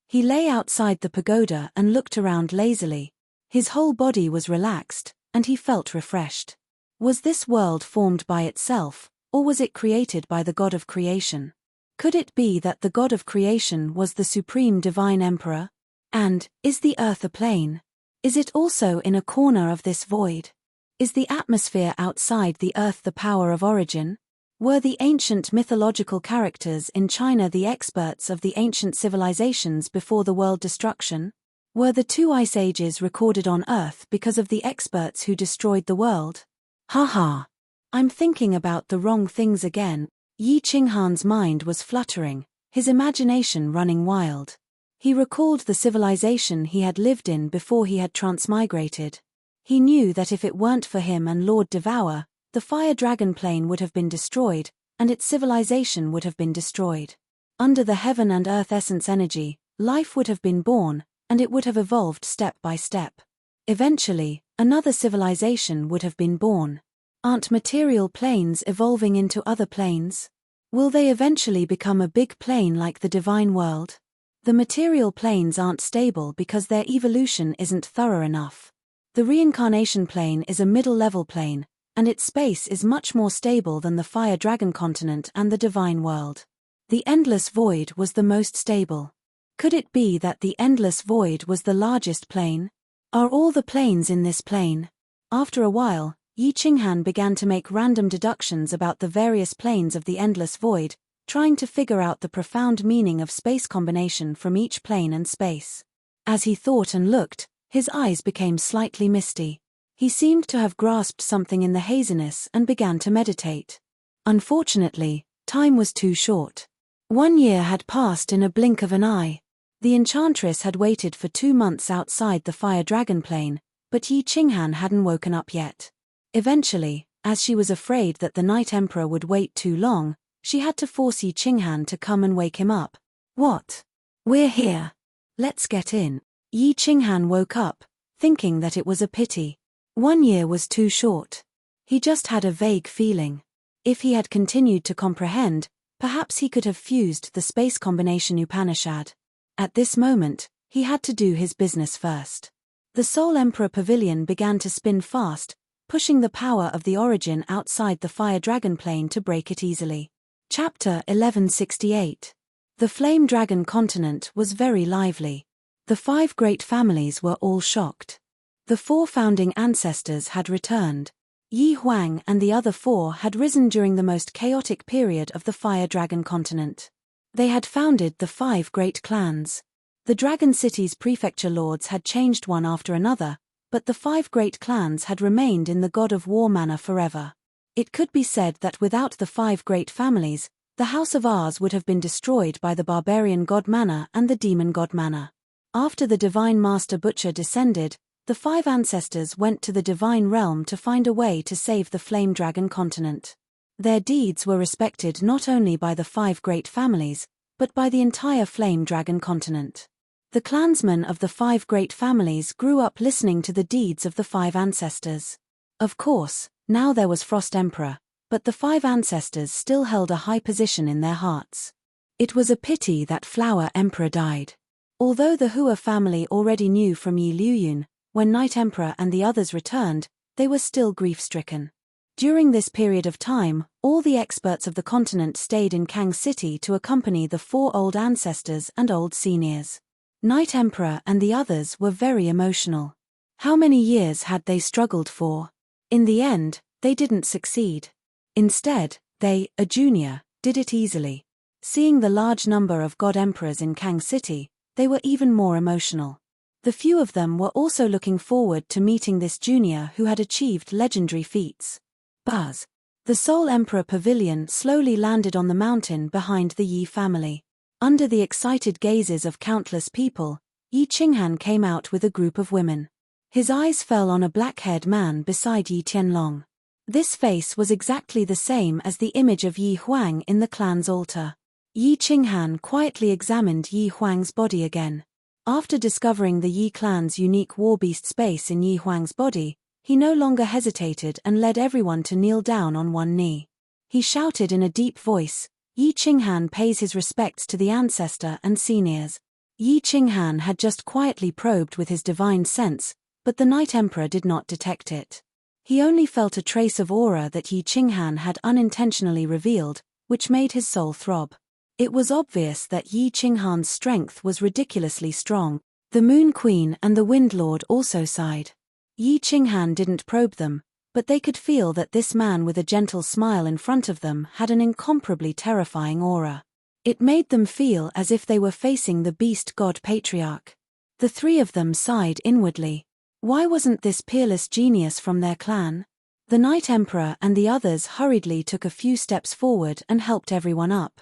He lay outside the pagoda and looked around lazily. His whole body was relaxed, and he felt refreshed. Was this world formed by itself, or was it created by the God of creation? Could it be that the God of creation was the supreme divine emperor? And, is the earth a plane? Is it also in a corner of this void? Is the atmosphere outside the earth the power of origin? Were the ancient mythological characters in China the experts of the ancient civilizations before the world destruction? Were the 2 ice ages recorded on Earth because of the experts who destroyed the world? Ha. I'm thinking about the wrong things again. Yi Qinghan's mind was fluttering, his imagination running wild. He recalled the civilization he had lived in before he had transmigrated. He knew that if it weren't for him and Lord Devour, the Fire Dragon plane would have been destroyed, and its civilization would have been destroyed. Under the heaven and earth essence energy, life would have been born, and it would have evolved step by step. Eventually, another civilization would have been born. Aren't material planes evolving into other planes? Will they eventually become a big plane like the divine world? The material planes aren't stable because their evolution isn't thorough enough. The reincarnation plane is a middle-level plane, and its space is much more stable than the fire dragon continent and the divine world. The endless void was the most stable. Could it be that the endless void was the largest plane? Are all the planes in this plane? After a while, Yi Qinghan began to make random deductions about the various planes of the endless void, trying to figure out the profound meaning of space combination from each plane and space. As he thought and looked, his eyes became slightly misty. He seemed to have grasped something in the haziness and began to meditate. Unfortunately, time was too short. 1 year had passed in a blink of an eye. The enchantress had waited for 2 months outside the fire dragon plane, but Yi Qinghan hadn't woken up yet. Eventually, as she was afraid that the Night Emperor would wait too long, she had to force Yi Qinghan to come and wake him up. What? We're here. Let's get in. Yi Qinghan woke up, thinking that it was a pity. 1 year was too short. He just had a vague feeling. If he had continued to comprehend, perhaps he could have fused the space combination Upanishad. At this moment, he had to do his business first. The Soul Emperor Pavilion began to spin fast, pushing the power of the origin outside the fire dragon plane to break it easily. Chapter 1168. The Flame Dragon continent was very lively. The 5 great families were all shocked. The 4 founding ancestors had returned. Yi Huang and the other 4 had risen during the most chaotic period of the fire dragon continent. They had founded the 5 great clans. The Dragon City's prefecture lords had changed one after another, but the 5 great clans had remained in the God of War manor forever. It could be said that without the 5 great families, the House of Ars would have been destroyed by the barbarian god manor and the demon god manor. After the divine master butcher descended, the 5 ancestors went to the divine realm to find a way to save the flame dragon continent. Their deeds were respected not only by the 5 great families, but by the entire flame dragon continent. The clansmen of the 5 great families grew up listening to the deeds of the 5 ancestors. Of course, now there was Frost Emperor, but the 5 ancestors still held a high position in their hearts. It was a pity that Flower Emperor died. Although the Hua family already knew from Yi Liuyun, when Night Emperor and the others returned, they were still grief-stricken. During this period of time, all the experts of the continent stayed in Kang City to accompany the 4 old ancestors and old seniors. Night Emperor and the others were very emotional. How many years had they struggled for? In the end, they didn't succeed. Instead, they, a junior, did it easily. Seeing the large number of god emperors in Kang City, they were even more emotional. The few of them were also looking forward to meeting this junior who had achieved legendary feats. Buzz. The Soul Emperor Pavilion slowly landed on the mountain behind the Yi family. Under the excited gazes of countless people, Yi Qinghan came out with a group of women. His eyes fell on a black-haired man beside Yi Tianlong. This face was exactly the same as the image of Yi Huang in the clan's altar. Yi Qinghan quietly examined Yi Huang's body again. After discovering the Yi clan's unique warbeast space in Yi Huang's body, he no longer hesitated and led everyone to kneel down on one knee. He shouted in a deep voice, "Yi Qinghan pays his respects to the ancestor and seniors." Yi Qinghan had just quietly probed with his divine sense, but the Night Emperor did not detect it. He only felt a trace of aura that Yi Qinghan had unintentionally revealed, which made his soul throb. It was obvious that Yi Qinghan's strength was ridiculously strong. The Moon Queen and the Wind Lord also sighed. Yi Qinghan didn't probe them, but they could feel that this man with a gentle smile in front of them had an incomparably terrifying aura. It made them feel as if they were facing the beast god patriarch. The 3 of them sighed inwardly. Why wasn't this peerless genius from their clan? The Night Emperor and the others hurriedly took a few steps forward and helped everyone up.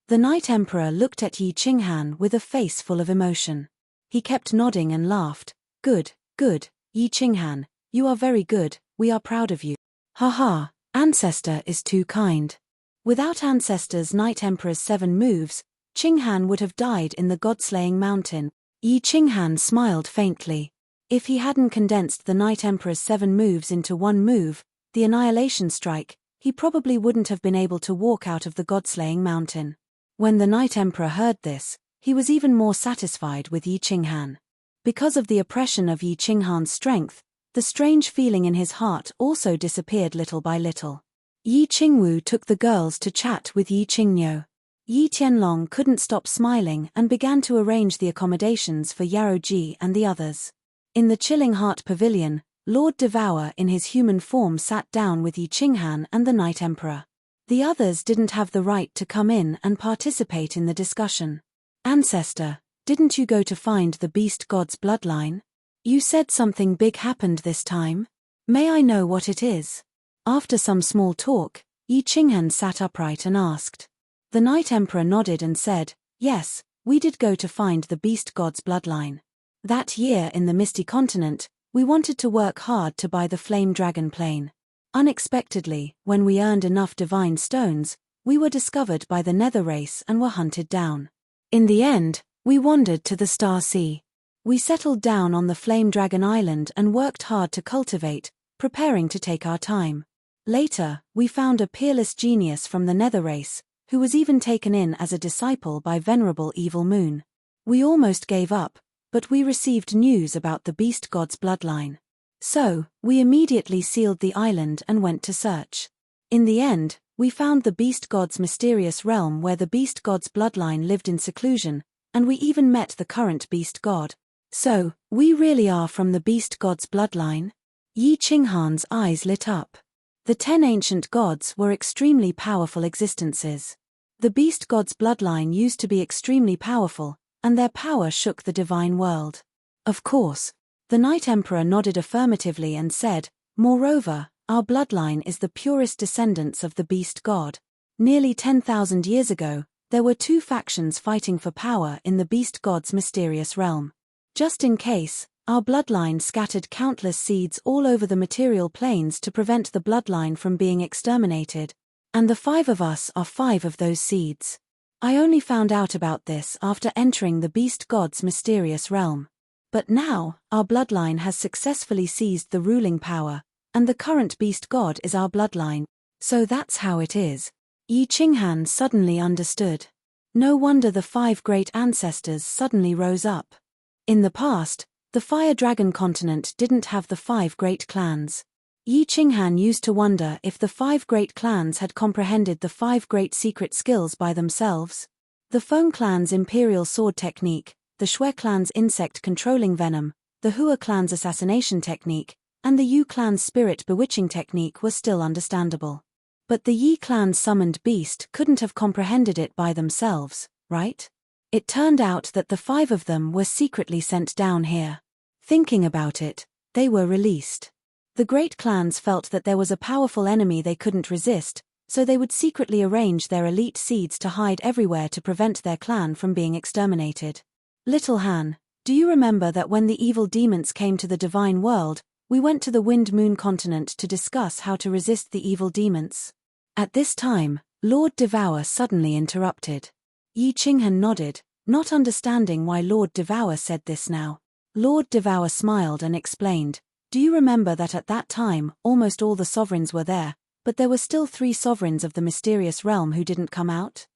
The Night Emperor looked at Yi Qinghan with a face full of emotion. He kept nodding and laughed. Good, good, Yi Qinghan, you are very good, we are proud of you. Haha, ancestor is too kind. Without ancestors' Night Emperor's 7 moves, Qinghan would have died in the God-slaying mountain. Yi Qinghan smiled faintly. If he hadn't condensed the Night Emperor's 7 moves into one move, the Annihilation Strike, he probably wouldn't have been able to walk out of the God-slaying mountain. When the Night Emperor heard this, he was even more satisfied with Yi Qinghan. Because of the oppression of Yi Qinghan's strength, the strange feeling in his heart also disappeared little by little. Yi Qingwu took the girls to chat with Yi Qingniu. Yi Tianlong couldn't stop smiling and began to arrange the accommodations for Yaroji and the others. In the Chilling Heart Pavilion, Lord Devour in his human form sat down with Yi Qinghan and the Night Emperor. The others didn't have the right to come in and participate in the discussion. Ancestor, didn't you go to find the beast god's bloodline? You said something big happened this time. May I know what it is? After some small talk, Yi Qinghan sat upright and asked. The Night Emperor nodded and said, yes, we did go to find the beast god's bloodline. That year in the Misty Continent, we wanted to work hard to buy the Flame Dragon plane. Unexpectedly, when we earned enough divine stones, we were discovered by the Nether race and were hunted down. In the end, we wandered to the Star Sea. We settled down on the Flame Dragon Island and worked hard to cultivate, preparing to take our time. Later, we found a peerless genius from the Nether race, who was even taken in as a disciple by Venerable Evil Moon. We almost gave up, but we received news about the beast god's bloodline. So, we immediately sealed the island and went to search. In the end, we found the beast god's mysterious realm where the beast god's bloodline lived in seclusion, and we even met the current beast god. So, we really are from the beast god's bloodline? Yi Qinghan's eyes lit up. The 10 ancient gods were extremely powerful existences. The beast god's bloodline used to be extremely powerful, and their power shook the divine world. Of course. The Night Emperor nodded affirmatively and said, moreover, our bloodline is the purest descendants of the beast god. Nearly 10,000 years ago, there were 2 factions fighting for power in the beast god's mysterious realm. Just in case, our bloodline scattered countless seeds all over the material planes to prevent the bloodline from being exterminated. And the 5 of us are 5 of those seeds. I only found out about this after entering the beast god's mysterious realm. But now, our bloodline has successfully seized the ruling power, and the current beast god is our bloodline. So that's how it is. Yi Qinghan suddenly understood. No wonder the 5 great ancestors suddenly rose up. In the past, the Fire Dragon continent didn't have the 5 great clans. Yi Qinghan used to wonder if the 5 great clans had comprehended the 5 great secret skills by themselves. The Feng clan's imperial sword technique, the Shui clan's insect-controlling venom, the Hua clan's assassination technique, and the Yu clan's spirit bewitching technique were still understandable. But the Yi clan's summoned beast couldn't have comprehended it by themselves, right? It turned out that the 5 of them were secretly sent down here. Thinking about it, they were released. The great clans felt that there was a powerful enemy they couldn't resist, so they would secretly arrange their elite seeds to hide everywhere to prevent their clan from being exterminated. Little Han, do you remember that when the evil demons came to the divine world, we went to the Wind Moon continent to discuss how to resist the evil demons? At this time, Lord Devour suddenly interrupted. Yi Qinghan nodded, not understanding why Lord Devour said this now. Lord Devour smiled and explained, do you remember that at that time, almost all the sovereigns were there, but there were still 3 sovereigns of the mysterious realm who didn't come out?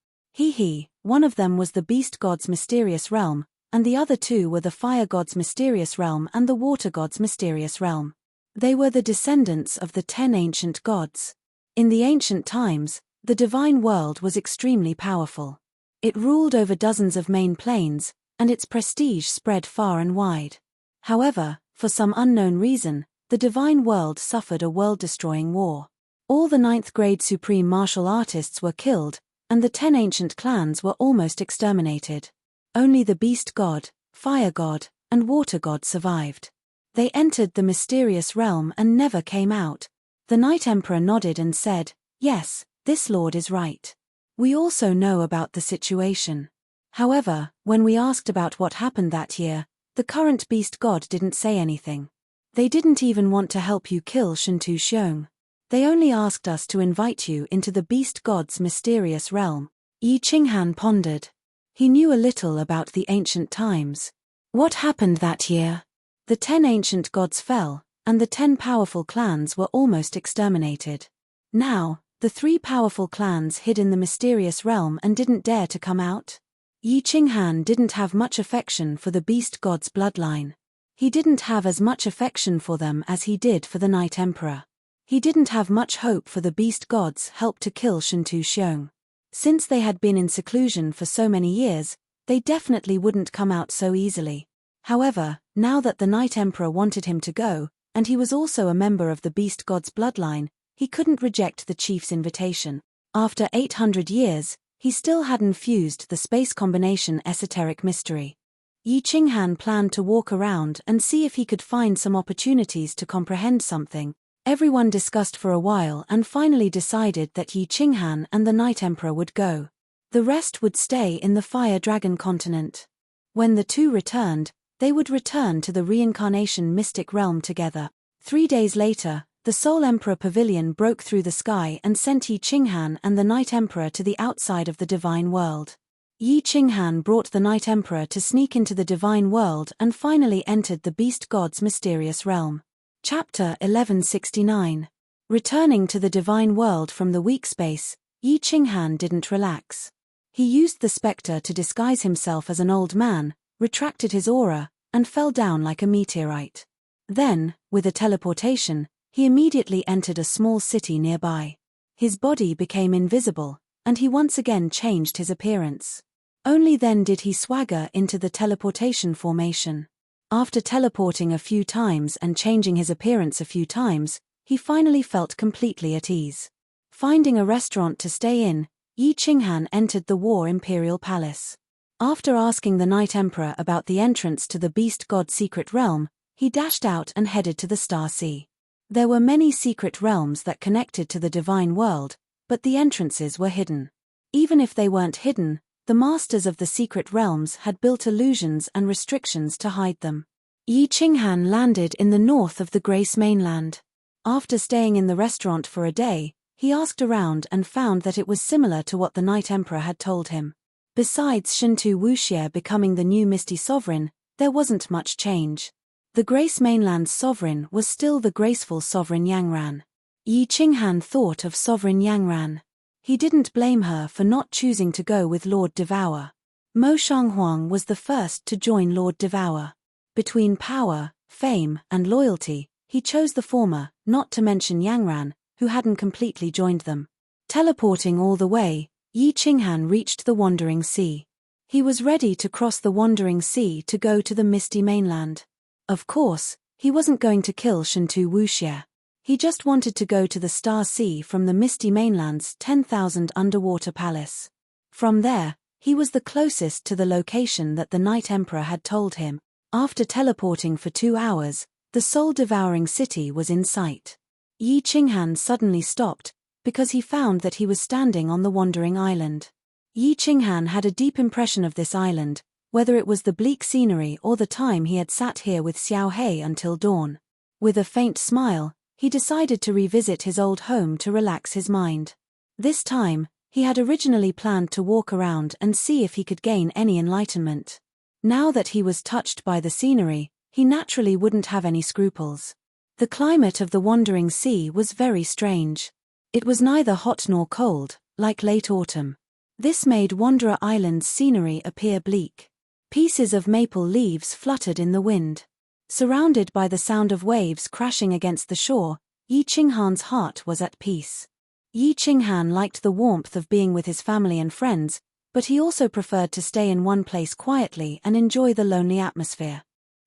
One of them was the beast god's mysterious realm, and the other 2 were the fire god's mysterious realm and the water god's mysterious realm. They were the descendants of the 10 ancient gods. In the ancient times, the divine world was extremely powerful. It ruled over dozens of main planes, and its prestige spread far and wide. However, for some unknown reason, the divine world suffered a world-destroying war. All the 9th grade supreme martial artists were killed, and the 10 ancient clans were almost exterminated. Only the beast god, fire god, and water god survived. They entered the mysterious realm and never came out. The Night Emperor nodded and said, yes, this lord is right. We also know about the situation. However, when we asked about what happened that year, the current beast god didn't say anything. They didn't even want to help you kill Shintu Xiong. They only asked us to invite you into the beast god's mysterious realm. Yi Qinghan pondered. He knew a little about the ancient times. What happened that year? The 10 ancient gods fell, and the 10 powerful clans were almost exterminated. Now, the 3 powerful clans hid in the mysterious realm and didn't dare to come out. Yi Qinghan didn't have much affection for the beast god's bloodline. He didn't have as much affection for them as he did for the Night Emperor. He didn't have much hope for the beast god's help to kill Shentu Xiong. Since they had been in seclusion for so many years, they definitely wouldn't come out so easily. However, now that the Night Emperor wanted him to go, and he was also a member of the beast god's bloodline, he couldn't reject the chief's invitation. After 800 years, he still hadn't fused the space combination esoteric mystery. Yi Qinghan planned to walk around and see if he could find some opportunities to comprehend something. Everyone discussed for a while and finally decided that Yi Qinghan and the Night Emperor would go. The rest would stay in the Fire Dragon continent. When the two returned, they would return to the reincarnation mystic realm together. 3 days later, the Soul Emperor Pavilion broke through the sky and sent Yi Qinghan and the Night Emperor to the outside of the divine world. Yi Qinghan brought the Night Emperor to sneak into the divine world and finally entered the beast god's mysterious realm. Chapter 1169. Returning to the divine world from the weak space, Yi Qinghan didn't relax. He used the spectre to disguise himself as an old man, retracted his aura, and fell down like a meteorite. Then, with a teleportation, he immediately entered a small city nearby. His body became invisible, and he once again changed his appearance. Only then did he swagger into the teleportation formation. After teleporting a few times and changing his appearance a few times, he finally felt completely at ease. Finding a restaurant to stay in, Yi Qinghan entered the War Imperial Palace. After asking the Night Emperor about the entrance to the beast god's secret realm, he dashed out and headed to the Star Sea. There were many secret realms that connected to the divine world, but the entrances were hidden. Even if they weren't hidden, the masters of the secret realms had built illusions and restrictions to hide them. Yi Qinghan landed in the north of the Grace mainland. After staying in the restaurant for a day, he asked around and found that it was similar to what the Night Emperor had told him. Besides Shentu Wuxie becoming the new Misty Sovereign, there wasn't much change. The Grace mainland's sovereign was still the graceful Sovereign Yangran. Yi Qinghan thought of Sovereign Yangran. He didn't blame her for not choosing to go with Lord Devour. Mo Shanghuang was the first to join Lord Devour. Between power, fame, and loyalty, he chose the former, not to mention Yangran, who hadn't completely joined them. Teleporting all the way, Yi Qinghan reached the Wandering Sea. He was ready to cross the Wandering Sea to go to the Misty Mainland. Of course, he wasn't going to kill Shentu Wuxie. He just wanted to go to the Star Sea from the Misty Mainland's 10,000 underwater palace. From there, he was the closest to the location that the Night Emperor had told him. After teleporting for 2 hours, the soul-devouring city was in sight. Yi Qinghan suddenly stopped, because he found that he was standing on the Wandering Island. Yi Qinghan had a deep impression of this island, whether it was the bleak scenery or the time he had sat here with Xiao He until dawn. With a faint smile, he decided to revisit his old home to relax his mind. This time, he had originally planned to walk around and see if he could gain any enlightenment. Now that he was touched by the scenery, he naturally wouldn't have any scruples. The climate of the Wandering Sea was very strange. It was neither hot nor cold, like late autumn. This made Wanderer Island's scenery appear bleak. Pieces of maple leaves fluttered in the wind. Surrounded by the sound of waves crashing against the shore, Yi Qinghan's heart was at peace. Yi Qinghan liked the warmth of being with his family and friends, but he also preferred to stay in one place quietly and enjoy the lonely atmosphere.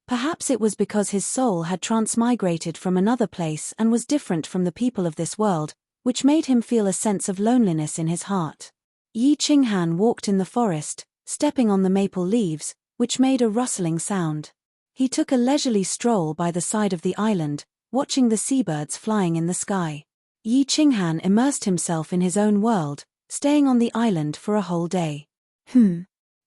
Perhaps it was because his soul had transmigrated from another place and was different from the people of this world, which made him feel a sense of loneliness in his heart. Yi Qinghan walked in the forest, stepping on the maple leaves, which made a rustling sound. He took a leisurely stroll by the side of the island, watching the seabirds flying in the sky. Yi Qinghan immersed himself in his own world, staying on the island for a whole day.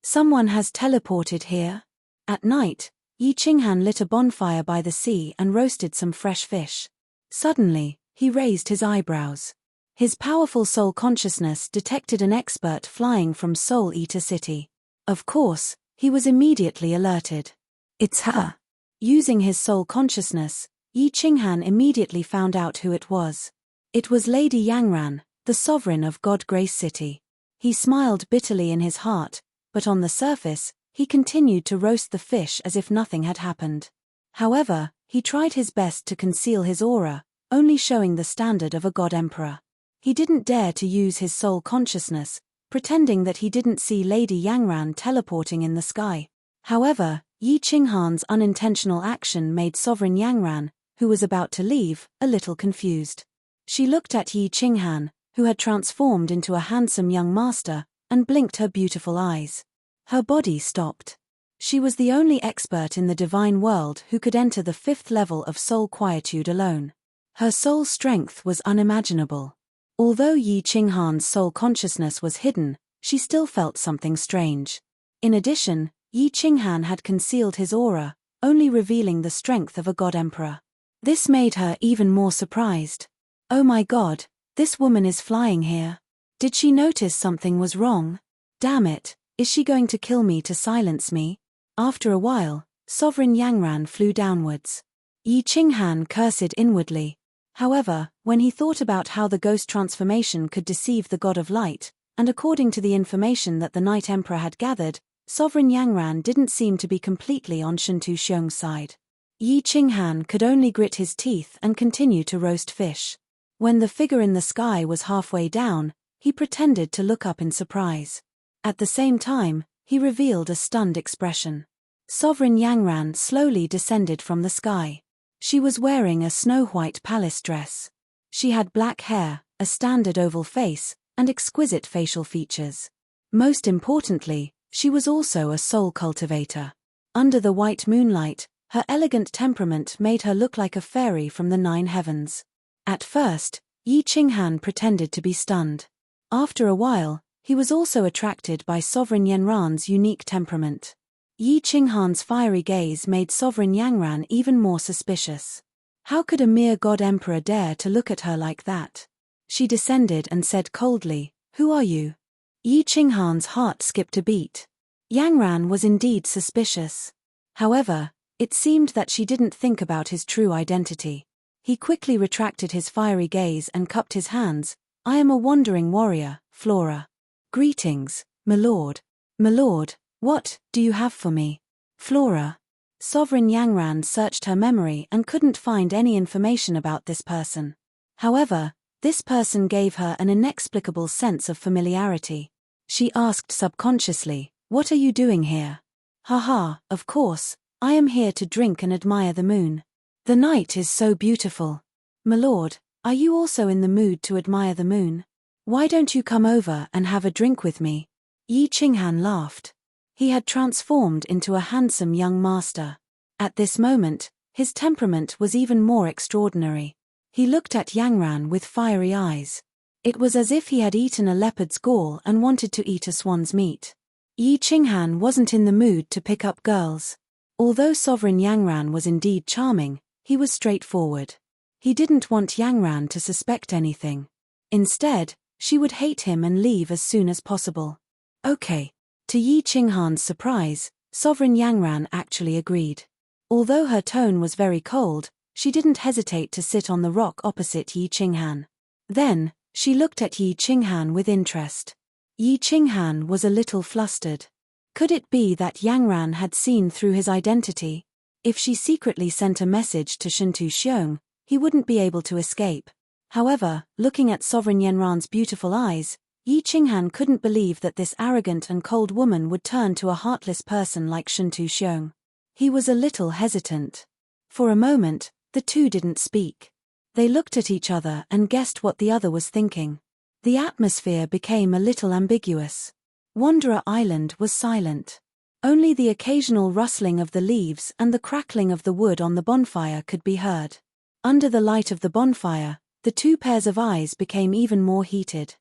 Someone has teleported here? At night, Yi Qinghan lit a bonfire by the sea and roasted some fresh fish. Suddenly, He raised his eyebrows. His powerful soul consciousness detected an expert flying from Soul Eater City. Of course, he was immediately alerted. It's her. Using his soul consciousness, Yi Qinghan immediately found out who it was. It was Lady Yangran, the sovereign of God Grace City. He smiled bitterly in his heart, but on the surface, he continued to roast the fish as if nothing had happened. However, he tried his best to conceal his aura, only showing the standard of a god emperor. He didn't dare to use his soul consciousness, pretending that he didn't see Lady Yangran teleporting in the sky. However, Yi Qinghan's unintentional action made Sovereign Yangran, who was about to leave, a little confused. She looked at Yi Qinghan, who had transformed into a handsome young master, and blinked her beautiful eyes. Her body stopped. She was the only expert in the divine world who could enter the 5th level of soul quietude alone. Her soul strength was unimaginable. Although Yi Qinghan's soul consciousness was hidden, she still felt something strange. In addition, Yi Qinghan had concealed his aura, only revealing the strength of a god emperor. This made her even more surprised. Oh my god, this woman is flying here. Did she notice something was wrong? Damn it, is she going to kill me to silence me? After a while, Sovereign Yangran flew downwards. Yi Qinghan cursed inwardly. However, when he thought about how the ghost transformation could deceive the god of light, and according to the information that the Night Emperor had gathered, Sovereign Yangran didn't seem to be completely on Shentu Xiong's side. Yi Qinghan could only grit his teeth and continue to roast fish. When the figure in the sky was halfway down, he pretended to look up in surprise. At the same time, he revealed a stunned expression. Sovereign Yangran slowly descended from the sky. She was wearing a snow-white palace dress. She had black hair, a standard oval face, and exquisite facial features. Most importantly, she was also a soul cultivator. Under the white moonlight, her elegant temperament made her look like a fairy from the 9 heavens. At first, Yi Qinghan pretended to be stunned. After a while, he was also attracted by Sovereign Yanran's unique temperament. Yi Qinghan's fiery gaze made Sovereign Yangran even more suspicious. How could a mere god emperor dare to look at her like that? She descended and said coldly, "Who are you?" Yi Qinghan's heart skipped a beat. Yangran was indeed suspicious. However, it seemed that she didn't think about his true identity. He quickly retracted his fiery gaze and cupped his hands. "I am a wandering warrior, Flora." "Greetings, my lord." "My lord, what do you have for me?" "Flora." Sovereign Yangran searched her memory and couldn't find any information about this person. However, this person gave her an inexplicable sense of familiarity. She asked subconsciously, "What are you doing here?" "Haha, of course, I am here to drink and admire the moon. The night is so beautiful." "My lord, are you also in the mood to admire the moon? Why don't you come over and have a drink with me?" Yi Qinghan laughed. He had transformed into a handsome young master. At this moment, his temperament was even more extraordinary. He looked at Yangran with fiery eyes. It was as if he had eaten a leopard's gall and wanted to eat a swan's meat. Yi Qinghan wasn't in the mood to pick up girls. Although Sovereign Yangran was indeed charming, he was straightforward. He didn't want Yangran to suspect anything. Instead, she would hate him and leave as soon as possible. Okay. To Yi Qinghan's surprise, Sovereign Yangran actually agreed. Although her tone was very cold, she didn't hesitate to sit on the rock opposite Yi Qinghan. Then, she looked at Yi Qinghan with interest. Yi Qinghan was a little flustered. Could it be that Yangran had seen through his identity? If she secretly sent a message to Shentu Xiong, he wouldn't be able to escape. However, looking at Sovereign Yanran's beautiful eyes, Yi Qinghan couldn't believe that this arrogant and cold woman would turn to a heartless person like Shentu Xiong. He was a little hesitant. For a moment, the two didn't speak. They looked at each other and guessed what the other was thinking. The atmosphere became a little ambiguous. Wanderer Island was silent. Only the occasional rustling of the leaves and the crackling of the wood on the bonfire could be heard. Under the light of the bonfire, the two pairs of eyes became even more heated.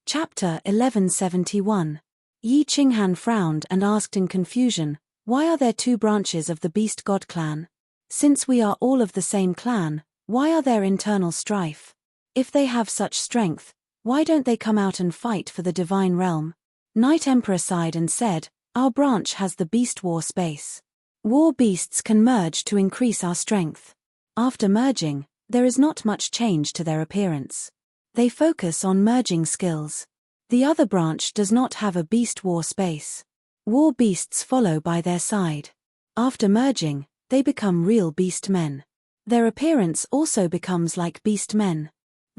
Chapter 1171. Yi Qinghan frowned and asked in confusion, "Why are there two branches of the Beast God clan? Since we are all of the same clan, why are there internal strife?" If they have such strength, why don't they come out and fight for the divine realm? Night Emperor sighed and said, "Our branch has the beast war space. War beasts can merge to increase our strength. After merging, there is not much change to their appearance. They focus on merging skills. The other branch does not have a beast war space. War beasts follow by their side. After merging, they become real beast men. Their appearance also becomes like beast men.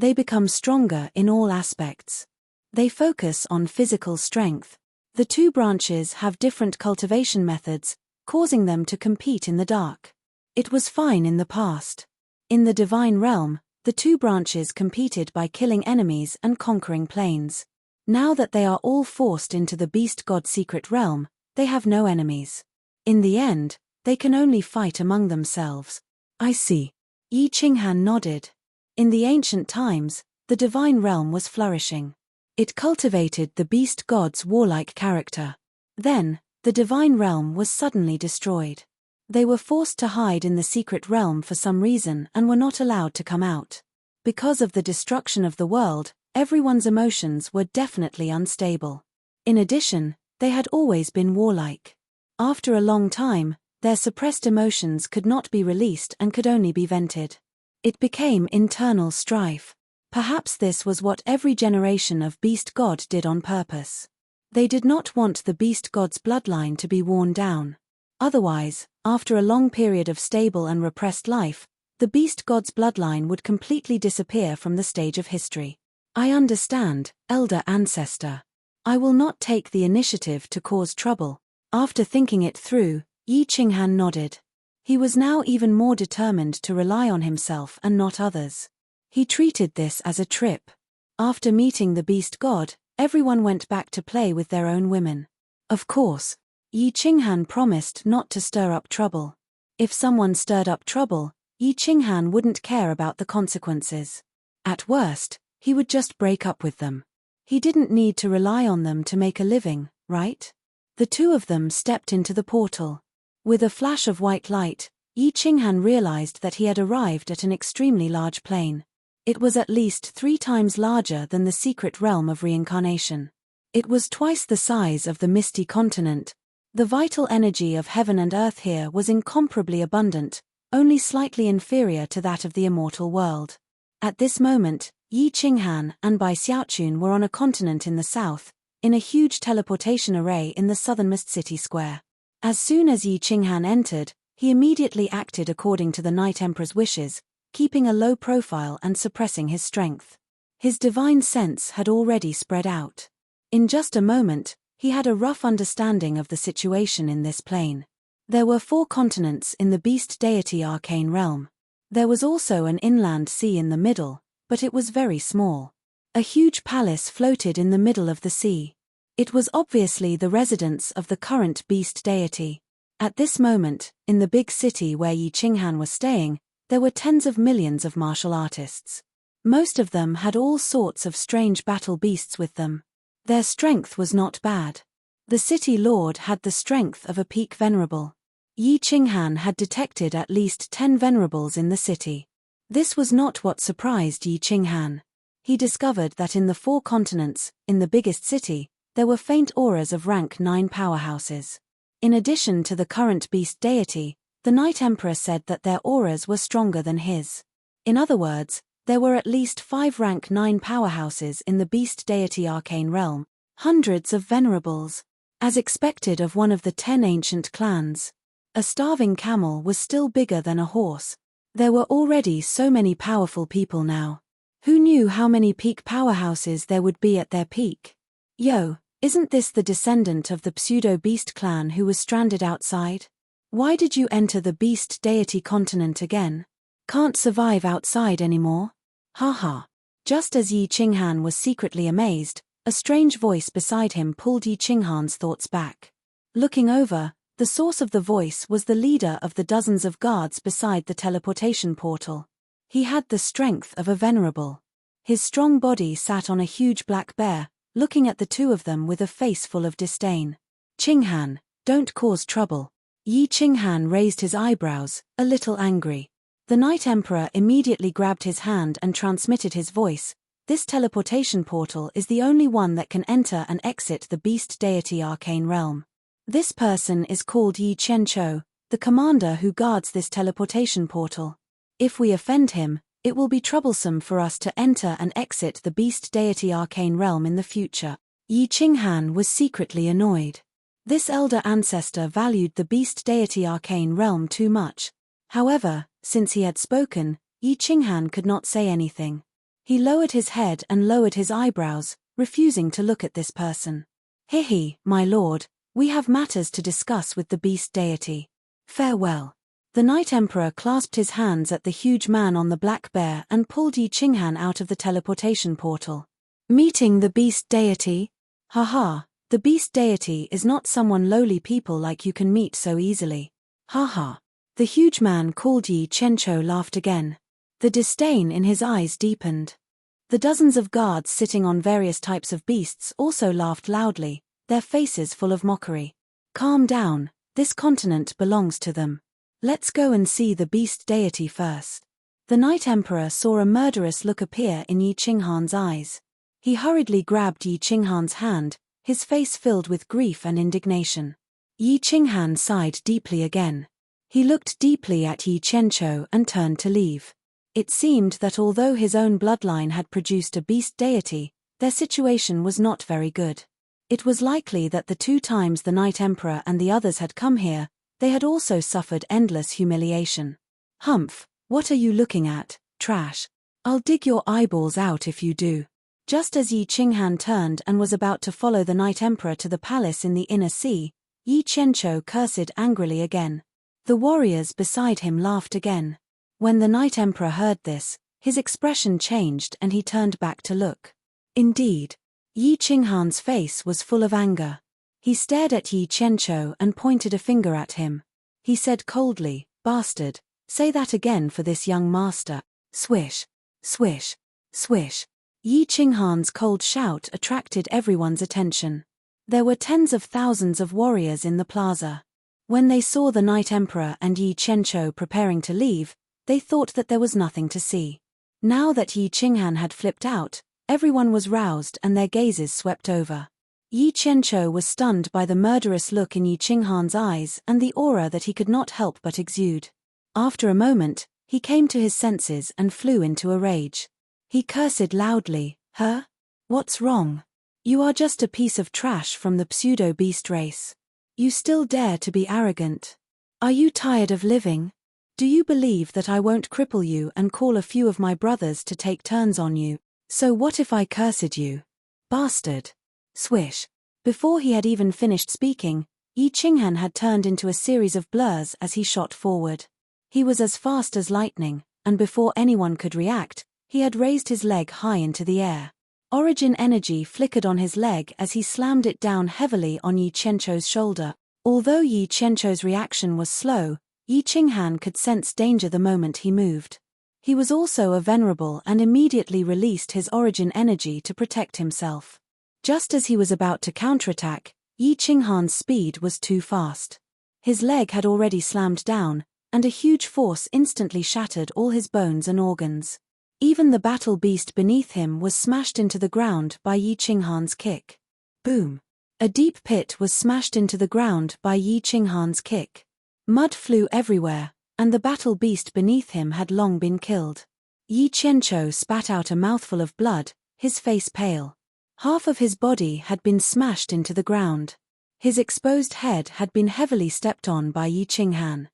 They become stronger in all aspects. They focus on physical strength. The two branches have different cultivation methods, causing them to compete in the dark. It was fine in the past. In the divine realm, the two branches competed by killing enemies and conquering planes. Now that they are all forced into the beast god secret realm, they have no enemies. In the end, they can only fight among themselves. I see. Yi Qinghan nodded. In the ancient times, the divine realm was flourishing. It cultivated the beast god's warlike character. Then, the divine realm was suddenly destroyed. They were forced to hide in the secret realm for some reason and were not allowed to come out. Because of the destruction of the world, everyone's emotions were definitely unstable. In addition, they had always been warlike. After a long time, their suppressed emotions could not be released and could only be vented. It became internal strife. Perhaps this was what every generation of beast god did on purpose. They did not want the beast god's bloodline to be worn down. Otherwise, after a long period of stable and repressed life, the beast god's bloodline would completely disappear from the stage of history. I understand, elder ancestor. I will not take the initiative to cause trouble. After thinking it through, Yi Qinghan nodded. He was now even more determined to rely on himself and not others. He treated this as a trip. After meeting the beast god, everyone went back to play with their own women. Of course, Yi Qinghan promised not to stir up trouble. If someone stirred up trouble, Yi Qinghan wouldn't care about the consequences. At worst, he would just break up with them. He didn't need to rely on them to make a living, right? The two of them stepped into the portal. With a flash of white light, Yi Qinghan realized that he had arrived at an extremely large plane. It was at least 3 times larger than the secret realm of reincarnation. It was twice the size of the misty continent. The vital energy of heaven and earth here was incomparably abundant, only slightly inferior to that of the immortal world. At this moment, Yi Qinghan and Bai Xiaochun were on a continent in the south, in a huge teleportation array in the southernmost city square. As soon as Yi Qinghan entered, he immediately acted according to the Night Emperor's wishes, keeping a low profile and suppressing his strength. His divine sense had already spread out. In just a moment, he had a rough understanding of the situation in this plane. There were 4 continents in the beast deity arcane realm. There was also an inland sea in the middle, but it was very small. A huge palace floated in the middle of the sea. It was obviously the residence of the current beast deity. At this moment, in the big city where Yi Qinghan was staying, there were tens of millions of martial artists. Most of them had all sorts of strange battle beasts with them. Their strength was not bad. The city lord had the strength of a peak venerable. Yi Qinghan had detected at least 10 venerables in the city. This was not what surprised Yi Qinghan. He discovered that in the 4 continents, in the biggest city, there were faint auras of rank 9 powerhouses. In addition to the current beast deity, the Night Emperor said that their auras were stronger than his. In other words, there were at least 5 rank 9 powerhouses in the beast deity arcane realm, hundreds of venerables. As expected of one of the 10 ancient clans. A starving camel was still bigger than a horse. There were already so many powerful people now. Who knew how many peak powerhouses there would be at their peak? Yo, isn't this the descendant of the pseudo-beast clan who was stranded outside? Why did you enter the beast deity continent again? Can't survive outside anymore? Haha. Just as Yi Qinghan was secretly amazed, a strange voice beside him pulled Yi Qinghan's thoughts back. Looking over, the source of the voice was the leader of the dozens of guards beside the teleportation portal. He had the strength of a venerable. His strong body sat on a huge black bear, looking at the two of them with a face full of disdain. Qinghan, don't cause trouble. Yi Qinghan raised his eyebrows, a little angry. The Night Emperor immediately grabbed his hand and transmitted his voice. This teleportation portal is the only one that can enter and exit the beast deity arcane realm. This person is called Yi Qianqiu, the commander who guards this teleportation portal. If we offend him, it will be troublesome for us to enter and exit the beast deity arcane realm in the future. Yi Qinghan was secretly annoyed. This elder ancestor valued the beast deity arcane realm too much. However, since he had spoken, Yi Qinghan could not say anything. He lowered his head and lowered his eyebrows, refusing to look at this person. "Hihi, my lord, we have matters to discuss with the beast deity. Farewell." The Night Emperor clasped his hands at the huge man on the black bear and pulled Yi Qinghan out of the teleportation portal. "Meeting the beast deity? Haha, the beast deity is not someone lowly people like you can meet so easily. Haha." The huge man called Yi Qianqiu laughed again. The disdain in his eyes deepened. The dozens of guards sitting on various types of beasts also laughed loudly, their faces full of mockery. "Calm down, this continent belongs to them. Let's go and see the beast deity first." The Night Emperor saw a murderous look appear in Yi Qinghan's eyes. He hurriedly grabbed Yi Qinghan's hand, his face filled with grief and indignation. Yi Qinghan sighed deeply again. He looked deeply at Yi Qianqiu and turned to leave. It seemed that although his own bloodline had produced a beast deity, their situation was not very good. It was likely that the 2 times the Night Emperor and the others had come here, they had also suffered endless humiliation. "Humph, what are you looking at, trash? I'll dig your eyeballs out if you do." Just as Yi Qinghan turned and was about to follow the Night Emperor to the palace in the inner sea, Yi Qianqiu cursed angrily again. The warriors beside him laughed again. When the Night Emperor heard this, his expression changed and he turned back to look. Indeed, Yi Qinghan's face was full of anger. He stared at Yi Qianqiu and pointed a finger at him. He said coldly, "Bastard, say that again for this young master." Swish, swish, swish. Yi Qinghan's cold shout attracted everyone's attention. There were tens of thousands of warriors in the plaza. When they saw the Night Emperor and Yi Qianqiu preparing to leave, they thought that there was nothing to see. Now that Yi Qinghan had flipped out, everyone was roused and their gazes swept over. Yi Qianqiu was stunned by the murderous look in Yi Qinghan's eyes and the aura that he could not help but exude. After a moment, he came to his senses and flew into a rage. He cursed loudly, "Huh? What's wrong? You are just a piece of trash from the pseudo-beast race. You still dare to be arrogant? Are you tired of living? Do you believe that I won't cripple you and call a few of my brothers to take turns on you? So what if I cursed you? Bastard!" Swish. Before he had even finished speaking, Yi Qinghan had turned into a series of blurs as he shot forward. He was as fast as lightning, and before anyone could react, he had raised his leg high into the air. Origin energy flickered on his leg as he slammed it down heavily on Yi Qianqiu's shoulder. Although Yi Qianqiu's reaction was slow, Yi Qinghan could sense danger the moment he moved. He was also a venerable and immediately released his origin energy to protect himself. Just as he was about to counterattack, Yi Qinghan's speed was too fast. His leg had already slammed down, and a huge force instantly shattered all his bones and organs. Even the battle beast beneath him was smashed into the ground by Yi Qinghan's kick. Boom! A deep pit was smashed into the ground by Yi Qinghan's kick. Mud flew everywhere, and the battle beast beneath him had long been killed. Yi Qianqiu spat out a mouthful of blood, his face pale. Half of his body had been smashed into the ground. His exposed head had been heavily stepped on by Yi Qinghan.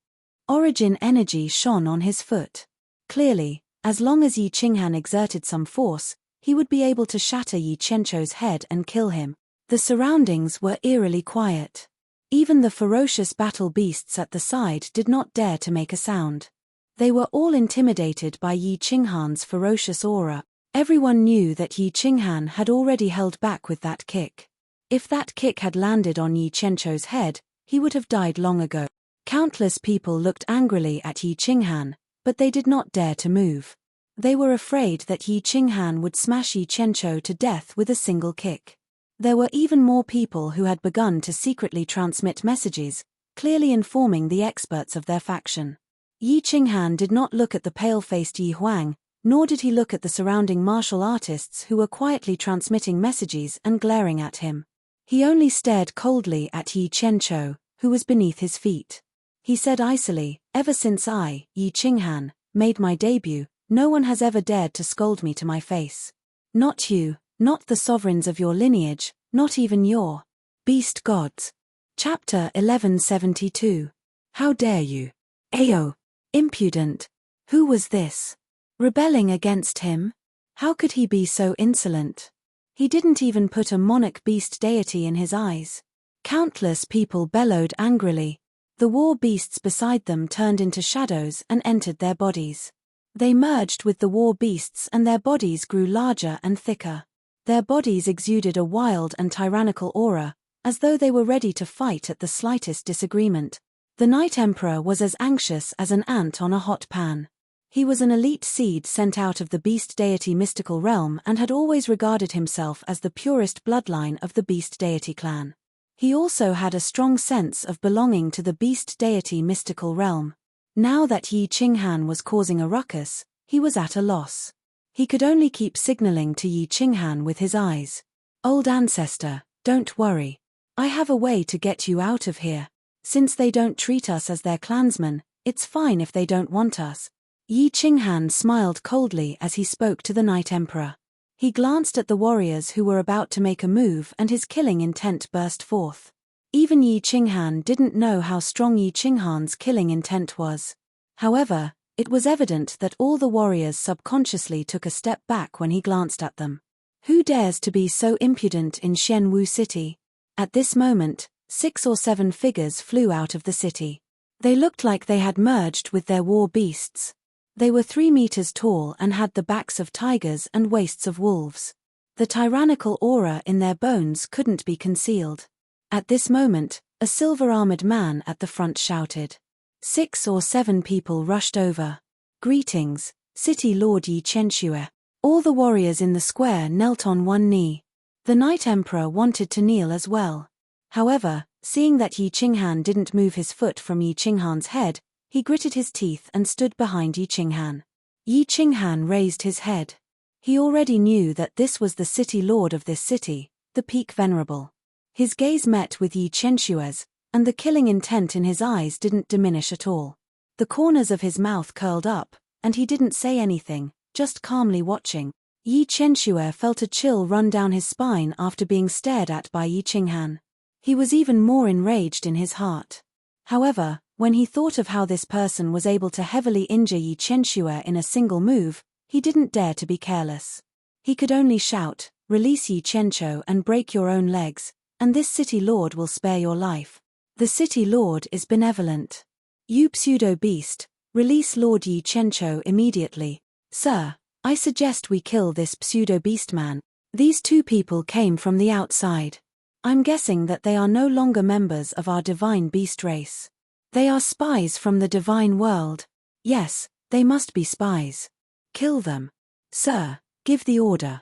Origin energy shone on his foot. Clearly, as long as Yi Qinghan exerted some force, he would be able to shatter Yi Qianqiu's head and kill him. The surroundings were eerily quiet. Even the ferocious battle beasts at the side did not dare to make a sound. They were all intimidated by Yi Qinghan's ferocious aura. Everyone knew that Yi Qinghan had already held back with that kick. If that kick had landed on Yi Qianqiu's head, he would have died long ago. Countless people looked angrily at Yi Qinghan, but they did not dare to move. They were afraid that Yi Qinghan would smash Yi Qianqiu to death with a single kick. There were even more people who had begun to secretly transmit messages, clearly informing the experts of their faction. Yi Qinghan did not look at the pale-faced Yi Huang, nor did he look at the surrounding martial artists who were quietly transmitting messages and glaring at him. He only stared coldly at Yi Qianqiu, who was beneath his feet. He said icily, "Ever since I, Yi Qinghan, made my debut, no one has ever dared to scold me to my face. Not you, not the sovereigns of your lineage, not even your beast gods." Chapter 1172. How dare you? Ayo! Impudent! Who was this? Rebelling against him? How could he be so insolent? He didn't even put a monarch beast deity in his eyes. Countless people bellowed angrily. The war beasts beside them turned into shadows and entered their bodies. They merged with the war beasts and their bodies grew larger and thicker. Their bodies exuded a wild and tyrannical aura, as though they were ready to fight at the slightest disagreement. The Night Emperor was as anxious as an ant on a hot pan. He was an elite seed sent out of the beast deity mystical realm and had always regarded himself as the purest bloodline of the beast deity clan. He also had a strong sense of belonging to the beast deity mystical realm. Now that Yi Qinghan was causing a ruckus, he was at a loss. He could only keep signaling to Yi Qinghan with his eyes. "Old ancestor, don't worry. I have a way to get you out of here. Since they don't treat us as their clansmen, it's fine if they don't want us." Yi Qinghan smiled coldly as he spoke to the Night Emperor. He glanced at the warriors who were about to make a move and his killing intent burst forth. Even Yi Qinghan didn't know how strong Yi Qinghan's killing intent was. However, it was evident that all the warriors subconsciously took a step back when he glanced at them. Who dares to be so impudent in Xianwu City? At this moment, 6 or 7 figures flew out of the city. They looked like they had merged with their war beasts. They were 3 meters tall and had the backs of tigers and waists of wolves. The tyrannical aura in their bones couldn't be concealed. At this moment, a silver-armored man at the front shouted. 6 or 7 people rushed over. "Greetings, City Lord Yi Qianqiu." All the warriors in the square knelt on one knee. The Night Emperor wanted to kneel as well. However, seeing that Yi Qinghan didn't move his foot from Yi Qinghan's head, he gritted his teeth and stood behind Yi Qinghan. Yi Qinghan raised his head. He already knew that this was the city lord of this city, the Peak Venerable. His gaze met with Yi Qianqiu's, and the killing intent in his eyes didn't diminish at all. The corners of his mouth curled up, and he didn't say anything, just calmly watching. Yi Qianqiu felt a chill run down his spine after being stared at by Yi Qinghan. He was even more enraged in his heart. However, when he thought of how this person was able to heavily injure Yi Qianqiu in a single move, he didn't dare to be careless. He could only shout, "Release Yi Qianqiu and break your own legs, and this city lord will spare your life. The city lord is benevolent. You pseudo-beast, release Lord Yi Qianqiu immediately. Sir, I suggest we kill this pseudo-beast man." These 2 people came from the outside. I'm guessing that they are no longer members of our divine beast race. They are spies from the divine world. Yes, they must be spies. Kill them. Sir, give the order.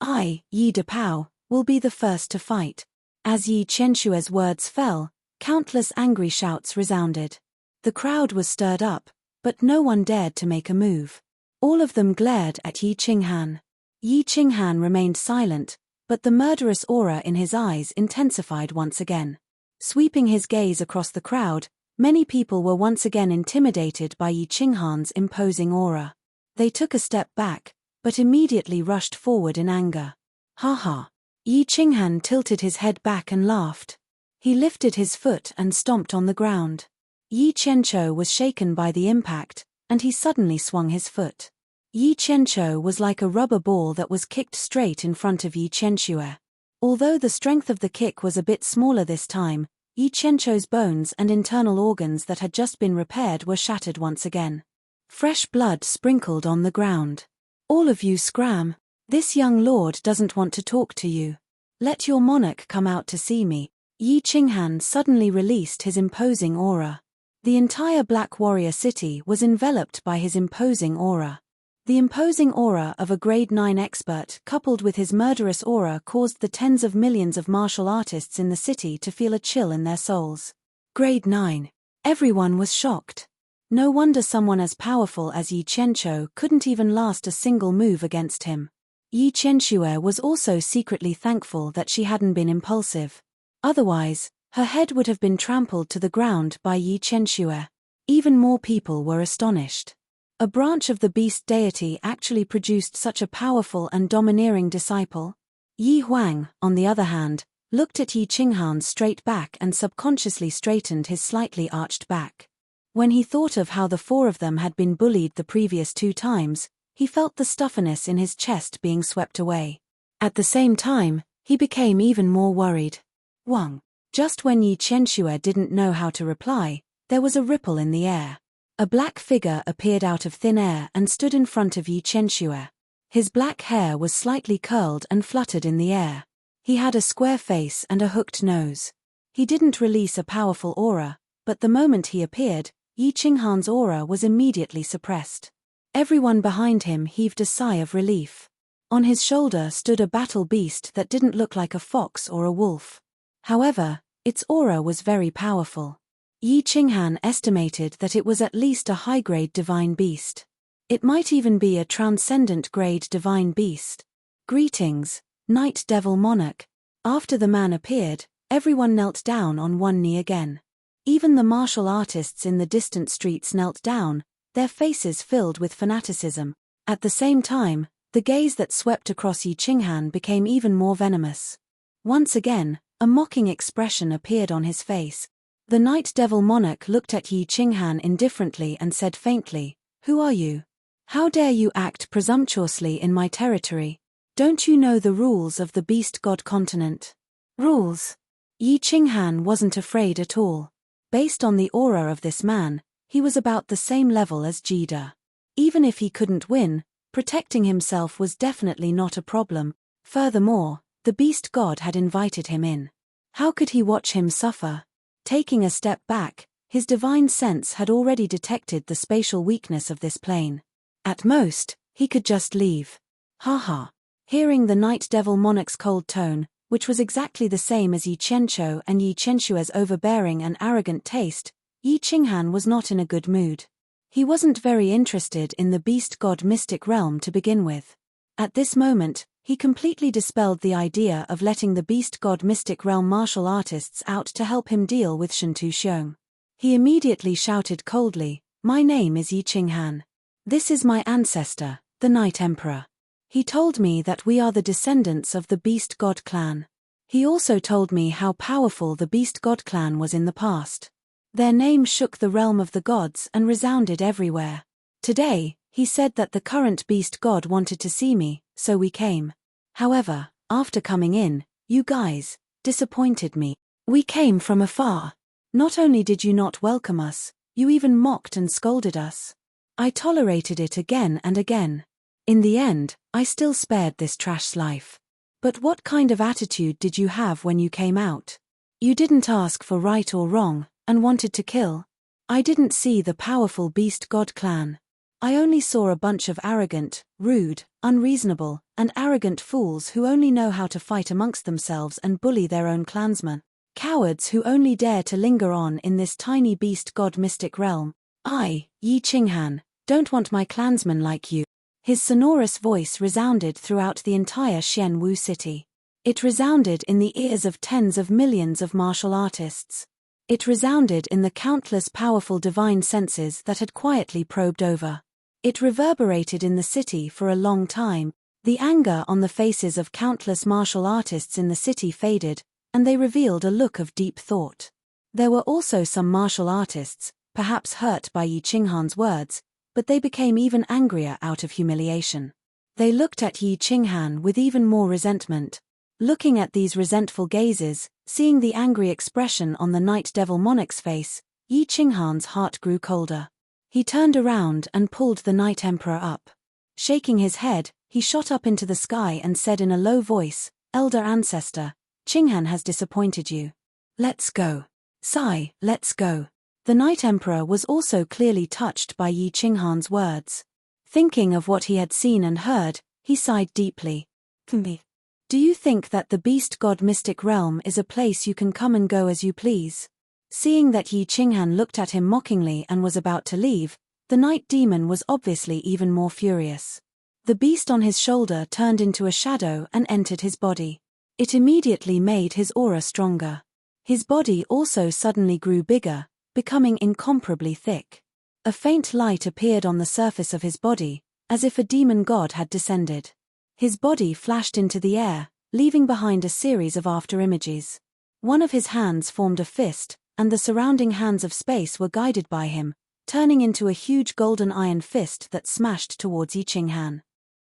I, Yi Depao, will be the first to fight. As Yi Qianqiu's words fell, countless angry shouts resounded. The crowd was stirred up, but no one dared to make a move. All of them glared at Yi Qinghan. Yi Qinghan remained silent, but the murderous aura in his eyes intensified once again. Sweeping his gaze across the crowd, many people were once again intimidated by Yi Qinghan's imposing aura. They took a step back, but immediately rushed forward in anger. "Ha ha." Yi Qinghan tilted his head back and laughed. He lifted his foot and stomped on the ground. Yi Qianqiu was shaken by the impact, and he suddenly swung his foot. Yi Qianqiu was like a rubber ball that was kicked straight in front of Yi Qianqiu. Although the strength of the kick was a bit smaller this time, Yi Qianqiu's bones and internal organs that had just been repaired were shattered once again. Fresh blood sprinkled on the ground. "All of you scram. This young lord doesn't want to talk to you. Let your monarch come out to see me." Yi Qinghan suddenly released his imposing aura. The entire Black Warrior city was enveloped by his imposing aura. The imposing aura of a grade 9 expert coupled with his murderous aura caused the tens of millions of martial artists in the city to feel a chill in their souls. Grade 9. Everyone was shocked. No wonder someone as powerful as Yi Qianqiu couldn't even last a single move against him. Yi Qianqiu was also secretly thankful that she hadn't been impulsive. Otherwise, her head would have been trampled to the ground by Yi Qianqiu. Even more people were astonished. A branch of the beast deity actually produced such a powerful and domineering disciple? Yi Huang, on the other hand, looked at Yi Qinghan's straight back and subconsciously straightened his slightly arched back. When he thought of how the four of them had been bullied the previous 2 times, he felt the stuffiness in his chest being swept away. At the same time, he became even more worried. Wang. Just when Yi Qianqiu didn't know how to reply, there was a ripple in the air. A black figure appeared out of thin air and stood in front of Yi Qianqiu. His black hair was slightly curled and fluttered in the air. He had a square face and a hooked nose. He didn't release a powerful aura, but the moment he appeared, Yi Qinghan's aura was immediately suppressed. Everyone behind him heaved a sigh of relief. On his shoulder stood a battle beast that didn't look like a fox or a wolf. However, its aura was very powerful. Yi Qinghan estimated that it was at least a high-grade divine beast. It might even be a transcendent-grade divine beast. Greetings, Night Devil Monarch. After the man appeared, everyone knelt down on one knee again. Even the martial artists in the distant streets knelt down, their faces filled with fanaticism. At the same time, the gaze that swept across Yi Qinghan became even more venomous. Once again, a mocking expression appeared on his face. The Night Devil Monarch looked at Yi Qinghan indifferently and said faintly, "Who are you? How dare you act presumptuously in my territory? Don't you know the rules of the Beast God continent?" Rules? Yi Qinghan wasn't afraid at all. Based on the aura of this man, he was about the same level as Jida. Even if he couldn't win, protecting himself was definitely not a problem. Furthermore, the Beast God had invited him in. How could he watch him suffer? Taking a step back, his divine sense had already detected the spatial weakness of this plane. At most, he could just leave. Haha. Hearing the Night Devil Monarch's cold tone, which was exactly the same as Yi Qianqiu and Yi Qianqiu's overbearing and arrogant taste, Yi Qinghan was not in a good mood. He wasn't very interested in the Beast God mystic realm to begin with. At this moment, he completely dispelled the idea of letting the Beast God mystic realm martial artists out to help him deal with Shentu Xiong. He immediately shouted coldly, "My name is Yi Qinghan. This is my ancestor, the Night Emperor. He told me that we are the descendants of the Beast God clan. He also told me how powerful the Beast God clan was in the past. Their name shook the realm of the gods and resounded everywhere. Today, he said that the current Beast God wanted to see me, so we came. However, after coming in, you guys disappointed me. We came from afar. Not only did you not welcome us, you even mocked and scolded us. I tolerated it again and again. In the end, I still spared this trash's life. But what kind of attitude did you have when you came out? You didn't ask for right or wrong, and wanted to kill. I didn't see the powerful Beast God clan. I only saw a bunch of arrogant, rude, unreasonable, and arrogant fools who only know how to fight amongst themselves and bully their own clansmen. Cowards who only dare to linger on in this tiny Beast God mystic realm. I, Yi Qinghan, don't want my clansmen like you." His sonorous voice resounded throughout the entire Xianwu city. It resounded in the ears of tens of millions of martial artists. It resounded in the countless powerful divine senses that had quietly probed over. It reverberated in the city for a long time. The anger on the faces of countless martial artists in the city faded, and they revealed a look of deep thought. There were also some martial artists, perhaps hurt by Yi Qinghan's words, but they became even angrier out of humiliation. They looked at Yi Qinghan with even more resentment. Looking at these resentful gazes, seeing the angry expression on the Night Devil Monarch's face, Yi Qinghan's heart grew colder. He turned around and pulled the Night Emperor up. Shaking his head, he shot up into the sky and said in a low voice, "Elder ancestor, Qinghan has disappointed you. Let's go. Sai, let's go." The Night Emperor was also clearly touched by Yi Qinghan's words. Thinking of what he had seen and heard, he sighed deeply. "Do you think that the Beast God mystic realm is a place you can come and go as you please? Seeing that Yi Qinghan looked at him mockingly and was about to leave, the night demon was obviously even more furious. The beast on his shoulder turned into a shadow and entered his body. It immediately made his aura stronger. His body also suddenly grew bigger, becoming incomparably thick. A faint light appeared on the surface of his body, as if a demon god had descended. His body flashed into the air, leaving behind a series of afterimages. One of his hands formed a fist, and the surrounding hands of space were guided by him, turning into a huge golden iron fist that smashed towards Yi Qinghan.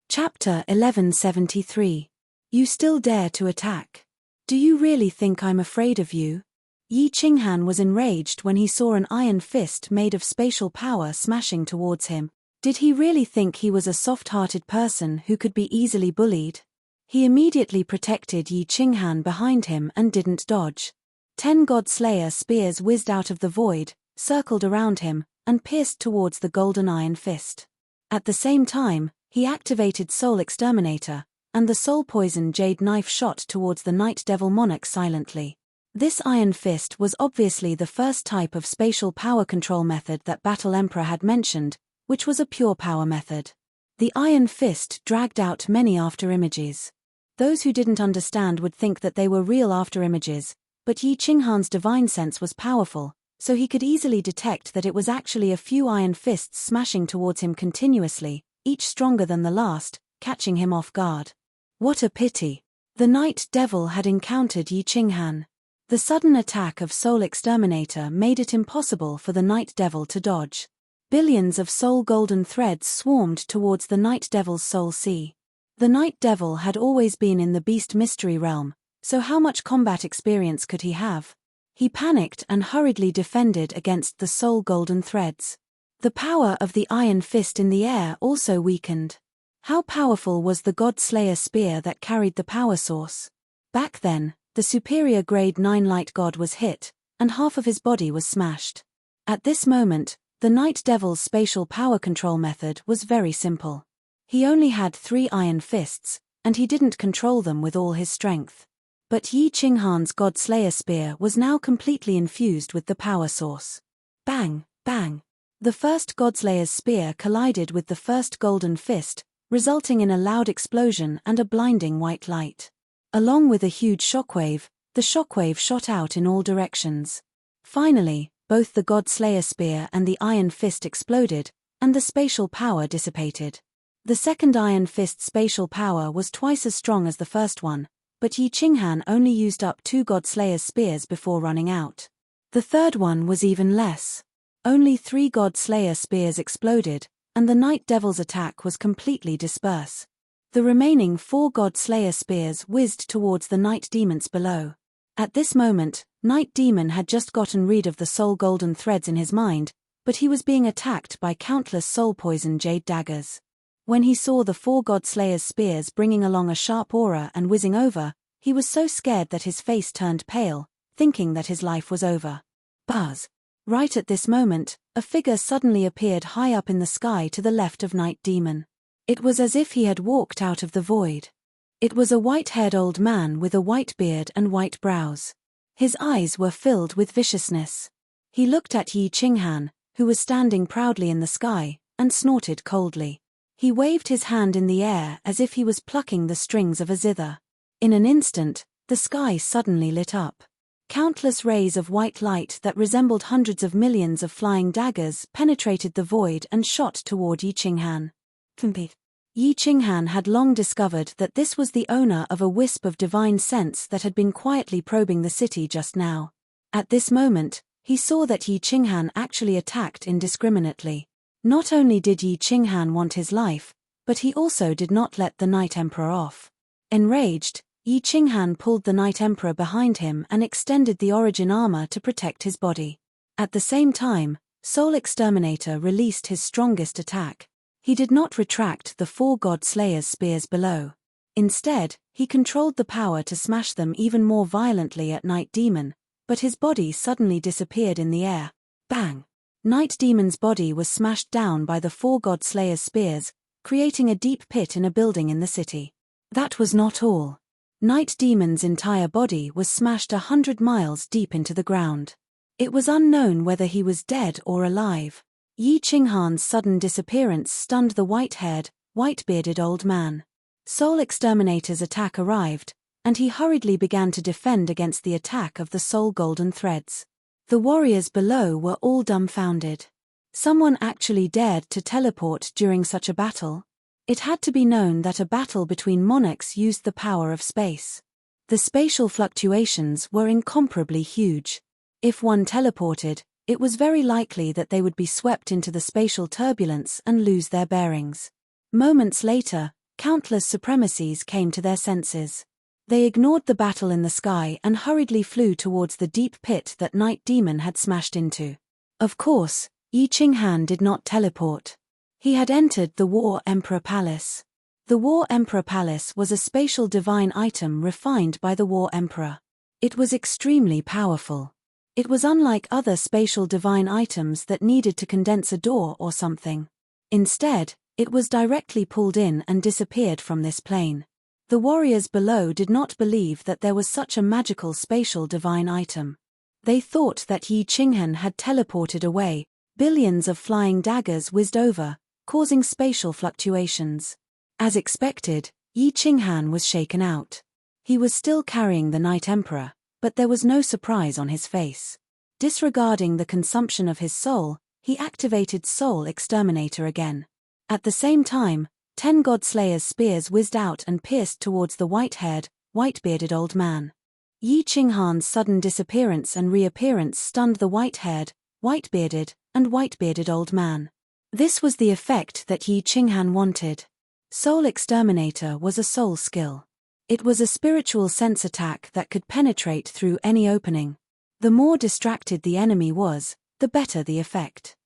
Chapter 1173. You still dare to attack? Do you really think I'm afraid of you? Yi Qinghan was enraged when he saw an iron fist made of spatial power smashing towards him. Did he really think he was a soft-hearted person who could be easily bullied? He immediately protected Yi Qinghan behind him and didn't dodge. 10 God-Slayer spears whizzed out of the void, circled around him, and pierced towards the golden iron fist. At the same time, he activated Soul Exterminator, and the Soul Poison Jade Knife shot towards the Night Devil Monarch silently. This Iron Fist was obviously the first type of spatial power control method that Battle Emperor had mentioned, which was a pure power method. The Iron Fist dragged out many afterimages. Those who didn't understand would think that they were real afterimages, but Yi Qinghan's divine sense was powerful, so he could easily detect that it was actually a few iron fists smashing towards him continuously, each stronger than the last, catching him off guard. What a pity! The Night Devil had encountered Yi Qinghan. The sudden attack of Soul Exterminator made it impossible for the Night Devil to dodge. Billions of soul golden threads swarmed towards the Night Devil's soul sea. The Night Devil had always been in the Beast Mystery realm, so how much combat experience could he have? He panicked and hurriedly defended against the soul golden threads. The power of the iron fist in the air also weakened. How powerful was the God-Slayer spear that carried the power source? Back then, the superior grade 9 light god was hit, and half of his body was smashed. At this moment, the Night Devil's spatial power control method was very simple. He only had 3 iron fists, and he didn't control them with all his strength. But Yi Qinghan's God-Slayer spear was now completely infused with the power source. Bang, bang. The first God-Slayer's spear collided with the first golden fist, resulting in a loud explosion and a blinding white light. Along with a huge shockwave, the shockwave shot out in all directions. Finally, both the God-Slayer spear and the iron fist exploded, and the spatial power dissipated. The second iron fist's spatial power was twice as strong as the first one, but Yi Qinghan only used up 2 God-Slayer's spears before running out. The third one was even less. Only 3 God-Slayer spears exploded, and the Night Devil's attack was completely dispersed. The remaining 4 God-Slayer spears whizzed towards the Night Demons below. At this moment, Night Demon had just gotten rid of the soul golden threads in his mind, but he was being attacked by countless soul poison jade daggers. When he saw the 4 God-Slayer's spears bringing along a sharp aura and whizzing over, he was so scared that his face turned pale, thinking that his life was over. Buzz! Right at this moment, a figure suddenly appeared high up in the sky to the left of Night Demon. It was as if he had walked out of the void. It was a white-haired old man with a white beard and white brows. His eyes were filled with viciousness. He looked at Yi Qinghan, who was standing proudly in the sky, and snorted coldly. He waved his hand in the air as if he was plucking the strings of a zither. In an instant, the sky suddenly lit up. Countless rays of white light that resembled hundreds of millions of flying daggers penetrated the void and shot toward Yi Qinghan. Yi Qinghan had long discovered that this was the owner of a wisp of divine sense that had been quietly probing the city just now. At this moment, he saw that Yi Qinghan actually attacked indiscriminately. Not only did Yi Qinghan want his life, but he also did not let the Night Emperor off. Enraged, Yi Qinghan pulled the Night Emperor behind him and extended the origin armor to protect his body. At the same time, Soul Exterminator released his strongest attack. He did not retract the 4 God-Slayer's spears below. Instead, he controlled the power to smash them even more violently at Night Demon, but his body suddenly disappeared in the air. Bang! Night Demon's body was smashed down by the 4 God-Slayer's spears, creating a deep pit in a building in the city. That was not all. Night Demon's entire body was smashed 100 miles deep into the ground. It was unknown whether he was dead or alive. Yi Qinghan's sudden disappearance stunned the white-haired, white-bearded old man. Soul Exterminator's attack arrived, and he hurriedly began to defend against the attack of the Soul Golden Threads. The warriors below were all dumbfounded. Someone actually dared to teleport during such a battle? It had to be known that a battle between monarchs used the power of space. The spatial fluctuations were incomparably huge. If one teleported, it was very likely that they would be swept into the spatial turbulence and lose their bearings. Moments later, countless supremacies came to their senses. They ignored the battle in the sky and hurriedly flew towards the deep pit that Night Demon had smashed into. Of course, Yi Qinghan did not teleport. He had entered the War Emperor Palace. The War Emperor Palace was a spatial divine item refined by the War Emperor. It was extremely powerful. It was unlike other spatial divine items that needed to condense a door or something. Instead, it was directly pulled in and disappeared from this plane. The warriors below did not believe that there was such a magical spatial divine item. They thought that Yi Qinghan had teleported away. Billions of flying daggers whizzed over, causing spatial fluctuations. As expected, Yi Qinghan was shaken out. He was still carrying the Night Emperor, but there was no surprise on his face. Disregarding the consumption of his soul, he activated Soul Exterminator again. At the same time, 10 God-Slayer's spears whizzed out and pierced towards the white-haired, white-bearded old man. Yi Qinghan's sudden disappearance and reappearance stunned the white-haired, white-bearded, and white-bearded old man. This was the effect that Yi Qinghan wanted. Soul Exterminator was a soul skill. It was a spiritual sense attack that could penetrate through any opening. The more distracted the enemy was, the better the effect.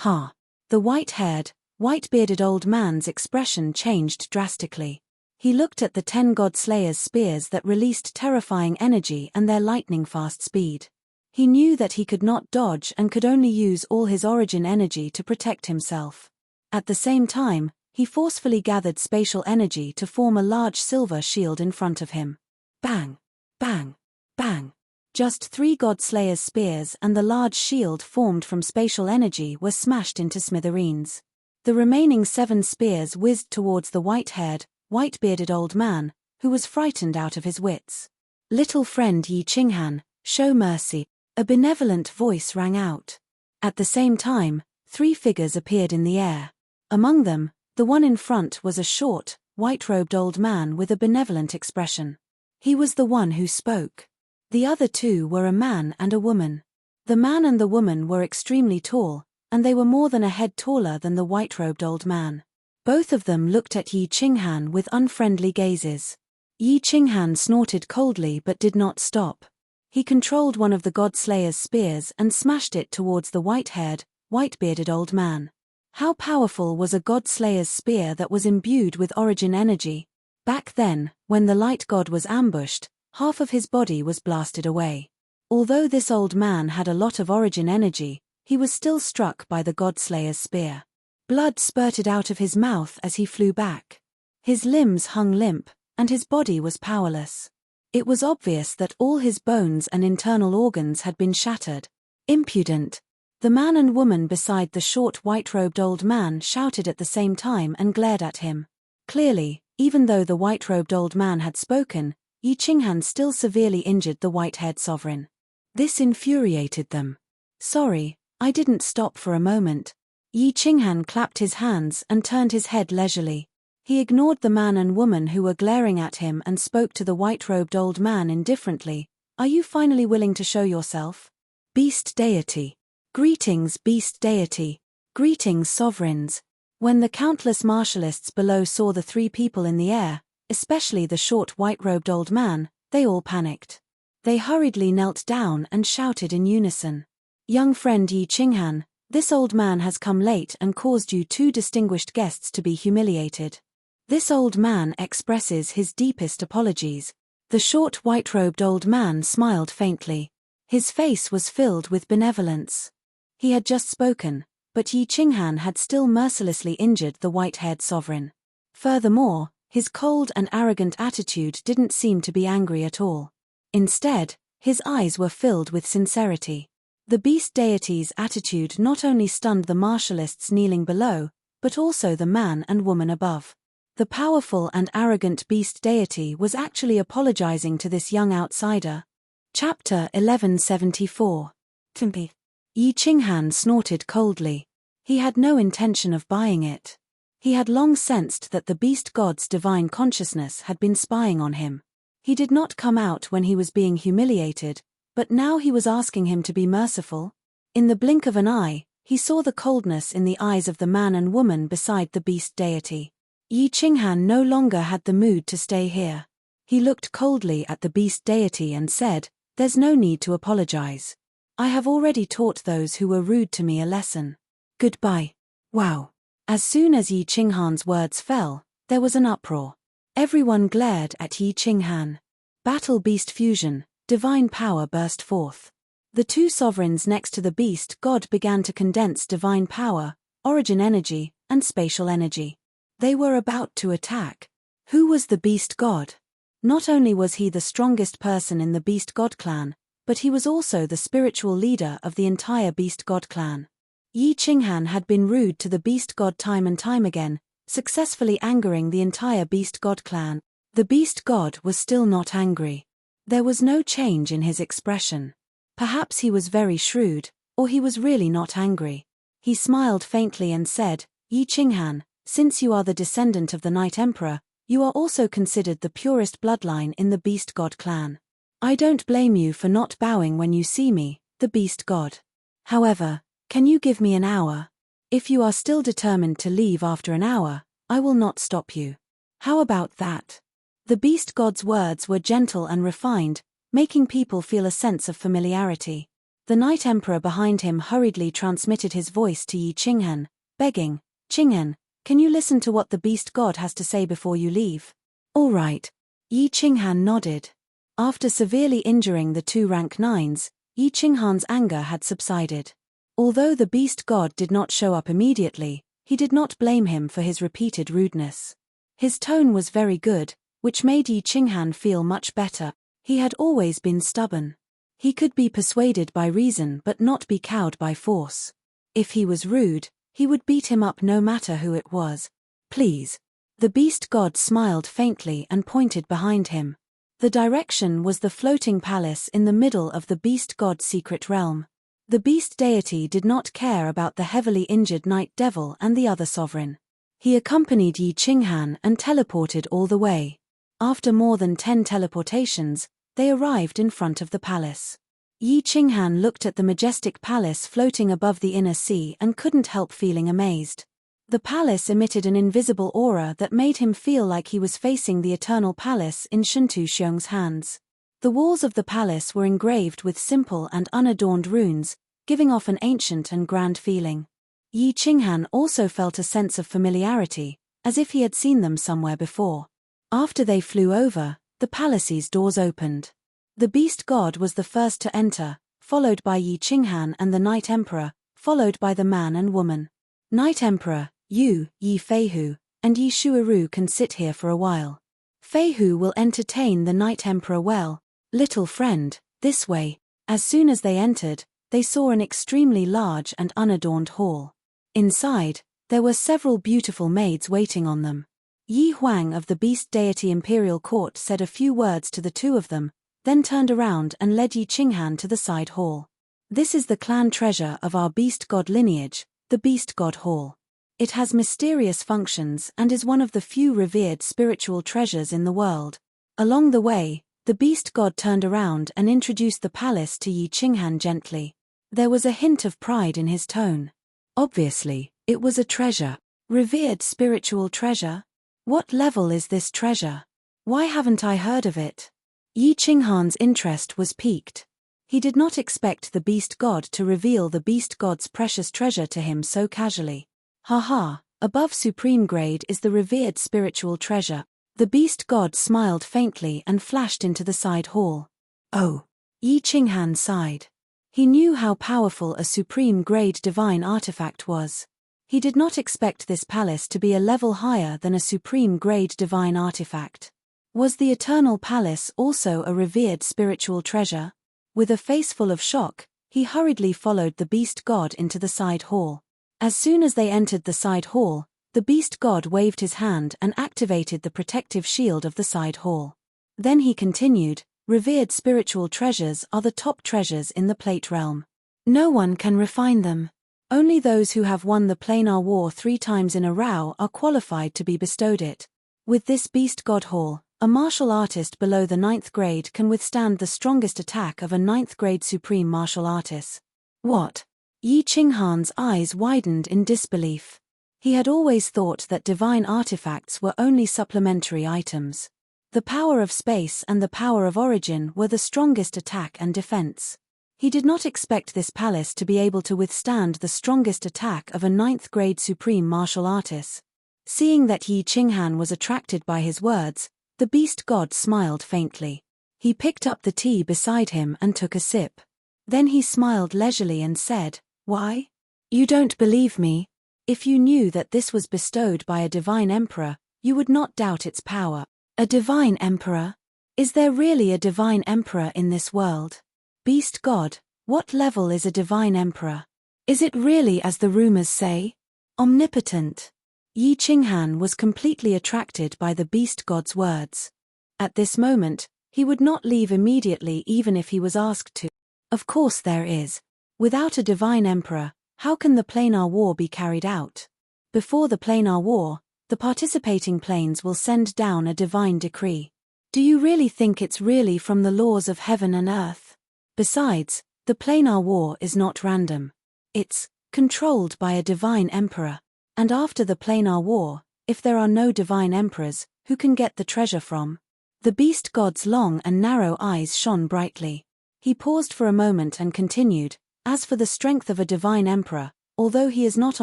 The white-haired, white-bearded old man's expression changed drastically. He looked at the 10 God-Slayer's spears that released terrifying energy and their lightning-fast speed. He knew that he could not dodge and could only use all his origin energy to protect himself. At the same time, he forcefully gathered spatial energy to form a large silver shield in front of him. Bang! Bang! Bang! Just 3 God-Slayer's spears and the large shield formed from spatial energy were smashed into smithereens. The remaining 7 spears whizzed towards the white-haired, white-bearded old man, who was frightened out of his wits. "Little friend Yi Qinghan, show mercy," a benevolent voice rang out. At the same time, 3 figures appeared in the air. Among them, the one in front was a short, white-robed old man with a benevolent expression. He was the one who spoke. The other 2 were a man and a woman. The man and the woman were extremely tall, and they were more than a head taller than the white-robed old man. Both of them looked at Yi Qinghan with unfriendly gazes. Yi Qinghan snorted coldly but did not stop. He controlled one of the God-Slayer's spears and smashed it towards the white-haired, white-bearded old man. How powerful was a God-Slayer's spear that was imbued with origin energy? Back then, when the light god was ambushed, half of his body was blasted away. Although this old man had a lot of origin energy, he was still struck by the God-Slayer's spear. Blood spurted out of his mouth as he flew back. His limbs hung limp, and his body was powerless. It was obvious that all his bones and internal organs had been shattered. Impudent! The man and woman beside the short white-robed old man shouted at the same time and glared at him. Clearly, even though the white-robed old man had spoken, Yi Qinghan still severely injured the white-haired sovereign. This infuriated them. "Sorry, I didn't stop for a moment." Yi Qinghan clapped his hands and turned his head leisurely. He ignored the man and woman who were glaring at him and spoke to the white-robed old man indifferently. "Are you finally willing to show yourself? Beast deity. Greetings, beast deity. Greetings, sovereigns." When the countless martialists below saw the 3 people in the air, especially the short white-robed old man, they all panicked. They hurriedly knelt down and shouted in unison. "Young friend Yi Qinghan, this old man has come late and caused you 2 distinguished guests to be humiliated. This old man expresses his deepest apologies." The short white-robed old man smiled faintly. His face was filled with benevolence. He had just spoken, but Yi Qinghan had still mercilessly injured the white-haired sovereign. Furthermore, his cold and arrogant attitude didn't seem to be angry at all. Instead, his eyes were filled with sincerity. The beast deity's attitude not only stunned the martialists kneeling below, but also the man and woman above. The powerful and arrogant beast deity was actually apologizing to this young outsider. Chapter 1174. Tempe. Yi Qinghan snorted coldly. He had no intention of buying it. He had long sensed that the beast god's divine consciousness had been spying on him. He did not come out when he was being humiliated, but now he was asking him to be merciful. In the blink of an eye, he saw the coldness in the eyes of the man and woman beside the beast deity. Yi Qinghan no longer had the mood to stay here. He looked coldly at the beast deity and said, "There's no need to apologize. I have already taught those who were rude to me a lesson. Goodbye." Wow. As soon as Yi Qinghan's words fell, there was an uproar. Everyone glared at Yi Qinghan. Battle beast fusion, divine power burst forth. The two sovereigns next to the beast god began to condense divine power, origin energy, and spatial energy. They were about to attack. Who was the beast god? Not only was he the strongest person in the beast god clan, but he was also the spiritual leader of the entire beast god clan. Yi Qinghan had been rude to the beast god time and time again, successfully angering the entire beast god clan. The beast god was still not angry. There was no change in his expression. Perhaps he was very shrewd, or he was really not angry. He smiled faintly and said, "Yi Qinghan, since you are the descendant of the Night Emperor, you are also considered the purest bloodline in the beast god clan. I don't blame you for not bowing when you see me, the beast god. However, can you give me an hour? If you are still determined to leave after an hour, I will not stop you. How about that?" The beast god's words were gentle and refined, making people feel a sense of familiarity. The Night Emperor behind him hurriedly transmitted his voice to Yi Qinghan, begging, "Qinghan, can you listen to what the beast god has to say before you leave?" "All right." Yi Qinghan nodded. After severely injuring the two rank 9s, Yi Qinghan's anger had subsided. Although the beast god did not show up immediately, he did not blame him for his repeated rudeness. His tone was very good, which made Yi Qinghan feel much better. He had always been stubborn. He could be persuaded by reason but not be cowed by force. If he was rude, he would beat him up no matter who it was. "Please." The beast god smiled faintly and pointed behind him. The direction was the floating palace in the middle of the beast god's secret realm. The beast deity did not care about the heavily injured night devil and the other sovereign. He accompanied Yi Qinghan and teleported all the way. After more than 10 teleportations, they arrived in front of the palace. Yi Qinghan looked at the majestic palace floating above the inner sea and couldn't help feeling amazed. The palace emitted an invisible aura that made him feel like he was facing the eternal palace in Shuntu Xiong's hands. The walls of the palace were engraved with simple and unadorned runes, giving off an ancient and grand feeling. Yi Qinghan also felt a sense of familiarity, as if he had seen them somewhere before. After they flew over, the palace's doors opened. The beast god was the first to enter, followed by Yi Qinghan and the Night Emperor, followed by the man and woman. "Night Emperor, you, Yi Feihu, and Yi Shuiru can sit here for a while. Feihu will entertain the Night Emperor well. Little friend, this way." As soon as they entered, they saw an extremely large and unadorned hall. Inside, there were several beautiful maids waiting on them. Yi Huang of the beast deity imperial court said a few words to the two of them, then turned around and led Yi Qinghan to the side hall. "This is the clan treasure of our beast god lineage, the beast god hall. It has mysterious functions and is one of the few revered spiritual treasures in the world." Along the way, the beast god turned around and introduced the palace to Yi Qinghan gently. There was a hint of pride in his tone. Obviously, it was a treasure. Revered spiritual treasure? What level is this treasure? Why haven't I heard of it? Yi Qinghan's interest was piqued. He did not expect the beast god to reveal the beast god's precious treasure to him so casually. "Haha, above supreme grade is the revered spiritual treasure." The beast god smiled faintly and flashed into the side hall. "Oh." Yi Qinghan sighed. He knew how powerful a supreme grade divine artifact was. He did not expect this palace to be a level higher than a supreme grade divine artifact. Was the Eternal Palace also a revered spiritual treasure? With a face full of shock, He hurriedly followed the beast god into the side hall. As soon as they entered the side hall, the beast god waved his hand and activated the protective shield of the side hall. Then he continued, "Revered spiritual treasures are the top treasures in the plate realm. No one can refine them. Only those who have won the planar war 3 times in a row are qualified to be bestowed it. With this beast god hall, a martial artist below the 9th grade can withstand the strongest attack of a 9th grade supreme martial artist." What? Yi Qinghan's eyes widened in disbelief. He had always thought that divine artifacts were only supplementary items. The power of space and the power of origin were the strongest attack and defense. He did not expect this palace to be able to withstand the strongest attack of a 9th grade supreme martial artist. Seeing that Yi Qinghan was attracted by his words, the beast god smiled faintly. He picked up the tea beside him and took a sip. Then he smiled leisurely and said, "Why? You don't believe me? If you knew that this was bestowed by a divine emperor, you would not doubt its power." A divine emperor? Is there really a divine emperor in this world? Beast god, what level is a divine emperor? Is it really as the rumors say? Omnipotent? Yi Qinghan was completely attracted by the beast god's words. At this moment, he would not leave immediately even if he was asked to. Of course there is. Without a divine emperor, how can the planar war be carried out? Before the planar war, the participating planes will send down a divine decree. Do you really think it's really from the laws of heaven and earth? Besides, the planar war is not random. It's controlled by a divine emperor. And after the planar war, if there are no divine emperors, who can get the treasure from? The beast god's long and narrow eyes shone brightly. He paused for a moment and continued, "As for the strength of a divine emperor, although he is not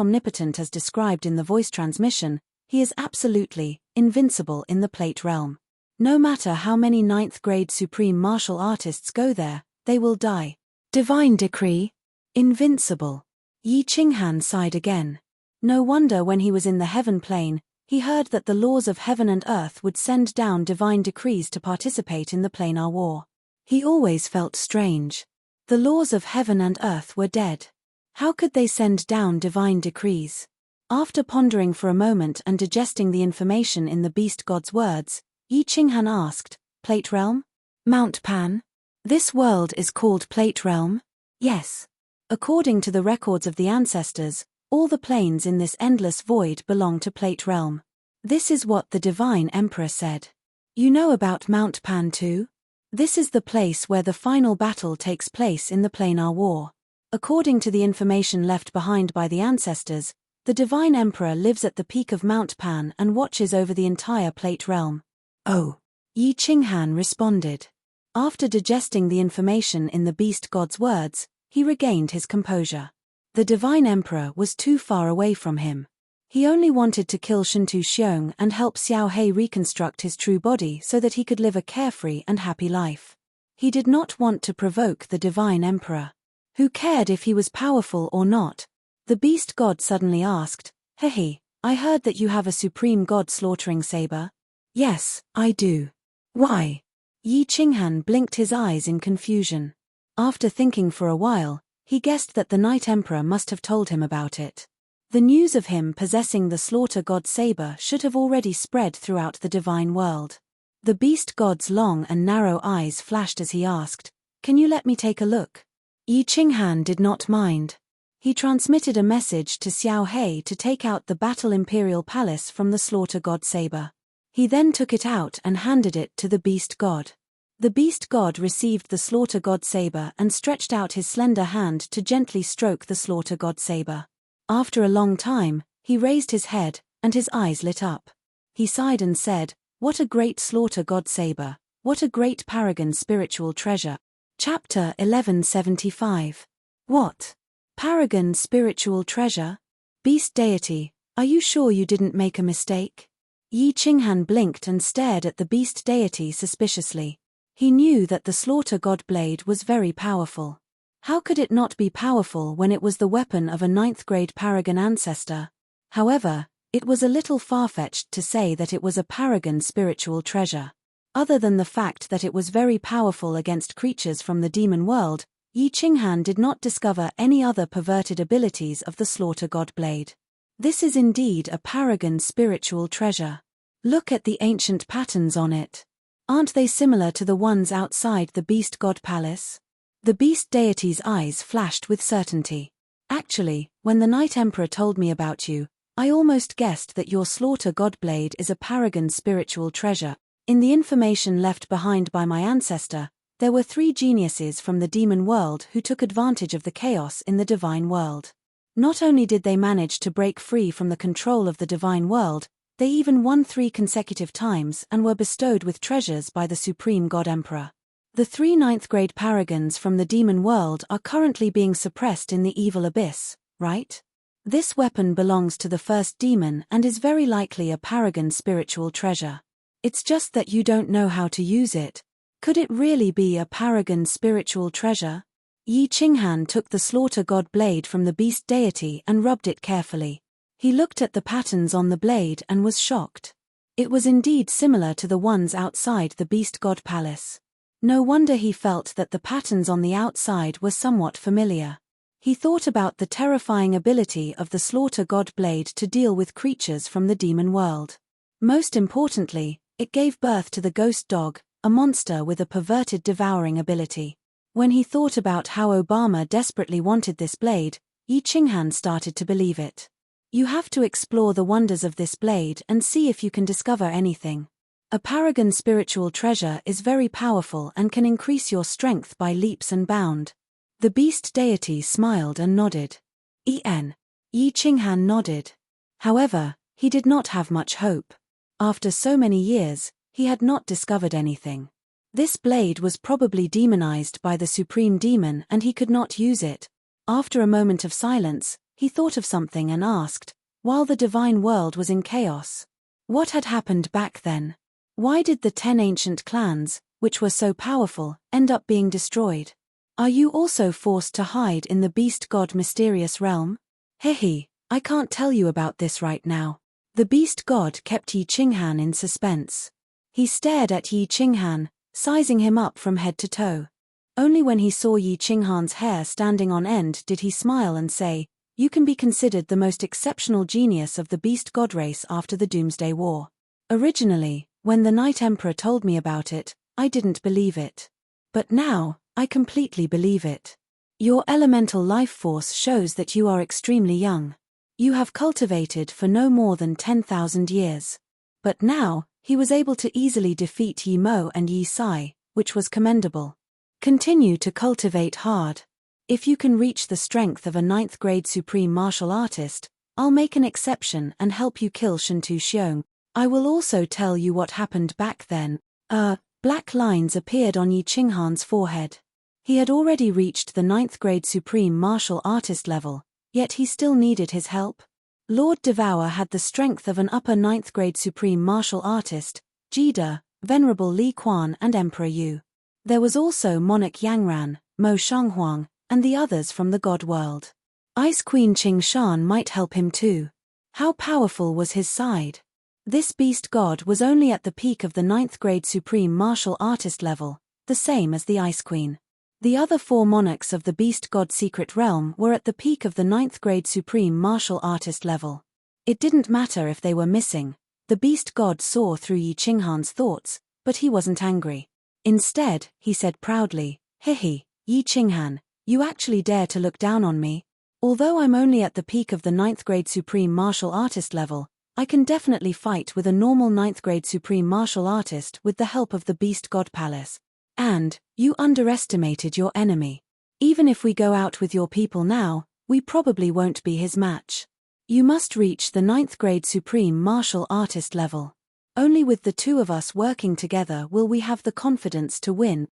omnipotent as described in the voice transmission, he is absolutely invincible in the plate realm. No matter how many 9th grade supreme martial artists go there, they will die." Divine decree? Invincible. Yi Qinghan sighed again. No wonder when he was in the heaven plane, he heard that the laws of heaven and earth would send down divine decrees to participate in the planar war. He always felt strange. The laws of heaven and earth were dead. How could they send down divine decrees? After pondering for a moment and digesting the information in the beast god's words, Yi Qinghan asked, "Plate realm? Mount Pan? This world is called Plate realm?" "Yes. According to the records of the ancestors, all the planes in this endless void belong to Plate realm. This is what the divine emperor said." "You know about Mount Pan too? This is the place where the final battle takes place in the planar war. According to the information left behind by the ancestors, the divine emperor lives at the peak of Mount Pan and watches over the entire Plate realm." "Oh," Yi Qinghan responded. After digesting the information in the beast god's words, he regained his composure. The divine emperor was too far away from him. He only wanted to kill Shintu Xiong and help Xiao He reconstruct his true body so that he could live a carefree and happy life. He did not want to provoke the divine emperor. Who cared if he was powerful or not? The beast god suddenly asked, "Hehe, I heard that you have a supreme god slaughtering saber." "Yes, I do." "Why?" Yi Qinghan blinked his eyes in confusion. After thinking for a while, he guessed that the Night Emperor must have told him about it. The news of him possessing the slaughter god saber should have already spread throughout the divine world. The beast god's long and narrow eyes flashed as he asked, "Can you let me take a look?" Yi Qinghan did not mind. He transmitted a message to Xiao He to take out the Battle Imperial Palace from the slaughter god saber. He then took it out and handed it to the beast god. The beast god received the slaughter god saber and stretched out his slender hand to gently stroke the slaughter god saber. After a long time, he raised his head, and his eyes lit up. He sighed and said, "What a great slaughter god saber, what a great paragon spiritual treasure." Chapter 1175. What? Paragon spiritual treasure? Beast deity, are you sure you didn't make a mistake? Yi Qinghan blinked and stared at the beast deity suspiciously. He knew that the slaughter god blade was very powerful. How could it not be powerful when it was the weapon of a 9th grade paragon ancestor? However, it was a little far-fetched to say that it was a paragon spiritual treasure. Other than the fact that it was very powerful against creatures from the demon world, Yi Qinghan did not discover any other perverted abilities of the Slaughter God Blade. This is indeed a paragon spiritual treasure. Look at the ancient patterns on it. Aren't they similar to the ones outside the Beast God Palace? The Beast Deity's eyes flashed with certainty. Actually, when the Night Emperor told me about you, I almost guessed that your Slaughter God Blade is a paragon spiritual treasure. In the information left behind by my ancestor, there were 3 geniuses from the demon world who took advantage of the chaos in the divine world. Not only did they manage to break free from the control of the divine world, they even won 3 consecutive times and were bestowed with treasures by the Supreme God Emperor. The 3 ninth-grade paragons from the demon world are currently being suppressed in the evil abyss, right? This weapon belongs to the first demon and is very likely a paragon spiritual treasure. It's just that you don't know how to use it. Could it really be a paragon spiritual treasure? Yi Qinghan took the Slaughter God Blade from the Beast Deity and rubbed it carefully. He looked at the patterns on the blade and was shocked. It was indeed similar to the ones outside the Beast God Palace. No wonder he felt that the patterns on the outside were somewhat familiar. He thought about the terrifying ability of the Slaughter God Blade to deal with creatures from the demon world. Most importantly, it gave birth to the Ghost Dog, a monster with a perverted devouring ability. When he thought about how Obama desperately wanted this blade, Yi Qinghan started to believe it. You have to explore the wonders of this blade and see if you can discover anything. A paragon spiritual treasure is very powerful and can increase your strength by leaps and bounds. The Beast Deity smiled and nodded. Yi Qinghan nodded. However, he did not have much hope. After so many years, he had not discovered anything. This blade was probably demonized by the Supreme Demon and he could not use it. After a moment of silence, he thought of something and asked, while the divine world was in chaos, what had happened back then? Why did the 10 ancient clans, which were so powerful, end up being destroyed? Are you also forced to hide in the Beast God mysterious realm? Hehe, I can't tell you about this right now. The Beast God kept Yi Qinghan in suspense. He stared at Yi Qinghan, sizing him up from head to toe. Only when he saw Yi Qinghan's hair standing on end did he smile and say, "You can be considered the most exceptional genius of the Beast God race after the Doomsday War." Originally, when the Night Emperor told me about it, I didn't believe it. But now, I completely believe it. Your elemental life force shows that you are extremely young. You have cultivated for no more than 10,000 years. But now, he was able to easily defeat Yi Mo and Yi Sai, which was commendable. Continue to cultivate hard. If you can reach the strength of a 9th-grade supreme martial artist, I'll make an exception and help you kill Shantu Xiong. I will also tell you what happened back then. Black lines appeared on Yi Qinghan's forehead. He had already reached the 9th-grade supreme martial artist level, yet he still needed his help. Lord Devour had the strength of an upper 9th-grade supreme martial artist, Jida, Venerable Li Quan and Emperor Yu. There was also Monarch Yangran, Mo Shanghuang, and the others from the God world. Ice Queen Qing Shan might help him too. How powerful was his side? This beast god was only at the peak of the 9th-grade supreme martial artist level, the same as the Ice Queen. The other 4 monarchs of the beast god secret realm were at the peak of the 9th-grade supreme martial artist level. It didn't matter if they were missing. The beast god saw through Yi Qinghan's thoughts, but he wasn't angry. Instead, he said proudly, "Hehe, Yi Qinghan, you actually dare to look down on me? Although I'm only at the peak of the 9th-grade supreme martial artist level, I can definitely fight with a normal 9th-grade supreme martial artist with the help of the Beast God Palace. And, you underestimated your enemy. Even if we go out with your people now, we probably won't be his match. You must reach the 9th-grade supreme martial artist level. Only with the 2 of us working together will we have the confidence to win."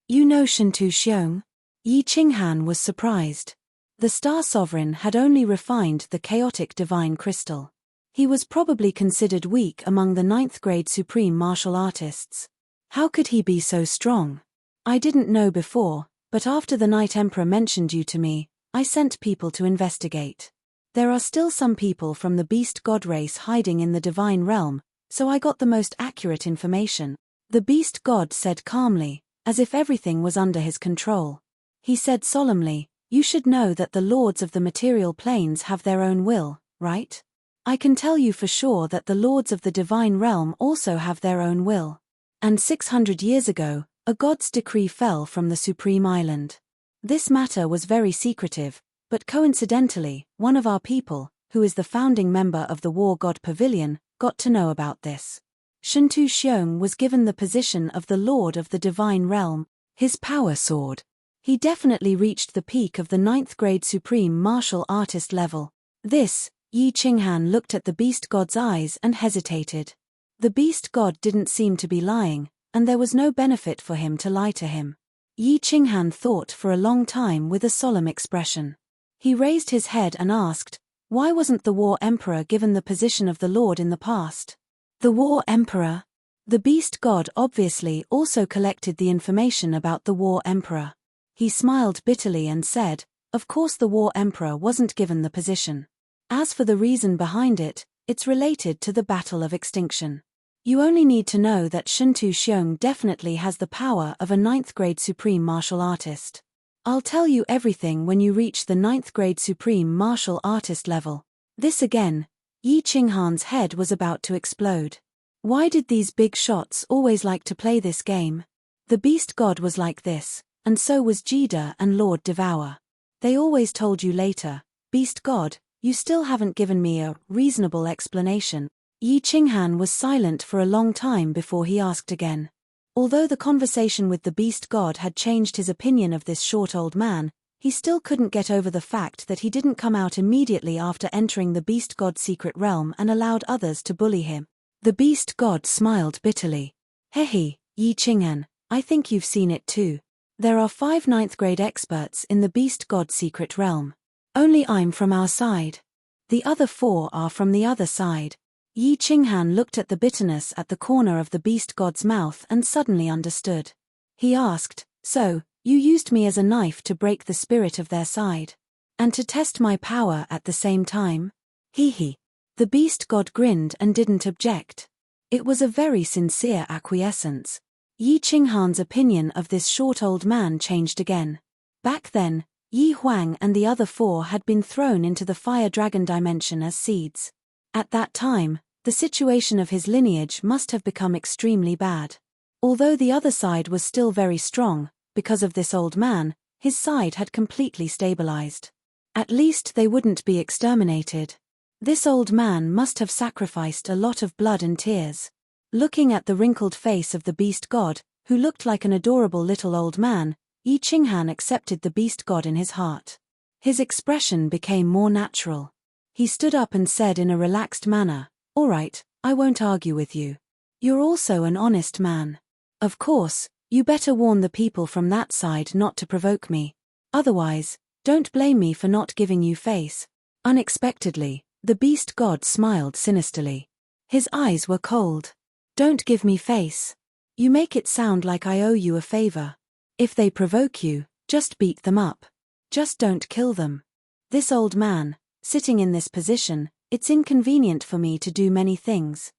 You know Shantu Xiong? Yi Qinghan was surprised. The Star Sovereign had only refined the chaotic divine crystal. He was probably considered weak among the 9th-grade supreme martial artists. How could he be so strong? I didn't know before, but after the Night Emperor mentioned you to me, I sent people to investigate. There are still some people from the Beast God race hiding in the divine realm, so I got the most accurate information. The Beast God said calmly, as if everything was under his control. He said solemnly, "You should know that the lords of the material planes have their own will, right? I can tell you for sure that the lords of the divine realm also have their own will. And 600 years ago, a god's decree fell from the supreme island. This matter was very secretive, but coincidentally, one of our people, who is the founding member of the War God Pavilion, got to know about this. Shintu Xiong was given the position of the Lord of the Divine Realm, his power sword. He definitely reached the peak of the 9th grade supreme martial artist level. This, Yi Qinghan looked at the beast god's eyes and hesitated. The beast god didn't seem to be lying, and there was no benefit for him to lie to him. Yi Qinghan thought for a long time with a solemn expression. He raised his head and asked, "Why wasn't the War Emperor given the position of the Lord in the past?" The War Emperor? The beast god obviously also collected the information about the War Emperor. He smiled bitterly and said, "Of course the War Emperor wasn't given the position. As for the reason behind it, it's related to the Battle of Extinction. You only need to know that Shintu Xiong definitely has the power of a 9th grade supreme martial artist. I'll tell you everything when you reach the 9th grade supreme martial artist level." This again, Yi Qinghan's head was about to explode. Why did these big shots always like to play this game? The beast god was like this, and so was Jida and Lord Devour. They always told you later, "Beast god, you still haven't given me a reasonable explanation." Yi Qinghan was silent for a long time before he asked again. Although the conversation with the beast god had changed his opinion of this short old man, he still couldn't get over the fact that he didn't come out immediately after entering the beast god's secret realm and allowed others to bully him. The beast god smiled bitterly. "Hehe, Yi Qinghan, I think you've seen it too. There are 5 9th grade experts in the beast god's secret realm. Only I'm from our side. The other 4 are from the other side." Yi Qinghan looked at the bitterness at the corner of the beast god's mouth and suddenly understood. He asked, "So, you used me as a knife to break the spirit of their side? And to test my power at the same time?" Hee. The beast god grinned and didn't object. It was a very sincere acquiescence. Yi Qinghan's opinion of this short old man changed again. Back then, Yi Huang and the other 4 had been thrown into the fire dragon dimension as seeds. At that time, the situation of his lineage must have become extremely bad. Although the other side was still very strong, because of this old man, his side had completely stabilized. At least they wouldn't be exterminated. This old man must have sacrificed a lot of blood and tears. Looking at the wrinkled face of the beast god, who looked like an adorable little old man, Yi Qinghan accepted the beast god in his heart. His expression became more natural. He stood up and said in a relaxed manner, "All right, I won't argue with you. You're also an honest man. Of course, you better warn the people from that side not to provoke me. Otherwise, don't blame me for not giving you face." Unexpectedly, the beast god smiled sinisterly. His eyes were cold. "Don't give me face. You make it sound like I owe you a favor. If they provoke you, just beat them up. Just don't kill them. This old man, sitting in this position, it's inconvenient for me to do many things.